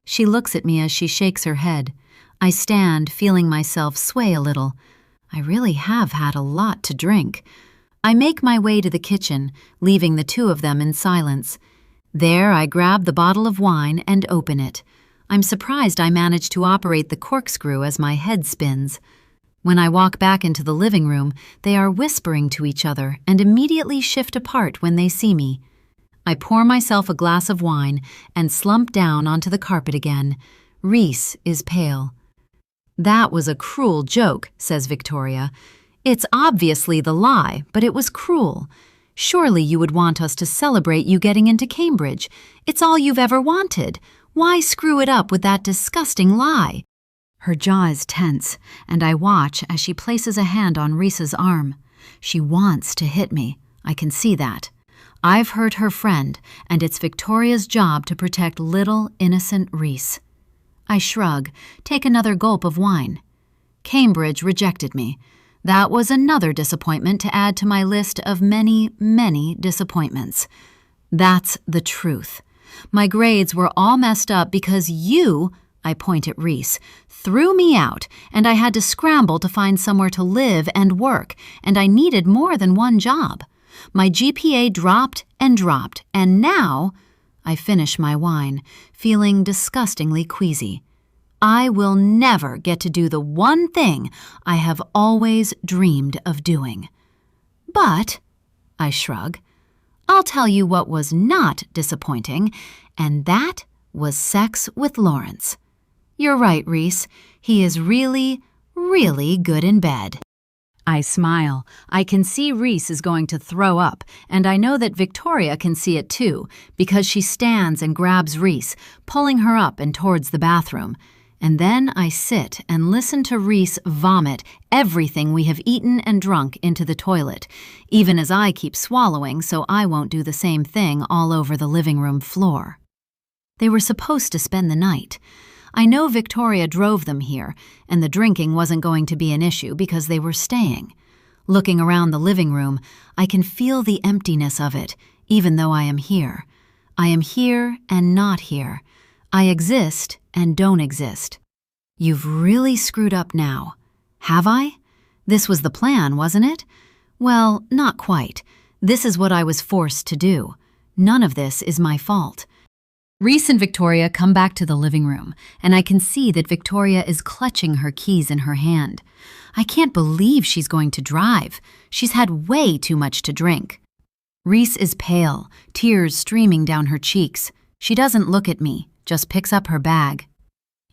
She looks at me as she shakes her head. I stand, feeling myself sway a little. I really have had a lot to drink. I make my way to the kitchen, leaving the two of them in silence. There I grab the bottle of wine and open it. I'm surprised I managed to operate the corkscrew as my head spins. When I walk back into the living room, they are whispering to each other and immediately shift apart when they see me. I pour myself a glass of wine and slump down onto the carpet again. Reese is pale. That was a cruel joke, says Victoria. It's obviously the lie, but it was cruel. Surely you would want us to celebrate you getting into Cambridge. It's all you've ever wanted. Why screw it up with that disgusting lie?" Her jaw is tense, and I watch as she places a hand on Reese's arm. She wants to hit me. I can see that. I've hurt her friend, and it's Victoria's job to protect little, innocent Reese. I shrug, take another gulp of wine. Cambridge rejected me. That was another disappointment to add to my list of many, many disappointments. That's the truth. My grades were all messed up because you, I point at Reese, threw me out, and I had to scramble to find somewhere to live and work, and I needed more than one job. My GPA dropped, and now I finish my wine, feeling disgustingly queasy. I will never get to do the one thing I have always dreamed of doing. But, I shrug, I'll tell you what was not disappointing, and that was sex with Lawrence. You're right, Reese. He is really, really good in bed. I smile. I can see Reese is going to throw up, and I know that Victoria can see it too, because she stands and grabs Reese, pulling her up and towards the bathroom. And then I sit and listen to Reese vomit everything we have eaten and drunk into the toilet, even as I keep swallowing so I won't do the same thing all over the living room floor. They were supposed to spend the night. I know Victoria drove them here, and the drinking wasn't going to be an issue because they were staying. Looking around the living room, I can feel the emptiness of it, even though I am here. I am here and not here. I exist and don't exist. You've really screwed up now. Have I? This was the plan, wasn't it? Well, not quite. This is what I was forced to do. None of this is my fault. Reese and Victoria come back to the living room, and I can see that Victoria is clutching her keys in her hand. I can't believe she's going to drive. She's had way too much to drink. Reese is pale, tears streaming down her cheeks. She doesn't look at me, just picks up her bag.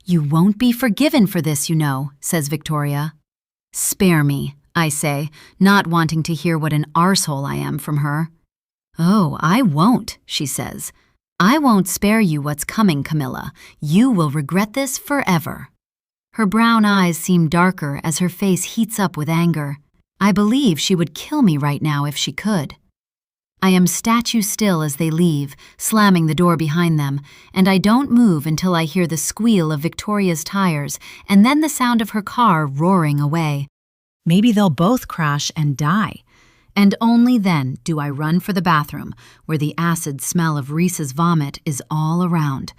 "You won't be forgiven for this, you know," says Victoria. "Spare me," I say, not wanting to hear what an arsehole I am from her. "Oh, I won't," she says. "I won't spare you what's coming, Camilla. You will regret this forever." Her brown eyes seem darker as her face heats up with anger. I believe she would kill me right now if she could. I am statue still as they leave, slamming the door behind them, and I don't move until I hear the squeal of Victoria's tires and then the sound of her car roaring away. Maybe they'll both crash and die. And only then do I run for the bathroom, where the acid smell of Reese's vomit is all around.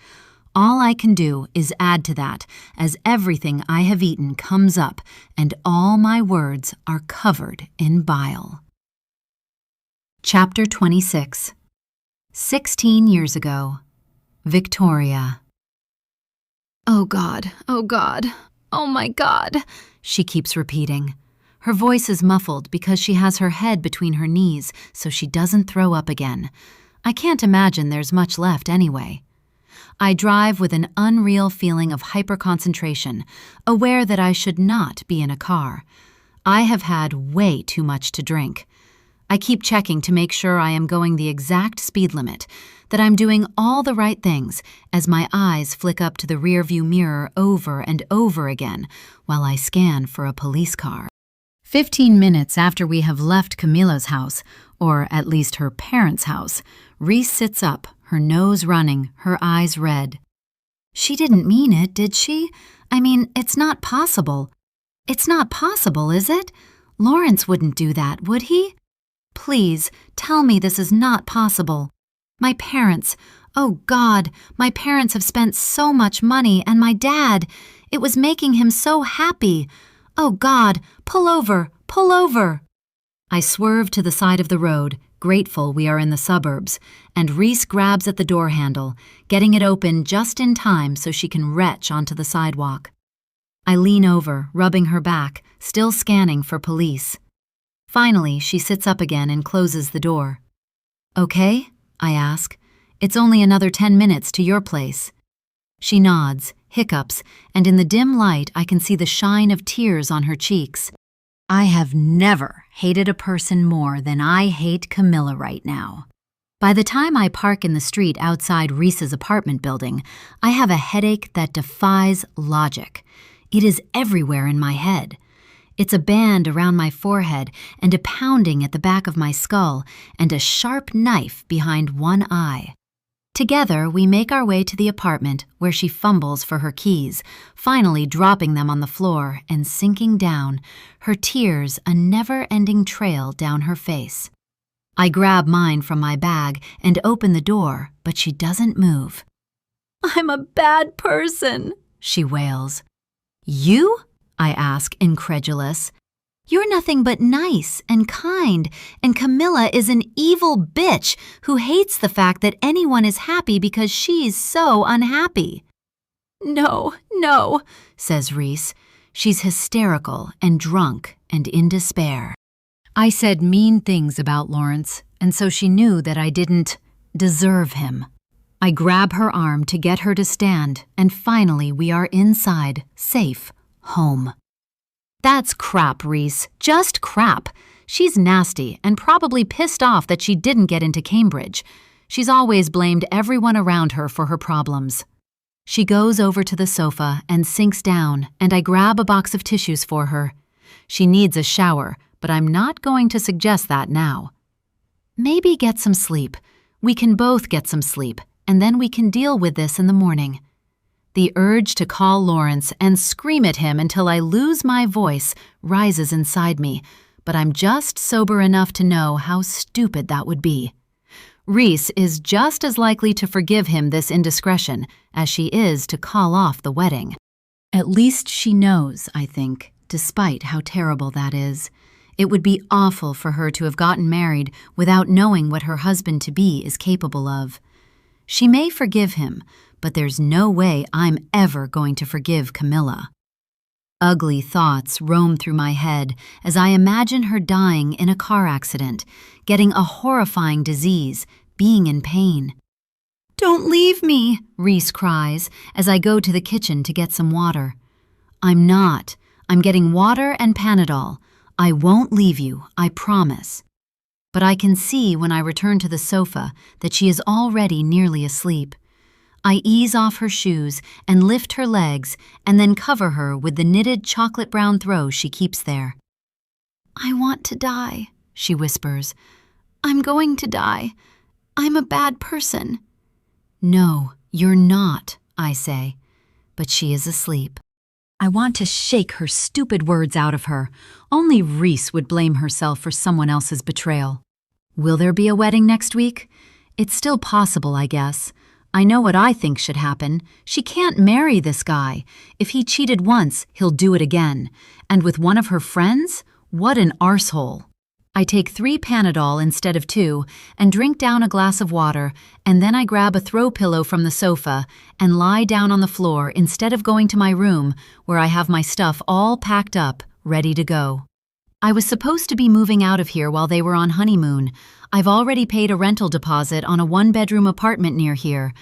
All I can do is add to that, as everything I have eaten comes up, and all my words are covered in bile. Chapter 26. 16 years ago. Victoria. "Oh God, oh God, oh my God," she keeps repeating. Her voice is muffled because she has her head between her knees so she doesn't throw up again. I can't imagine there's much left anyway. I drive with an unreal feeling of hyperconcentration, aware that I should not be in a car. I have had way too much to drink. I keep checking to make sure I am going the exact speed limit, that I'm doing all the right things as my eyes flick up to the rearview mirror over and over again while I scan for a police car. 15 minutes after we have left Camilla's house, or at least her parents' house, Reese sits up, her nose running, her eyes red. "She didn't mean it, did she? I mean, it's not possible." "It's not possible, is it? Lawrence wouldn't do that, would he? Please, tell me this is not possible. My parents, oh God, my parents have spent so much money, and my dad, it was making him so happy. Oh God, pull over, pull over." I swerve to the side of the road, grateful we are in the suburbs, and Reese grabs at the door handle, getting it open just in time so she can retch onto the sidewalk. I lean over, rubbing her back, still scanning for police. Finally, she sits up again and closes the door. "Okay?" I ask. "It's only another 10 minutes to your place." She nods, hiccups, and in the dim light I can see the shine of tears on her cheeks. I have never hated a person more than I hate Camilla right now. By the time I park in the street outside Reese's apartment building, I have a headache that defies logic. It is everywhere in my head. It's a band around my forehead and a pounding at the back of my skull and a sharp knife behind one eye. Together, we make our way to the apartment where she fumbles for her keys, finally dropping them on the floor and sinking down, her tears a never-ending trail down her face. I grab mine from my bag and open the door, but she doesn't move. "I'm a bad person," she wails. "You?" I ask, incredulous. "You're nothing but nice and kind, and Camilla is an evil bitch who hates the fact that anyone is happy because she's so unhappy." "No, no," says Reese. She's hysterical and drunk and in despair. I said mean things about Lawrence, and so she knew that I didn't deserve him. I grab her arm to get her to stand, and finally we are inside, safe, home. "That's crap, Reese. Just crap. She's nasty and probably pissed off that she didn't get into Cambridge. She's always blamed everyone around her for her problems." She goes over to the sofa and sinks down, and I grab a box of tissues for her. She needs a shower, but I'm not going to suggest that now. "Maybe get some sleep. We can both get some sleep, and then we can deal with this in the morning." The urge to call Lawrence and scream at him until I lose my voice rises inside me, but I'm just sober enough to know how stupid that would be. Reese is just as likely to forgive him this indiscretion as she is to call off the wedding. At least she knows, I think, despite how terrible that is. It would be awful for her to have gotten married without knowing what her husband-to-be is capable of. She may forgive him, but there's no way I'm ever going to forgive Camilla. Ugly thoughts roam through my head as I imagine her dying in a car accident, getting a horrifying disease, being in pain. "Don't leave me," Reese cries as I go to the kitchen to get some water. "I'm not. I'm getting water and Panadol. I won't leave you, I promise." But I can see when I return to the sofa that she is already nearly asleep. I ease off her shoes and lift her legs and then cover her with the knitted chocolate brown throw she keeps there. "I want to die," she whispers. "I'm going to die. I'm a bad person." "No, you're not," I say, but she is asleep. I want to shake her stupid words out of her. Only Reese would blame herself for someone else's betrayal. Will there be a wedding next week? It's still possible, I guess. I know what I think should happen. She can't marry this guy. If he cheated once, he'll do it again. And with one of her friends? What an arsehole. I take 3 Panadol instead of 2 and drink down a glass of water, and then I grab a throw pillow from the sofa and lie down on the floor instead of going to my room where I have my stuff all packed up, ready to go. I was supposed to be moving out of here while they were on honeymoon. I've already paid a rental deposit on a 1-bedroom apartment near here,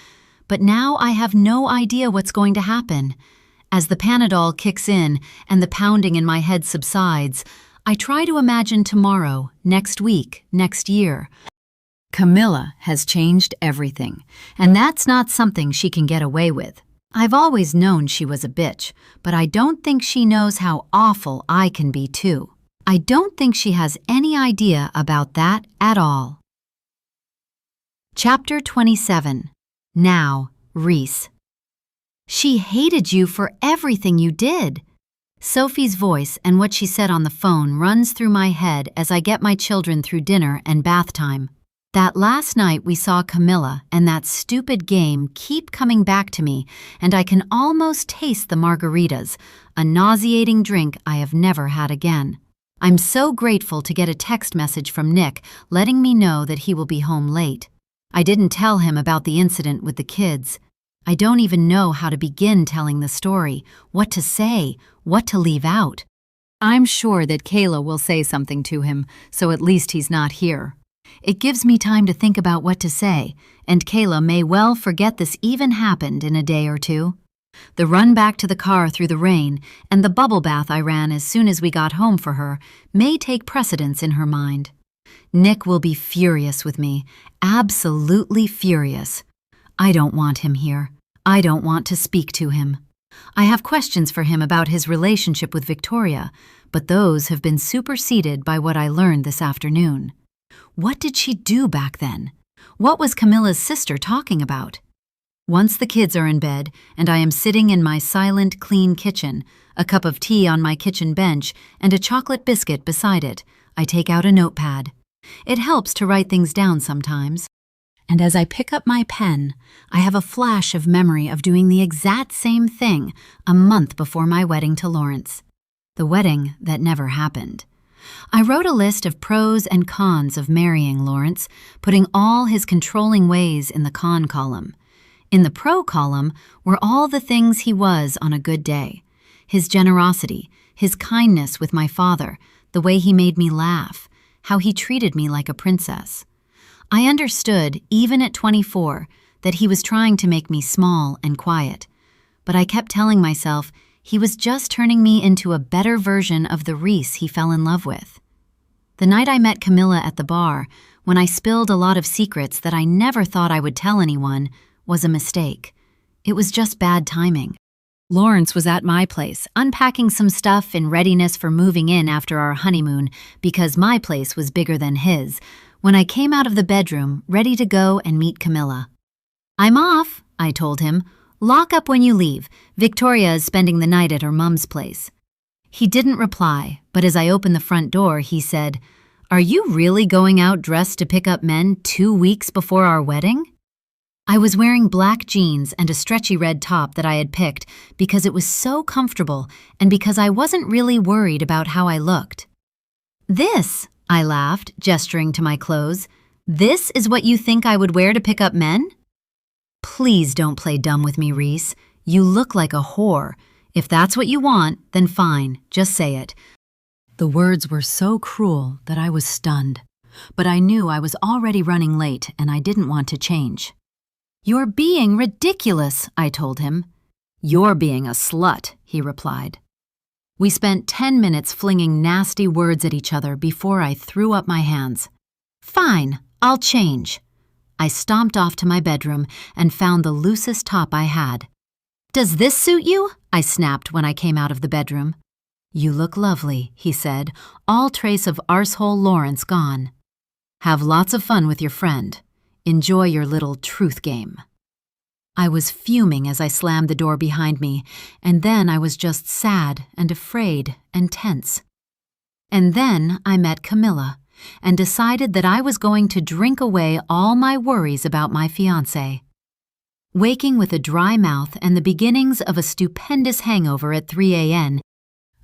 but now I have no idea what's going to happen. As the Panadol kicks in and the pounding in my head subsides, I try to imagine tomorrow, next week, next year. Camilla has changed everything, and that's not something she can get away with. I've always known she was a bitch, but I don't think she knows how awful I can be too. I don't think she has any idea about that at all. Chapter 27. Now, Reese. "She hated you for everything you did." Sophie's voice and what she said on the phone runs through my head as I get my children through dinner and bath time. That last night we saw Camilla and that stupid game keep coming back to me, and I can almost taste the margaritas, a nauseating drink I have never had again. I'm so grateful to get a text message from Nick letting me know that he will be home late. I didn't tell him about the incident with the kids. I don't even know how to begin telling the story, what to say, what to leave out. I'm sure that Kayla will say something to him, so at least he's not here. It gives me time to think about what to say, and Kayla may well forget this even happened in a day or two. The run back to the car through the rain and the bubble bath I ran as soon as we got home for her may take precedence in her mind. Nick will be furious with me, absolutely furious. I don't want him here. I don't want to speak to him. I have questions for him about his relationship with Victoria, but those have been superseded by what I learned this afternoon. What did she do back then? What was Camilla's sister talking about? Once the kids are in bed and I am sitting in my silent, clean kitchen, a cup of tea on my kitchen bench and a chocolate biscuit beside it, I take out a notepad. It helps to write things down sometimes. And as I pick up my pen, I have a flash of memory of doing the exact same thing a month before my wedding to Lawrence. The wedding that never happened. I wrote a list of pros and cons of marrying Lawrence, putting all his controlling ways in the con column. In the pro column were all the things he was on a good day. His generosity, his kindness with my father, the way he made me laugh, how he treated me like a princess. I understood, even at 24, that he was trying to make me small and quiet. But I kept telling myself he was just turning me into a better version of the Reese he fell in love with. The night I met Camilla at the bar, when I spilled a lot of secrets that I never thought I would tell anyone, was a mistake. It was just bad timing. Lawrence was at my place, unpacking some stuff in readiness for moving in after our honeymoon because my place was bigger than his, when I came out of the bedroom, ready to go and meet Camilla. "I'm off," I told him. "Lock up when you leave. Victoria is spending the night at her mom's place." He didn't reply, but as I opened the front door, he said, "Are you really going out dressed to pick up men 2 weeks before our wedding?" I was wearing black jeans and a stretchy red top that I had picked because it was so comfortable and because I wasn't really worried about how I looked. "This," I laughed, gesturing to my clothes, "this is what you think I would wear to pick up men?" "Please don't play dumb with me, Reese. You look like a whore. If that's what you want, then fine, just say it." The words were so cruel that I was stunned, but I knew I was already running late and I didn't want to change. "You're being ridiculous," I told him. "You're being a slut," he replied. We spent 10 minutes flinging nasty words at each other before I threw up my hands. "Fine, I'll change." I stomped off to my bedroom and found the loosest top I had. "Does this suit you?" I snapped when I came out of the bedroom. "You look lovely," he said, all trace of arsehole Lawrence gone. "Have lots of fun with your friend. Enjoy your little truth game." I was fuming as I slammed the door behind me, and then I was just sad and afraid and tense. And then I met Camilla and decided that I was going to drink away all my worries about my fiancé. Waking with a dry mouth and the beginnings of a stupendous hangover at 3 a.m.,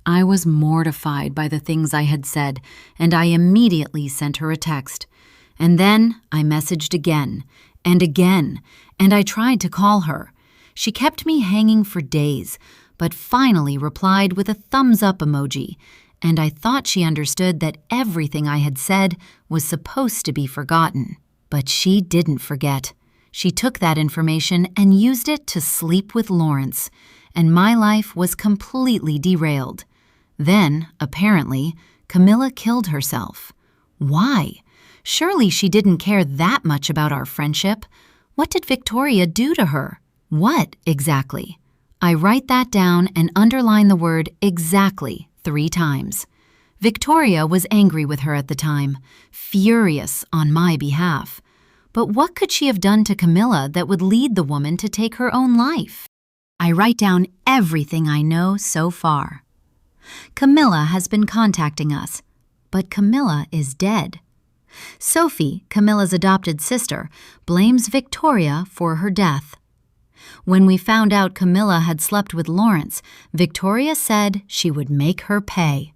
I was mortified by the things I had said, and I immediately sent her a text. And then I messaged again, and I tried to call her. She kept me hanging for days, but finally replied with a thumbs-up emoji, and I thought she understood that everything I had said was supposed to be forgotten. But she didn't forget. She took that information and used it to sleep with Lawrence, and my life was completely derailed. Then, apparently, Camilla killed herself. Why? Surely she didn't care that much about our friendship. What did Victoria do to her? What, exactly? I write that down and underline the word exactly 3 times. Victoria was angry with her at the time, furious on my behalf. But what could she have done to Camilla that would lead the woman to take her own life? I write down everything I know so far. Camilla has been contacting us, but Camilla is dead. Sophie, Camilla's adopted sister, blames Victoria for her death. When we found out Camilla had slept with Lawrence, Victoria said she would make her pay.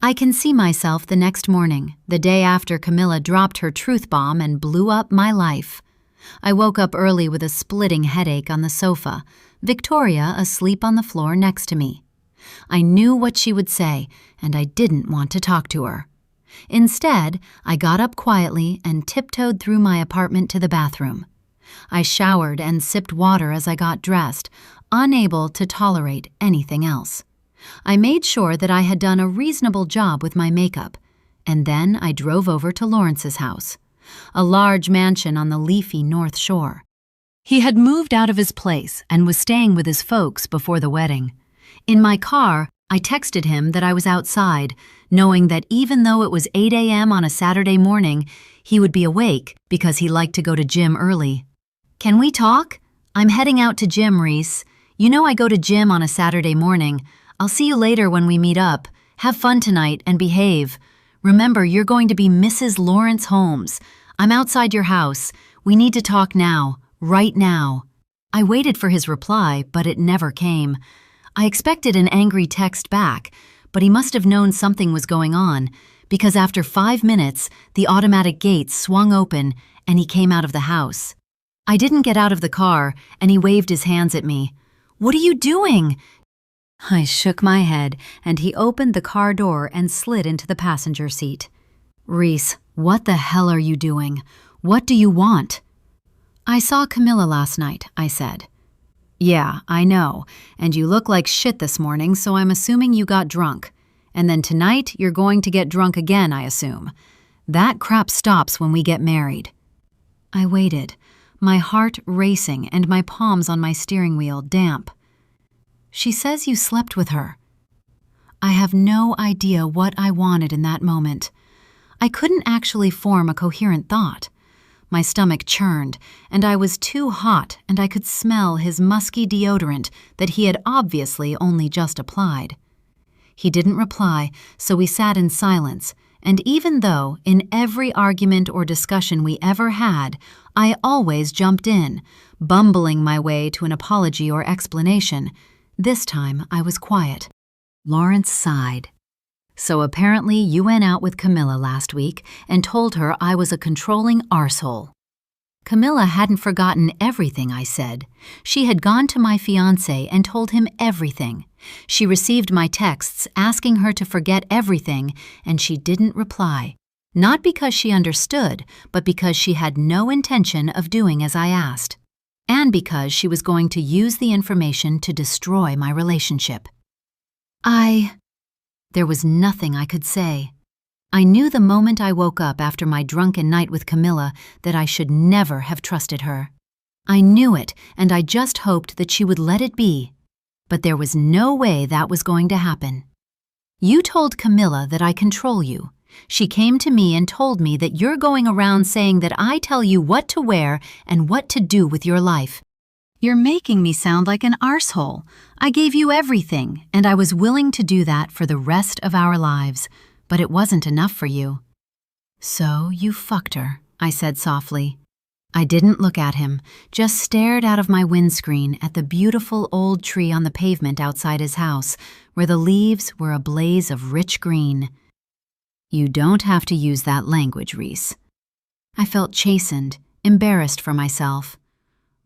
I can see myself the next morning, the day after Camilla dropped her truth bomb and blew up my life. I woke up early with a splitting headache on the sofa, Victoria asleep on the floor next to me. I knew what she would say, and I didn't want to talk to her. Instead, I got up quietly and tiptoed through my apartment to the bathroom. I showered and sipped water as I got dressed, unable to tolerate anything else. I made sure that I had done a reasonable job with my makeup, and then I drove over to Lawrence's house, a large mansion on the leafy North Shore. He had moved out of his place and was staying with his folks before the wedding. In my car, I texted him that I was outside, knowing that even though it was 8 a.m. on a Saturday morning, he would be awake because he liked to go to gym early. "Can we talk? I'm heading out to gym, Reese. You know I go to gym on a Saturday morning. I'll see you later when we meet up. Have fun tonight and behave. Remember, you're going to be Mrs. Lawrence Holmes. I'm outside your house. We need to talk now, right now." I waited for his reply, but it never came. I expected an angry text back, but he must have known something was going on, because after 5 minutes, the automatic gates swung open and he came out of the house. I didn't get out of the car, and he waved his hands at me. "What are you doing?" I shook my head, and he opened the car door and slid into the passenger seat. "Reese, what the hell are you doing? What do you want?" "I saw Camilla last night," I said. "Yeah, I know, and you look like shit this morning, so I'm assuming you got drunk. And then tonight, you're going to get drunk again, I assume. That crap stops when we get married." I waited, my heart racing and my palms on my steering wheel damp. "She says you slept with her." I have no idea what I wanted in that moment. I couldn't actually form a coherent thought. My stomach churned, and I was too hot, and I could smell his musky deodorant that he had obviously only just applied. He didn't reply, so we sat in silence, and even though, in every argument or discussion we ever had, I always jumped in, bumbling my way to an apology or explanation, this time I was quiet. Lawrence sighed. "So apparently you went out with Camilla last week and told her I was a controlling arsehole." Camilla hadn't forgotten everything I said. She had gone to my fiancé and told him everything. She received my texts asking her to forget everything, and she didn't reply. Not because she understood, but because she had no intention of doing as I asked. And because she was going to use the information to destroy my relationship. There was nothing I could say. I knew the moment I woke up after my drunken night with Camilla that I should never have trusted her. I knew it, and I just hoped that she would let it be. But there was no way that was going to happen. "You told Camilla that I control you. She came to me and told me that you're going around saying that I tell you what to wear and what to do with your life. You're making me sound like an arsehole. I gave you everything, and I was willing to do that for the rest of our lives, but it wasn't enough for you." "So you fucked her," I said softly. I didn't look at him, just stared out of my windscreen at the beautiful old tree on the pavement outside his house, where the leaves were a blaze of rich green. "You don't have to use that language, Reese." I felt chastened, embarrassed for myself.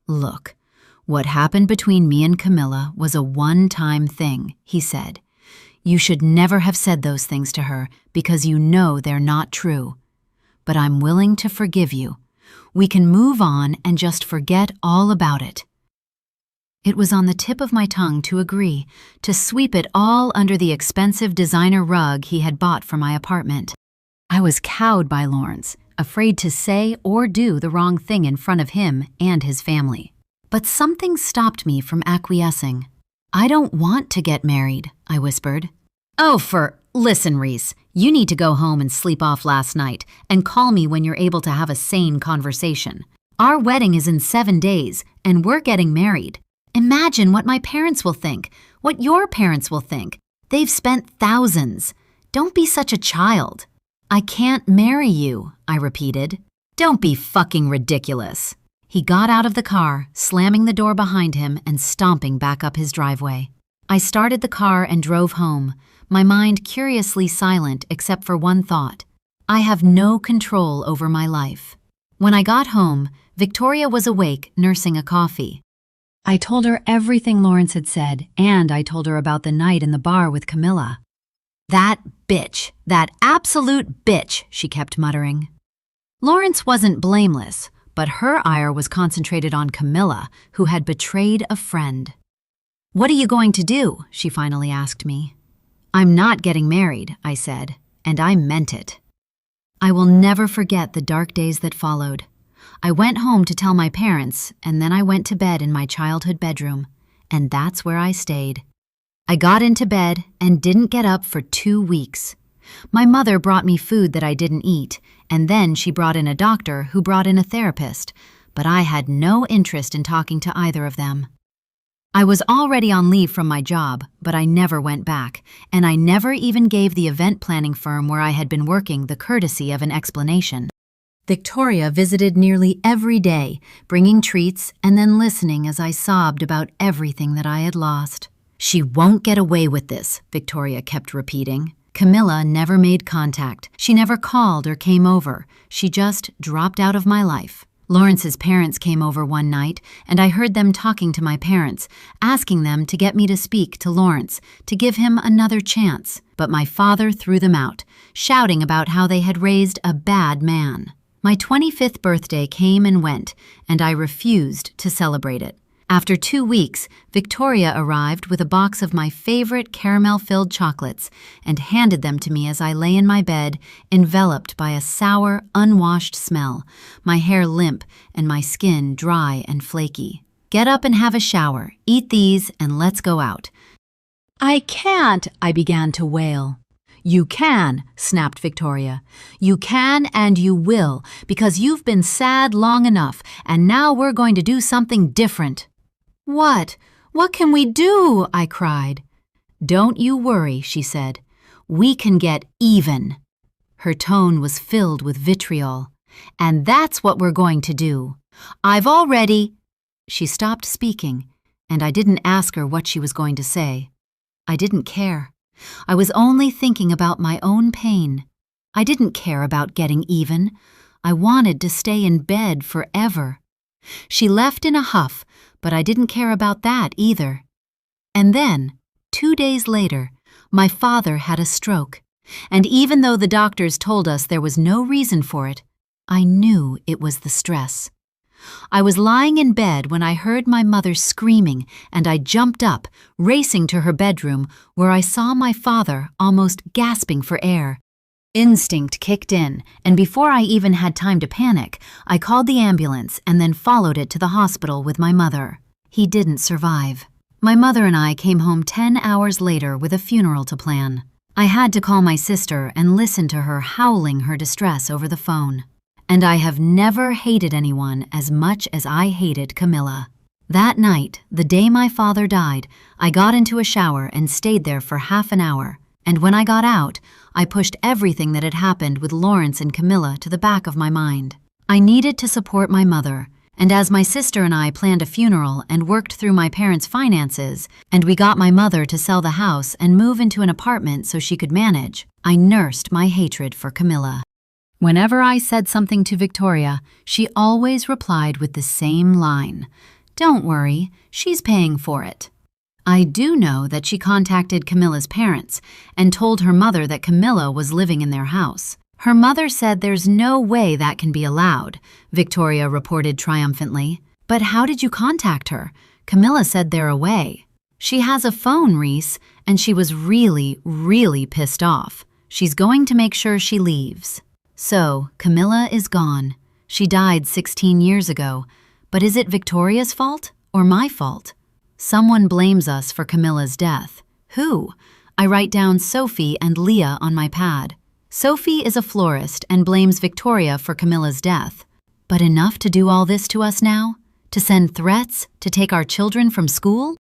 "Look, what happened between me and Camilla was a one-time thing," he said. "You should never have said those things to her because you know they're not true. But I'm willing to forgive you. We can move on and just forget all about it." It was on the tip of my tongue to agree, to sweep it all under the expensive designer rug he had bought for my apartment. I was cowed by Lawrence, afraid to say or do the wrong thing in front of him and his family. But something stopped me from acquiescing. "I don't want to get married," I whispered. Listen, Reese, you need to go home and sleep off last night and call me when you're able to have a sane conversation. Our wedding is in 7 days, and we're getting married. Imagine what my parents will think, what your parents will think. They've spent thousands. Don't be such a child." "I can't marry you," I repeated. "Don't be fucking ridiculous." He got out of the car, slamming the door behind him and stomping back up his driveway. I started the car and drove home, my mind curiously silent except for one thought. I have no control over my life. When I got home, Victoria was awake, nursing a coffee. I told her everything Lawrence had said, and I told her about the night in the bar with Camilla. "That bitch, that absolute bitch," she kept muttering. Lawrence wasn't blameless, but her ire was concentrated on Camilla, who had betrayed a friend. "What are you going to do?" she finally asked me. "I'm not getting married," I said, and I meant it. I will never forget the dark days that followed. I went home to tell my parents, and then I went to bed in my childhood bedroom, and that's where I stayed. I got into bed and didn't get up for 2 weeks. My mother brought me food that I didn't eat, and then she brought in a doctor who brought in a therapist, but I had no interest in talking to either of them. I was already on leave from my job, but I never went back, and I never even gave the event planning firm where I had been working the courtesy of an explanation. Victoria visited nearly every day, bringing treats and then listening as I sobbed about everything that I had lost. "She won't get away with this," Victoria kept repeating. Camilla never made contact. She never called or came over. She just dropped out of my life. Lawrence's parents came over one night, and I heard them talking to my parents, asking them to get me to speak to Lawrence, to give him another chance. But my father threw them out, shouting about how they had raised a bad man. My 25th birthday came and went, and I refused to celebrate it. After 2 weeks, Victoria arrived with a box of my favorite caramel-filled chocolates and handed them to me as I lay in my bed, enveloped by a sour, unwashed smell, my hair limp and my skin dry and flaky. "Get up and have a shower, eat these, and let's go out." "I can't," I began to wail. "You can," snapped Victoria. "You can and you will, because you've been sad long enough, and now we're going to do something different." "What? What can we do?" I cried. "Don't you worry," she said. "We can get even." Her tone was filled with vitriol. "And that's what we're going to do. I've already—" She stopped speaking, and I didn't ask her what she was going to say. I didn't care. I was only thinking about my own pain. I didn't care about getting even. I wanted to stay in bed forever. She left in a huff, but I didn't care about that either. And then, 2 days later, my father had a stroke, and even though the doctors told us there was no reason for it, I knew it was the stress. I was lying in bed when I heard my mother screaming, and I jumped up, racing to her bedroom, where I saw my father almost gasping for air. Instinct kicked in, and before I even had time to panic, I called the ambulance and then followed it to the hospital with my mother. He didn't survive. My mother and I came home 10 hours later with a funeral to plan. I had to call my sister and listen to her howling her distress over the phone. And I have never hated anyone as much as I hated Camilla. That night, the day my father died, I got into a shower and stayed there for half an hour. And when I got out, I pushed everything that had happened with Lawrence and Camilla to the back of my mind. I needed to support my mother, and as my sister and I planned a funeral and worked through my parents' finances, and we got my mother to sell the house and move into an apartment so she could manage, I nursed my hatred for Camilla. Whenever I said something to Victoria, she always replied with the same line, "Don't worry, she's paying for it." I do know that she contacted Camilla's parents and told her mother that Camilla was living in their house. Her mother said there's no way that can be allowed, Victoria reported triumphantly. "But how did you contact her? Camilla said they're away." "She has a phone, Reese, and she was really, really pissed off. She's going to make sure she leaves." So, Camilla is gone. She died 16 years ago. But is it Victoria's fault or my fault? Someone blames us for Camilla's death. Who? I write down Sophie and Leah on my pad. Sophie is a florist and blames Victoria for Camilla's death. But enough to do all this to us now? To send threats? To take our children from school?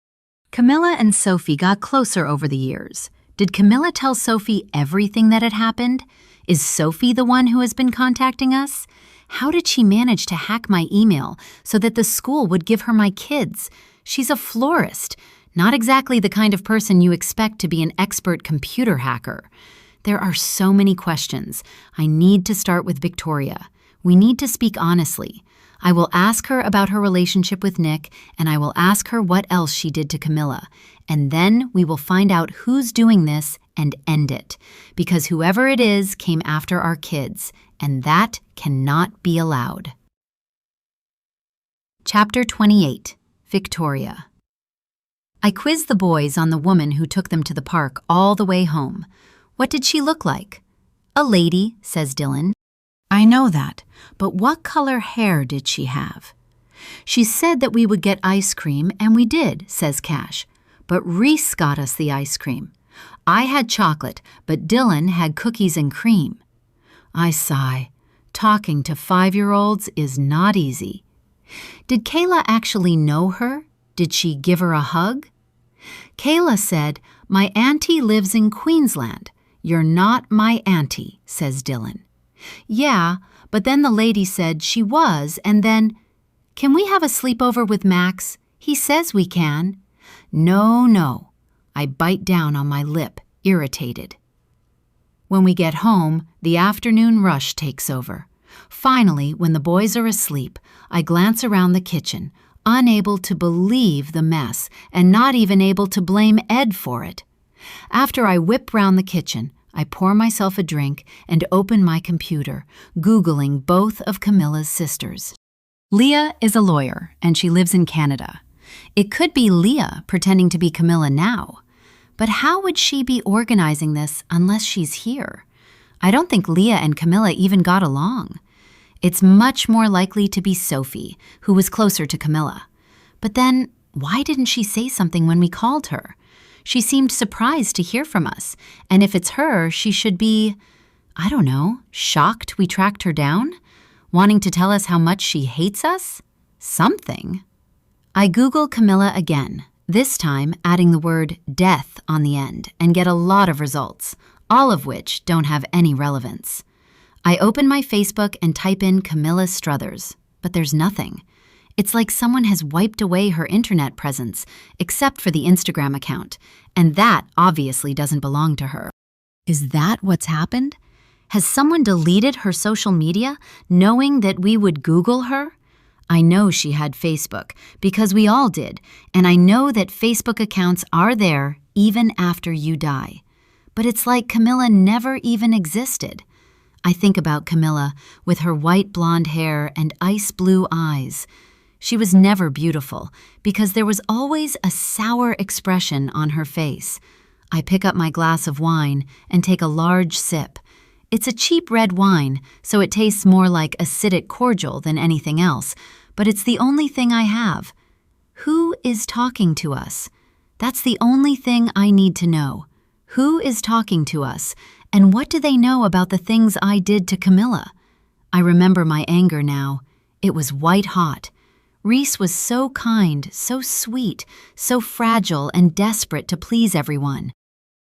Camilla and Sophie got closer over the years. Did Camilla tell Sophie everything that had happened? Is Sophie the one who has been contacting us? How did she manage to hack my email so that the school would give her my kids? She's a florist, not exactly the kind of person you expect to be an expert computer hacker. There are so many questions. I need to start with Victoria. We need to speak honestly. I will ask her about her relationship with Nick, and I will ask her what else she did to Camilla. And then we will find out who's doing this and end it. Because whoever it is came after our kids, and that cannot be allowed. Chapter 28. Victoria. I quizzed the boys on the woman who took them to the park all the way home. What did she look like? A lady, says Dylan. I know that, but what color hair did she have? She said that we would get ice cream, and we did, says Cash. But Reese got us the ice cream. I had chocolate, but Dylan had cookies and cream. I sigh. Talking to 5-year-olds is not easy. Did Kayla actually know her? Did she give her a hug? Kayla said, "My auntie lives in Queensland. You're not my auntie," says Dylan. Yeah, but then the lady said she was, and then, "Can we have a sleepover with Max? He says we can." No. I bite down on my lip, irritated. When we get home, the afternoon rush takes over. Finally, when the boys are asleep, I glance around the kitchen, unable to believe the mess and not even able to blame Ed for it. After I whip round the kitchen, I pour myself a drink and open my computer, Googling both of Camilla's sisters. Leah is a lawyer, and she lives in Canada. It could be Leah pretending to be Camilla now. But how would she be organizing this unless she's here? I don't think Leah and Camilla even got along. It's much more likely to be Sophie, who was closer to Camilla. But then, why didn't she say something when we called her? She seemed surprised to hear from us, and if it's her, she should be, I don't know, shocked we tracked her down? Wanting to tell us how much she hates us? Something. I Google Camilla again, this time adding the word death on the end, and get a lot of results, all of which don't have any relevance. I open my Facebook and type in Camilla Struthers, but there's nothing. It's like someone has wiped away her internet presence, except for the Instagram account, and that obviously doesn't belong to her. Is that what's happened? Has someone deleted her social media, knowing that we would Google her? I know she had Facebook, because we all did, and I know that Facebook accounts are there even after you die. But it's like Camilla never even existed. I think about Camilla with her white blonde hair and ice blue eyes. She was never beautiful because there was always a sour expression on her face. I pick up my glass of wine and take a large sip. It's a cheap red wine, so it tastes more like acidic cordial than anything else, but it's the only thing I have. Who is talking to us? That's the only thing I need to know. Who is talking to us? And what do they know about the things I did to Camilla? I remember my anger now. It was white hot. Reese was so kind, so sweet, so fragile and desperate to please everyone.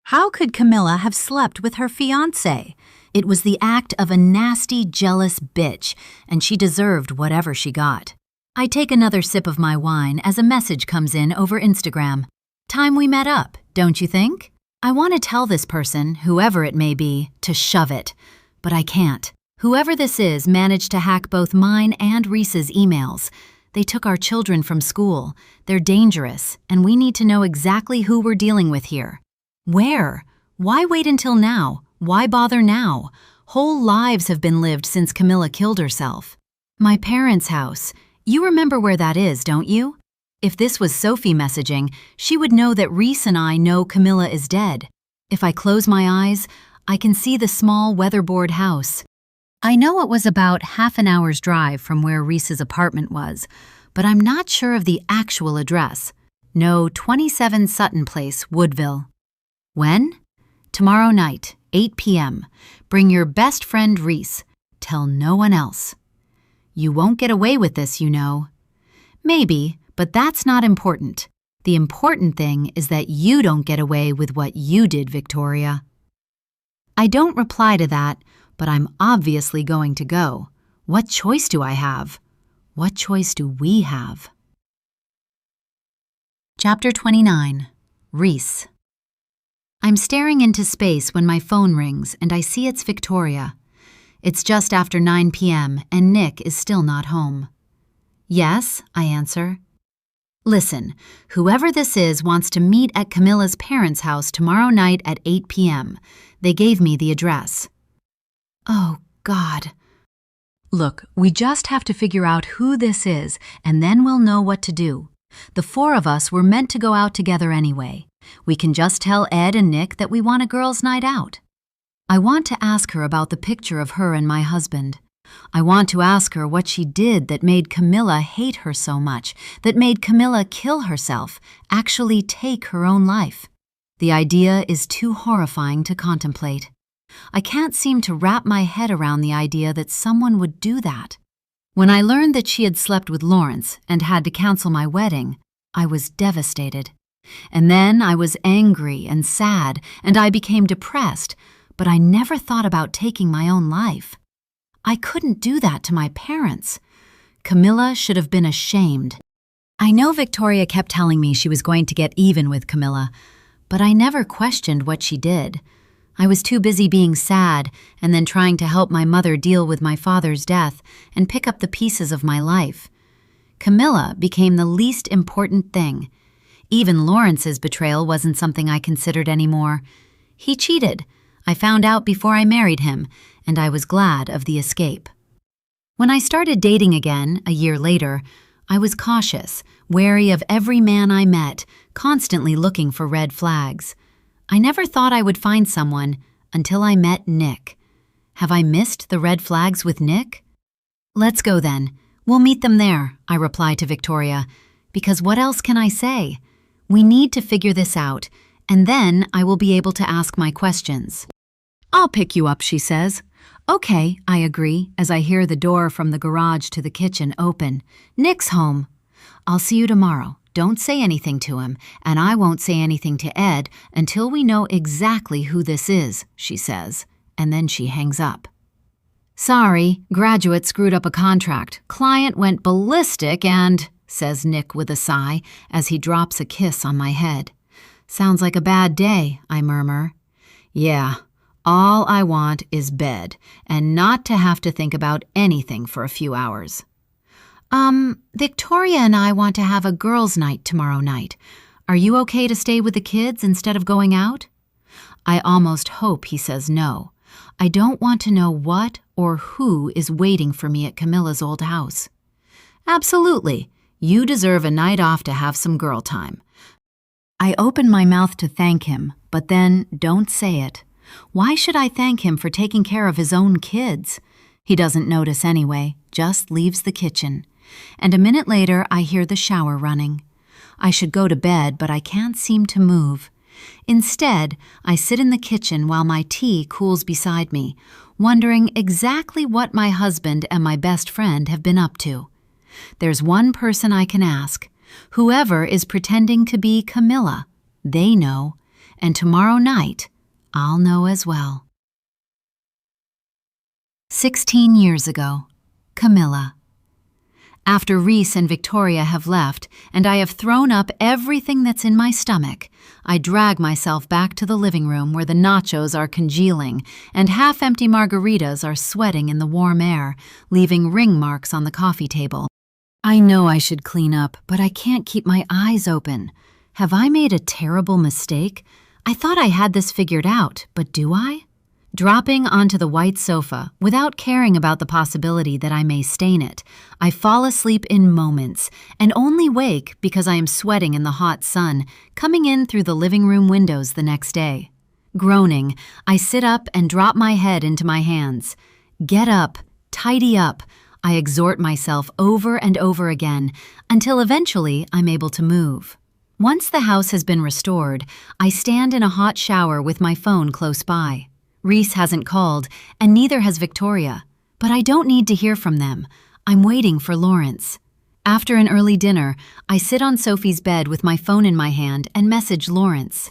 How could Camilla have slept with her fiancé? It was the act of a nasty, jealous bitch, and she deserved whatever she got. I take another sip of my wine as a message comes in over Instagram. Time we met up, don't you think? I want to tell this person, whoever it may be, to shove it, but I can't. Whoever this is managed to hack both mine and Reese's emails. They took our children from school. They're dangerous, and we need to know exactly who we're dealing with here. Where? Why wait until now? Why bother now? Whole lives have been lived since Camilla killed herself. My parents' house. You remember where that is, don't you? If this was Sophie messaging, she would know that Reese and I know Camilla is dead. If I close my eyes, I can see the small weatherboard house. I know it was about half an hour's drive from where Reese's apartment was, but I'm not sure of the actual address. No, 27 Sutton Place, Woodville. When? Tomorrow night, 8 p.m. Bring your best friend Reese. Tell no one else. You won't get away with this, you know. Maybe, but that's not important. The important thing is that you don't get away with what you did, Victoria. I don't reply to that, but I'm obviously going to go. What choice do I have? What choice do we have? Chapter 29. Reese. I'm staring into space when my phone rings and I see it's Victoria. It's just after 9 p.m. and Nick is still not home. Yes, I answer. Listen, whoever this is wants to meet at Camilla's parents' house tomorrow night at 8 p.m. They gave me the address. Oh, God. Look, we just have to figure out who this is, and then we'll know what to do. The four of us were meant to go out together anyway. We can just tell Ed and Nick that we want a girls' night out. I want to ask her about the picture of her and my husband. I want to ask her what she did that made Camilla hate her so much, that made Camilla kill herself, actually take her own life. The idea is too horrifying to contemplate. I can't seem to wrap my head around the idea that someone would do that. When I learned that she had slept with Lawrence and had to cancel my wedding, I was devastated. And then I was angry and sad, and I became depressed, but I never thought about taking my own life. I couldn't do that to my parents. Camilla should have been ashamed. I know Victoria kept telling me she was going to get even with Camilla, but I never questioned what she did. I was too busy being sad and then trying to help my mother deal with my father's death and pick up the pieces of my life. Camilla became the least important thing. Even Lawrence's betrayal wasn't something I considered anymore. He cheated. I found out before I married him, and I was glad of the escape. When I started dating again, a year later, I was cautious, wary of every man I met, constantly looking for red flags. I never thought I would find someone until I met Nick. Have I missed the red flags with Nick? Let's go then. We'll meet them there, I reply to Victoria, because what else can I say? We need to figure this out, and then I will be able to ask my questions. I'll pick you up, she says. Okay, I agree, as I hear the door from the garage to the kitchen open. Nick's home. I'll see you tomorrow. Don't say anything to him, and I won't say anything to Ed until we know exactly who this is, she says, and then she hangs up. Sorry, graduate screwed up a contract. Client went ballistic and, says Nick with a sigh as he drops a kiss on my head. Sounds like a bad day, I murmur. Yeah. All I want is bed, and not to have to think about anything for a few hours. Victoria and I want to have a girls' night tomorrow night. Are you okay to stay with the kids instead of going out? I almost hope he says no. I don't want to know what or who is waiting for me at Camilla's old house. Absolutely. You deserve a night off to have some girl time. I open my mouth to thank him, but then don't say it. Why should I thank him for taking care of his own kids? He doesn't notice anyway, just leaves the kitchen. And a minute later, I hear the shower running. I should go to bed, but I can't seem to move. Instead, I sit in the kitchen while my tea cools beside me, wondering exactly what my husband and my best friend have been up to. There's one person I can ask. Whoever is pretending to be Camilla. They know. And tomorrow night, I'll know as well. 16 years ago, Camilla. After Reese and Victoria have left, and I have thrown up everything that's in my stomach, I drag myself back to the living room where the nachos are congealing and half-empty margaritas are sweating in the warm air, leaving ring marks on the coffee table. I know I should clean up, but I can't keep my eyes open. Have I made a terrible mistake? I thought I had this figured out, but do I? Dropping onto the white sofa, without caring about the possibility that I may stain it, I fall asleep in moments and only wake because I am sweating in the hot sun, coming in through the living room windows the next day. Groaning, I sit up and drop my head into my hands. Get up, tidy up, I exhort myself over and over again, until eventually I'm able to move. Once the house has been restored, I stand in a hot shower with my phone close by. Reese hasn't called, and neither has Victoria. But I don't need to hear from them. I'm waiting for Lawrence. After an early dinner, I sit on Sophie's bed with my phone in my hand and message Lawrence.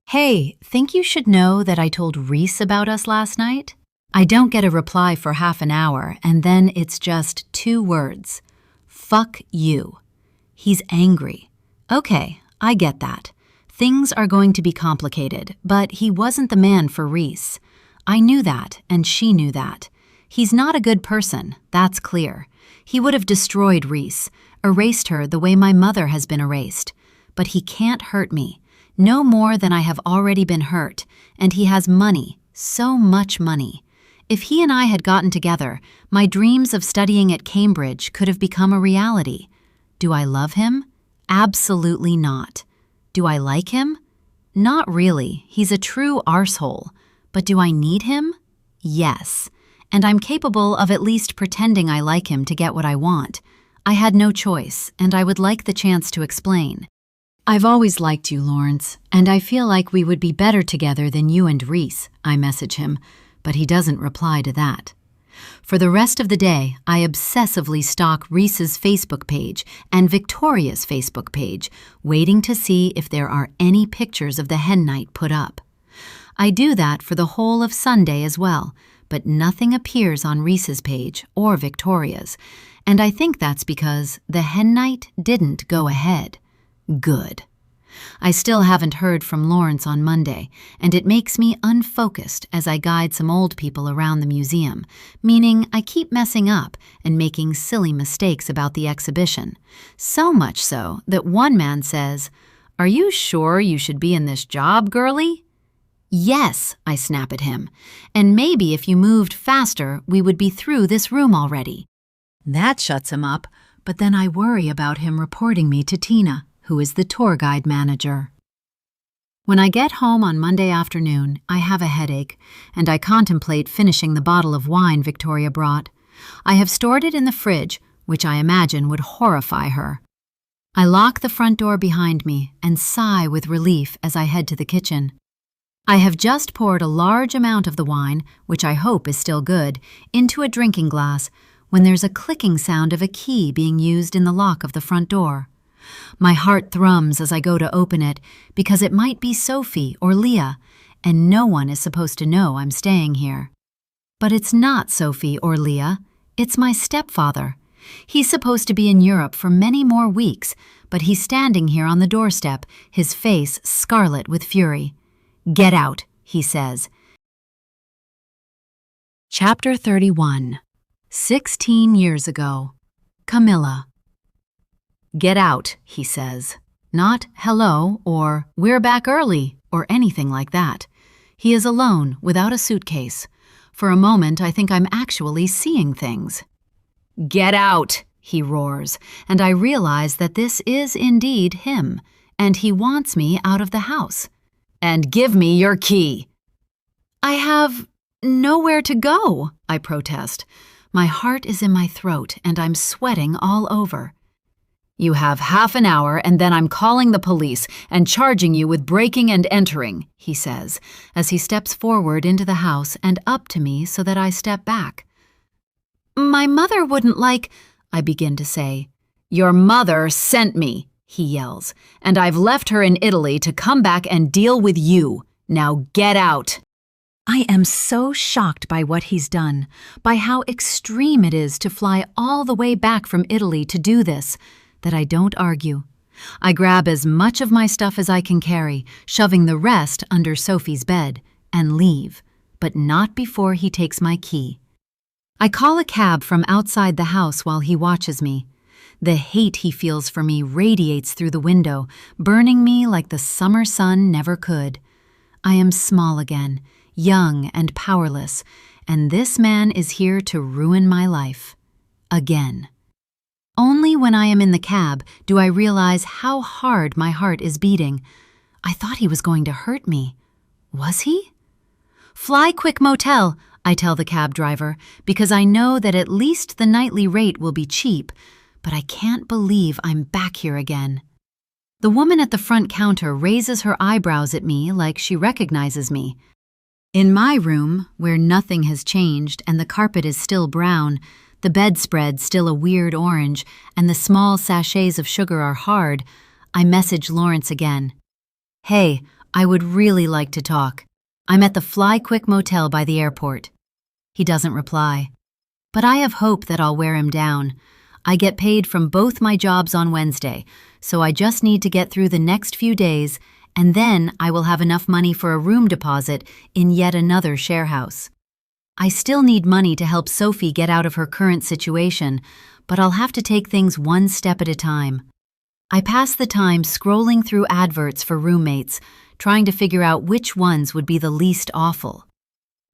Hey, think you should know that I told Reese about us last night? I don't get a reply for half an hour, and then it's just 2 words. Fuck you. He's angry. Okay, I get that. Things are going to be complicated, but he wasn't the man for Reese. I knew that, and she knew that. He's not a good person, that's clear. He would have destroyed Reese, erased her the way my mother has been erased. But he can't hurt me, no more than I have already been hurt, and he has money, so much money. If he and I had gotten together, my dreams of studying at Cambridge could have become a reality. Do I love him? Absolutely not. Do I like him? Not really. He's a true arsehole. But do I need him? Yes. And I'm capable of at least pretending I like him to get what I want. I had no choice, and I would like the chance to explain. I've always liked you, Lawrence, and I feel like we would be better together than you and Reese, I message him, but he doesn't reply to that. For the rest of the day, I obsessively stalk Reese's Facebook page and Victoria's Facebook page, waiting to see if there are any pictures of the hen night put up. I do that for the whole of Sunday as well, but nothing appears on Reese's page or Victoria's, and I think that's because the hen night didn't go ahead. Good. I still haven't heard from Lawrence on Monday, and it makes me unfocused as I guide some old people around the museum, meaning I keep messing up and making silly mistakes about the exhibition. So much so that one man says, "Are you sure you should be in this job, girlie?" "Yes," I snap at him, "and maybe if you moved faster, we would be through this room already." That shuts him up, but then I worry about him reporting me to Tina, who is the tour guide manager. When I get home on Monday afternoon, I have a headache, and I contemplate finishing the bottle of wine Victoria brought. I have stored it in the fridge, which I imagine would horrify her. I lock the front door behind me and sigh with relief as I head to the kitchen. I have just poured a large amount of the wine, which I hope is still good, into a drinking glass when there's a clicking sound of a key being used in the lock of the front door. My heart thrums as I go to open it because it might be Sophie or Leah, and no one is supposed to know I'm staying here. But it's not Sophie or Leah, it's my stepfather. He's supposed to be in Europe for many more weeks, but he's standing here on the doorstep, his face scarlet with fury. "Get out," he says. Chapter 31. 16 years ago. Camilla. "Get out," he says. Not "hello" or "we're back early" or anything like that. He is alone, without a suitcase. For a moment, I think I'm actually seeing things. "Get out," he roars, and I realize that this is indeed him, and he wants me out of the house. "And give me your key." "I have nowhere to go," I protest. My heart is in my throat, and I'm sweating all over. "You have half an hour, and then I'm calling the police and charging you with breaking and entering," he says, as he steps forward into the house and up to me so that I step back. "My mother wouldn't like," I begin to say. "Your mother sent me," he yells, "and I've left her in Italy to come back and deal with you. Now get out." I am so shocked by what he's done, by how extreme it is to fly all the way back from Italy to do this, that I don't argue. I grab as much of my stuff as I can carry, shoving the rest under Sophie's bed, and leave, but not before he takes my key. I call a cab from outside the house while he watches me. The hate he feels for me radiates through the window, burning me like the summer sun never could. I am small again, young and powerless, and this man is here to ruin my life. Again. Only when I am in the cab do I realize how hard my heart is beating. I thought he was going to hurt me. Was he? "Fly Quick Motel," I tell the cab driver, because I know that at least the nightly rate will be cheap, but I can't believe I'm back here again. The woman at the front counter raises her eyebrows at me like she recognizes me. In my room, where nothing has changed and the carpet is still brown, the bedspread still a weird orange, and the small sachets of sugar are hard, I message Lawrence again. "Hey, I would really like to talk. I'm at the Fly Quick Motel by the airport." He doesn't reply. But I have hope that I'll wear him down. I get paid from both my jobs on Wednesday, so I just need to get through the next few days, and then I will have enough money for a room deposit in yet another share house. I still need money to help Sophie get out of her current situation, but I'll have to take things one step at a time. I pass the time scrolling through adverts for roommates, trying to figure out which ones would be the least awful.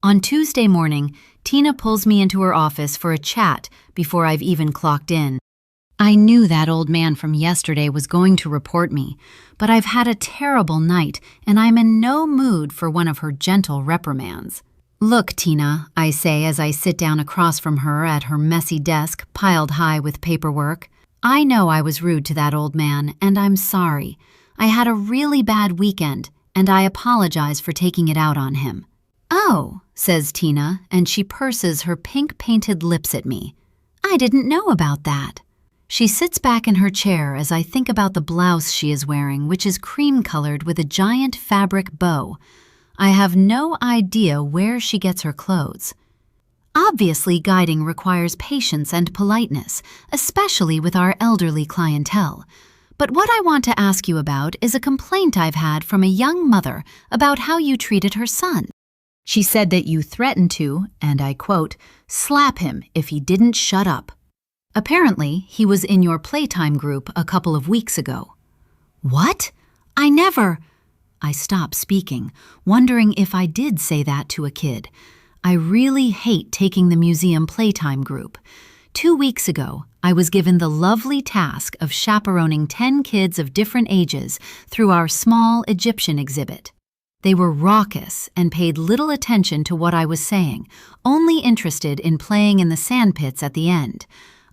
On Tuesday morning, Tina pulls me into her office for a chat before I've even clocked in. I knew that old man from yesterday was going to report me, but I've had a terrible night and I'm in no mood for one of her gentle reprimands. Look, Tina, I say as I sit down across from her at her messy desk piled high with paperwork. I know I was rude to that old man, and I'm sorry. I had a really bad weekend, and I apologize for taking it out on him. Oh, says Tina, and she purses her pink-painted lips at me. I didn't know about that. She sits back in her chair as I think about the blouse she is wearing, which is cream-colored with a giant fabric bow. I have no idea where she gets her clothes. Obviously, guiding requires patience and politeness, especially with our elderly clientele. But what I want to ask you about is a complaint I've had from a young mother about how you treated her son. She said that you threatened to, and I quote, slap him if he didn't shut up. Apparently, he was in your playtime group a couple of weeks ago. What? I never... I stop speaking, wondering if I did say that to a kid. I really hate taking the museum playtime group. 2 weeks ago, I was given the lovely task of chaperoning 10 kids of different ages through our small Egyptian exhibit. They were raucous and paid little attention to what I was saying, only interested in playing in the sandpits at the end.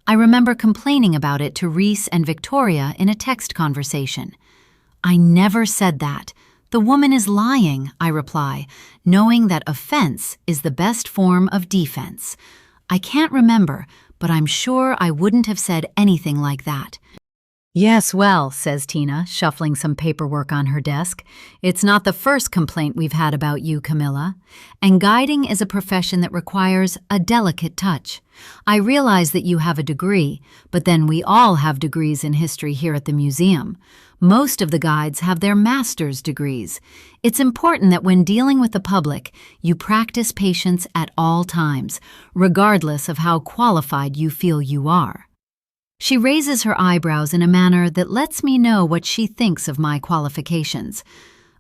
I remember complaining about it to Reese and Victoria in a text conversation. I never said that. The woman is lying, I reply, knowing that offense is the best form of defense. I can't remember, but I'm sure I wouldn't have said anything like that. Yes, well, says Tina, shuffling some paperwork on her desk. It's not the first complaint we've had about you, Camilla. And guiding is a profession that requires a delicate touch. I realize that you have a degree, but then we all have degrees in history here at the museum. Most of the guides have their master's degrees. It's important that when dealing with the public, you practice patience at all times, regardless of how qualified you feel you are. She raises her eyebrows in a manner that lets me know what she thinks of my qualifications.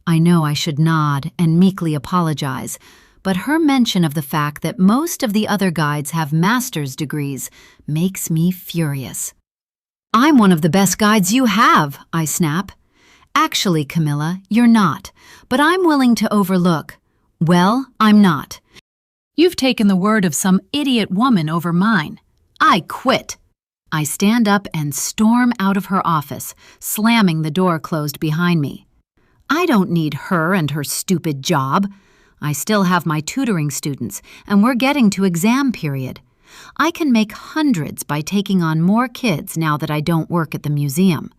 I know I should nod and meekly apologize, but her mention of the fact that most of the other guides have master's degrees makes me furious. I'm one of the best guides you have, I snap. Actually, Camilla, you're not, but I'm willing to overlook. Well, I'm not. You've taken the word of some idiot woman over mine. I quit. I stand up and storm out of her office, slamming the door closed behind me. I don't need her and her stupid job. I still have my tutoring students, and we're getting to exam period. I can make hundreds by taking on more kids now that I don't work at the museum.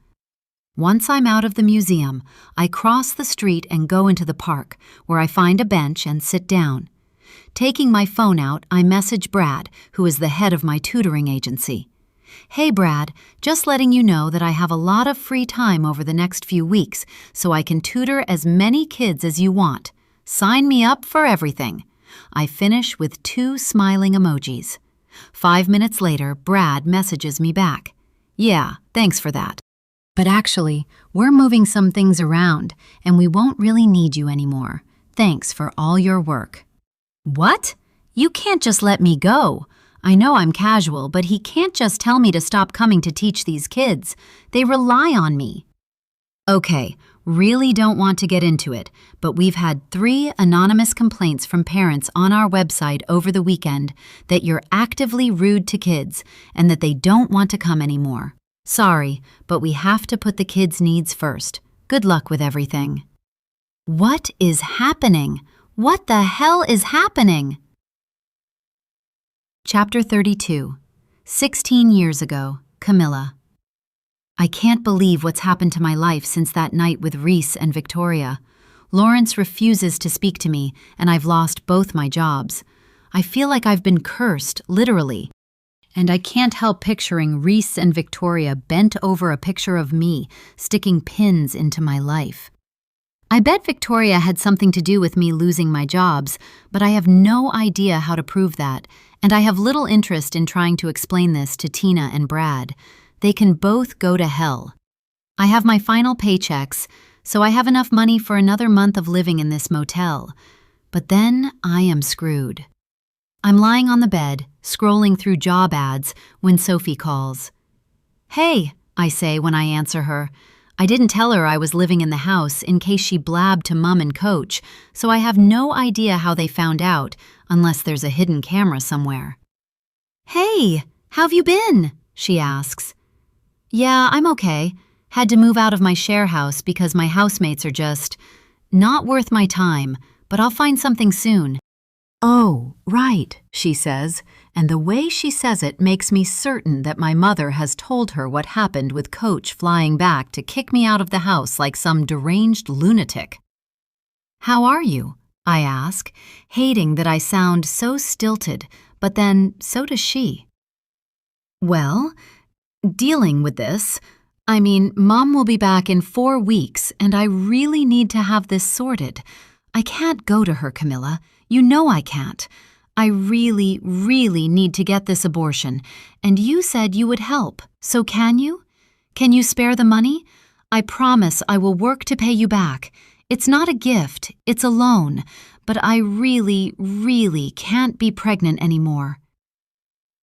Once I'm out of the museum, I cross the street and go into the park, where I find a bench and sit down. Taking my phone out, I message Brad, who is the head of my tutoring agency. Hey Brad, just letting you know that I have a lot of free time over the next few weeks, so I can tutor as many kids as you want. Sign me up for everything. I finish with 2 smiling emojis. 5 minutes later, Brad messages me back. Yeah, thanks for that. But actually, we're moving some things around, and we won't really need you anymore. Thanks for all your work. What? You can't just let me go. I know I'm casual, but he can't just tell me to stop coming to teach these kids. They rely on me. Okay, really don't want to get into it, but we've had 3 anonymous complaints from parents on our website over the weekend that you're actively rude to kids and that they don't want to come anymore. Sorry, but we have to put the kids' needs first. Good luck with everything. What is happening? What the hell is happening? Chapter 32. 16 years ago, Camilla. I can't believe what's happened to my life since that night with Reese and Victoria. Lawrence refuses to speak to me, and I've lost both my jobs. I feel like I've been cursed, literally. And I can't help picturing Reese and Victoria bent over a picture of me, sticking pins into my life. I bet Victoria had something to do with me losing my jobs, but I have no idea how to prove that, and I have little interest in trying to explain this to Tina and Brad. They can both go to hell. I have my final paychecks, so I have enough money for another month of living in this motel. But then I am screwed. I'm lying on the bed, scrolling through job ads, when Sophie calls. Hey, I say when I answer her. I didn't tell her I was living in the house in case she blabbed to Mum and Coach, so I have no idea how they found out, unless there's a hidden camera somewhere. Hey, how've you been? She asks. Yeah, I'm okay. Had to move out of my share house because my housemates are just not worth my time, but I'll find something soon. Oh, right, she says, and the way she says it makes me certain that my mother has told her what happened with Coach flying back to kick me out of the house like some deranged lunatic. How are you? I ask, hating that I sound so stilted, but then so does she. Well, dealing with this. Mom will be back in 4 weeks, and I really need to have this sorted. I can't go to her, Camilla. You know I can't. I really, really need to get this abortion, and you said you would help, so can you? Can you spare the money? I promise I will work to pay you back. It's not a gift, it's a loan, but I really, really can't be pregnant anymore.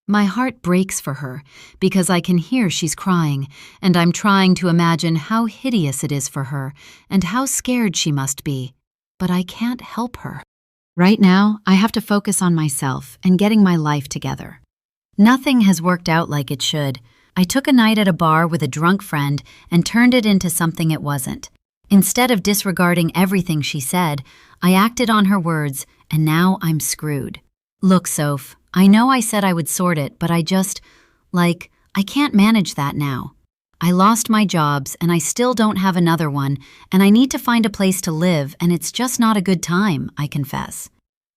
My heart breaks for her because I can hear she's crying, and I'm trying to imagine how hideous it is for her and how scared she must be, but I can't help her. Right now, I have to focus on myself and getting my life together. Nothing has worked out like it should. I took a night at a bar with a drunk friend and turned it into something it wasn't. Instead of disregarding everything she said, I acted on her words, and now I'm screwed. Look, Soph, I know I said I would sort it, but I can't manage that now. I lost my jobs, and I still don't have another one, and I need to find a place to live, and it's just not a good time, I confess.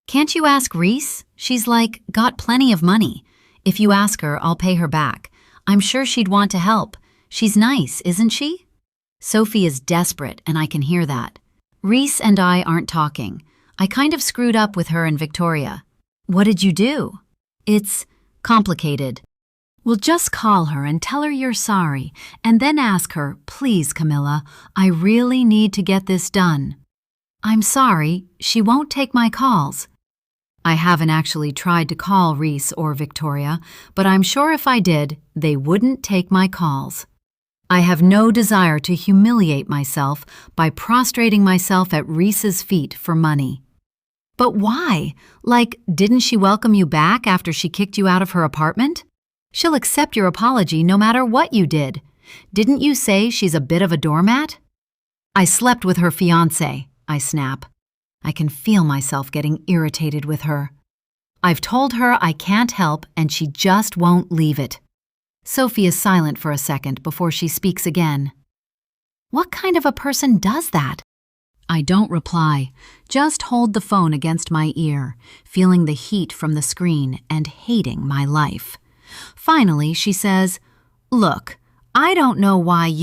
Can't you ask Reese? She's got plenty of money. If you ask her, I'll pay her back. I'm sure she'd want to help. She's nice, isn't she? Sophie is desperate, and I can hear that. Reese and I aren't talking. I kind of screwed up with her and Victoria. What did you do? It's complicated. Well, just call her and tell her you're sorry, and then ask her, please, Camilla, I really need to get this done. I'm sorry, she won't take my calls. I haven't actually tried to call Reese or Victoria, but I'm sure if I did, they wouldn't take my calls. I have no desire to humiliate myself by prostrating myself at Reese's feet for money. But why? Didn't she welcome you back after she kicked you out of her apartment? She'll accept your apology no matter what you did. Didn't you say she's a bit of a doormat? I slept with her fiancé, I snap. I can feel myself getting irritated with her. I've told her I can't help and she just won't leave it. Sophie is silent for a second before she speaks again. What kind of a person does that? I don't reply, just hold the phone against my ear, feeling the heat from the screen and hating my life. Finally, she says, Look, I don't know why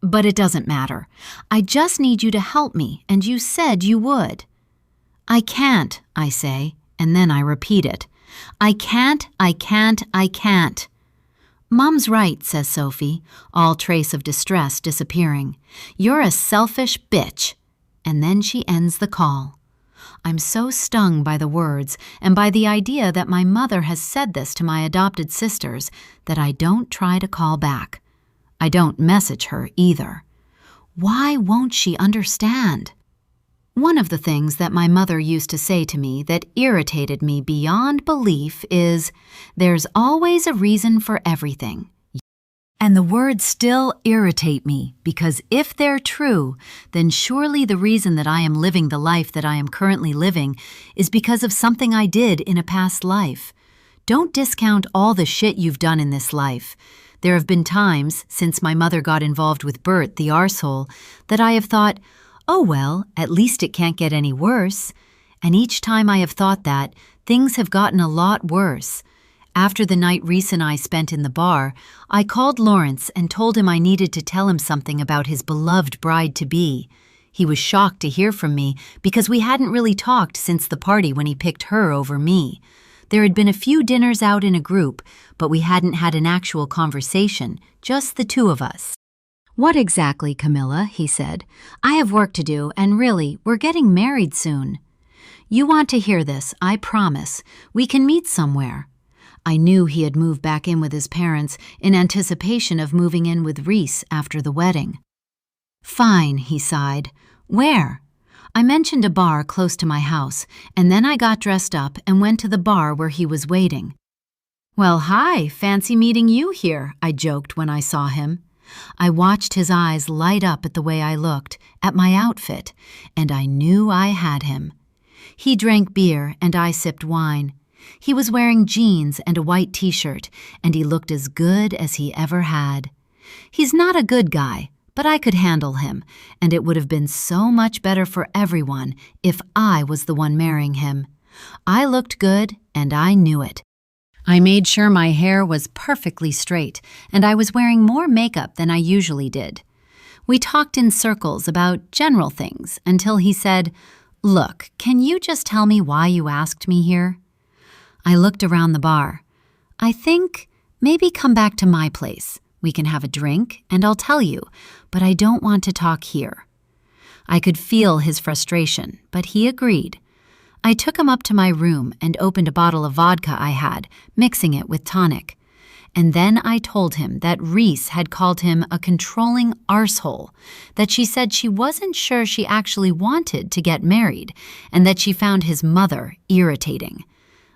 but it doesn't matter. I just need you to help me, and you said you would. I can't, I say, and then I repeat it. I can't. Mom's right, says Sophie, all trace of distress disappearing. You're a selfish bitch. And then she ends the call. I'm so stung by the words and by the idea that my mother has said this to my adopted sisters that I don't try to call back. I don't message her either. Why won't she understand? One of the things that my mother used to say to me that irritated me beyond belief is, there's always a reason for everything. And the words still irritate me because if they're true, then surely the reason that I am living the life that I am currently living is because of something I did in a past life. Don't discount all the shit you've done in this life. There have been times, since my mother got involved with Bert, the arsehole, that I have thought, oh well, at least it can't get any worse. And each time I have thought that, things have gotten a lot worse. After the night Reese and I spent in the bar, I called Lawrence and told him I needed to tell him something about his beloved bride-to-be. He was shocked to hear from me because we hadn't really talked since the party when he picked her over me. There had been a few dinners out in a group, but we hadn't had an actual conversation, just the two of us. What exactly, Camilla? He said. I have work to do, and really, we're getting married soon. You want to hear this, I promise. We can meet somewhere. I knew he had moved back in with his parents in anticipation of moving in with Reese after the wedding. "Fine," he sighed. "Where?" I mentioned a bar close to my house, and then I got dressed up and went to the bar where he was waiting. "Well, hi, fancy meeting you here," I joked when I saw him. I watched his eyes light up at the way I looked, at my outfit, and I knew I had him. He drank beer and I sipped wine. He was wearing jeans and a white t-shirt, and he looked as good as he ever had. He's not a good guy, but I could handle him, and it would have been so much better for everyone if I was the one marrying him. I looked good, and I knew it. I made sure my hair was perfectly straight, and I was wearing more makeup than I usually did. We talked in circles about general things until he said, "Look, can you just tell me why you asked me here?" I looked around the bar. "I think maybe come back to my place. We can have a drink, and I'll tell you, but I don't want to talk here." I could feel his frustration, but he agreed. I took him up to my room and opened a bottle of vodka I had, mixing it with tonic. And then I told him that Reese had called him a controlling arsehole, that she said she wasn't sure she actually wanted to get married, and that she found his mother irritating.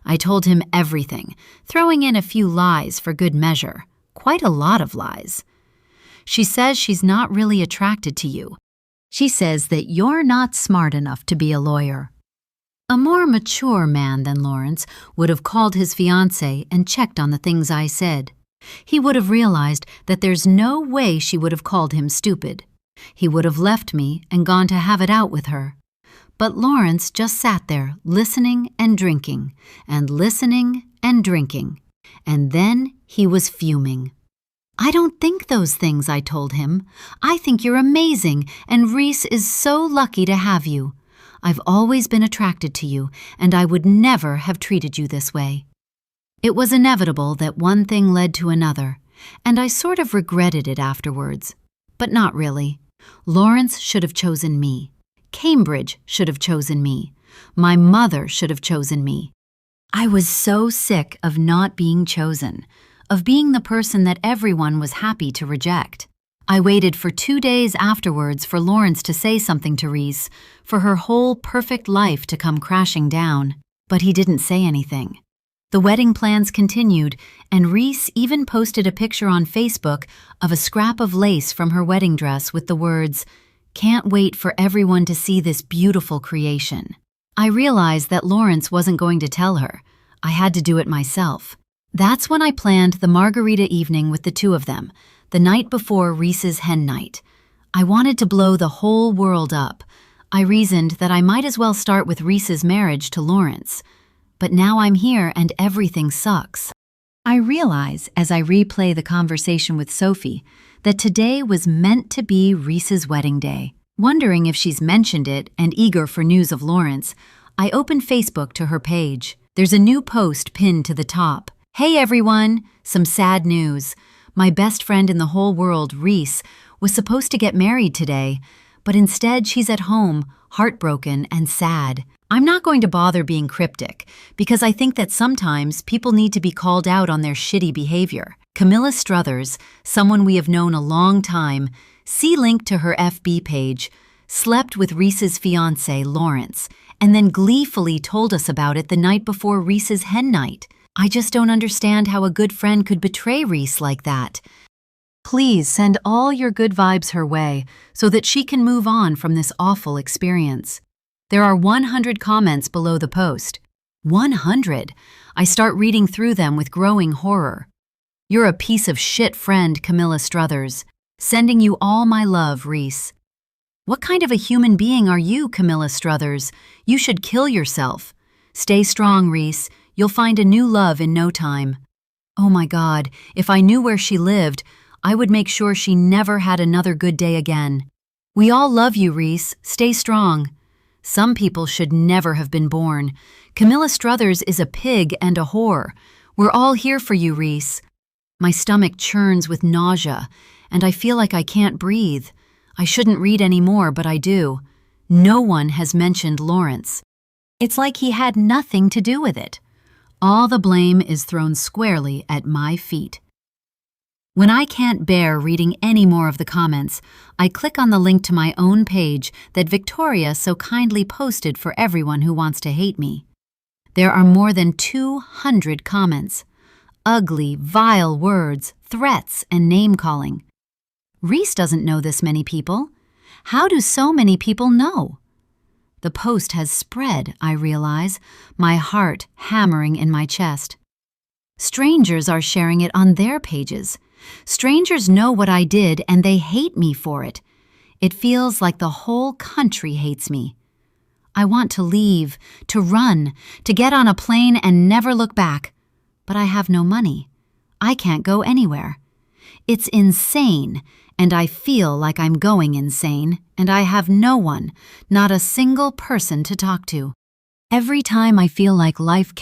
I told him everything, throwing in a few lies for good measure. Quite a lot of lies. "She says she's not really attracted to you. She says that you're not smart enough to be a lawyer." A more mature man than Lawrence would have called his fiancée and checked on the things I said. He would have realized that there's no way she would have called him stupid. He would have left me and gone to have it out with her. But Lawrence just sat there, listening and drinking, and listening and drinking. And then he was fuming. "I don't think those things," I told him. "I think you're amazing, and Reese is so lucky to have you. I've always been attracted to you, and I would never have treated you this way." It was inevitable that one thing led to another, and I sort of regretted it afterwards. But not really. Lawrence should have chosen me. Cambridge should have chosen me. My mother should have chosen me. I was so sick of not being chosen, of being the person that everyone was happy to reject. I waited for 2 days afterwards for Lawrence to say something to Reese, for her whole perfect life to come crashing down. But he didn't say anything. The wedding plans continued, and Reese even posted a picture on Facebook of a scrap of lace from her wedding dress with the words, "Can't wait for everyone to see this beautiful creation." I realized that Lawrence wasn't going to tell her. I had to do it myself. That's when I planned the margarita evening with the two of them, the night before Reese's hen night. I wanted to blow the whole world up. I reasoned that I might as well start with Reese's marriage to Lawrence. But now I'm here and everything sucks. I realize, as I replay the conversation with Sophie, that today was meant to be Reese's wedding day. Wondering if she's mentioned it and eager for news of Lawrence, I opened Facebook to her page. There's a new post pinned to the top. "Hey everyone, some sad news. My best friend in the whole world, Reese, was supposed to get married today, but instead she's at home, heartbroken and sad. I'm not going to bother being cryptic, because I think that sometimes people need to be called out on their shitty behavior. Camilla Struthers, someone we have known a long time, see link to her FB page, slept with Reese's fiancé, Lawrence, and then gleefully told us about it the night before Reese's hen night. I just don't understand how a good friend could betray Reese like that. Please send all your good vibes her way so that she can move on from this awful experience." There are 100 comments below the post. 100! I start reading through them with growing horror. "You're a piece of shit friend, Camilla Struthers. Sending you all my love, Reese." "What kind of a human being are you, Camilla Struthers? You should kill yourself." "Stay strong, Reese. You'll find a new love in no time." Oh my God, if I knew where she lived, I would make sure she never had another good day again. "We all love you, Reese. Stay strong." Some people should never have been born. Camilla Struthers is a pig and a whore. We're all here for you, Reese. My stomach churns with nausea, and I feel like I can't breathe. I shouldn't read any more, but I do. No one has mentioned Lawrence. It's like he had nothing to do with it. All the blame is thrown squarely at my feet. When I can't bear reading any more of the comments, I click on the link to my own page that Victoria so kindly posted for everyone who wants to hate me. There are more than 200 comments. Ugly, vile words, threats, and name-calling. Reese doesn't know this many people. How do so many people know? The post has spread, I realize, my heart hammering in my chest. Strangers are sharing it on their pages. Strangers know what I did and they hate me for it. It feels like the whole country hates me. I want to leave, to run, to get on a plane and never look back. But I have no money. I can't go anywhere. It's insane, and I feel like I'm going insane, and I have no one, not a single person to talk to. Every time I feel like life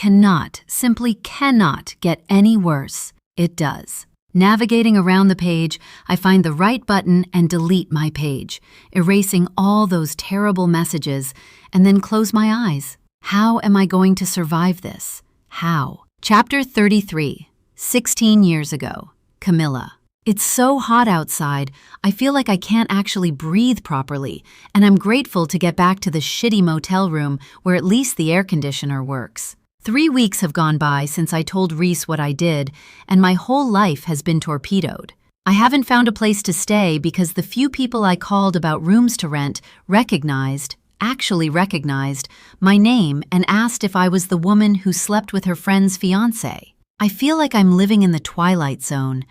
simply cannot get any worse, it does. Navigating around the page, I find the right button and delete my page, erasing all those terrible messages, and then close my eyes. How am I going to survive this? How? Chapter 33, 16 years ago, Camilla. It's so hot outside, I feel like I can't actually breathe properly, and I'm grateful to get back to the shitty motel room where at least the air conditioner works. 3 weeks have gone by since I told Reese what I did, and my whole life has been torpedoed. I haven't found a place to stay because the few people I called about rooms to rent actually recognized my name and asked if I was the woman who slept with her friend's fiancé. I feel like I'm living in the Twilight Zone.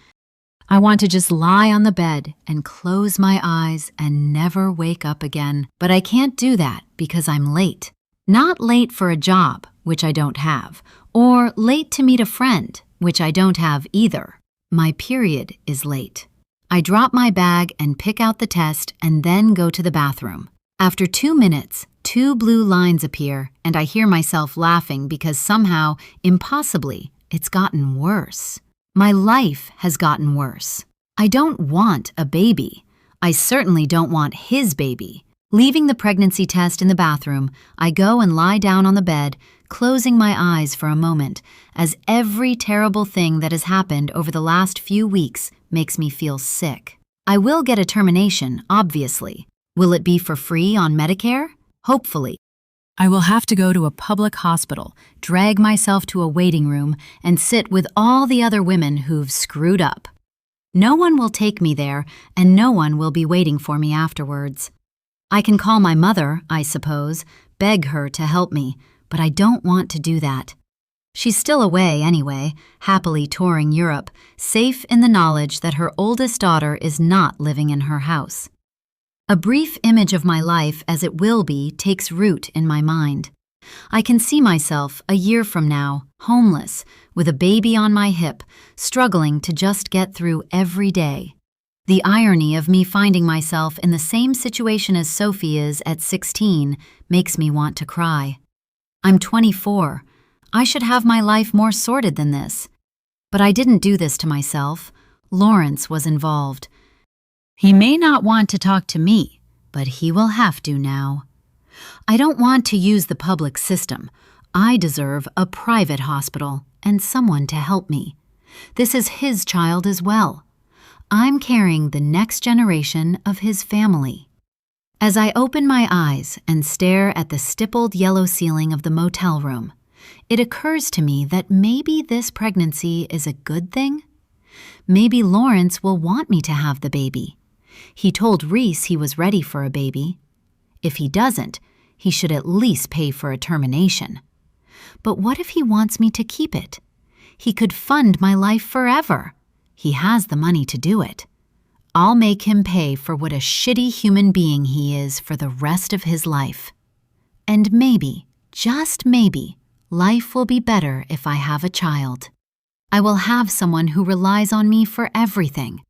I want to just lie on the bed and close my eyes and never wake up again, but I can't do that because I'm late. Not late for a job, which I don't have, or late to meet a friend, which I don't have either. My period is late. I drop my bag and pick out the test and then go to the bathroom. After 2 minutes, 2 blue lines appear and I hear myself laughing because somehow, impossibly, it's gotten worse. My life has gotten worse. I don't want a baby. I certainly don't want his baby. Leaving the pregnancy test in the bathroom, I go and lie down on the bed, closing my eyes for a moment, as every terrible thing that has happened over the last few weeks makes me feel sick. I will get a termination, obviously. Will it be for free on Medicare? Hopefully. I will have to go to a public hospital, drag myself to a waiting room, and sit with all the other women who've screwed up. No one will take me there, and no one will be waiting for me afterwards. I can call my mother, I suppose, beg her to help me, but I don't want to do that. She's still away anyway, happily touring Europe, safe in the knowledge that her oldest daughter is not living in her house. A brief image of my life as it will be takes root in my mind. I can see myself a year from now, homeless, with a baby on my hip, struggling to just get through every day. The irony of me finding myself in the same situation as Sophie is at 16 makes me want to cry. I'm 24. I should have my life more sorted than this. But I didn't do this to myself. Lawrence was involved. He may not want to talk to me, but he will have to now. I don't want to use the public system. I deserve a private hospital and someone to help me. This is his child as well. I'm carrying the next generation of his family. As I open my eyes and stare at the stippled yellow ceiling of the motel room, it occurs to me that maybe this pregnancy is a good thing. Maybe Lawrence will want me to have the baby. He told Reese he was ready for a baby. If he doesn't, he should at least pay for a termination. But what if he wants me to keep it? He could fund my life forever. He has the money to do it. I'll make him pay for what a shitty human being he is for the rest of his life. And maybe, just maybe, life will be better if I have a child. I will have someone who relies on me for everything.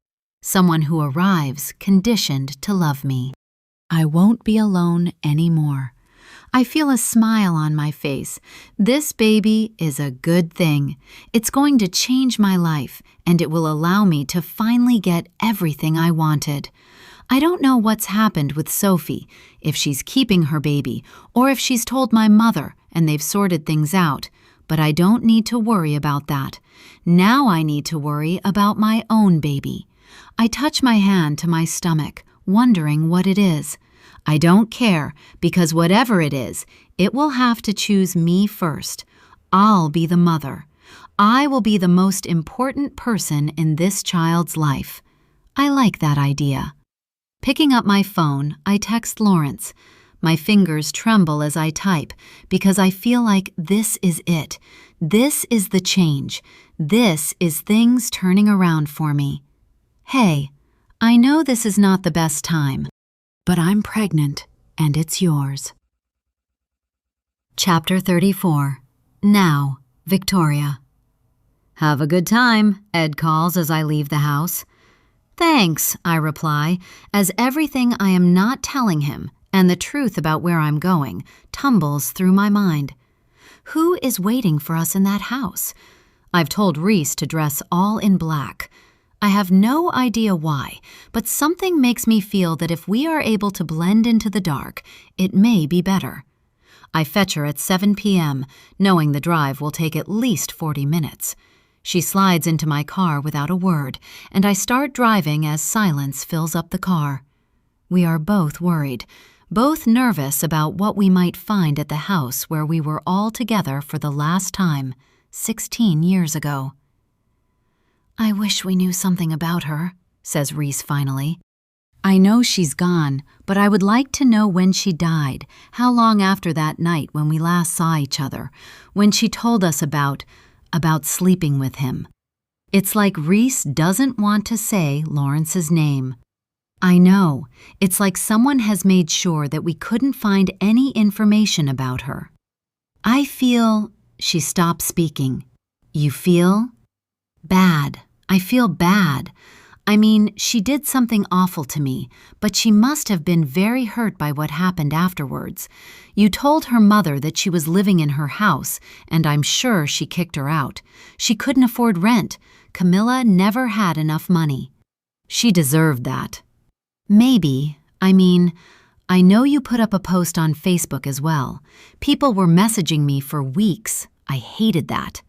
Someone who arrives conditioned to love me. I won't be alone anymore. I feel a smile on my face. This baby is a good thing. It's going to change my life, and it will allow me to finally get everything I wanted. I don't know what's happened with Sophie, if she's keeping her baby, or if she's told my mother and they've sorted things out, but I don't need to worry about that. Now I need to worry about my own baby. I touch my hand to my stomach, wondering what it is. I don't care, because whatever it is, it will have to choose me first. I'll be the mother. I will be the most important person in this child's life. I like that idea. Picking up my phone, I text Lawrence. My fingers tremble as I type because I feel like this is it. This is the change. This is things turning around for me. Hey, I know this is not the best time, but I'm pregnant and it's yours. Chapter 34. Now, Victoria. Have a good time, Ed calls as I leave the house. Thanks, I reply, as everything I am not telling him and the truth about where I'm going tumbles through my mind. Who is waiting for us in that house? I've told Reese to dress all in black. I have no idea why, but something makes me feel that if we are able to blend into the dark, it may be better. I fetch her at 7 p.m., knowing the drive will take at least 40 minutes. She slides into my car without a word, and I start driving as silence fills up the car. We are both worried, both nervous about what we might find at the house where we were all together for the last time, 16 years ago. I wish we knew something about her, says Reese finally. I know she's gone, but I would like to know when she died, how long after that night when we last saw each other, when she told us about sleeping with him. It's like Reese doesn't want to say Lawrence's name. I know, it's like someone has made sure that we couldn't find any information about her. I feel, she stops speaking. You feel? Bad. I feel bad. I mean, she did something awful to me, but she must have been very hurt by what happened afterwards. You told her mother that she was living in her house, and I'm sure she kicked her out. She couldn't afford rent. Camilla never had enough money. She deserved that. Maybe. I mean, I know you put up a post on Facebook as well. People were messaging me for weeks. I hated that.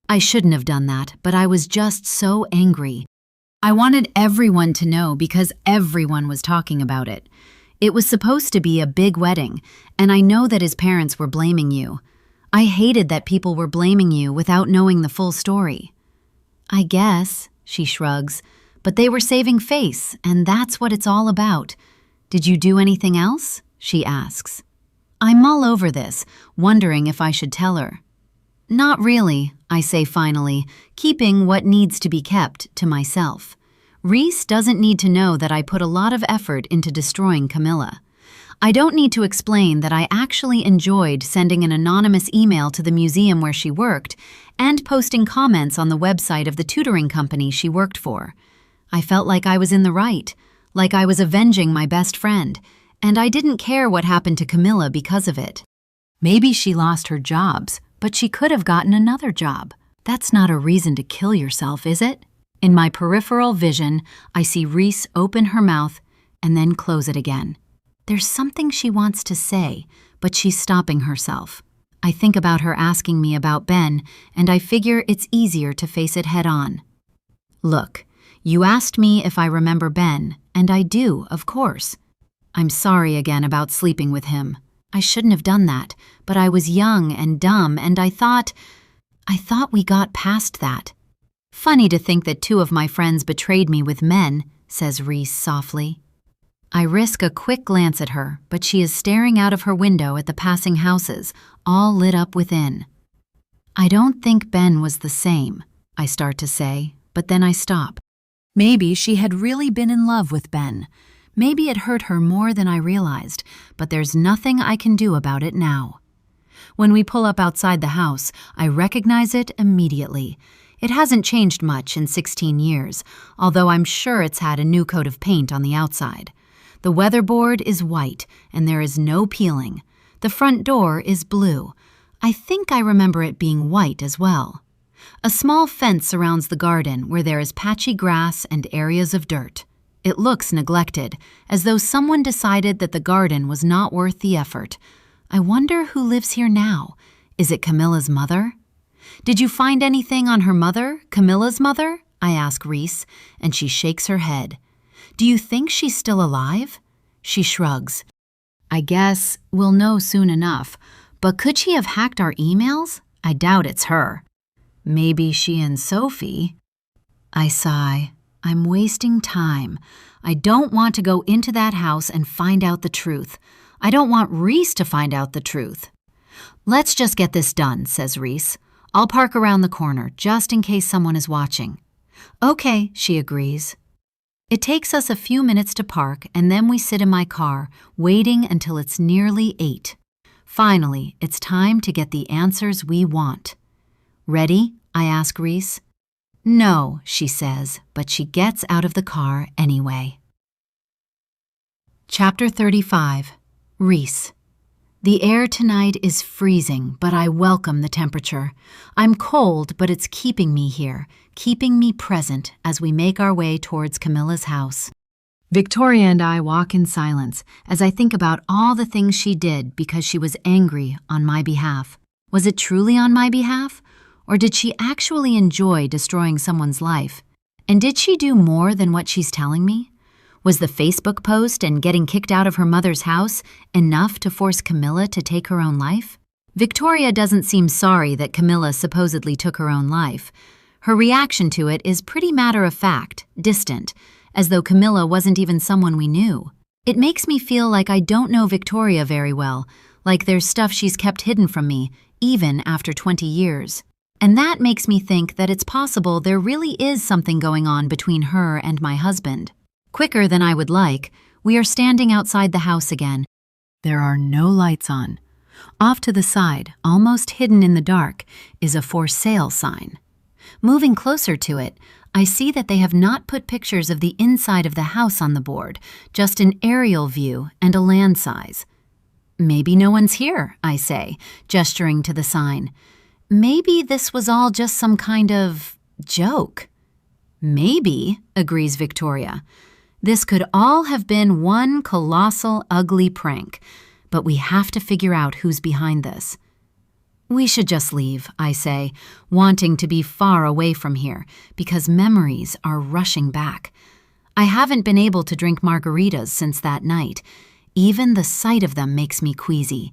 I shouldn't have done that, but I was just so angry. I wanted everyone to know because everyone was talking about it. It was supposed to be a big wedding, and I know that his parents were blaming you. I hated that people were blaming you without knowing the full story. I guess, she shrugs, but they were saving face, and that's what it's all about. Did you do anything else? She asks. I mull over this, wondering if I should tell her. Not really, I say finally, keeping what needs to be kept to myself. Reese doesn't need to know that I put a lot of effort into destroying Camilla. I don't need to explain that I actually enjoyed sending an anonymous email to the museum where she worked and posting comments on the website of the tutoring company she worked for. I felt like I was in the right, like I was avenging my best friend, and I didn't care what happened to Camilla because of it. Maybe she lost her jobs, but she could have gotten another job. That's not a reason to kill yourself, is it? In my peripheral vision, I see Reese open her mouth and then close it again. There's something she wants to say, but she's stopping herself. I think about her asking me about Ben, and I figure it's easier to face it head on. Look, you asked me if I remember Ben, and I do, of course. I'm sorry again about sleeping with him. I shouldn't have done that, but I was young and dumb, and I thought we got past that. Funny to think that 2 of my friends betrayed me with men, says Reese softly. I risk a quick glance at her, but she is staring out of her window at the passing houses, all lit up within. I don't think Ben was the same, I start to say, but then I stop. Maybe she had really been in love with Ben. Maybe it hurt her more than I realized, but there's nothing I can do about it now. When we pull up outside the house, I recognize it immediately. It hasn't changed much in 16 years, although I'm sure it's had a new coat of paint on the outside. The weatherboard is white, and there is no peeling. The front door is blue. I think I remember it being white as well. A small fence surrounds the garden where there is patchy grass and areas of dirt. It looks neglected, as though someone decided that the garden was not worth the effort. I wonder who lives here now. Is it Camilla's mother? Did you find anything on her mother, Camilla's mother? I ask Reese, and she shakes her head. Do you think she's still alive? She shrugs. I guess we'll know soon enough, but could she have hacked our emails? I doubt it's her. Maybe she and Sophie. I sigh. I'm wasting time. I don't want to go into that house and find out the truth. I don't want Reese to find out the truth. Let's just get this done, says Reese. I'll park around the corner, just in case someone is watching. Okay, she agrees. It takes us a few minutes to park, and then we sit in my car, waiting until it's nearly 8. Finally, it's time to get the answers we want. Ready? I ask Reese. No, she says, but she gets out of the car anyway. Chapter 35. Reese. The air tonight is freezing, but I welcome the temperature. I'm cold, but it's keeping me here, keeping me present as we make our way towards Camilla's house. Victoria and I walk in silence as I think about all the things she did because she was angry on my behalf. Was it truly on my behalf? Or did she actually enjoy destroying someone's life? And did she do more than what she's telling me? Was the Facebook post and getting kicked out of her mother's house enough to force Camilla to take her own life? Victoria doesn't seem sorry that Camilla supposedly took her own life. Her reaction to it is pretty matter-of-fact, distant, as though Camilla wasn't even someone we knew. It makes me feel like I don't know Victoria very well, like there's stuff she's kept hidden from me, even after 20 years. And that makes me think that it's possible there really is something going on between her and my husband. Quicker than I would like, we are standing outside the house again. There are no lights on. Off to the side, almost hidden in the dark, is a for sale sign. Moving closer to it, I see that they have not put pictures of the inside of the house on the board, just an aerial view and a land size. Maybe no one's here, I say, gesturing to the sign. Maybe this was all just some kind of joke. Maybe, agrees Victoria. This could all have been one colossal, ugly prank, but we have to figure out who's behind this. We should just leave, I say, wanting to be far away from here, because memories are rushing back. I haven't been able to drink margaritas since that night. Even the sight of them makes me queasy.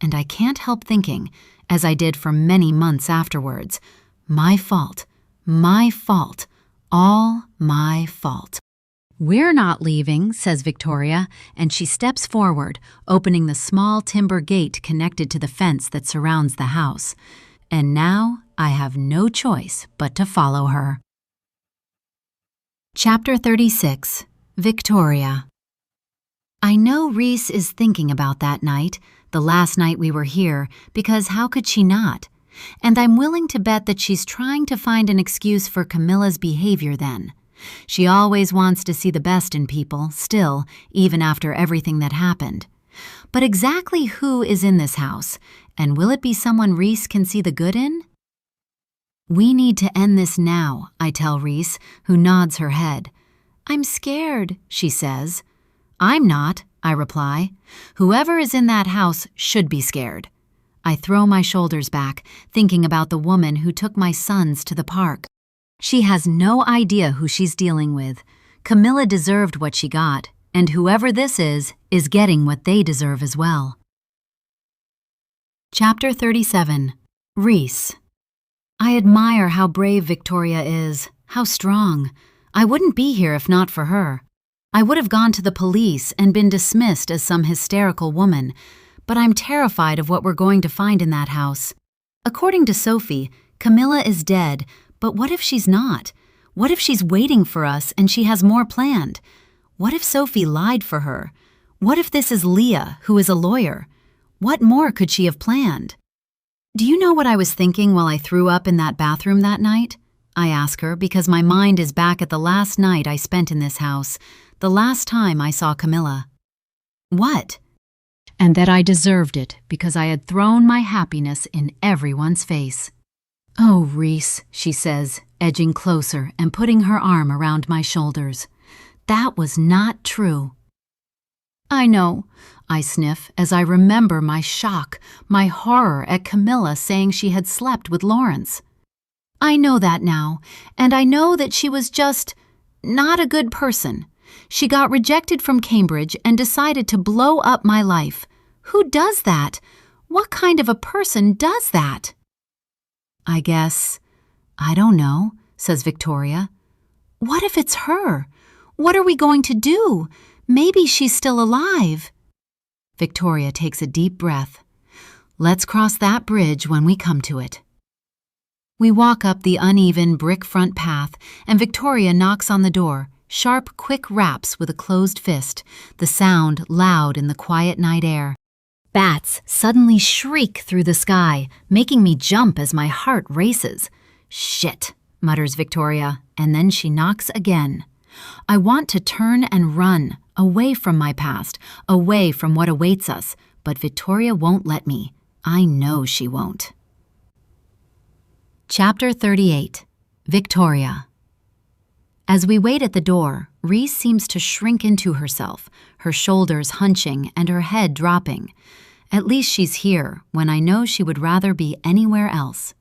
And I can't help thinking, as I did for many months afterwards, my fault, all my fault. We're not leaving, says Victoria, and she steps forward, opening the small timber gate connected to the fence that surrounds the house. And now I have no choice but to follow her. Chapter 36. Victoria. I know Reese is thinking about that night, the last night we were here, because how could she not? And I'm willing to bet that she's trying to find an excuse for Camilla's behavior then. She always wants to see the best in people, still, even after everything that happened. But exactly who is in this house, and will it be someone Reese can see the good in? We need to end this now, I tell Reese, who nods her head. I'm scared, she says. I'm not, I reply. Whoever is in that house should be scared. I throw my shoulders back, thinking about the woman who took my sons to the park. She has no idea who she's dealing with. Camilla deserved what she got, and whoever this is getting what they deserve as well. Chapter 37. Reese. I admire how brave Victoria is, how strong. I wouldn't be here if not for her. I would have gone to the police and been dismissed as some hysterical woman, but I'm terrified of what we're going to find in that house. According to Sophie, Camilla is dead, but what if she's not? What if she's waiting for us and she has more planned? What if Sophie lied for her? What if this is Leah, who is a lawyer? What more could she have planned? Do you know what I was thinking while I threw up in that bathroom that night? I ask her because my mind is back at the last night I spent in this house, the last time I saw Camilla. What? And that I deserved it because I had thrown my happiness in everyone's face. Oh, Reese, she says, edging closer and putting her arm around my shoulders. That was not true. I know, I sniff as I remember my shock, my horror at Camilla saying she had slept with Lawrence. I know that now, and I know that she was just not a good person. She got rejected from Cambridge and decided to blow up my life. Who does that? What kind of a person does that? I don't know, says Victoria. What if it's her? What are we going to do? Maybe she's still alive. Victoria takes a deep breath. Let's cross that bridge when we come to it. We walk up the uneven brick front path, and Victoria knocks on the door, sharp, quick raps with a closed fist, the sound loud in the quiet night air. Bats suddenly shriek through the sky, making me jump as my heart races. Shit, mutters Victoria, and then she knocks again. I want to turn and run, away from my past, away from what awaits us, but Victoria won't let me. I know she won't. Chapter 38. Victoria. As we wait at the door, Reese seems to shrink into herself, her shoulders hunching and her head dropping. At least she's here, when I know she would rather be anywhere else.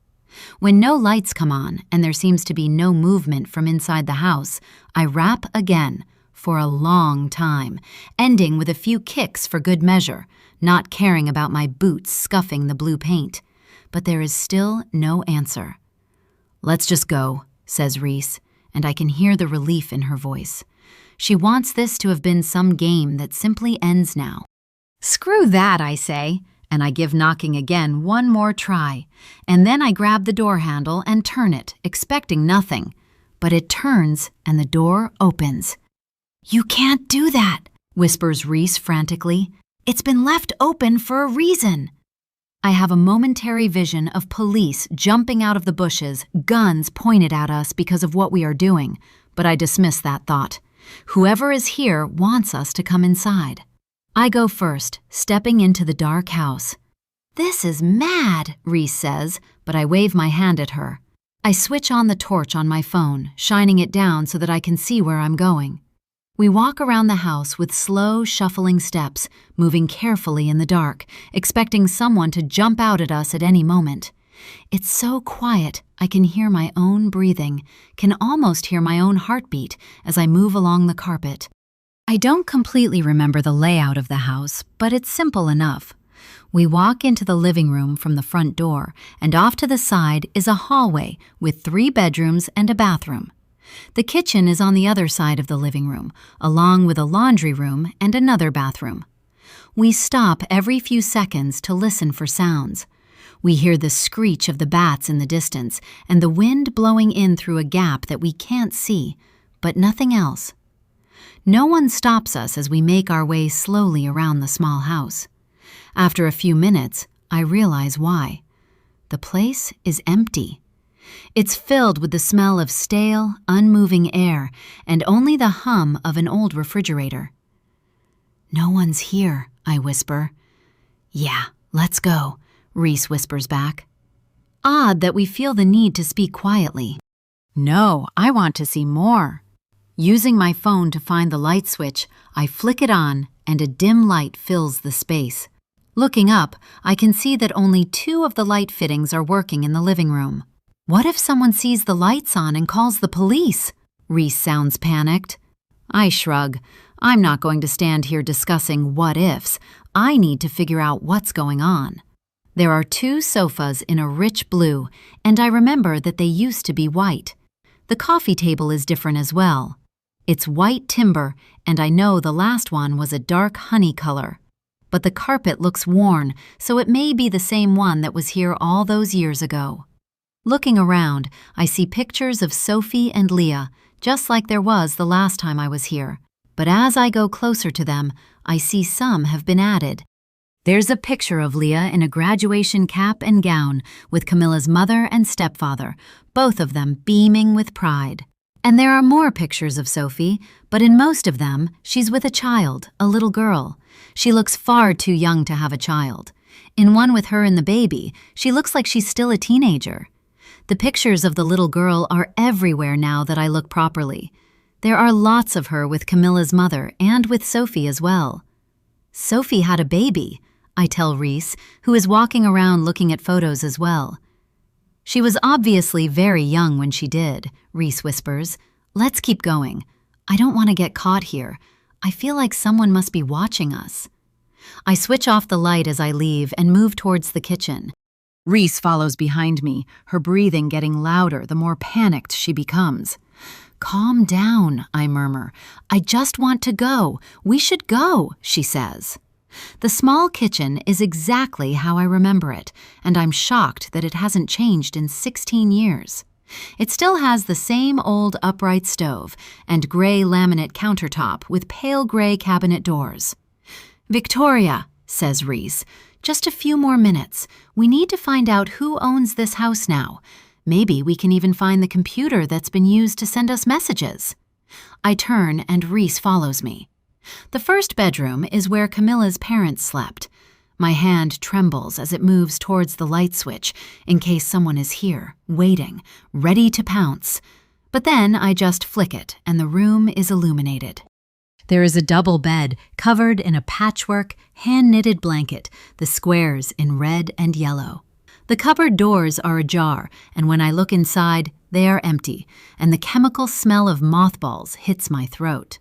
When no lights come on and there seems to be no movement from inside the house, I rap again, for a long time, ending with a few kicks for good measure, not caring about my boots scuffing the blue paint. But there is still no answer. Let's just go, says Reese, and I can hear the relief in her voice. She wants this to have been some game that simply ends now. Screw that, I say, and I give knocking again one more try, and then I grab the door handle and turn it, expecting nothing. But it turns and the door opens. You can't do that, whispers Reese frantically. It's been left open for a reason. I have a momentary vision of police jumping out of the bushes, guns pointed at us because of what we are doing, but I dismiss that thought. Whoever is here wants us to come inside. I go first, stepping into the dark house. This is mad, Reese says, but I wave my hand at her. I switch on the torch on my phone, shining it down so that I can see where I'm going. We walk around the house with slow, shuffling steps, moving carefully in the dark, expecting someone to jump out at us at any moment. It's so quiet, I can hear my own breathing, can almost hear my own heartbeat as I move along the carpet. I don't completely remember the layout of the house, but it's simple enough. We walk into the living room from the front door, and off to the side is a hallway with 3 bedrooms and a bathroom. The kitchen is on the other side of the living room, along with a laundry room and another bathroom. We stop every few seconds to listen for sounds. We hear the screech of the bats in the distance and the wind blowing in through a gap that we can't see, but nothing else. No one stops us as we make our way slowly around the small house. After a few minutes, I realize why. The place is empty. It's filled with the smell of stale, unmoving air and only the hum of an old refrigerator. No one's here, I whisper. Yeah, let's go, Reese whispers back. Odd that we feel the need to speak quietly. No, I want to see more. Using my phone to find the light switch, I flick it on and a dim light fills the space. Looking up, I can see that only 2 of the light fittings are working in the living room. What if someone sees the lights on and calls the police? Reese sounds panicked. I shrug. I'm not going to stand here discussing what-ifs. I need to figure out what's going on. There are 2 sofas in a rich blue, and I remember that they used to be white. The coffee table is different as well. It's white timber, and I know the last one was a dark honey color. But the carpet looks worn, so it may be the same one that was here all those years ago. Looking around, I see pictures of Sophie and Leah, just like there was the last time I was here. But as I go closer to them, I see some have been added. There's a picture of Leah in a graduation cap and gown with Camilla's mother and stepfather, both of them beaming with pride. And there are more pictures of Sophie, but in most of them, she's with a child, a little girl. She looks far too young to have a child. In one with her and the baby, she looks like she's still a teenager. The pictures of the little girl are everywhere now that I look properly. There are lots of her with Camilla's mother and with Sophie as well. Sophie had a baby, I tell Reese, who is walking around looking at photos as well. She was obviously very young when she did, Reese whispers. Let's keep going. I don't want to get caught here. I feel like someone must be watching us. I switch off the light as I leave and move towards the kitchen. Reese follows behind me, her breathing getting louder the more panicked she becomes. Calm down, I murmur. I just want to go. We should go, she says. The small kitchen is exactly how I remember it, and I'm shocked that it hasn't changed in 16 years. It still has the same old upright stove and gray laminate countertop with pale gray cabinet doors. Victoria, says Reese, just a few more minutes. We need to find out who owns this house now. Maybe we can even find the computer that's been used to send us messages. I turn and Reese follows me. The first bedroom is where Camilla's parents slept. My hand trembles as it moves towards the light switch in case someone is here, waiting, ready to pounce. But then I just flick it and the room is illuminated. There is a double bed covered in a patchwork, hand-knitted blanket, the squares in red and yellow. The cupboard doors are ajar, and when I look inside, they are empty, and the chemical smell of mothballs hits my throat.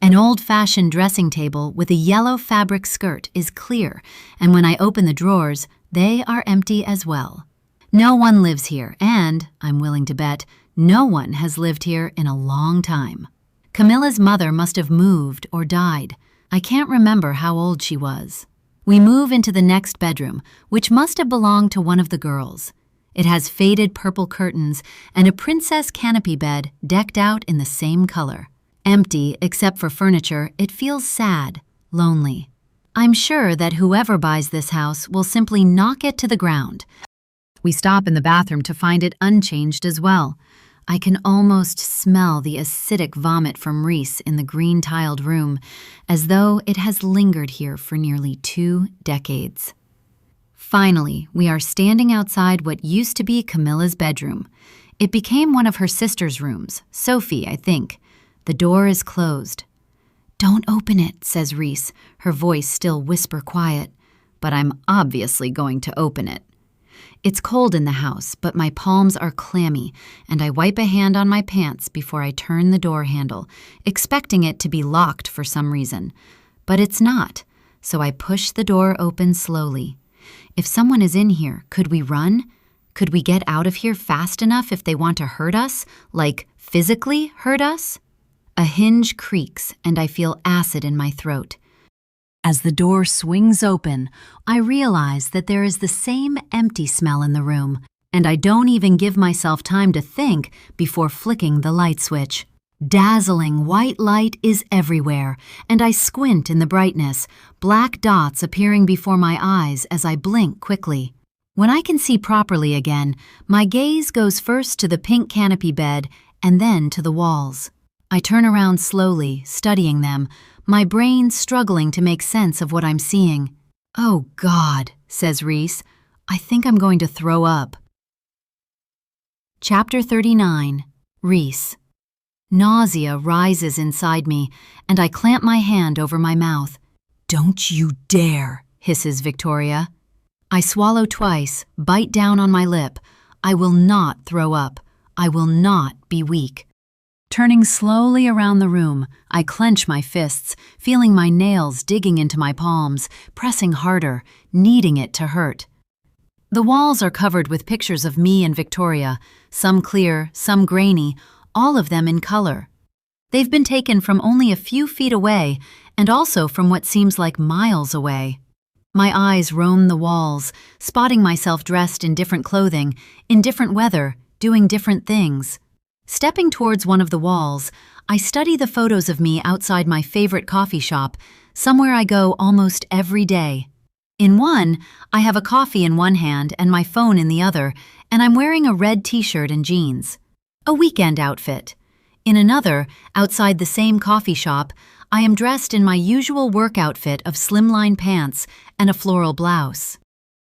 An old-fashioned dressing table with a yellow fabric skirt is clear, and when I open the drawers, they are empty as well. No one lives here, and, I'm willing to bet, no one has lived here in a long time. Camilla's mother must have moved or died. I can't remember how old she was. We move into the next bedroom, which must have belonged to one of the girls. It has faded purple curtains and a princess canopy bed decked out in the same color. Empty except for furniture, it feels sad, lonely. I'm sure that whoever buys this house will simply knock it to the ground. We stop in the bathroom to find it unchanged as well. I can almost smell the acidic vomit from Reese in the green-tiled room, as though it has lingered here for nearly 2 decades. Finally, we are standing outside what used to be Camilla's bedroom. It became one of her sister's rooms, Sophie, I think. The door is closed. "Don't open it," says Reese, her voice still whisper quiet. But I'm obviously going to open it. It's cold in the house, but my palms are clammy, and I wipe a hand on my pants before I turn the door handle, expecting it to be locked for some reason. But it's not, so I push the door open slowly. If someone is in here, could we run? Could we get out of here fast enough if they want to hurt us, like physically hurt us? A hinge creaks, and I feel acid in my throat. As the door swings open, I realize that there is the same empty smell in the room, and I don't even give myself time to think before flicking the light switch. Dazzling white light is everywhere, and I squint in the brightness, black dots appearing before my eyes as I blink quickly. When I can see properly again, my gaze goes first to the pink canopy bed and then to the walls. I turn around slowly, studying them, my brain struggling to make sense of what I'm seeing. "Oh, God," says Reese. "I think I'm going to throw up." Chapter 39. Reese. Nausea rises inside me, and I clamp my hand over my mouth. "Don't you dare," hisses Victoria. I swallow twice, bite down on my lip. I will not throw up. I will not be weak. Turning slowly around the room, I clench my fists, feeling my nails digging into my palms, pressing harder, needing it to hurt. The walls are covered with pictures of me and Victoria, some clear, some grainy, all of them in color. They've been taken from only a few feet away, and also from what seems like miles away. My eyes roam the walls, spotting myself dressed in different clothing, in different weather, doing different things. Stepping towards one of the walls, I study the photos of me outside my favorite coffee shop, somewhere I go almost every day. In one, I have a coffee in one hand and my phone in the other, and I'm wearing a red t-shirt and jeans. A weekend outfit. In another, outside the same coffee shop, I am dressed in my usual work outfit of slimline pants and a floral blouse.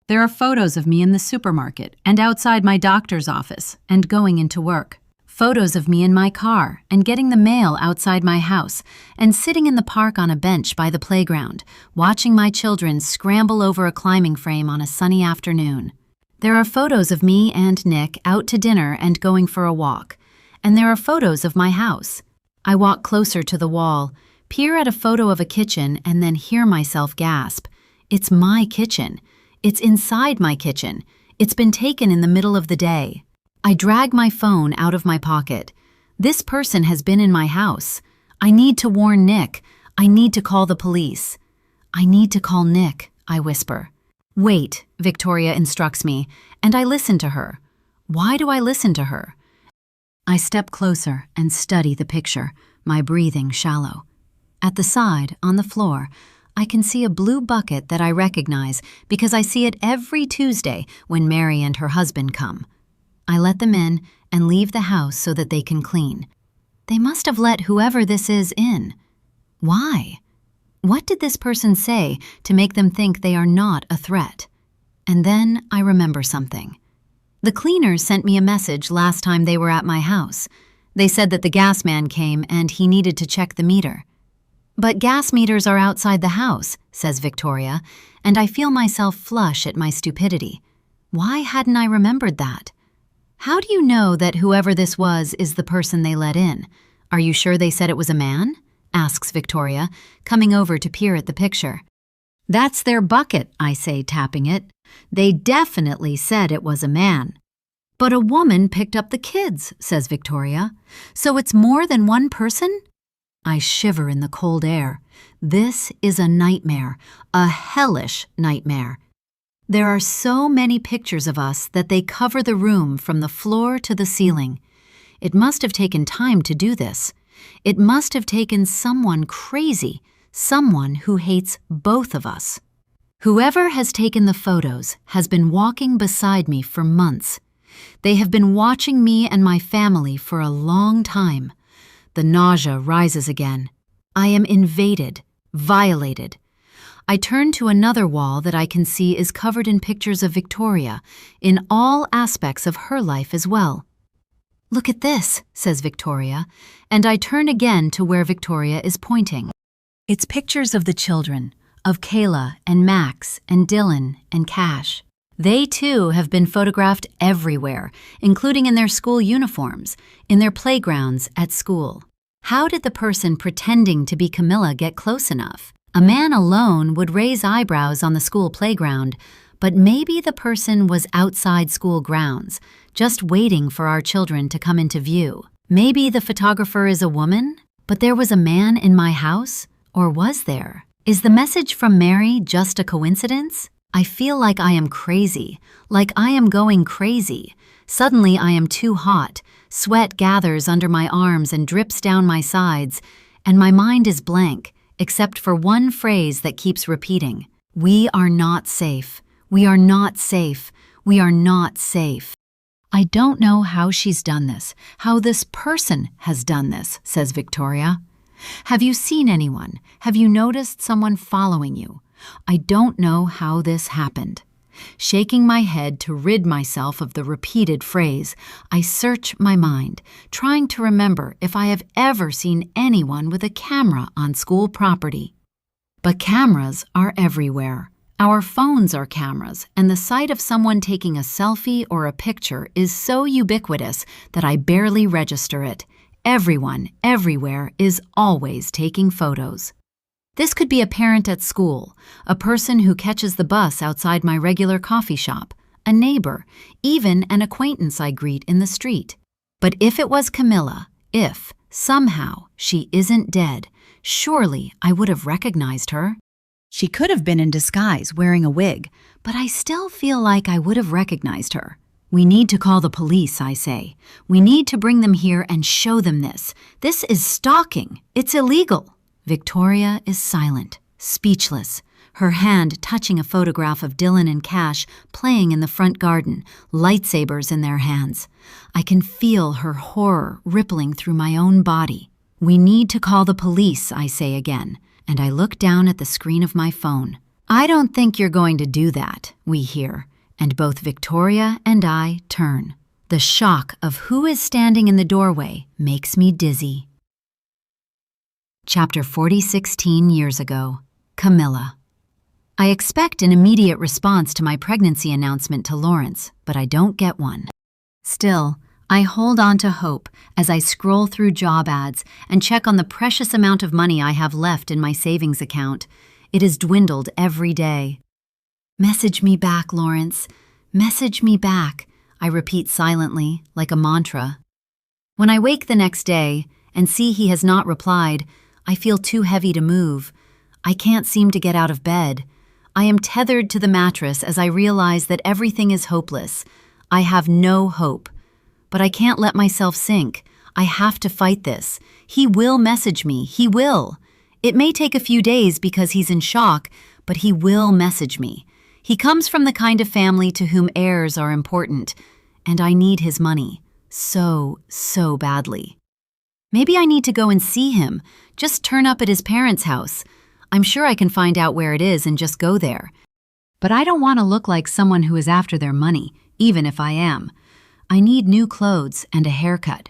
There are photos of me in the supermarket and outside my doctor's office and going into work. Photos of me in my car and getting the mail outside my house and sitting in the park on a bench by the playground, watching my children scramble over a climbing frame on a sunny afternoon. There are photos of me and Nick out to dinner and going for a walk. And there are photos of my house. I walk closer to the wall, peer at a photo of a kitchen, and then hear myself gasp. It's my kitchen. It's inside my kitchen. It's been taken in the middle of the day. I drag my phone out of my pocket. This person has been in my house. I need to warn Nick. I need to call the police. I need to call Nick, I whisper. Wait, Victoria instructs me, and I listen to her. Why do I listen to her? I step closer and study the picture, my breathing shallow. At the side, on the floor, I can see a blue bucket that I recognize because I see it every Tuesday when Mary and her husband come. I let them in and leave the house so that they can clean. They must have let whoever this is in. Why? What did this person say to make them think they are not a threat? And then I remember something. The cleaners sent me a message last time they were at my house. They said that the gas man came and he needed to check the meter. But gas meters are outside the house, says Victoria, and I feel myself flush at my stupidity. Why hadn't I remembered that? How do you know that whoever this was is the person they let in? Are you sure they said it was a man? Asks Victoria, coming over to peer at the picture. That's their bucket, I say, tapping it. They definitely said it was a man. But a woman picked up the kids, says Victoria. So it's more than one person? I shiver in the cold air. This is a nightmare, a hellish nightmare. There are so many pictures of us that they cover the room from the floor to the ceiling. It must have taken time to do this. It must have taken someone crazy, someone who hates both of us. Whoever has taken the photos has been walking beside me for months. They have been watching me and my family for a long time. The nausea rises again. I am invaded, violated. I turn to another wall that I can see is covered in pictures of Victoria, in all aspects of her life as well. Look at this, says Victoria, and I turn again to where Victoria is pointing. It's pictures of the children, of Kayla and Max and Dylan and Cash. They too have been photographed everywhere, including in their school uniforms, in their playgrounds at school. How did the person pretending to be Camilla get close enough? A man alone would raise eyebrows on the school playground, but maybe the person was outside school grounds, just waiting for our children to come into view. Maybe the photographer is a woman, but there was a man in my house, or was there? Is the message from Mary just a coincidence? I feel like I am crazy, like I am going crazy. Suddenly I am too hot, sweat gathers under my arms and drips down my sides, and my mind is blank, except for one phrase that keeps repeating. We are not safe. We are not safe. We are not safe. I don't know how she's done this, how this person has done this, says Victoria. Have you seen anyone? Have you noticed someone following you? I don't know how this happened. Shaking my head to rid myself of the repeated phrase, I search my mind, trying to remember if I have ever seen anyone with a camera on school property. But cameras are everywhere. Our phones are cameras, and the sight of someone taking a selfie or a picture is so ubiquitous that I barely register it. Everyone, everywhere, is always taking photos. This could be a parent at school, a person who catches the bus outside my regular coffee shop, a neighbor, even an acquaintance I greet in the street. But if it was Camilla, if, somehow, she isn't dead, surely I would have recognized her. She could have been in disguise, wearing a wig, but I still feel like I would have recognized her. We need to call the police, I say. We need to bring them here and show them this. This is stalking. It's illegal. Victoria is silent, speechless, her hand touching a photograph of Dylan and Cash playing in the front garden, lightsabers in their hands. I can feel her horror rippling through my own body. We need to call the police, I say again, and I look down at the screen of my phone. I don't think you're going to do that, we hear, and both Victoria and I turn. The shock of who is standing in the doorway makes me dizzy. Chapter 16 years ago. Camilla. I expect an immediate response to my pregnancy announcement to Lawrence, but I don't get one. Still, I hold on to hope as I scroll through job ads and check on the precious amount of money I have left in my savings account. It has dwindled every day. Message me back, Lawrence. Message me back, I repeat silently, like a mantra. When I wake the next day and see he has not replied, I feel too heavy to move. I can't seem to get out of bed. I am tethered to the mattress as I realize that everything is hopeless. I have no hope. But I can't let myself sink. I have to fight this. He will message me. He will. It may take a few days because he's in shock, but he will message me. He comes from the kind of family to whom heirs are important, and I need his money so badly. Maybe I need to go and see him, just turn up at his parents' house. I'm sure I can find out where it is and just go there. But I don't want to look like someone who is after their money, even if I am. I need new clothes and a haircut.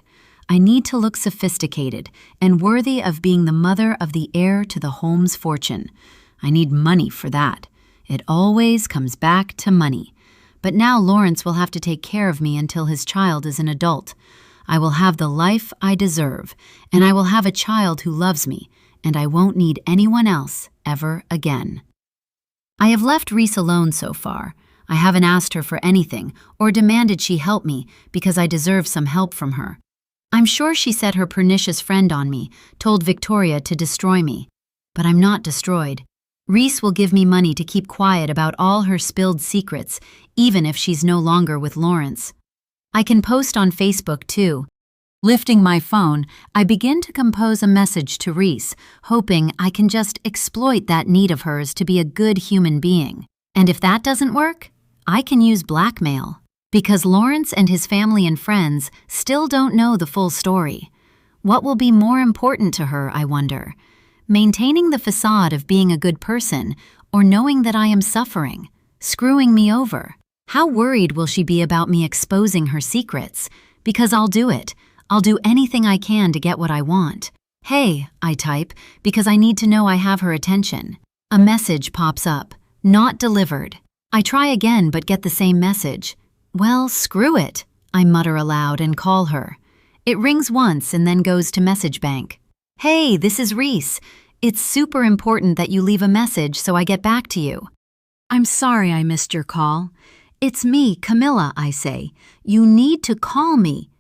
I need to look sophisticated and worthy of being the mother of the heir to the Holmes fortune. I need money for that. It always comes back to money. But now Lawrence will have to take care of me until his child is an adult. I will have the life I deserve, and I will have a child who loves me, and I won't need anyone else ever again. I have left Reese alone so far. I haven't asked her for anything or demanded she help me because I deserve some help from her. I'm sure she set her pernicious friend on me, told Victoria to destroy me. But I'm not destroyed. Reese will give me money to keep quiet about all her spilled secrets, even if she's no longer with Lawrence. I can post on Facebook too. Lifting my phone, I begin to compose a message to Reese, hoping I can just exploit that need of hers to be a good human being. And if that doesn't work, I can use blackmail. Because Lawrence and his family and friends still don't know the full story. What will be more important to her, I wonder? Maintaining the facade of being a good person, or knowing that I am suffering, screwing me over? How worried will she be about me exposing her secrets? Because I'll do it. I'll do anything I can to get what I want. Hey, I type, because I need to know I have her attention. A message pops up. Not delivered. I try again but get the same message. Well, screw it, I mutter aloud and call her. It rings once and then goes to message bank. Hey, this is Reese. It's super important that you leave a message so I get back to you. I'm sorry I missed your call. It's me, Camilla, I say. You need to call me.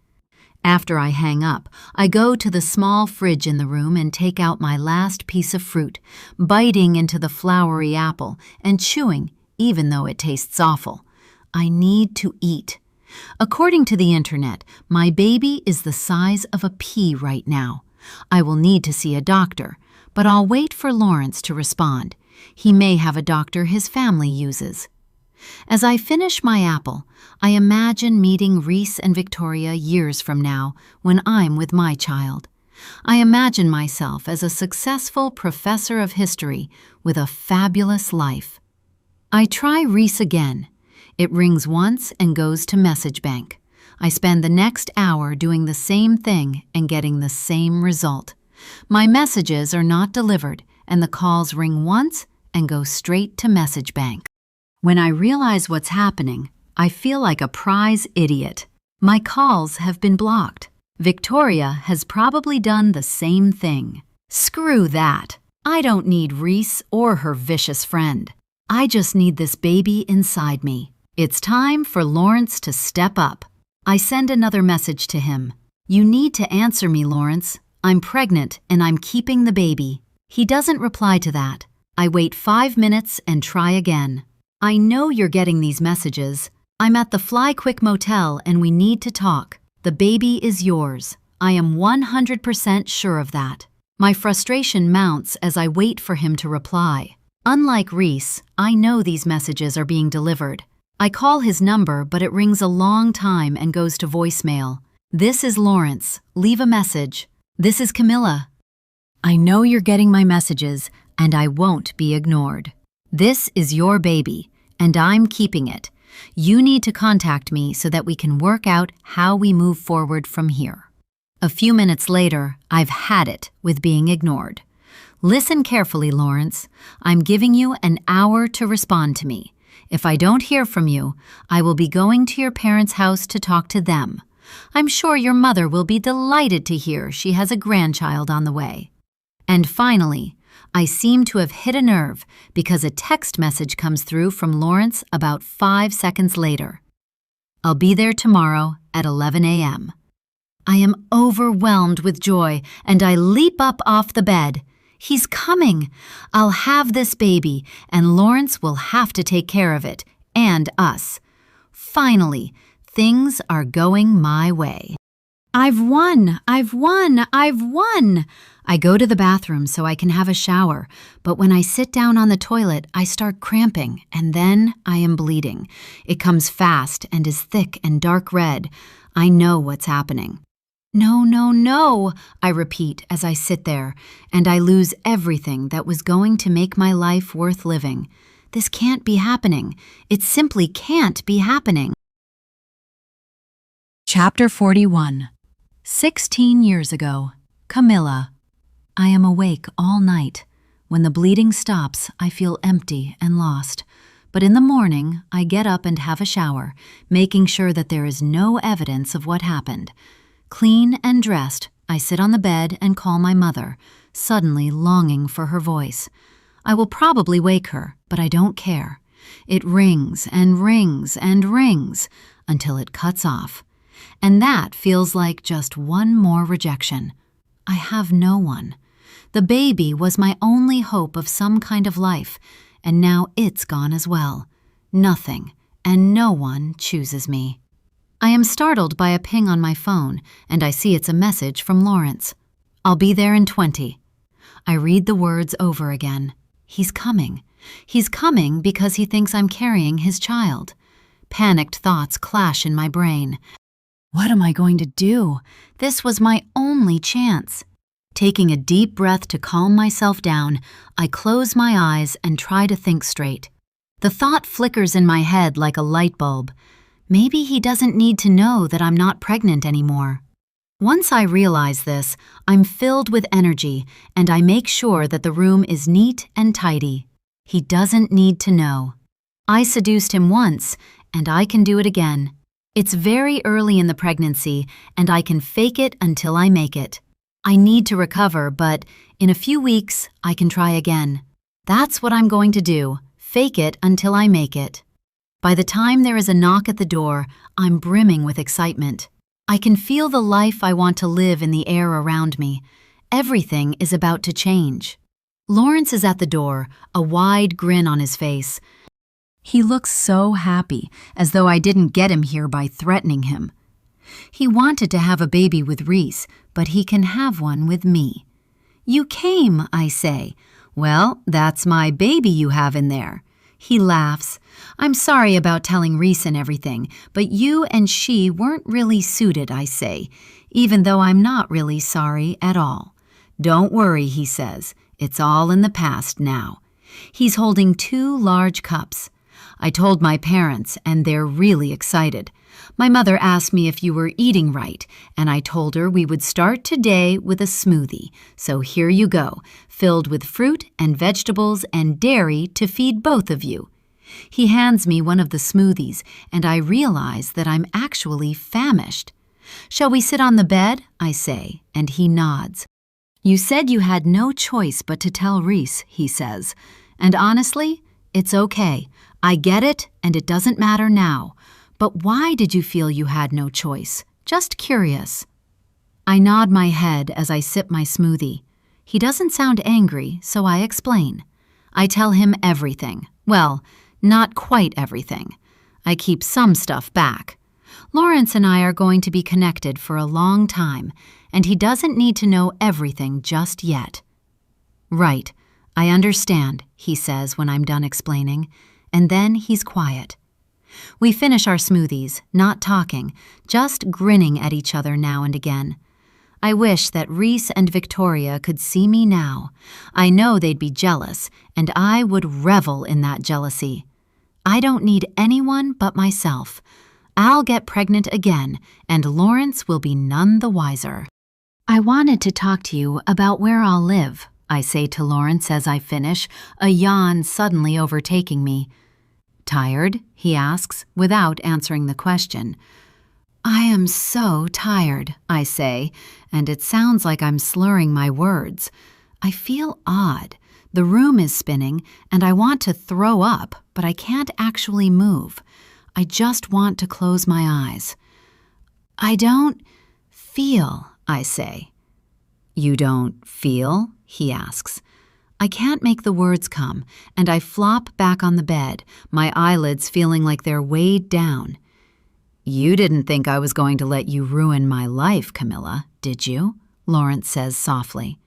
After I hang up, I go to the small fridge in the room and take out my last piece of fruit, biting into the floury apple and chewing, even though it tastes awful. I need to eat. According to the internet, my baby is the size of a pea right now. I will need to see a doctor, but I'll wait for Lawrence to respond. He may have a doctor his family uses. As I finish my apple, I imagine meeting Reese and Victoria years from now when I'm with my child. I imagine myself as a successful professor of history with a fabulous life. I try Reese again. It rings once and goes to message bank. I spend the next hour doing the same thing and getting the same result. My messages are not delivered, and the calls ring once and go straight to message bank. When I realize what's happening, I feel like a prize idiot. My calls have been blocked. Victoria has probably done the same thing. Screw that. I don't need Reese or her vicious friend. I just need this baby inside me. It's time for Lawrence to step up. I send another message to him. You need to answer me, Lawrence. I'm pregnant and I'm keeping the baby. He doesn't reply to that. I wait 5 minutes and try again. I know you're getting these messages. I'm at the Fly Quick Motel and we need to talk. The baby is yours. I am 100% sure of that. My frustration mounts as I wait for him to reply. Unlike Reese, I know these messages are being delivered. I call his number, but it rings a long time and goes to voicemail. This is Lawrence. Leave a message. This is Camilla. I know you're getting my messages, and I won't be ignored. This is your baby, and I'm keeping it. You need to contact me so that we can work out how we move forward from here." A few minutes later, I've had it with being ignored. "Listen carefully, Lawrence. I'm giving you an hour to respond to me. If I don't hear from you, I will be going to your parents' house to talk to them. I'm sure your mother will be delighted to hear she has a grandchild on the way." And finally, I seem to have hit a nerve because a text message comes through from Lawrence about 5 seconds later. "I'll be there tomorrow at 11 a.m. I am overwhelmed with joy, and I leap up off the bed. He's coming. I'll have this baby, and Lawrence will have to take care of it, and us. Finally, things are going my way. I've won! I've won! I've won! I go to the bathroom so I can have a shower, but when I sit down on the toilet, I start cramping, and then I am bleeding. It comes fast and is thick and dark red. I know what's happening. "No, no, no," I repeat as I sit there, and I lose everything that was going to make my life worth living. This can't be happening. It simply can't be happening. Chapter 41. 16 years ago. Camilla. I am awake all night. When the bleeding stops, I feel empty and lost. But in the morning, I get up and have a shower, making sure that there is no evidence of what happened. Clean and dressed, I sit on the bed and call my mother, suddenly longing for her voice. I will probably wake her, but I don't care. It rings and rings and rings until it cuts off. And that feels like just one more rejection. I have no one. The baby was my only hope of some kind of life, and now it's gone as well. Nothing, and no one chooses me. I am startled by a ping on my phone, and I see it's a message from Lawrence. "I'll be there in 20. I read the words over again. He's coming. He's coming because he thinks I'm carrying his child. Panicked thoughts clash in my brain. What am I going to do? This was my only chance. Taking a deep breath to calm myself down, I close my eyes and try to think straight. The thought flickers in my head like a light bulb. Maybe he doesn't need to know that I'm not pregnant anymore. Once I realize this, I'm filled with energy, and I make sure that the room is neat and tidy. He doesn't need to know. I seduced him once, and I can do it again. It's very early in the pregnancy, and I can fake it until I make it. I need to recover, but in a few weeks, I can try again. That's what I'm going to do, fake it until I make it. By the time there is a knock at the door, I'm brimming with excitement. I can feel the life I want to live in the air around me. Everything is about to change. Lawrence is at the door, a wide grin on his face. He looks so happy, as though I didn't get him here by threatening him. He wanted to have a baby with Reese, but he can have one with me. "You came," I say. "Well, that's my baby you have in there." He laughs. "I'm sorry about telling Reese and everything, but you and she weren't really suited," I say, even though I'm not really sorry at all. "Don't worry," he says. "It's all in the past now." He's holding 2 large cups. I told my parents, and they're really excited. My mother asked me if you were eating right, and I told her we would start today with a smoothie. So here you go, filled with fruit and vegetables and dairy to feed both of you. He hands me one of the smoothies, and I realize that I'm actually famished. "Shall we sit on the bed?" I say, and he nods. "You said you had no choice but to tell Reese," he says. "And honestly, it's okay. I get it, and it doesn't matter now. But why did you feel you had no choice? Just curious." I nod my head as I sip my smoothie. He doesn't sound angry, so I explain. I tell him everything. Well, not quite everything. I keep some stuff back. Lawrence and I are going to be connected for a long time, and he doesn't need to know everything just yet. "Right, I understand," he says when I'm done explaining, and then he's quiet. We finish our smoothies, not talking, just grinning at each other now and again. I wish that Reese and Victoria could see me now. I know they'd be jealous, and I would revel in that jealousy. I don't need anyone but myself. I'll get pregnant again, and Lawrence will be none the wiser. I wanted to talk to you about where I'll live, I say to Lawrence as I finish, a yawn suddenly overtaking me. Tired? He asks, without answering the question. I am so tired, I say, and it sounds like I'm slurring my words. I feel odd. The room is spinning, and I want to throw up, but I can't actually move. I just want to close my eyes. I don't feel, I say. You don't feel? He asks. I can't make the words come, and I flop back on the bed, my eyelids feeling like they're weighed down. You didn't think I was going to let you ruin my life, Camilla, did you? Lawrence says softly.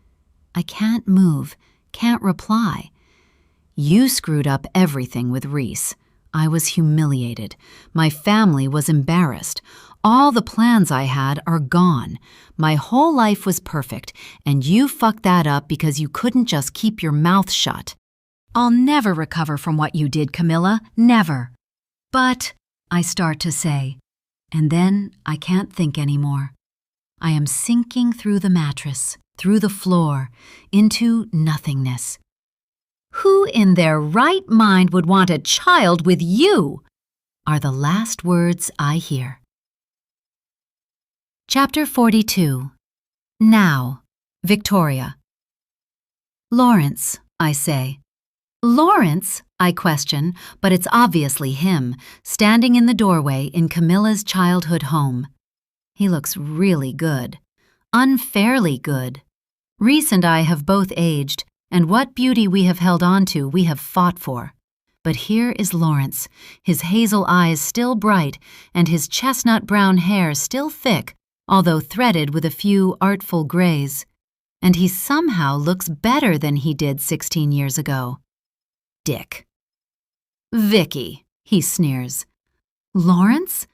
I can't move, can't reply. You screwed up everything with Reese. I was humiliated. My family was embarrassed. All the plans I had are gone. My whole life was perfect, and you fucked that up because you couldn't just keep your mouth shut. I'll never recover from what you did, Camilla, never. But, I start to say, and then I can't think anymore. I am sinking through the mattress, through the floor, into nothingness. Who in their right mind would want a child with you? Are the last words I hear. Chapter 42. Now, Victoria. Lawrence, I say. Lawrence, I question, but it's obviously him, standing in the doorway in Camilla's childhood home. He looks really good. Unfairly good. Reese and I have both aged, and what beauty we have held on to we have fought for. But here is Lawrence, his hazel eyes still bright and his chestnut brown hair still thick, although threaded with a few artful grays. And he somehow looks better than he did 16 years ago. Dick. Vicky, he sneers. Lawrence?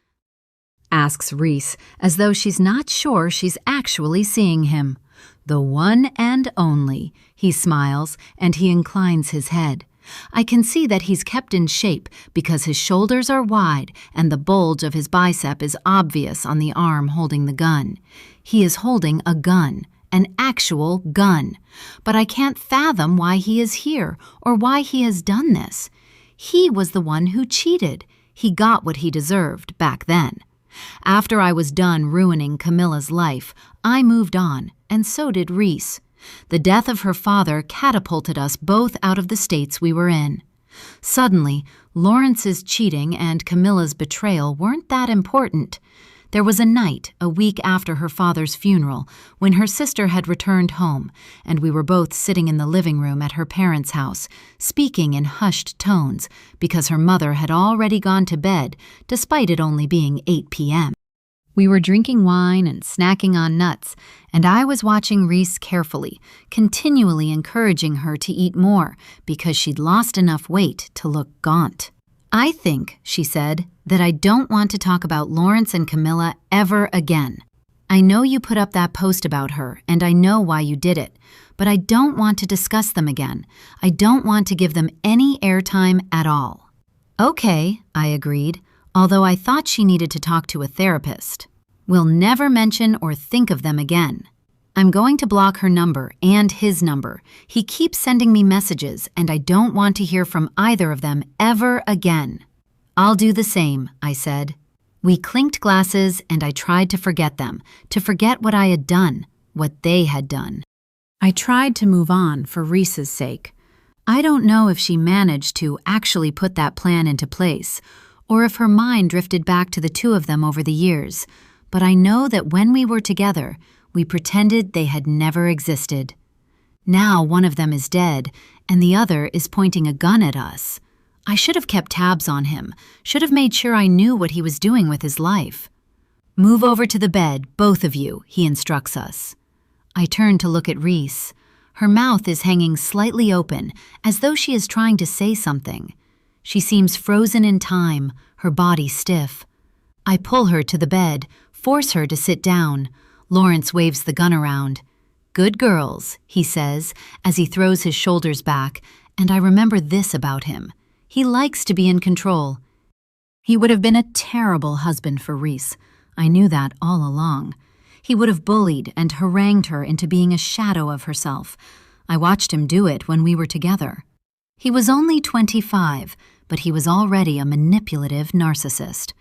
Asks Reese, as though she's not sure she's actually seeing him. The one and only, he smiles, and he inclines his head. I can see that he's kept in shape because his shoulders are wide and the bulge of his bicep is obvious on the arm holding the gun. He is holding a gun, an actual gun. But I can't fathom why he is here or why he has done this. He was the one who cheated. He got what he deserved back then. After I was done ruining Camilla's life, I moved on, and so did Reese. The death of her father catapulted us both out of the states we were in. Suddenly, Lawrence's cheating and Camilla's betrayal weren't that important. There was a night, a week after her father's funeral, when her sister had returned home, and we were both sitting in the living room at her parents' house, speaking in hushed tones, because her mother had already gone to bed, despite it only being 8 p.m. We were drinking wine and snacking on nuts, and I was watching Reese carefully, continually encouraging her to eat more because she'd lost enough weight to look gaunt. I think, she said, that I don't want to talk about Lawrence and Camilla ever again. I know you put up that post about her, and I know why you did it, but I don't want to discuss them again. I don't want to give them any airtime at all. Okay, I agreed, although I thought she needed to talk to a therapist. We'll never mention or think of them again. I'm going to block her number and his number. He keeps sending me messages, and I don't want to hear from either of them ever again. I'll do the same, I said. We clinked glasses, and I tried to forget them, to forget what I had done, what they had done. I tried to move on for Reese's sake. I don't know if she managed to actually put that plan into place, or if her mind drifted back to the two of them over the years, but I know that when we were together, we pretended they had never existed. Now one of them is dead, and the other is pointing a gun at us. I should have kept tabs on him, should have made sure I knew what he was doing with his life. Move over to the bed, both of you, he instructs us. I turn to look at Reese. Her mouth is hanging slightly open, as though she is trying to say something. She seems frozen in time, her body stiff. I pull her to the bed, force her to sit down. Lawrence waves the gun around. Good girls, he says, as he throws his shoulders back, and I remember this about him. He likes to be in control. He would have been a terrible husband for Reese. I knew that all along. He would have bullied and harangued her into being a shadow of herself. I watched him do it when we were together. He was only 25, but he was already a manipulative narcissist.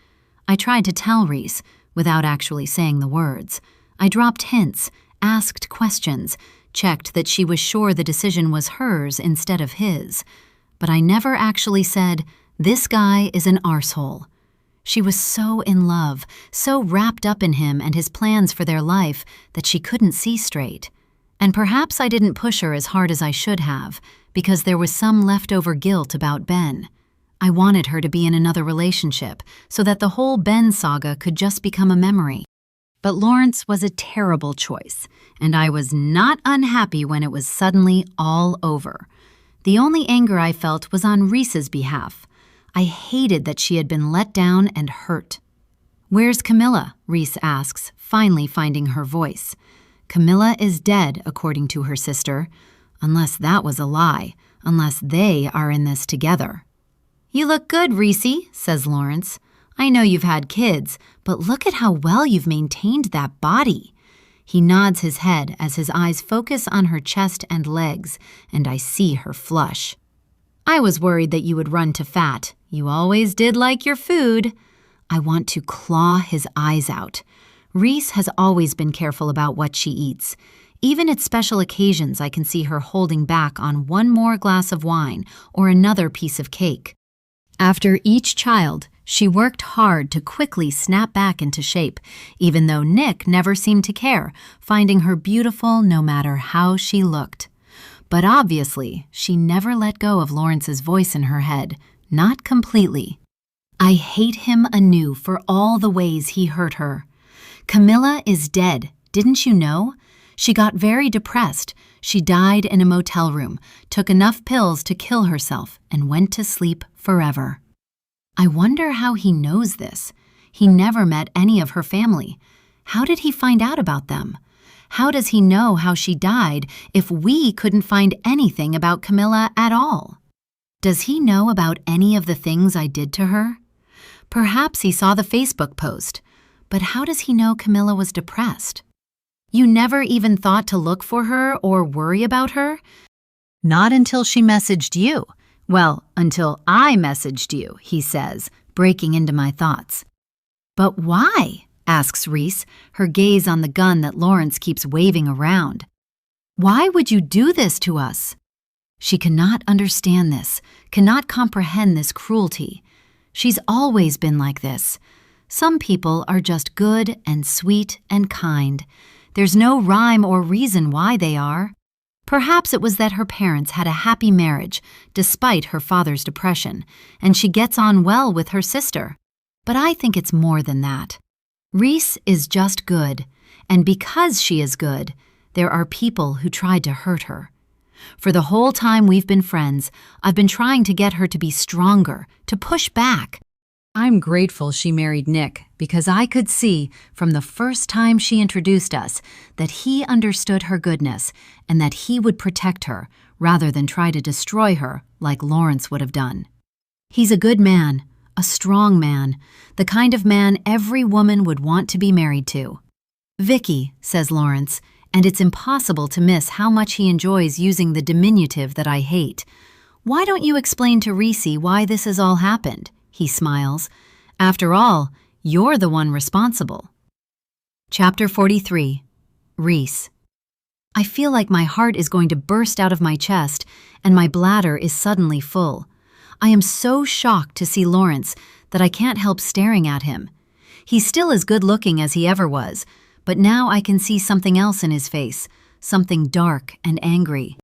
I tried to tell Reese, without actually saying the words. I dropped hints, asked questions, checked that she was sure the decision was hers instead of his. But I never actually said, "This guy is an arsehole." She was so in love, so wrapped up in him and his plans for their life that she couldn't see straight. And perhaps I didn't push her as hard as I should have, because there was some leftover guilt about Ben. I wanted her to be in another relationship so that the whole Ben saga could just become a memory. But Lawrence was a terrible choice, and I was not unhappy when it was suddenly all over. The only anger I felt was on Reese's behalf. I hated that she had been let down and hurt. "Where's Camilla?" Reese asks, finally finding her voice. Camilla is dead, according to her sister. Unless that was a lie, unless they are in this together. "You look good, Reese," says Lawrence. "I know you've had kids, but look at how well you've maintained that body." He nods his head as his eyes focus on her chest and legs, and I see her flush. "I was worried that you would run to fat. You always did like your food." I want to claw his eyes out. Reese has always been careful about what she eats. Even at special occasions, I can see her holding back on one more glass of wine or another piece of cake. After each child, she worked hard to quickly snap back into shape, even though Nick never seemed to care, finding her beautiful no matter how she looked. But obviously, she never let go of Lawrence's voice in her head, not completely. I hate him anew for all the ways he hurt her. Camilla is dead, didn't you know? She got very depressed. She died in a motel room, took enough pills to kill herself, and went to sleep forever. I wonder how he knows this. He never met any of her family. How did he find out about them? How does he know how she died if we couldn't find anything about Camilla at all? Does he know about any of the things I did to her? Perhaps he saw the Facebook post, but how does he know Camilla was depressed? You never even thought to look for her or worry about her? Not until she messaged you. Well, until I messaged you, he says, breaking into my thoughts. But why? Asks Reese, her gaze on the gun that Lawrence keeps waving around. Why would you do this to us? She cannot understand this, cannot comprehend this cruelty. She's always been like this. Some people are just good and sweet and kind. There's no rhyme or reason why they are. Perhaps it was that her parents had a happy marriage, despite her father's depression, and she gets on well with her sister. But I think it's more than that. Reese is just good, and because she is good, there are people who tried to hurt her. For the whole time we've been friends, I've been trying to get her to be stronger, to push back. I'm grateful she married Nick because I could see from the first time she introduced us that he understood her goodness and that he would protect her rather than try to destroy her like Lawrence would have done. He's a good man, a strong man, the kind of man every woman would want to be married to. "Vicky," says Lawrence, and it's impossible to miss how much he enjoys using the diminutive that I hate. "Why don't you explain to Reese why this has all happened?" He smiles. "After all, you're the one responsible." Chapter 43. Reese. I feel like my heart is going to burst out of my chest, and my bladder is suddenly full. I am so shocked to see Lawrence that I can't help staring at him. He's still as good-looking as he ever was, but now I can see something else in his face, something dark and angry.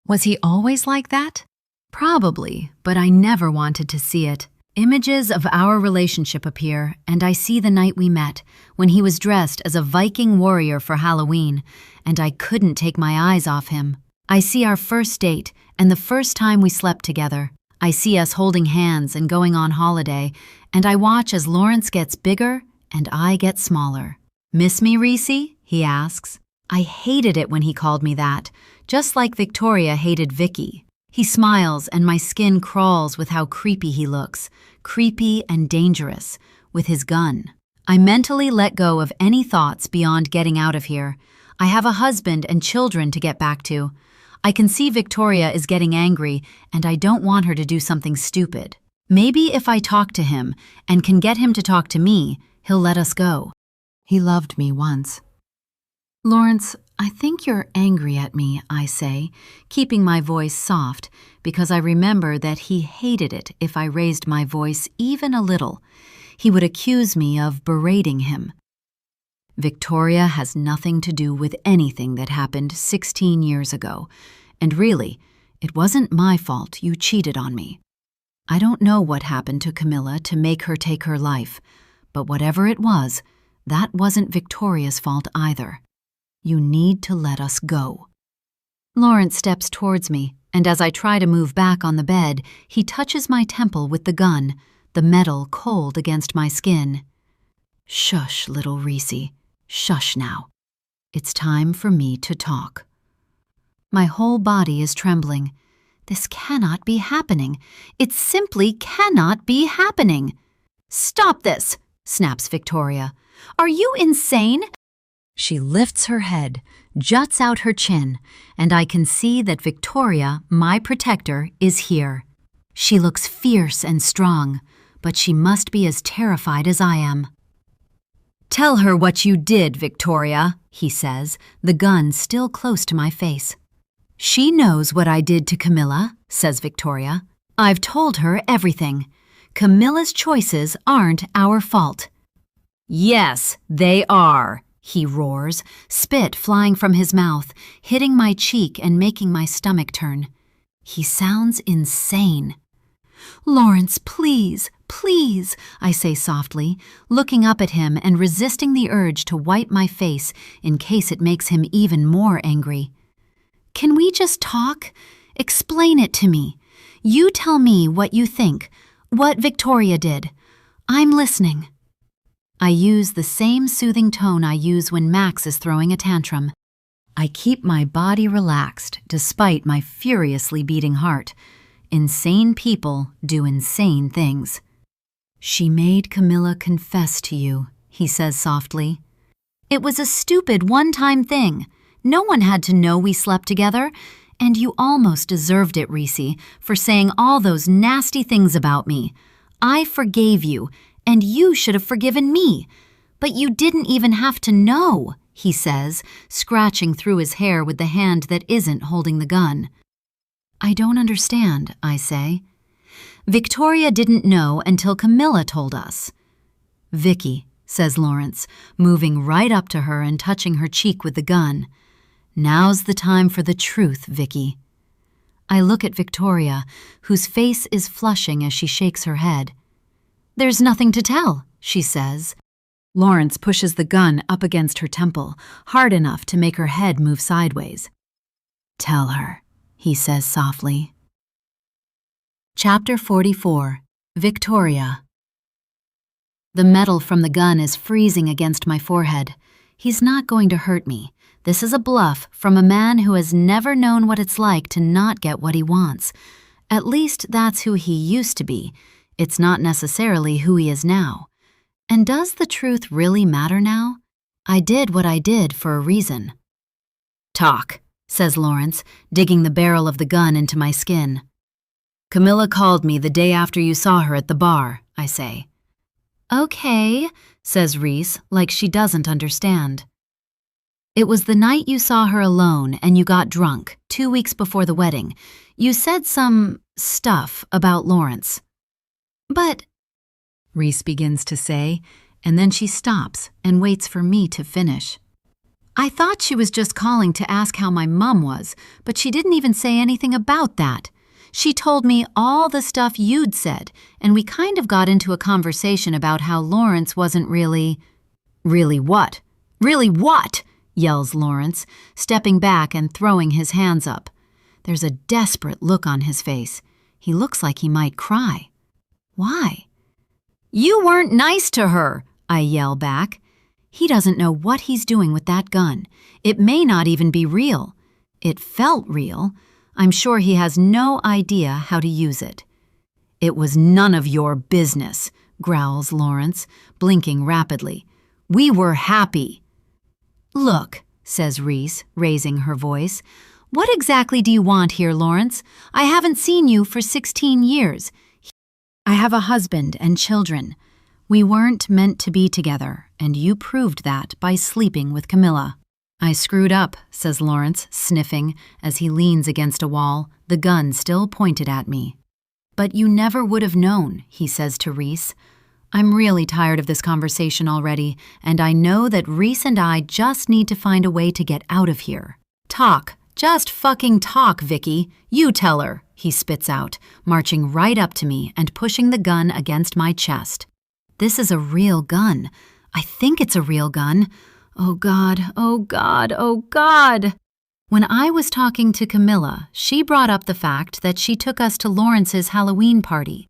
Was he always like that? Probably, but I never wanted to see it. Images of our relationship appear, and I see the night we met, when he was dressed as a Viking warrior for Halloween, and I couldn't take my eyes off him. I see our first date, and the first time we slept together. I see us holding hands and going on holiday, and I watch as Lawrence gets bigger and I get smaller. "Miss me, Reese?" he asks. I hated it when he called me that, just like Victoria hated Vicky. He smiles and my skin crawls with how creepy he looks, creepy and dangerous, with his gun. I mentally let go of any thoughts beyond getting out of here. I have a husband and children to get back to. I can see Victoria is getting angry and I don't want her to do something stupid. Maybe if I talk to him and can get him to talk to me, he'll let us go. He loved me once. Lawrence, I think you're angry at me, I say, keeping my voice soft because I remember that he hated it if I raised my voice even a little. He would accuse me of berating him. Victoria has nothing to do with anything that happened 16 years ago, and really, it wasn't my fault you cheated on me. I don't know what happened to Camilla to make her take her life, but whatever it was, that wasn't Victoria's fault either. You need to let us go. Lawrence steps towards me, and as I try to move back on the bed, he touches my temple with the gun, the metal cold against my skin. Shush, little Reese. Shush now. It's time for me to talk. My whole body is trembling. This cannot be happening. It simply cannot be happening. Stop this, snaps Victoria. Are you insane? She lifts her head, juts out her chin, and I can see that Victoria, my protector, is here. She looks fierce and strong, but she must be as terrified as I am. Tell her what you did, Victoria, he says, the gun still close to my face. She knows what I did to Camilla, says Victoria. I've told her everything. Camilla's choices aren't our fault. Yes, they are, he roars, spit flying from his mouth, hitting my cheek and making my stomach turn. He sounds insane. Lawrence, please, please, I say softly, looking up at him and resisting the urge to wipe my face in case it makes him even more angry. Can we just talk? Explain it to me. You tell me what you think, what Victoria did. I'm listening. I use the same soothing tone I use when Max is throwing a tantrum. I keep my body relaxed despite my furiously beating heart. Insane people do insane things. She made Camilla confess to you, he says softly. It was a stupid one-time thing. No one had to know we slept together, and you almost deserved it, Reese, for saying all those nasty things about me. I forgave you, and you should have forgiven me. But you didn't even have to know, he says, scratching through his hair with the hand that isn't holding the gun. I don't understand, I say. Victoria didn't know until Camilla told us. Vicky, says Lawrence, moving right up to her and touching her cheek with the gun. Now's the time for the truth, Vicky. I look at Victoria, whose face is flushing as she shakes her head. There's nothing to tell, she says. Lawrence pushes the gun up against her temple, hard enough to make her head move sideways. Tell her, he says softly. Chapter 44. Victoria. The metal from the gun is freezing against my forehead. He's not going to hurt me. This is a bluff from a man who has never known what it's like to not get what he wants. At least that's who he used to be. It's not necessarily who he is now. And does the truth really matter now? I did what I did for a reason. Talk, says Lawrence, digging the barrel of the gun into my skin. Camilla called me the day after you saw her at the bar, I say. Okay, says Reese, like she doesn't understand. It was the night you saw her alone and you got drunk, 2 weeks before the wedding. You said some stuff about Lawrence. But, Reese begins to say, and then she stops and waits for me to finish. I thought she was just calling to ask how my mom was, but she didn't even say anything about that. She told me all the stuff you'd said, and we kind of got into a conversation about how Lawrence wasn't really... Really what? Really what? Yells Lawrence, stepping back and throwing his hands up. There's a desperate look on his face. He looks like he might cry. Why? You weren't nice to her, I yell back. He doesn't know what he's doing with that gun. It may not even be real. It felt real. I'm sure he has no idea how to use it. It was none of your business, growls Lawrence, blinking rapidly. We were happy. Look, says Reese, raising her voice. What exactly do you want here, Lawrence? I haven't seen you for 16 years. I have a husband and children. We weren't meant to be together, and you proved that by sleeping with Camilla. I screwed up, says Lawrence, sniffing, as he leans against a wall, the gun still pointed at me. But you never would have known, he says to Reese. I'm really tired of this conversation already, and I know that Reese and I just need to find a way to get out of here. Talk. Just fucking talk, Vicky. You tell her, he spits out, marching right up to me and pushing the gun against my chest. This is a real gun. I think it's a real gun. Oh God, oh God, oh God. When I was talking to Camilla, she brought up the fact that she took us to Lawrence's Halloween party.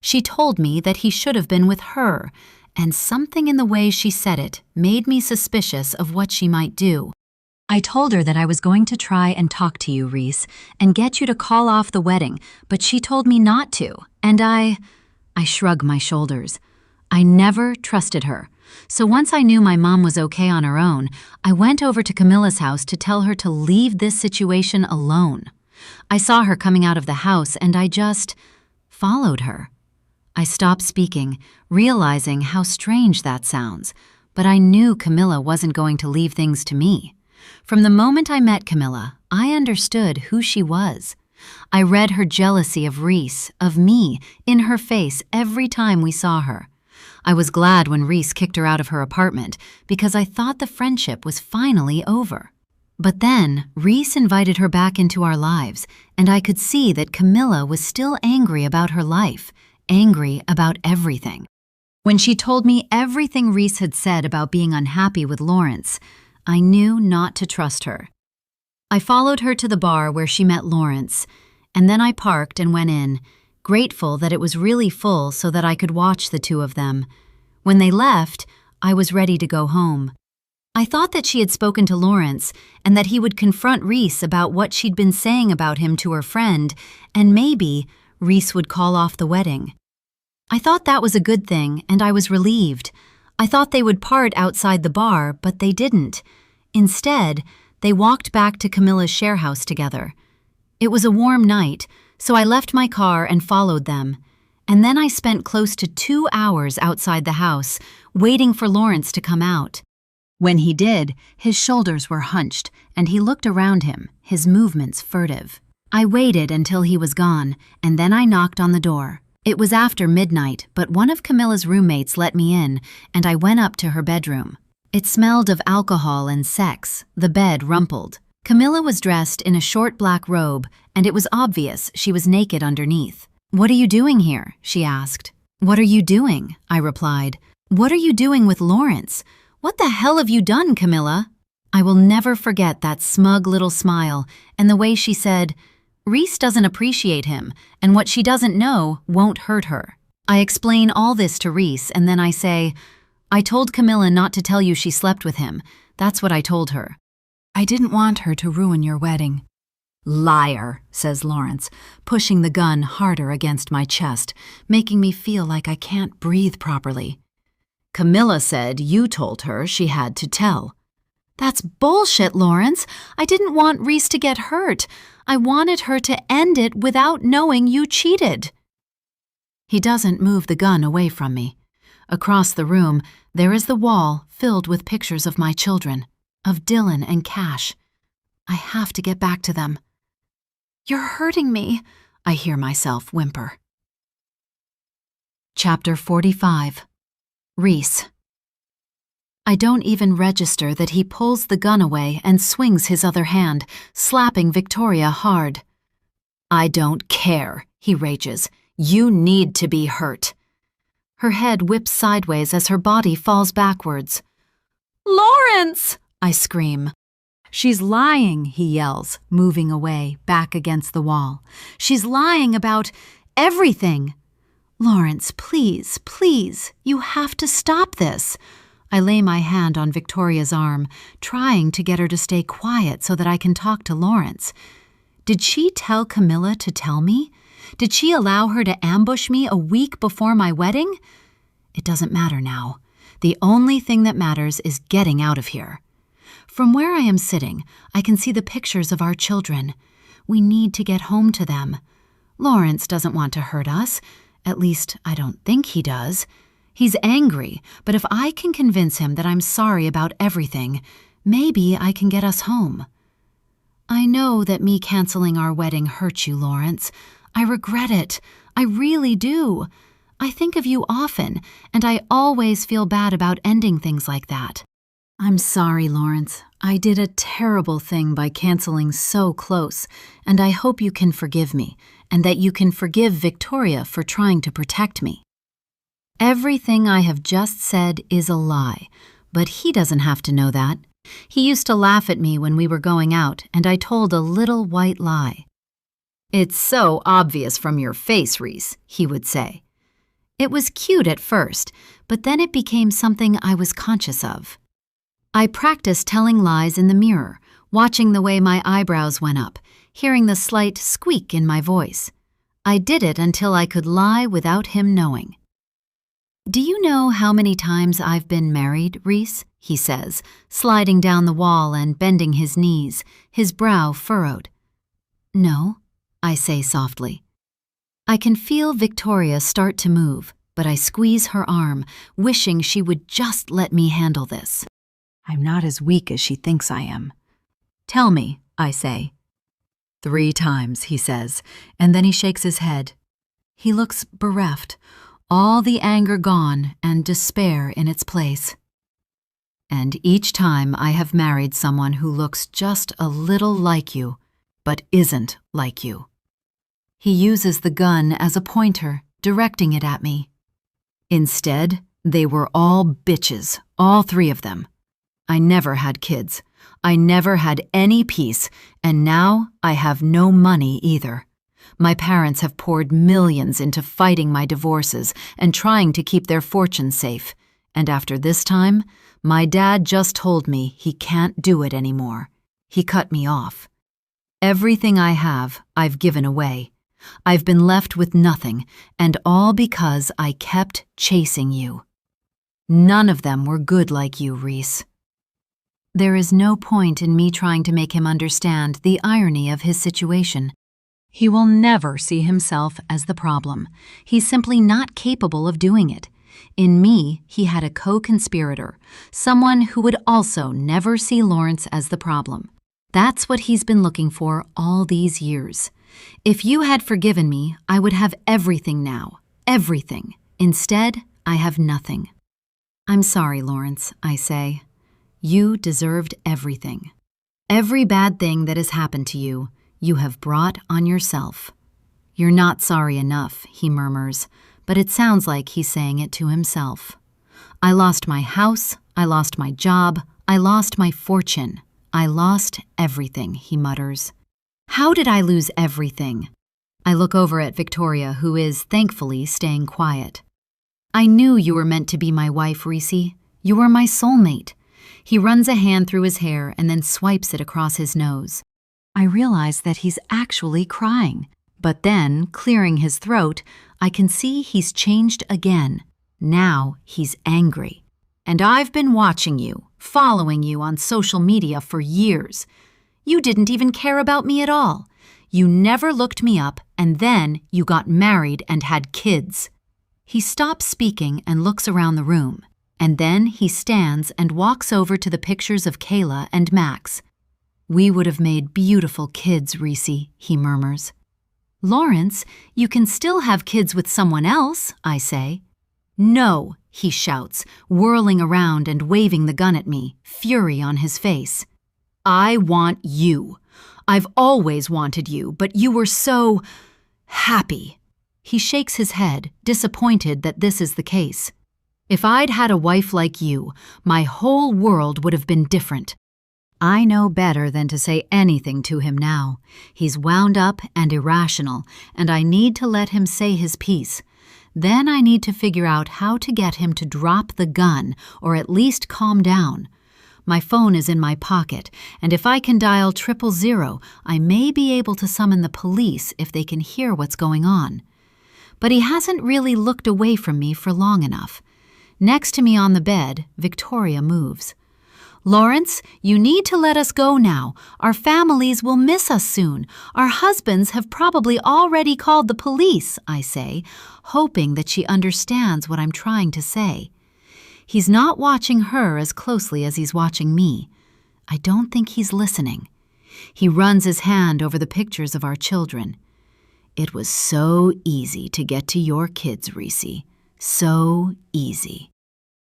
She told me that he should have been with her, and something in the way she said it made me suspicious of what she might do. I told her that I was going to try and talk to you, Reese, and get you to call off the wedding, but she told me not to, and I shrug my shoulders. I never trusted her. So once I knew my mom was okay on her own, I went over to Camilla's house to tell her to leave this situation alone. I saw her coming out of the house and I just followed her. I stopped speaking, realizing how strange that sounds, but I knew Camilla wasn't going to leave things to me. From the moment I met Camilla, I understood who she was. I read her jealousy of Reese, of me, in her face every time we saw her. I was glad when Reese kicked her out of her apartment because I thought the friendship was finally over. But then, Reese invited her back into our lives, and I could see that Camilla was still angry about her life, angry about everything. When she told me everything Reese had said about being unhappy with Lawrence, I knew not to trust her. I followed her to the bar where she met Lawrence, and then I parked and went in, grateful that it was really full so that I could watch the two of them. When they left, I was ready to go home. I thought that she had spoken to Lawrence and that he would confront Reese about what she'd been saying about him to her friend, and maybe Reese would call off the wedding. I thought that was a good thing, and I was relieved. I thought they would part outside the bar, but they didn't. Instead, they walked back to Camilla's share house together. It was a warm night, so I left my car and followed them. And then I spent close to 2 hours outside the house, waiting for Lawrence to come out. When he did, his shoulders were hunched, and he looked around him, his movements furtive. I waited until he was gone, and then I knocked on the door. It was after midnight, but one of Camilla's roommates let me in, and I went up to her bedroom. It smelled of alcohol and sex, the bed rumpled. Camilla was dressed in a short black robe, and it was obvious she was naked underneath. "What are you doing here?" she asked. "What are you doing?" I replied. "What are you doing with Lawrence? What the hell have you done, Camilla?" I will never forget that smug little smile and the way she said, "Reese doesn't appreciate him, and what she doesn't know won't hurt her." I explain all this to Reese, and then I say, "I told Camilla not to tell you she slept with him. That's what I told her. I didn't want her to ruin your wedding." "Liar," says Lawrence, pushing the gun harder against my chest, making me feel like I can't breathe properly. "Camilla said you told her she had to tell." "That's bullshit, Lawrence. I didn't want Reese to get hurt. I wanted her to end it without knowing you cheated." He doesn't move the gun away from me. Across the room, there is the wall filled with pictures of my children, of Dylan and Cash. I have to get back to them. "You're hurting me," I hear myself whimper. Chapter 45. Reese. I don't even register that he pulls the gun away and swings his other hand, slapping Victoria hard. "I don't care," he rages. "You need to be hurt." Her head whips sideways as her body falls backwards. "Lawrence!" I scream. "She's lying," he yells, moving away, back against the wall. "She's lying about everything." "Lawrence, please, please, you have to stop this." I lay my hand on Victoria's arm, trying to get her to stay quiet so that I can talk to Lawrence. Did she tell Camilla to tell me? Did she allow her to ambush me a week before my wedding? It doesn't matter now. The only thing that matters is getting out of here. From where I am sitting, I can see the pictures of our children. We need to get home to them. Lawrence doesn't want to hurt us. At least, I don't think he does. He's angry, but if I can convince him that I'm sorry about everything, maybe I can get us home. I know that me canceling our wedding hurt you, Lawrence. I regret it. I really do. I think of you often, and I always feel bad about ending things like that. I'm sorry, Lawrence. I did a terrible thing by canceling so close, and I hope you can forgive me, and that you can forgive Victoria for trying to protect me. Everything I have just said is a lie, but he doesn't have to know that. He used to laugh at me when we were going out, and I told a little white lie. "It's so obvious from your face, Reese," he would say. It was cute at first, but then it became something I was conscious of. I practiced telling lies in the mirror, watching the way my eyebrows went up, hearing the slight squeak in my voice. I did it until I could lie without him knowing. "Do you know how many times I've been married, Reese?" he says, sliding down the wall and bending his knees, his brow furrowed. "No," I say softly. I can feel Victoria start to move, but I squeeze her arm, wishing she would just let me handle this. I'm not as weak as she thinks I am. "Tell me," I say. 3 times, he says, and then he shakes his head. He looks bereft, all the anger gone and despair in its place. "And each time I have married someone who looks just a little like you, but isn't like you." He uses the gun as a pointer, directing it at me. "Instead, they were all bitches, all 3 of them. I never had kids. I never had any peace, and now I have no money either. My parents have poured millions into fighting my divorces and trying to keep their fortune safe, and after this time, my dad just told me he can't do it anymore. He cut me off. Everything I have, I've given away. I've been left with nothing, and all because I kept chasing you. None of them were good like you, Reese." There is no point in me trying to make him understand the irony of his situation. He will never see himself as the problem. He's simply not capable of doing it. In me, he had a co-conspirator, someone who would also never see Lawrence as the problem. That's what he's been looking for all these years. If you had forgiven me, I would have everything now. Everything. Instead, I have nothing. "I'm sorry, Lawrence," I say. "You deserved everything. Every bad thing that has happened to you, you have brought on yourself." "You're not sorry enough," he murmurs, but it sounds like he's saying it to himself. "I lost my house, I lost my job, I lost my fortune. I lost everything," he mutters. "How did I lose everything?" I look over at Victoria, who is, thankfully, staying quiet. "I knew you were meant to be my wife, Reese. You were my soulmate." He runs a hand through his hair and then swipes it across his nose. I realize that he's actually crying, but then, clearing his throat, I can see he's changed again. Now he's angry. "And I've been watching you, following you on social media for years. You didn't even care about me at all. You never looked me up, and then you got married and had kids." He stops speaking and looks around the room, and then he stands and walks over to the pictures of Kayla and Max. "We would have made beautiful kids, Reese," he murmurs. "Lawrence, you can still have kids with someone else," I say. "No," he shouts, whirling around and waving the gun at me, fury on his face. "I want you. I've always wanted you, but you were so happy." He shakes his head, disappointed that this is the case. "If I'd had a wife like you, my whole world would have been different." I know better than to say anything to him now. He's wound up and irrational, and I need to let him say his piece. Then I need to figure out how to get him to drop the gun, or at least calm down. My phone is in my pocket, and if I can dial 000, I may be able to summon the police if they can hear what's going on. But he hasn't really looked away from me for long enough. Next to me on the bed, Victoria moves. "Lawrence, you need to let us go now. Our families will miss us soon. Our husbands have probably already called the police," I say, hoping that she understands what I'm trying to say. He's not watching her as closely as he's watching me. I don't think he's listening. He runs his hand over the pictures of our children. "It was so easy to get to your kids, Reese. So easy."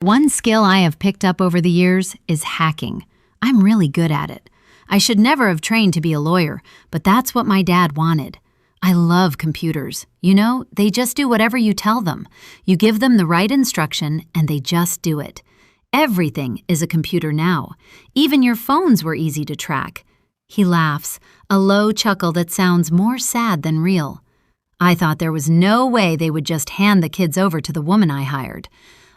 One skill I have picked up over the years is hacking. I'm really good at it. I should never have trained to be a lawyer, but that's what my dad wanted. I love computers. You know, they just do whatever you tell them. You give them the right instruction, and they just do it. Everything is a computer now. Even your phones were easy to track. He laughs, a low chuckle that sounds more sad than real. I thought there was no way they would just hand the kids over to the woman I hired.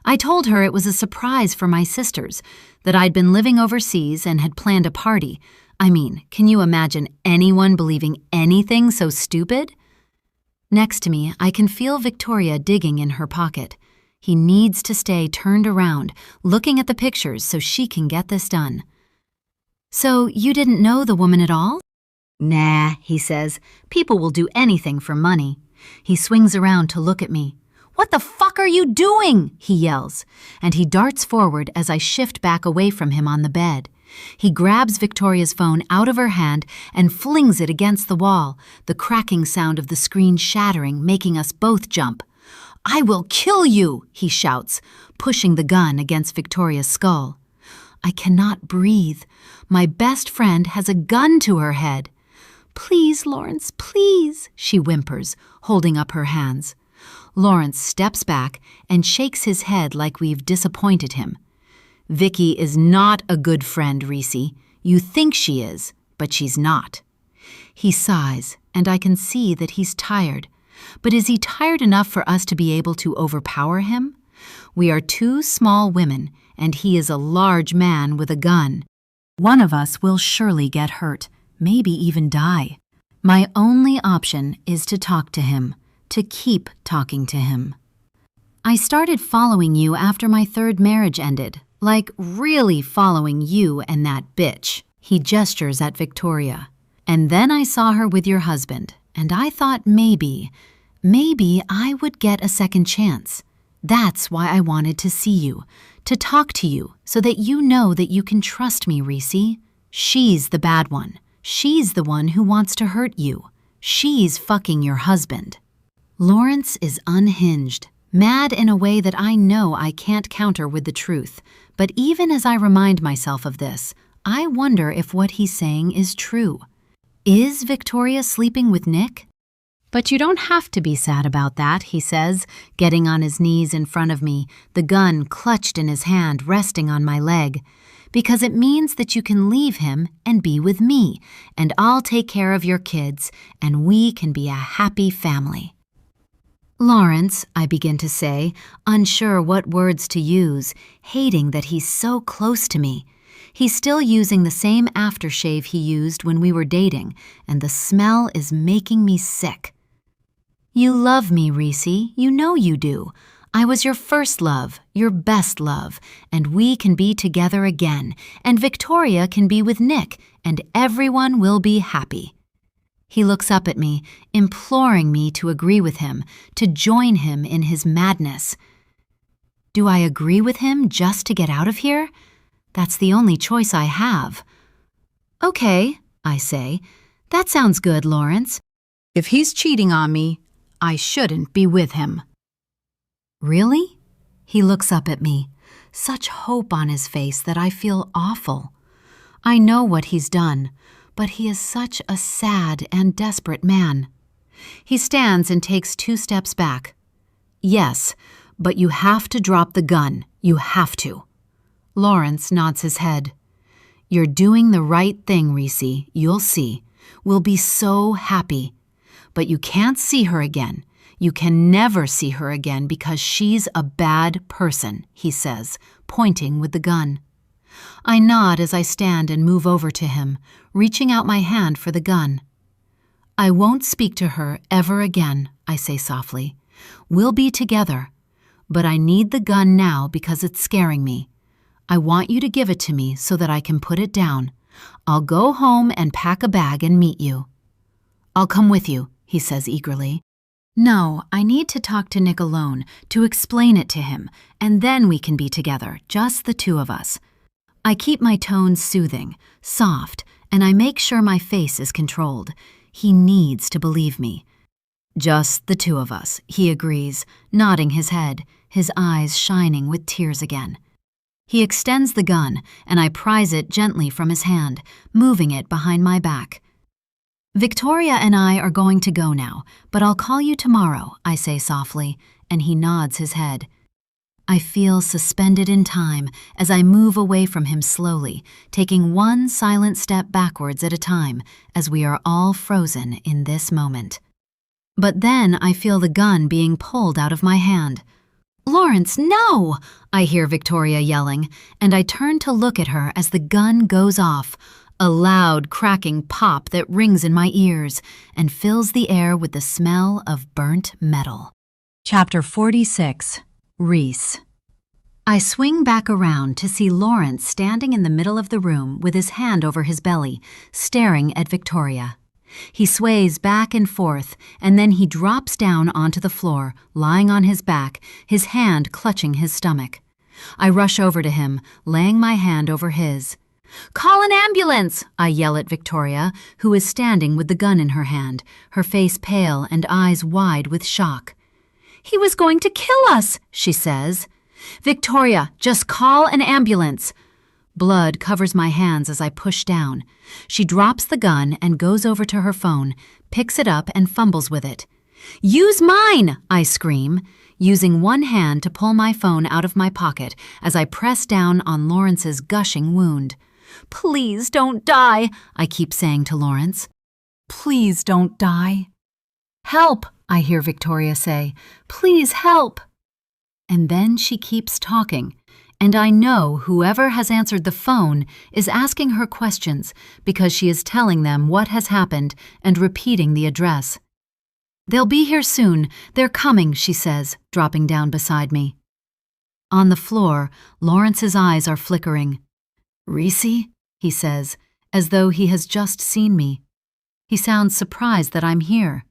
I told her it was a surprise for my sisters, that I'd been living overseas and had planned a party. I mean, can you imagine anyone believing anything so stupid? Next to me, I can feel Victoria digging in her pocket. He needs to stay turned around, looking at the pictures so she can get this done. "So you didn't know the woman at all?" "Nah," he says. "People will do anything for money." He swings around to look at me. "What the fuck are you doing?" he yells, and he darts forward as I shift back away from him on the bed. He grabs Victoria's phone out of her hand and flings it against the wall, the cracking sound of the screen shattering, making us both jump. "I will kill you," he shouts, pushing the gun against Victoria's skull. I cannot breathe. My best friend has a gun to her head. "Please, Lawrence, please," she whimpers, holding up her hands. Lawrence steps back and shakes his head like we've disappointed him. "Vicky is not a good friend, Reese. You think she is, but she's not." He sighs, and I can see that he's tired. But is he tired enough for us to be able to overpower him? We are two small women, and he is a large man with a gun. One of us will surely get hurt, maybe even die. My only option is to talk to him, to keep talking to him. "I started following you after my third marriage ended, like really following you and that bitch." He gestures at Victoria. "And then I saw her with your husband, and I thought maybe I would get a second chance. That's why I wanted to see you, to talk to you, so that you know that you can trust me, Reese. She's the bad one. She's the one who wants to hurt you. She's fucking your husband." Lawrence is unhinged, mad in a way that I know I can't counter with the truth. But even as I remind myself of this, I wonder if what he's saying is true. Is Victoria sleeping with Nick? "But you don't have to be sad about that," he says, getting on his knees in front of me, the gun clutched in his hand resting on my leg. "Because it means that you can leave him and be with me, and I'll take care of your kids, and we can be a happy family." "Lawrence," I begin to say, unsure what words to use, hating that he's so close to me. He's still using the same aftershave he used when we were dating, and the smell is making me sick. "You love me, Reese. You know you do. I was your first love, your best love, and we can be together again, and Victoria can be with Nick, and everyone will be happy." He looks up at me, imploring me to agree with him, to join him in his madness. Do I agree with him just to get out of here? That's the only choice I have. "Okay," I say. "That sounds good, Lawrence. If he's cheating on me, I shouldn't be with him." "Really?" He looks up at me, such hope on his face that I feel awful. I know what he's done, but he is such a sad and desperate man. He stands and takes 2 steps back. "Yes, but you have to drop the gun. You have to." Lawrence nods his head. "You're doing the right thing, Reese. You'll see. We'll be so happy. But you can't see her again. You can never see her again because she's a bad person," he says, pointing with the gun. I nod as I stand and move over to him, reaching out my hand for the gun. I won't speak to her ever again, I say softly. We'll be together, but I need the gun now because it's scaring me. I want you to give it to me so that I can put it down. I'll go home and pack a bag and meet you. I'll come with you, he says eagerly. No, I need to talk to Nick alone, to explain it to him, and then we can be together, just the two of us. I keep my tone soothing, soft, and I make sure my face is controlled. He needs to believe me. Just the two of us, he agrees, nodding his head, his eyes shining with tears again. He extends the gun, and I prise it gently from his hand, moving it behind my back. Victoria and I are going to go now, but I'll call you tomorrow, I say softly, and he nods his head. I feel suspended in time as I move away from him slowly, taking one silent step backwards at a time as we are all frozen in this moment. But then I feel the gun being pulled out of my hand. Lawrence, no! I hear Victoria yelling, and I turn to look at her as the gun goes off, a loud cracking pop that rings in my ears and fills the air with the smell of burnt metal. Chapter 46. Reese. I swing back around to see Lawrence standing in the middle of the room with his hand over his belly, staring at Victoria. He sways back and forth, and then he drops down onto the floor, lying on his back, his hand clutching his stomach. I rush over to him, laying my hand over his. "Call an ambulance!" I yell at Victoria, who is standing with the gun in her hand, her face pale and eyes wide with shock. "He was going to kill us," she says. "Victoria, just call an ambulance." Blood covers my hands as I push down. She drops the gun and goes over to her phone, picks it up and fumbles with it. "Use mine!" I scream, using one hand to pull my phone out of my pocket as I press down on Lawrence's gushing wound. "Please don't die," I keep saying to Lawrence. "Please don't die." "Help," I hear Victoria say. "Please help." And then she keeps talking, and I know whoever has answered the phone is asking her questions because she is telling them what has happened and repeating the address. "They'll be here soon. They're coming," she says, dropping down beside me. On the floor, Lawrence's eyes are flickering. "Reese?" he says, as though he has just seen me. He sounds surprised that I'm here.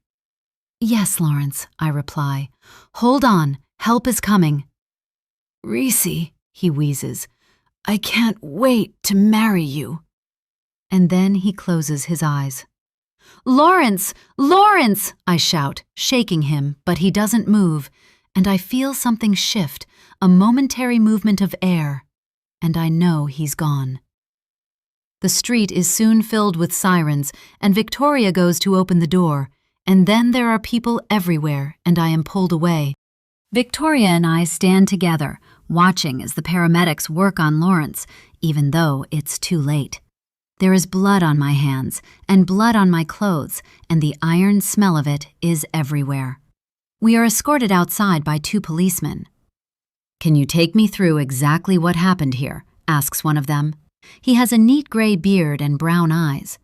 "Yes, Lawrence," I reply. "Hold on. Help is coming." "Reese," he wheezes, "I can't wait to marry you." And then he closes his eyes. "Lawrence! Lawrence!" I shout, shaking him, but he doesn't move, and I feel something shift, a momentary movement of air, and I know he's gone. The street is soon filled with sirens, and Victoria goes to open the door, and then there are people everywhere, and I am pulled away. Victoria and I stand together, watching as the paramedics work on Lawrence, even though it's too late. There is blood on my hands and blood on my clothes, and the iron smell of it is everywhere. We are escorted outside by 2 policemen. "Can you take me through exactly what happened here?" asks one of them. He has a neat gray beard and brown eyes.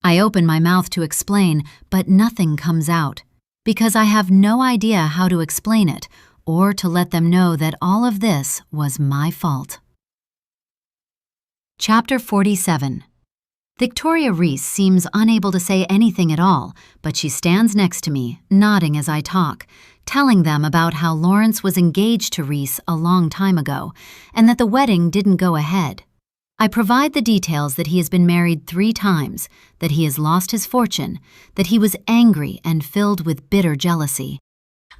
I open my mouth to explain, but nothing comes out, because I have no idea how to explain it or to let them know that all of this was my fault. Chapter 47. Victoria Reese seems unable to say anything at all, but she stands next to me, nodding as I talk, telling them about how Lawrence was engaged to Reese a long time ago, and that the wedding didn't go ahead. I provide the details that he has been married 3 times, that he has lost his fortune, that he was angry and filled with bitter jealousy.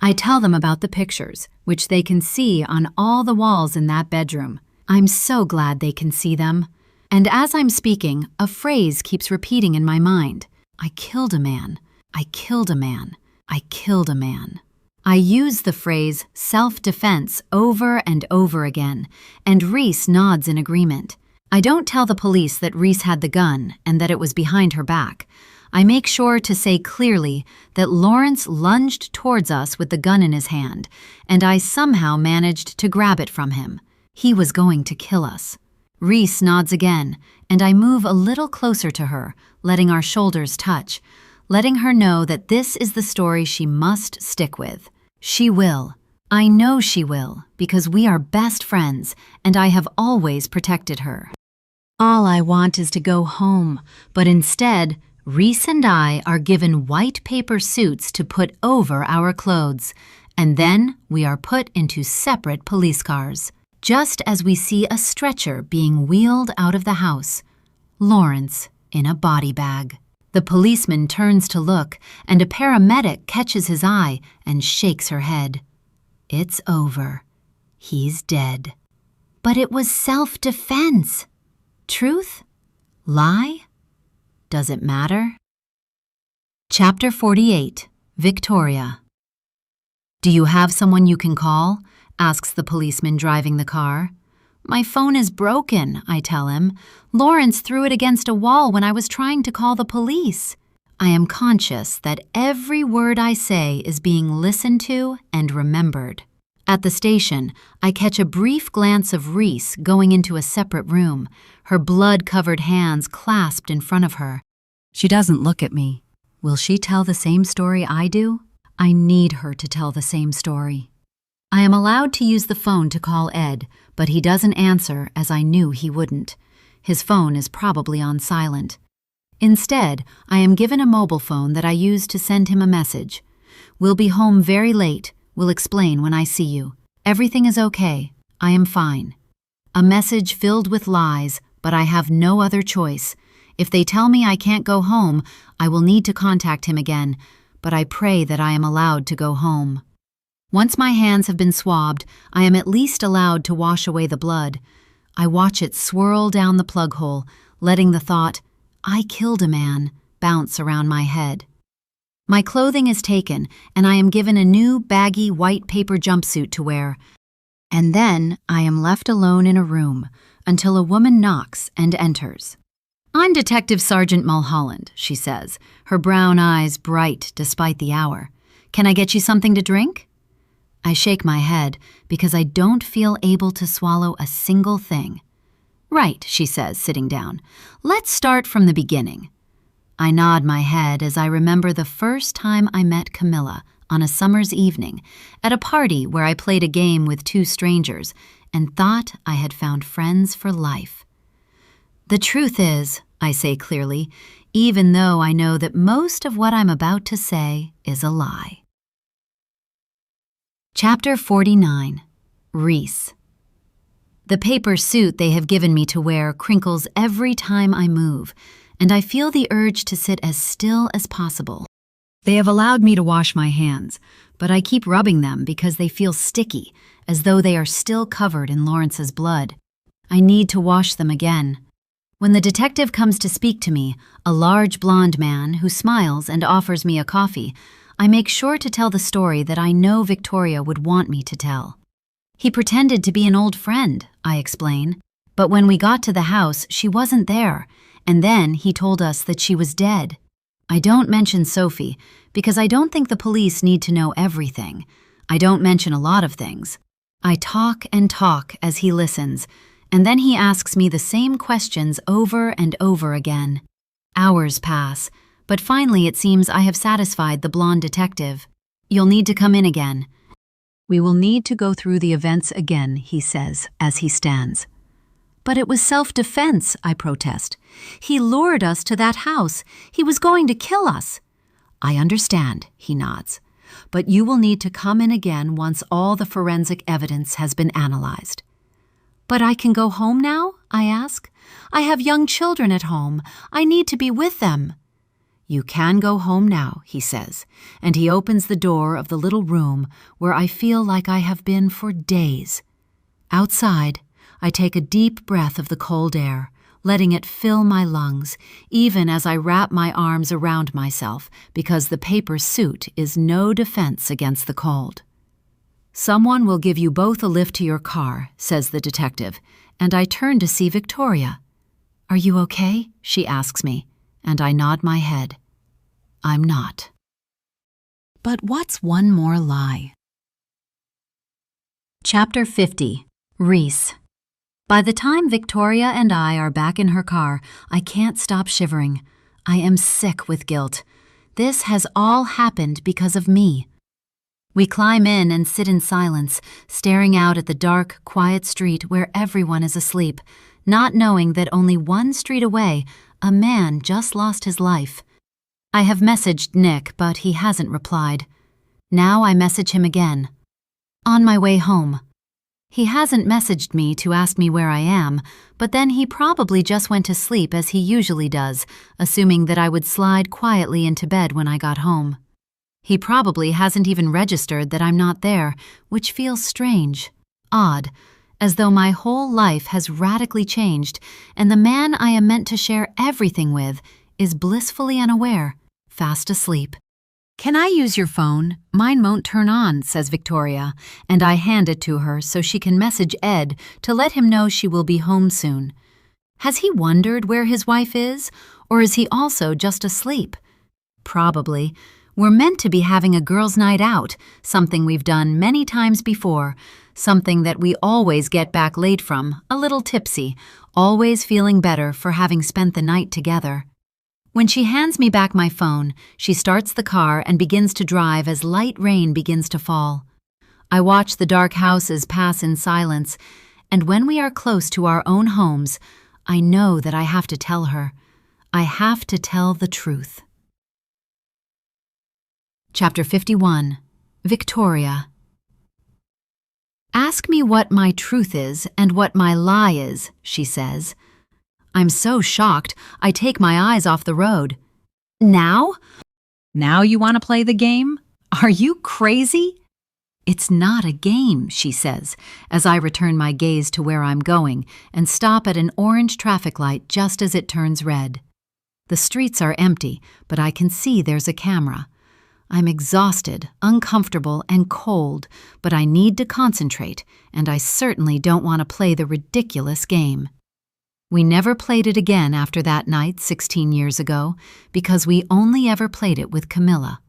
I tell them about the pictures, which they can see on all the walls in that bedroom. I'm so glad they can see them. And as I'm speaking, a phrase keeps repeating in my mind. I killed a man. I killed a man. I killed a man. I use the phrase self-defense over and over again, and Reese nods in agreement. I don't tell the police that Reese had the gun and that it was behind her back. I make sure to say clearly that Lawrence lunged towards us with the gun in his hand, and I somehow managed to grab it from him. He was going to kill us. Reese nods again, and I move a little closer to her, letting our shoulders touch, letting her know that this is the story she must stick with. She will. I know she will, because we are best friends, and I have always protected her. All I want is to go home, but instead, Reese and I are given white paper suits to put over our clothes, and then we are put into separate police cars, just as we see a stretcher being wheeled out of the house. Lawrence in a body bag. The policeman turns to look, and a paramedic catches his eye and shakes her head. It's over. He's dead. But it was self-defense. Truth? Lie? Does it matter? Chapter 48. Victoria. Do you have someone you can call? Asks the policeman driving the car. My phone is broken, I tell him. Lawrence threw it against a wall when I was trying to call the police. I am conscious that every word I say is being listened to and remembered. At the station, I catch a brief glance of Reese going into a separate room, her blood-covered hands clasped in front of her. She doesn't look at me. Will she tell the same story I do? I need her to tell the same story. I am allowed to use the phone to call Ed, but he doesn't answer as I knew he wouldn't. His phone is probably on silent. Instead, I am given a mobile phone that I use to send him a message. We'll be home very late. We'll explain when I see you. Everything is okay. I am fine. A message filled with lies, but I have no other choice. If they tell me I can't go home, I will need to contact him again, but I pray that I am allowed to go home. Once my hands have been swabbed, I am at least allowed to wash away the blood. I watch it swirl down the plug hole, letting the thought, I killed a man, bounce around my head. My clothing is taken, and I am given a new baggy white paper jumpsuit to wear. And then I am left alone in a room until a woman knocks and enters. I'm Detective Sergeant Mulholland, she says, her brown eyes bright despite the hour. Can I get you something to drink? I shake my head because I don't feel able to swallow a single thing. Right, she says, sitting down. Let's start from the beginning. I nod my head as I remember the first time I met Camilla on a summer's evening at a party where I played a game with two strangers and thought I had found friends for life. The truth is, I say clearly, even though I know that most of what I'm about to say is a lie. Chapter 49. Reese. The paper suit they have given me to wear crinkles every time I move, and I feel the urge to sit as still as possible. They have allowed me to wash my hands, but I keep rubbing them because they feel sticky, as though they are still covered in Lawrence's blood. I need to wash them again. When the detective comes to speak to me, a large blonde man who smiles and offers me a coffee, I make sure to tell the story that I know Victoria would want me to tell. He pretended to be an old friend, I explain, but when we got to the house, she wasn't there, and then he told us that she was dead. I don't mention Sophie, because I don't think the police need to know everything. I don't mention a lot of things. I talk and talk as he listens, and then he asks me the same questions over and over again. Hours pass, but finally it seems I have satisfied the blonde detective. You'll need to come in again. We will need to go through the events again, he says, as he stands. But it was self-defense, I protest. He lured us to that house. He was going to kill us. I understand, he nods. But you will need to come in again once all the forensic evidence has been analyzed. But I can go home now? I ask. I have young children at home. I need to be with them. You can go home now, he says, and he opens the door of the little room where I feel like I have been for days. Outside, I take a deep breath of the cold air, letting it fill my lungs, even as I wrap my arms around myself because the paper suit is no defense against the cold. Someone will give you both a lift to your car, says the detective, and I turn to see Victoria. Are you okay? She asks me, and I nod my head. I'm not. But what's one more lie? Chapter 50. Reese. By the time Victoria and I are back in her car, I can't stop shivering. I am sick with guilt. This has all happened because of me. We climb in and sit in silence, staring out at the dark, quiet street where everyone is asleep, not knowing that only one street away, a man just lost his life. I have messaged Nick, but he hasn't replied. Now I message him again. On my way home. He hasn't messaged me to ask me where I am, but then he probably just went to sleep as he usually does, assuming that I would slide quietly into bed when I got home. He probably hasn't even registered that I'm not there, which feels strange, odd, as though my whole life has radically changed and the man I am meant to share everything with is blissfully unaware, fast asleep. Can I use your phone? Mine won't turn on, says Victoria, and I hand it to her so she can message Ed to let him know she will be home soon. Has he wondered where his wife is, or is he also just asleep? Probably. We're meant to be having a girls' night out, something we've done many times before, something that we always get back late from, a little tipsy, always feeling better for having spent the night together. When she hands me back my phone, she starts the car and begins to drive as light rain begins to fall. I watch the dark houses pass in silence, and when we are close to our own homes, I know that I have to tell her. I have to tell the truth. Chapter 51. Victoria. Ask me what my truth is and what my lie is, she says. I'm so shocked, I take my eyes off the road. Now? Now you want to play the game? Are you crazy? It's not a game, she says, as I return my gaze to where I'm going and stop at an orange traffic light just as it turns red. The streets are empty, but I can see there's a camera. I'm exhausted, uncomfortable, and cold, but I need to concentrate, and I certainly don't want to play the ridiculous game. We never played it again after that night 16 years ago, because we only ever played it with Camilla.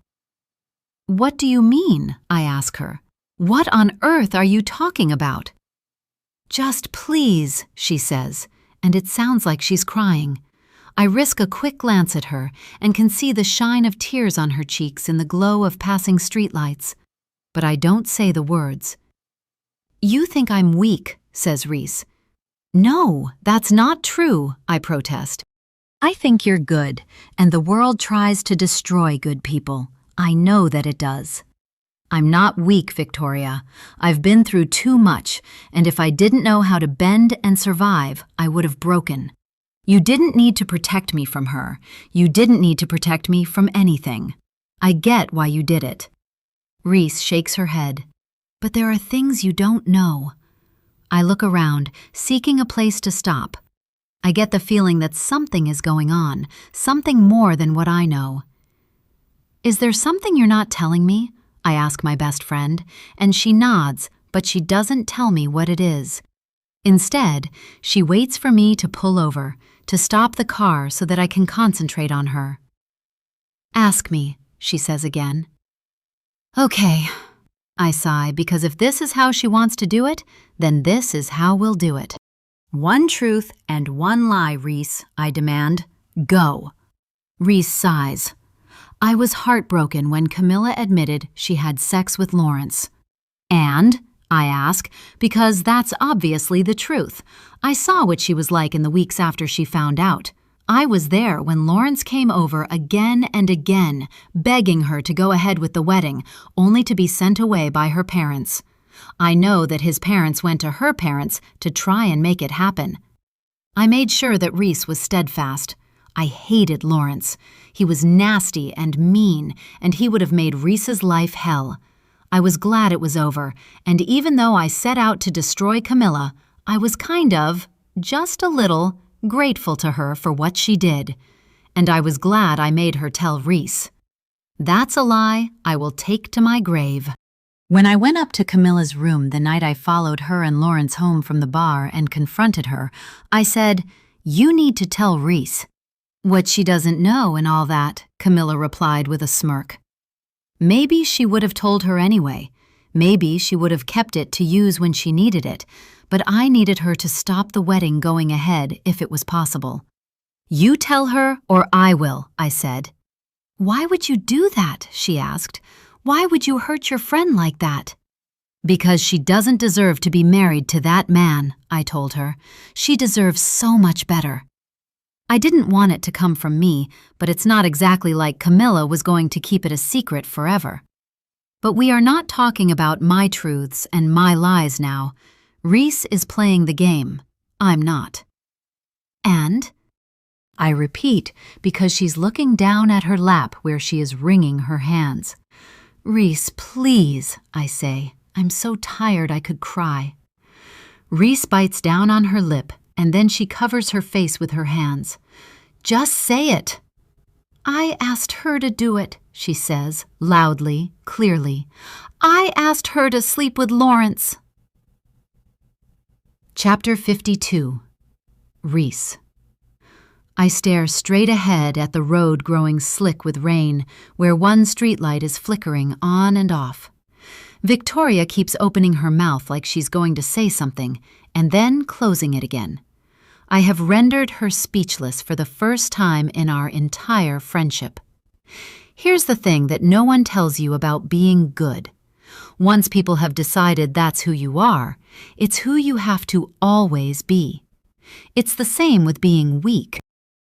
What do you mean? I ask her. What on earth are you talking about? Just please, she says, and it sounds like she's crying. I risk a quick glance at her and can see the shine of tears on her cheeks in the glow of passing streetlights, but I don't say the words. You think I'm weak, says Reese. No, that's not true, I protest. I think you're good, and the world tries to destroy good people. I know that it does. I'm not weak, Victoria. I've been through too much, and if I didn't know how to bend and survive, I would have broken. You didn't need to protect me from her. You didn't need to protect me from anything. I get why you did it. Reese shakes her head. But there are things you don't know. I look around, seeking a place to stop. I get the feeling that something is going on, something more than what I know. Is there something you're not telling me? I ask my best friend, and she nods, but she doesn't tell me what it is. Instead, she waits for me to pull over, to stop the car so that I can concentrate on her. Ask me, she says again. Okay, I sigh, because if this is how she wants to do it, then this is how we'll do it. One truth and one lie, Reese, I demand. Go. Reese sighs. I was heartbroken when Camilla admitted she had sex with Lawrence. And? I ask, because that's obviously the truth. I saw what she was like in the weeks after she found out. I was there when Lawrence came over again and again, begging her to go ahead with the wedding, only to be sent away by her parents. I know that his parents went to her parents to try and make it happen. I made sure that Reese was steadfast. I hated Lawrence. He was nasty and mean, and he would have made Reese's life hell. I was glad it was over, and even though I set out to destroy Camilla, I was kind of, just a little, grateful to her for what she did. And I was glad I made her tell Reese. That's a lie I will take to my grave. When I went up to Camilla's room the night I followed her and Lawrence home from the bar and confronted her, I said, "You need to tell Reese." "What she doesn't know and all that," Camilla replied with a smirk. Maybe she would have told her anyway. Maybe she would have kept it to use when she needed it, but I needed her to stop the wedding going ahead if it was possible. "You tell her or I will," I said. "Why would you do that?" she asked. "Why would you hurt your friend like that?" "Because she doesn't deserve to be married to that man," I told her. "She deserves so much better." I didn't want it to come from me, but it's not exactly like Camilla was going to keep it a secret forever. But we are not talking about my truths and my lies now. Reese is playing the game. I'm not. And? I repeat, because she's looking down at her lap where she is wringing her hands. "Reese, please," I say. I'm so tired I could cry. Reese bites down on her lip, and then she covers her face with her hands. "Just say it." "I asked her to do it," she says, loudly, clearly. "I asked her to sleep with Lawrence." Chapter 52. Reese. I stare straight ahead at the road growing slick with rain, where one streetlight is flickering on and off. Victoria keeps opening her mouth like she's going to say something, and then closing it again. I have rendered her speechless for the first time in our entire friendship. Here's the thing that no one tells you about being good. Once people have decided that's who you are, it's who you have to always be. It's the same with being weak.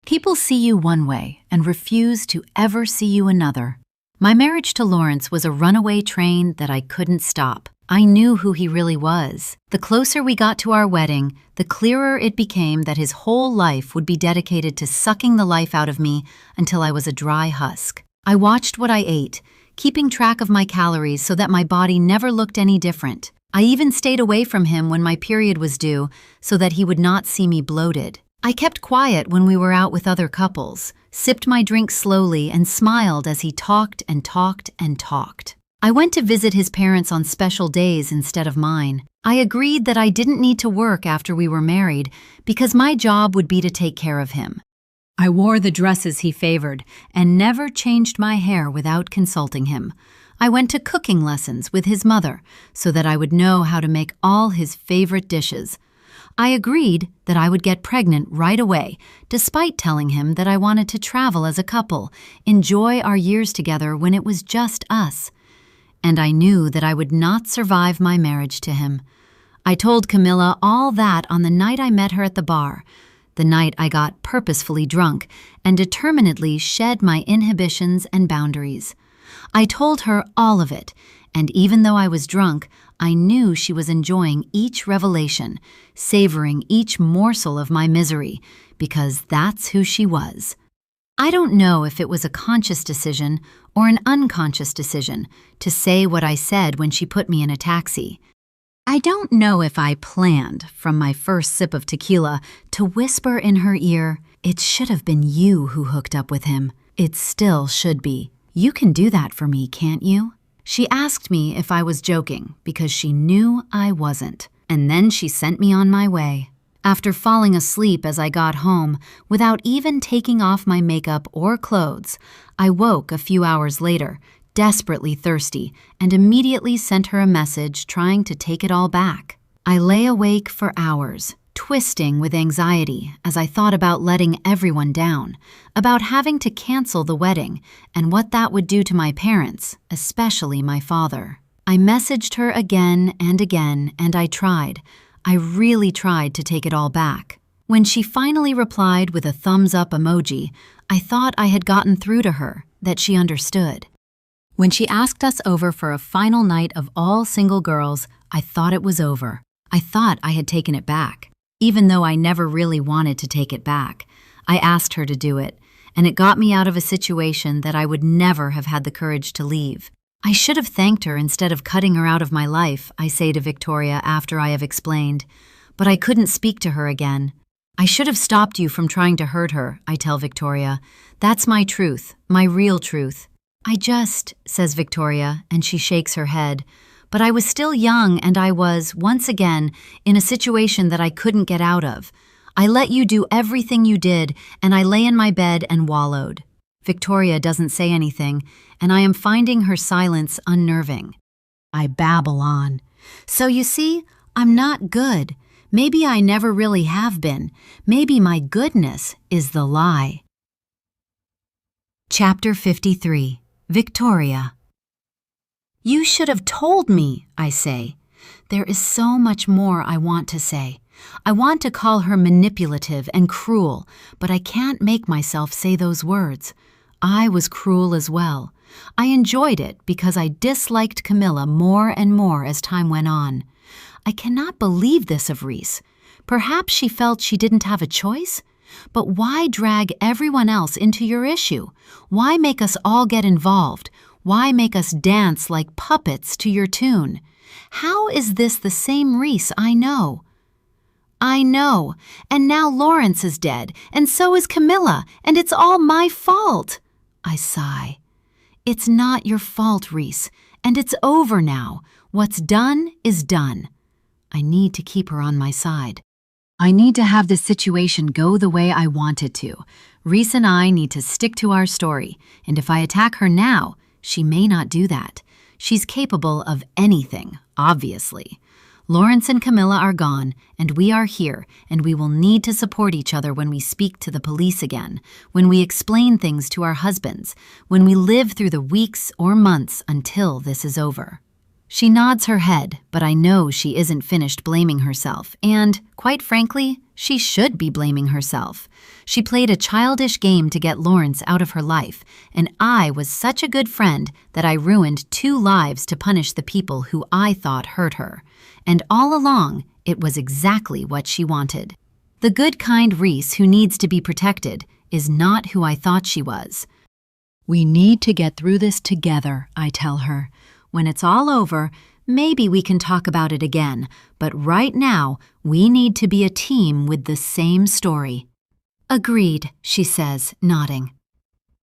People see you one way and refuse to ever see you another. My marriage to Lawrence was a runaway train that I couldn't stop. I knew who he really was. The closer we got to our wedding, the clearer it became that his whole life would be dedicated to sucking the life out of me until I was a dry husk. I watched what I ate, keeping track of my calories so that my body never looked any different. I even stayed away from him when my period was due so that he would not see me bloated. I kept quiet when we were out with other couples, sipped my drink slowly, and smiled as he talked and talked and talked. I went to visit his parents on special days instead of mine. I agreed that I didn't need to work after we were married because my job would be to take care of him. I wore the dresses he favored and never changed my hair without consulting him. I went to cooking lessons with his mother so that I would know how to make all his favorite dishes. I agreed that I would get pregnant right away, despite telling him that I wanted to travel as a couple, enjoy our years together when it was just us. And I knew that I would not survive my marriage to him. I told Camilla all that on the night I met her at the bar, the night I got purposefully drunk and determinedly shed my inhibitions and boundaries. I told her all of it, and even though I was drunk, I knew she was enjoying each revelation, savoring each morsel of my misery, because that's who she was. I don't know if it was a conscious decision or an unconscious decision to say what I said when she put me in a taxi. I don't know if I planned, from my first sip of tequila, to whisper in her ear, "It should have been you who hooked up with him. It still should be. You can do that for me, can't you?" She asked me if I was joking because she knew I wasn't, and then she sent me on my way. After falling asleep as I got home, without even taking off my makeup or clothes, I woke a few hours later, desperately thirsty, and immediately sent her a message trying to take it all back. I lay awake for hours, twisting with anxiety as I thought about letting everyone down, about having to cancel the wedding, and what that would do to my parents, especially my father. I messaged her again and again, and I really tried to take it all back. When she finally replied with a thumbs-up emoji, I thought I had gotten through to her, that she understood. When she asked us over for a final night of all single girls, I thought it was over. I thought I had taken it back. Even though I never really wanted to take it back, I asked her to do it, and it got me out of a situation that I would never have had the courage to leave. I should have thanked her instead of cutting her out of my life, I say to Victoria after I have explained, but I couldn't speak to her again. I should have stopped you from trying to hurt her, I tell Victoria. That's my truth, my real truth. Says Victoria, and she shakes her head. But I was still young, and I was, once again, in a situation that I couldn't get out of. I let you do everything you did, and I lay in my bed and wallowed. Victoria doesn't say anything, and I am finding her silence unnerving. I babble on. So you see, I'm not good. Maybe I never really have been. Maybe my goodness is the lie. Chapter 53. Victoria. You should have told me, I say. There is so much more I want to say. I want to call her manipulative and cruel, but I can't make myself say those words. I was cruel as well. I enjoyed it because I disliked Camilla more and more as time went on. I cannot believe this of Reese. Perhaps she felt she didn't have a choice? But why drag everyone else into your issue? Why make us all get involved? Why make us dance like puppets to your tune? How is this the same Reese I know? I know, and now Lawrence is dead, and so is Camilla, and it's all my fault. I sigh. It's not your fault, Reese, and it's over now. What's done is done. I need to keep her on my side. I need to have this situation go the way I want it to. Reese and I need to stick to our story, and if I attack her now, she may not do that. She's capable of anything, obviously. Lawrence and Camilla are gone, and we are here, and we will need to support each other when we speak to the police again, when we explain things to our husbands, when we live through the weeks or months until this is over. She nods her head, but I know she isn't finished blaming herself, and, quite frankly, she should be blaming herself. She played a childish game to get Lawrence out of her life, and I was such a good friend that I ruined 2 lives to punish the people who I thought hurt her. And all along, it was exactly what she wanted. The good, kind Reese who needs to be protected is not who I thought she was. We need to get through this together, I tell her. When it's all over, maybe we can talk about it again, but right now, we need to be a team with the same story. Agreed, she says, nodding.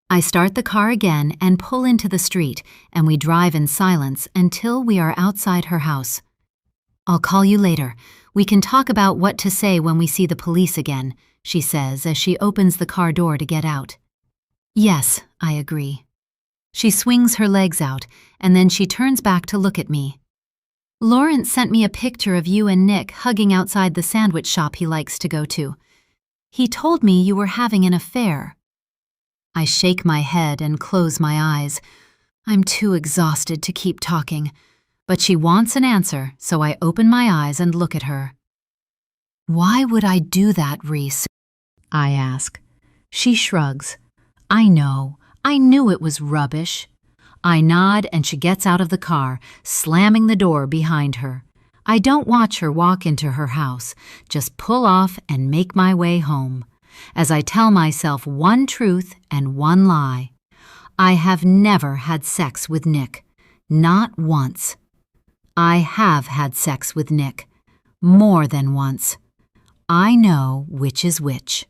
I start the car again and pull into the street, and we drive in silence until we are outside her house. I'll call you later. We can talk about what to say when we see the police again, she says as she opens the car door to get out. Yes, I agree. She swings her legs out, and then she turns back to look at me. Lawrence sent me a picture of you and Nick hugging outside the sandwich shop he likes to go to. He told me you were having an affair. I shake my head and close my eyes. I'm too exhausted to keep talking. But she wants an answer, so I open my eyes and look at her. Why would I do that, Reese? I ask. She shrugs. I know. I knew it was rubbish. I nod and she gets out of the car, slamming the door behind her. I don't watch her walk into her house, just pull off and make my way home, as I tell myself one truth and one lie. I have never had sex with Nick. Not once. I have had sex with Nick. More than once. I know which is which.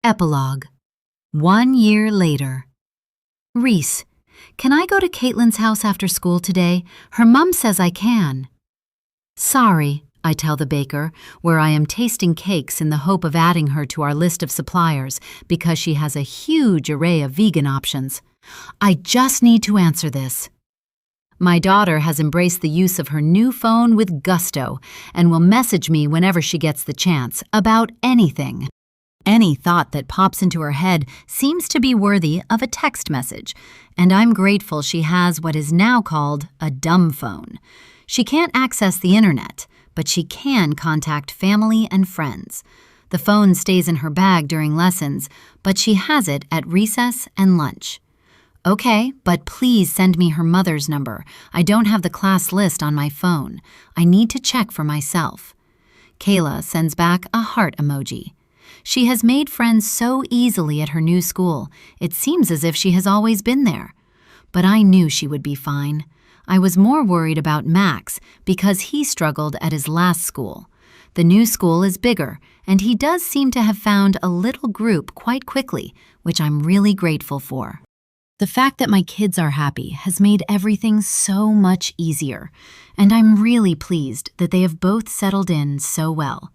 Epilogue. 1 year later. Reese, can I go to Caitlin's house after school today? Her mom says I can. Sorry, I tell the baker, where I am tasting cakes in the hope of adding her to our list of suppliers because she has a huge array of vegan options. I just need to answer this. My daughter has embraced the use of her new phone with gusto and will message me whenever she gets the chance about anything. Any thought that pops into her head seems to be worthy of a text message, and I'm grateful she has what is now called a dumb phone. She can't access the internet, but she can contact family and friends. The phone stays in her bag during lessons, but she has it at recess and lunch. Okay, but please send me her mother's number. I don't have the class list on my phone. I need to check for myself. Kayla sends back a heart emoji. She has made friends so easily at her new school. It seems as if she has always been there. But I knew she would be fine. I was more worried about Max because he struggled at his last school. The new school is bigger, and he does seem to have found a little group quite quickly, which I'm really grateful for. The fact that my kids are happy has made everything so much easier, and I'm really pleased that they have both settled in so well.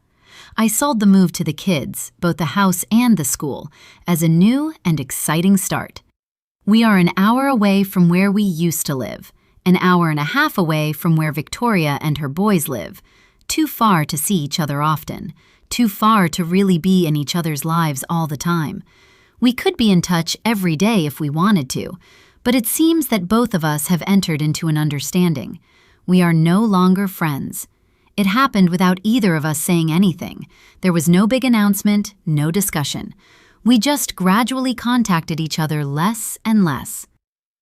I sold the move to the kids, both the house and the school, as a new and exciting start. We are an hour away from where we used to live, an hour and a half away from where Victoria and her boys live, too far to see each other often, too far to really be in each other's lives all the time. We could be in touch every day if we wanted to, but it seems that both of us have entered into an understanding. We are no longer friends. It happened without either of us saying anything. There was no big announcement, no discussion. We just gradually contacted each other less and less.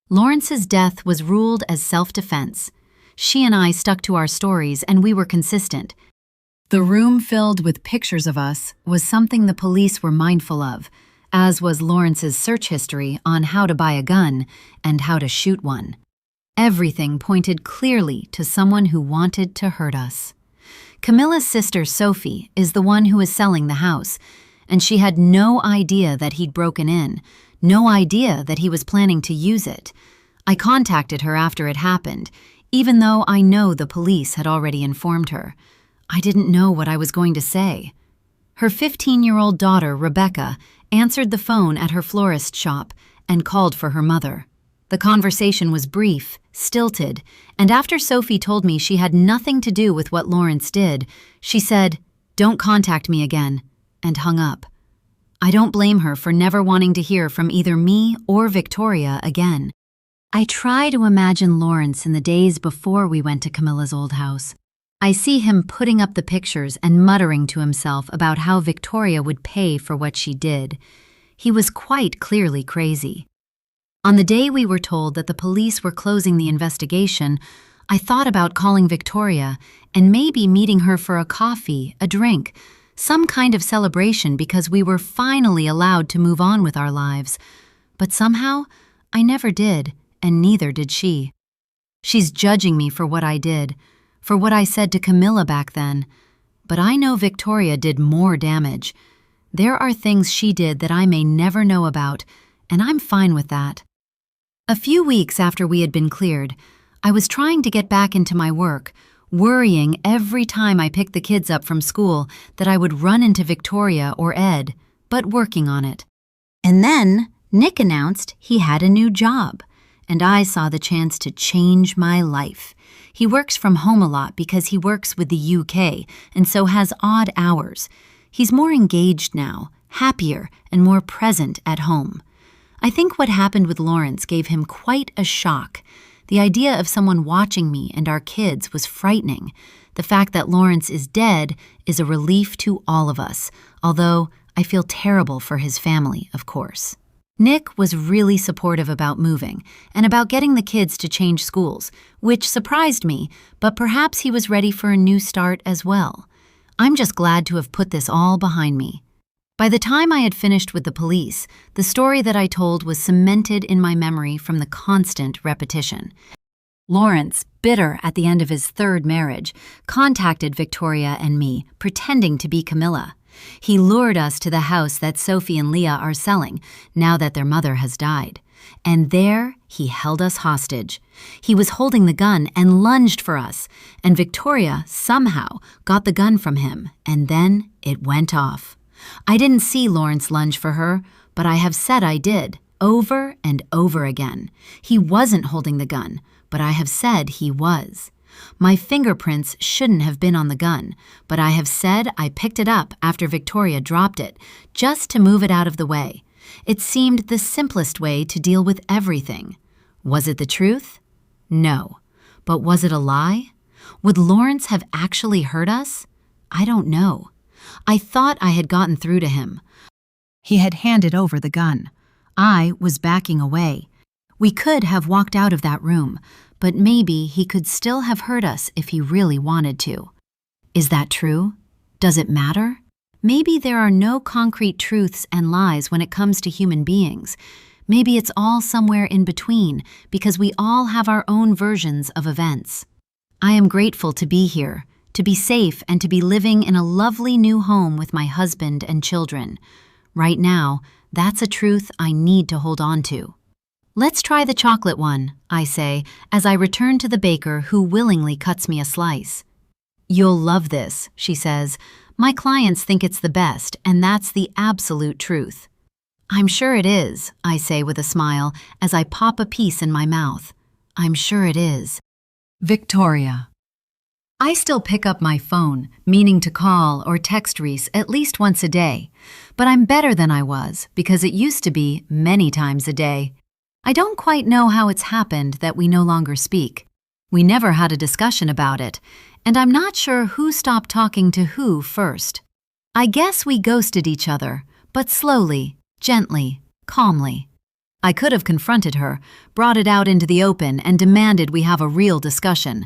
Lawrence's death was ruled as self-defense. She and I stuck to our stories and we were consistent. The room filled with pictures of us was something the police were mindful of, as was Lawrence's search history on how to buy a gun and how to shoot one. Everything pointed clearly to someone who wanted to hurt us. Camilla's sister Sophie is the one who is selling the house, and she had no idea that he'd broken in, no idea that he was planning to use it. I contacted her after it happened, even though I know the police had already informed her. I didn't know what I was going to say. Her 15-year-old daughter, Rebecca, answered the phone at her florist shop and called for her mother. The conversation was brief, stilted, and after Sophie told me she had nothing to do with what Lawrence did, she said, "Don't contact me again," and hung up. I don't blame her for never wanting to hear from either me or Victoria again. I try to imagine Lawrence in the days before we went to Camilla's old house. I see him putting up the pictures and muttering to himself about how Victoria would pay for what she did. He was quite clearly crazy. On the day we were told that the police were closing the investigation, I thought about calling Victoria and maybe meeting her for a coffee, a drink, some kind of celebration because we were finally allowed to move on with our lives. But somehow, I never did, and neither did she. She's judging me for what I did, for what I said to Camilla back then. But I know Victoria did more damage. There are things she did that I may never know about, and I'm fine with that. A few weeks after we had been cleared, I was trying to get back into my work, worrying every time I picked the kids up from school that I would run into Victoria or Ed, but working on it. And then Nick announced he had a new job, and I saw the chance to change my life. He works from home a lot because he works with the UK and so has odd hours. He's more engaged now, happier, and more present at home. I think what happened with Lawrence gave him quite a shock. The idea of someone watching me and our kids was frightening. The fact that Lawrence is dead is a relief to all of us, although I feel terrible for his family, of course. Nick was really supportive about moving and about getting the kids to change schools, which surprised me, but perhaps he was ready for a new start as well. I'm just glad to have put this all behind me. By the time I had finished with the police, the story that I told was cemented in my memory from the constant repetition. Lawrence, bitter at the end of his third marriage, contacted Victoria and me, pretending to be Camilla. He lured us to the house that Sophie and Leah are selling, now that their mother has died. And there, he held us hostage. He was holding the gun and lunged for us, and Victoria somehow got the gun from him, and then it went off. I didn't see Lawrence lunge for her, but I have said I did, over and over again. He wasn't holding the gun, but I have said he was. My fingerprints shouldn't have been on the gun, but I have said I picked it up after Victoria dropped it, just to move it out of the way. It seemed the simplest way to deal with everything. Was it the truth? No. But was it a lie? Would Lawrence have actually hurt us? I don't know. I thought I had gotten through to him. He had handed over the gun. I was backing away. We could have walked out of that room, but maybe he could still have hurt us if he really wanted to. Is that true? Does it matter? Maybe there are no concrete truths and lies when it comes to human beings. Maybe it's all somewhere in between, because we all have our own versions of events. I am grateful to be here, to be safe, and to be living in a lovely new home with my husband and children. Right now, that's a truth I need to hold on to. Let's try the chocolate one, I say, as I return to the baker who willingly cuts me a slice. You'll love this, she says. My clients think it's the best, and that's the absolute truth. I'm sure it is, I say with a smile as I pop a piece in my mouth. I'm sure it is. Victoria. I still pick up my phone, meaning to call or text Reese at least once a day. But I'm better than I was because it used to be many times a day. I don't quite know how it's happened that we no longer speak. We never had a discussion about it, and I'm not sure who stopped talking to who first. I guess we ghosted each other, but slowly, gently, calmly. I could have confronted her, brought it out into the open, and demanded we have a real discussion.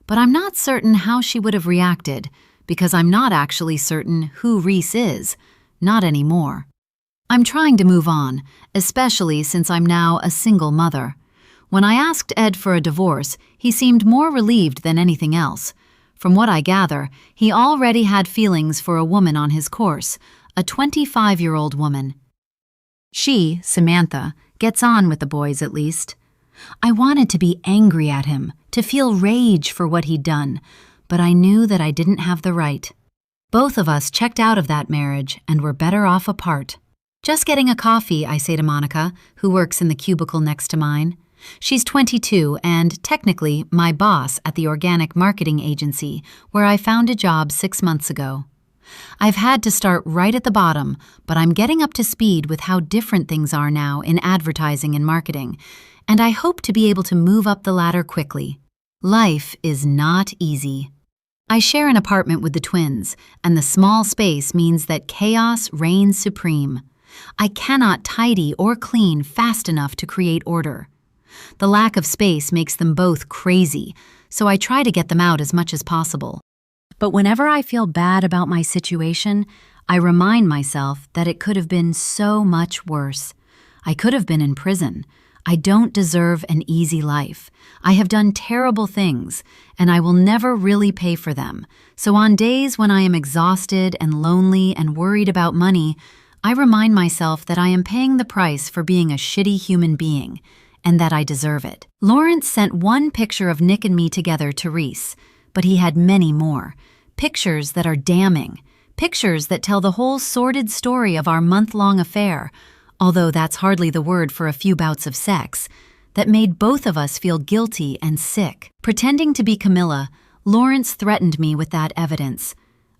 But I'm not certain how she would have reacted, because I'm not actually certain who Reese is. Not anymore. I'm trying to move on, especially since I'm now a single mother. When I asked Ed for a divorce, he seemed more relieved than anything else. From what I gather, he already had feelings for a woman on his course, a 25-year-old woman. She, Samantha, gets on with the boys at least. I wanted to be angry at him, to feel rage for what he'd done, but I knew that I didn't have the right. Both of us checked out of that marriage and were better off apart. Just getting a coffee, I say to Monica, who works in the cubicle next to mine. She's 22 and, technically, my boss at the organic marketing agency where I found a job 6 months ago. I've had to start right at the bottom, but I'm getting up to speed with how different things are now in advertising and marketing, and I hope to be able to move up the ladder quickly. Life is not easy. I share an apartment with the twins, and the small space means that chaos reigns supreme. I cannot tidy or clean fast enough to create order. The lack of space makes them both crazy, so I try to get them out as much as possible. But whenever I feel bad about my situation, I remind myself that it could have been so much worse. I could have been in prison. I don't deserve an easy life. I have done terrible things, and I will never really pay for them. So on days when I am exhausted and lonely and worried about money, I remind myself that I am paying the price for being a shitty human being, and that I deserve it. Lawrence sent one picture of Nick and me together to Reese, but he had many more. Pictures that are damning. Pictures that tell the whole sordid story of our month-long affair, although that's hardly the word for a few bouts of sex, that made both of us feel guilty and sick. Pretending to be Camilla, Lawrence threatened me with that evidence.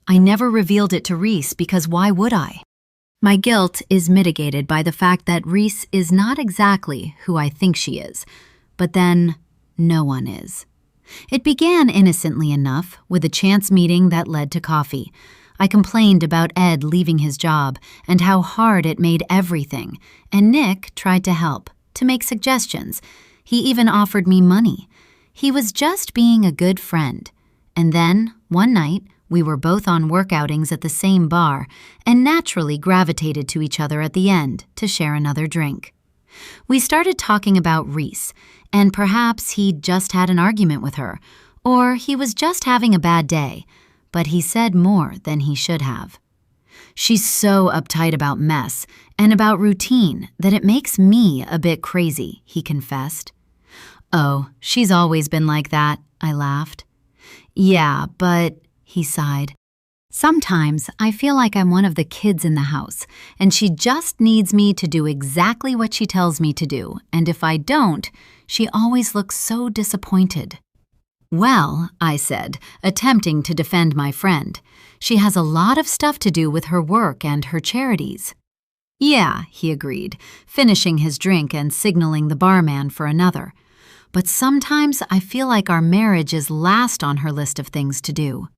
I never revealed it to Reese because why would I? My guilt is mitigated by the fact that Reese is not exactly who I think she is, but then no one is. It began innocently enough with a chance meeting that led to coffee. I complained about Ed leaving his job and how hard it made everything, and Nick tried to help, to make suggestions. He even offered me money. He was just being a good friend. And then, one night, we were both on work outings at the same bar and naturally gravitated to each other at the end to share another drink. We started talking about Reese, and perhaps he'd just had an argument with her, or he was just having a bad day, but he said more than he should have. She's so uptight about mess and about routine that it makes me a bit crazy, he confessed. Oh, she's always been like that, I laughed. Yeah, but, he sighed. Sometimes I feel like I'm one of the kids in the house, and she just needs me to do exactly what she tells me to do, and if I don't, she always looks so disappointed. Well, I said, attempting to defend my friend, she has a lot of stuff to do with her work and her charities. Yeah, he agreed, finishing his drink and signaling the barman for another. But sometimes I feel like our marriage is last on her list of things to do.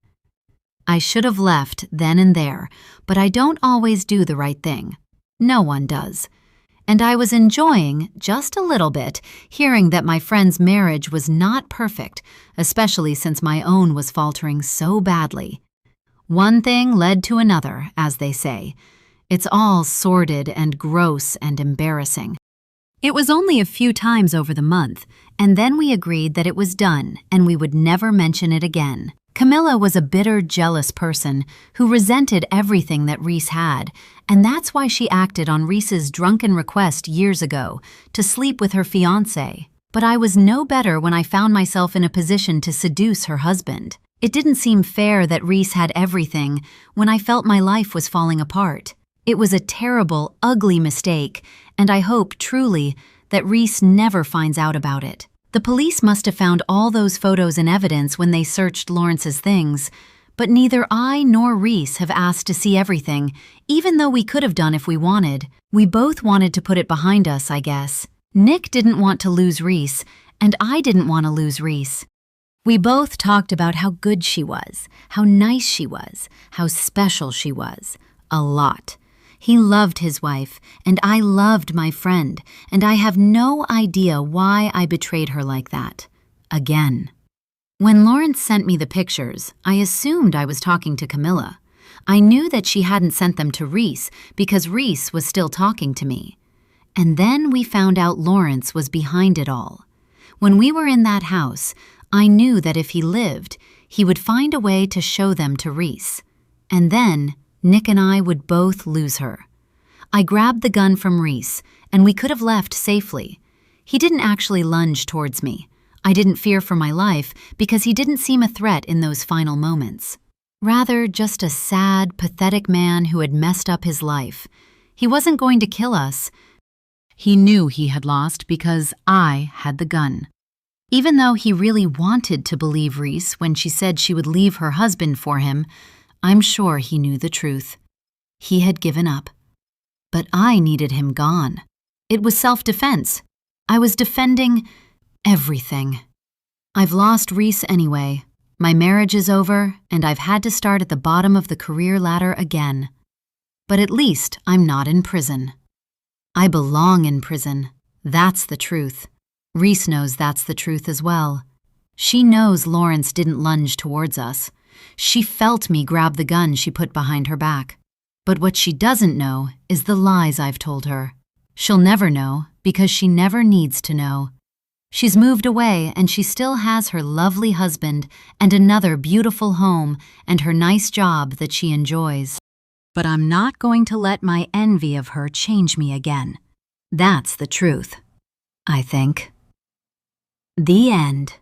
I should have left then and there, but I don't always do the right thing. No one does. And I was enjoying, just a little bit, hearing that my friend's marriage was not perfect, especially since my own was faltering so badly. One thing led to another, as they say. It's all sordid and gross and embarrassing. It was only a few times over the month, and then we agreed that it was done and we would never mention it again. Camilla was a bitter, jealous person who resented everything that Reese had, and that's why she acted on Reese's drunken request years ago to sleep with her fiancé. But I was no better when I found myself in a position to seduce her husband. It didn't seem fair that Reese had everything when I felt my life was falling apart. It was a terrible, ugly mistake, and I hope truly that Reese never finds out about it. The police must have found all those photos and evidence when they searched Lawrence's things, but neither I nor Reese have asked to see everything, even though we could have done if we wanted. We both wanted to put it behind us, I guess. Nick didn't want to lose Reese, and I didn't want to lose Reese. We both talked about how good she was, how nice she was, how special she was. A lot. He loved his wife, and I loved my friend, and I have no idea why I betrayed her like that. Again. When Lawrence sent me the pictures, I assumed I was talking to Camilla. I knew that she hadn't sent them to Reese because Reese was still talking to me. And then we found out Lawrence was behind it all. When we were in that house, I knew that if he lived, he would find a way to show them to Reese. And then Nick and I would both lose her. I grabbed the gun from Reese, and we could have left safely. He didn't actually lunge towards me. I didn't fear for my life because he didn't seem a threat in those final moments. Rather, just a sad, pathetic man who had messed up his life. He wasn't going to kill us. He knew he had lost because I had the gun. Even though he really wanted to believe Reese when she said she would leave her husband for him, I'm sure he knew the truth. He had given up. But I needed him gone. It was self-defense. I was defending everything. I've lost Reese anyway. My marriage is over, and I've had to start at the bottom of the career ladder again. But at least I'm not in prison. I belong in prison. That's the truth. Reese knows that's the truth as well. She knows Lawrence didn't lunge towards us. She felt me grab the gun she put behind her back. But what she doesn't know is the lies I've told her. She'll never know because she never needs to know. She's moved away and she still has her lovely husband and another beautiful home and her nice job that she enjoys. But I'm not going to let my envy of her change me again. That's the truth, I think. The end.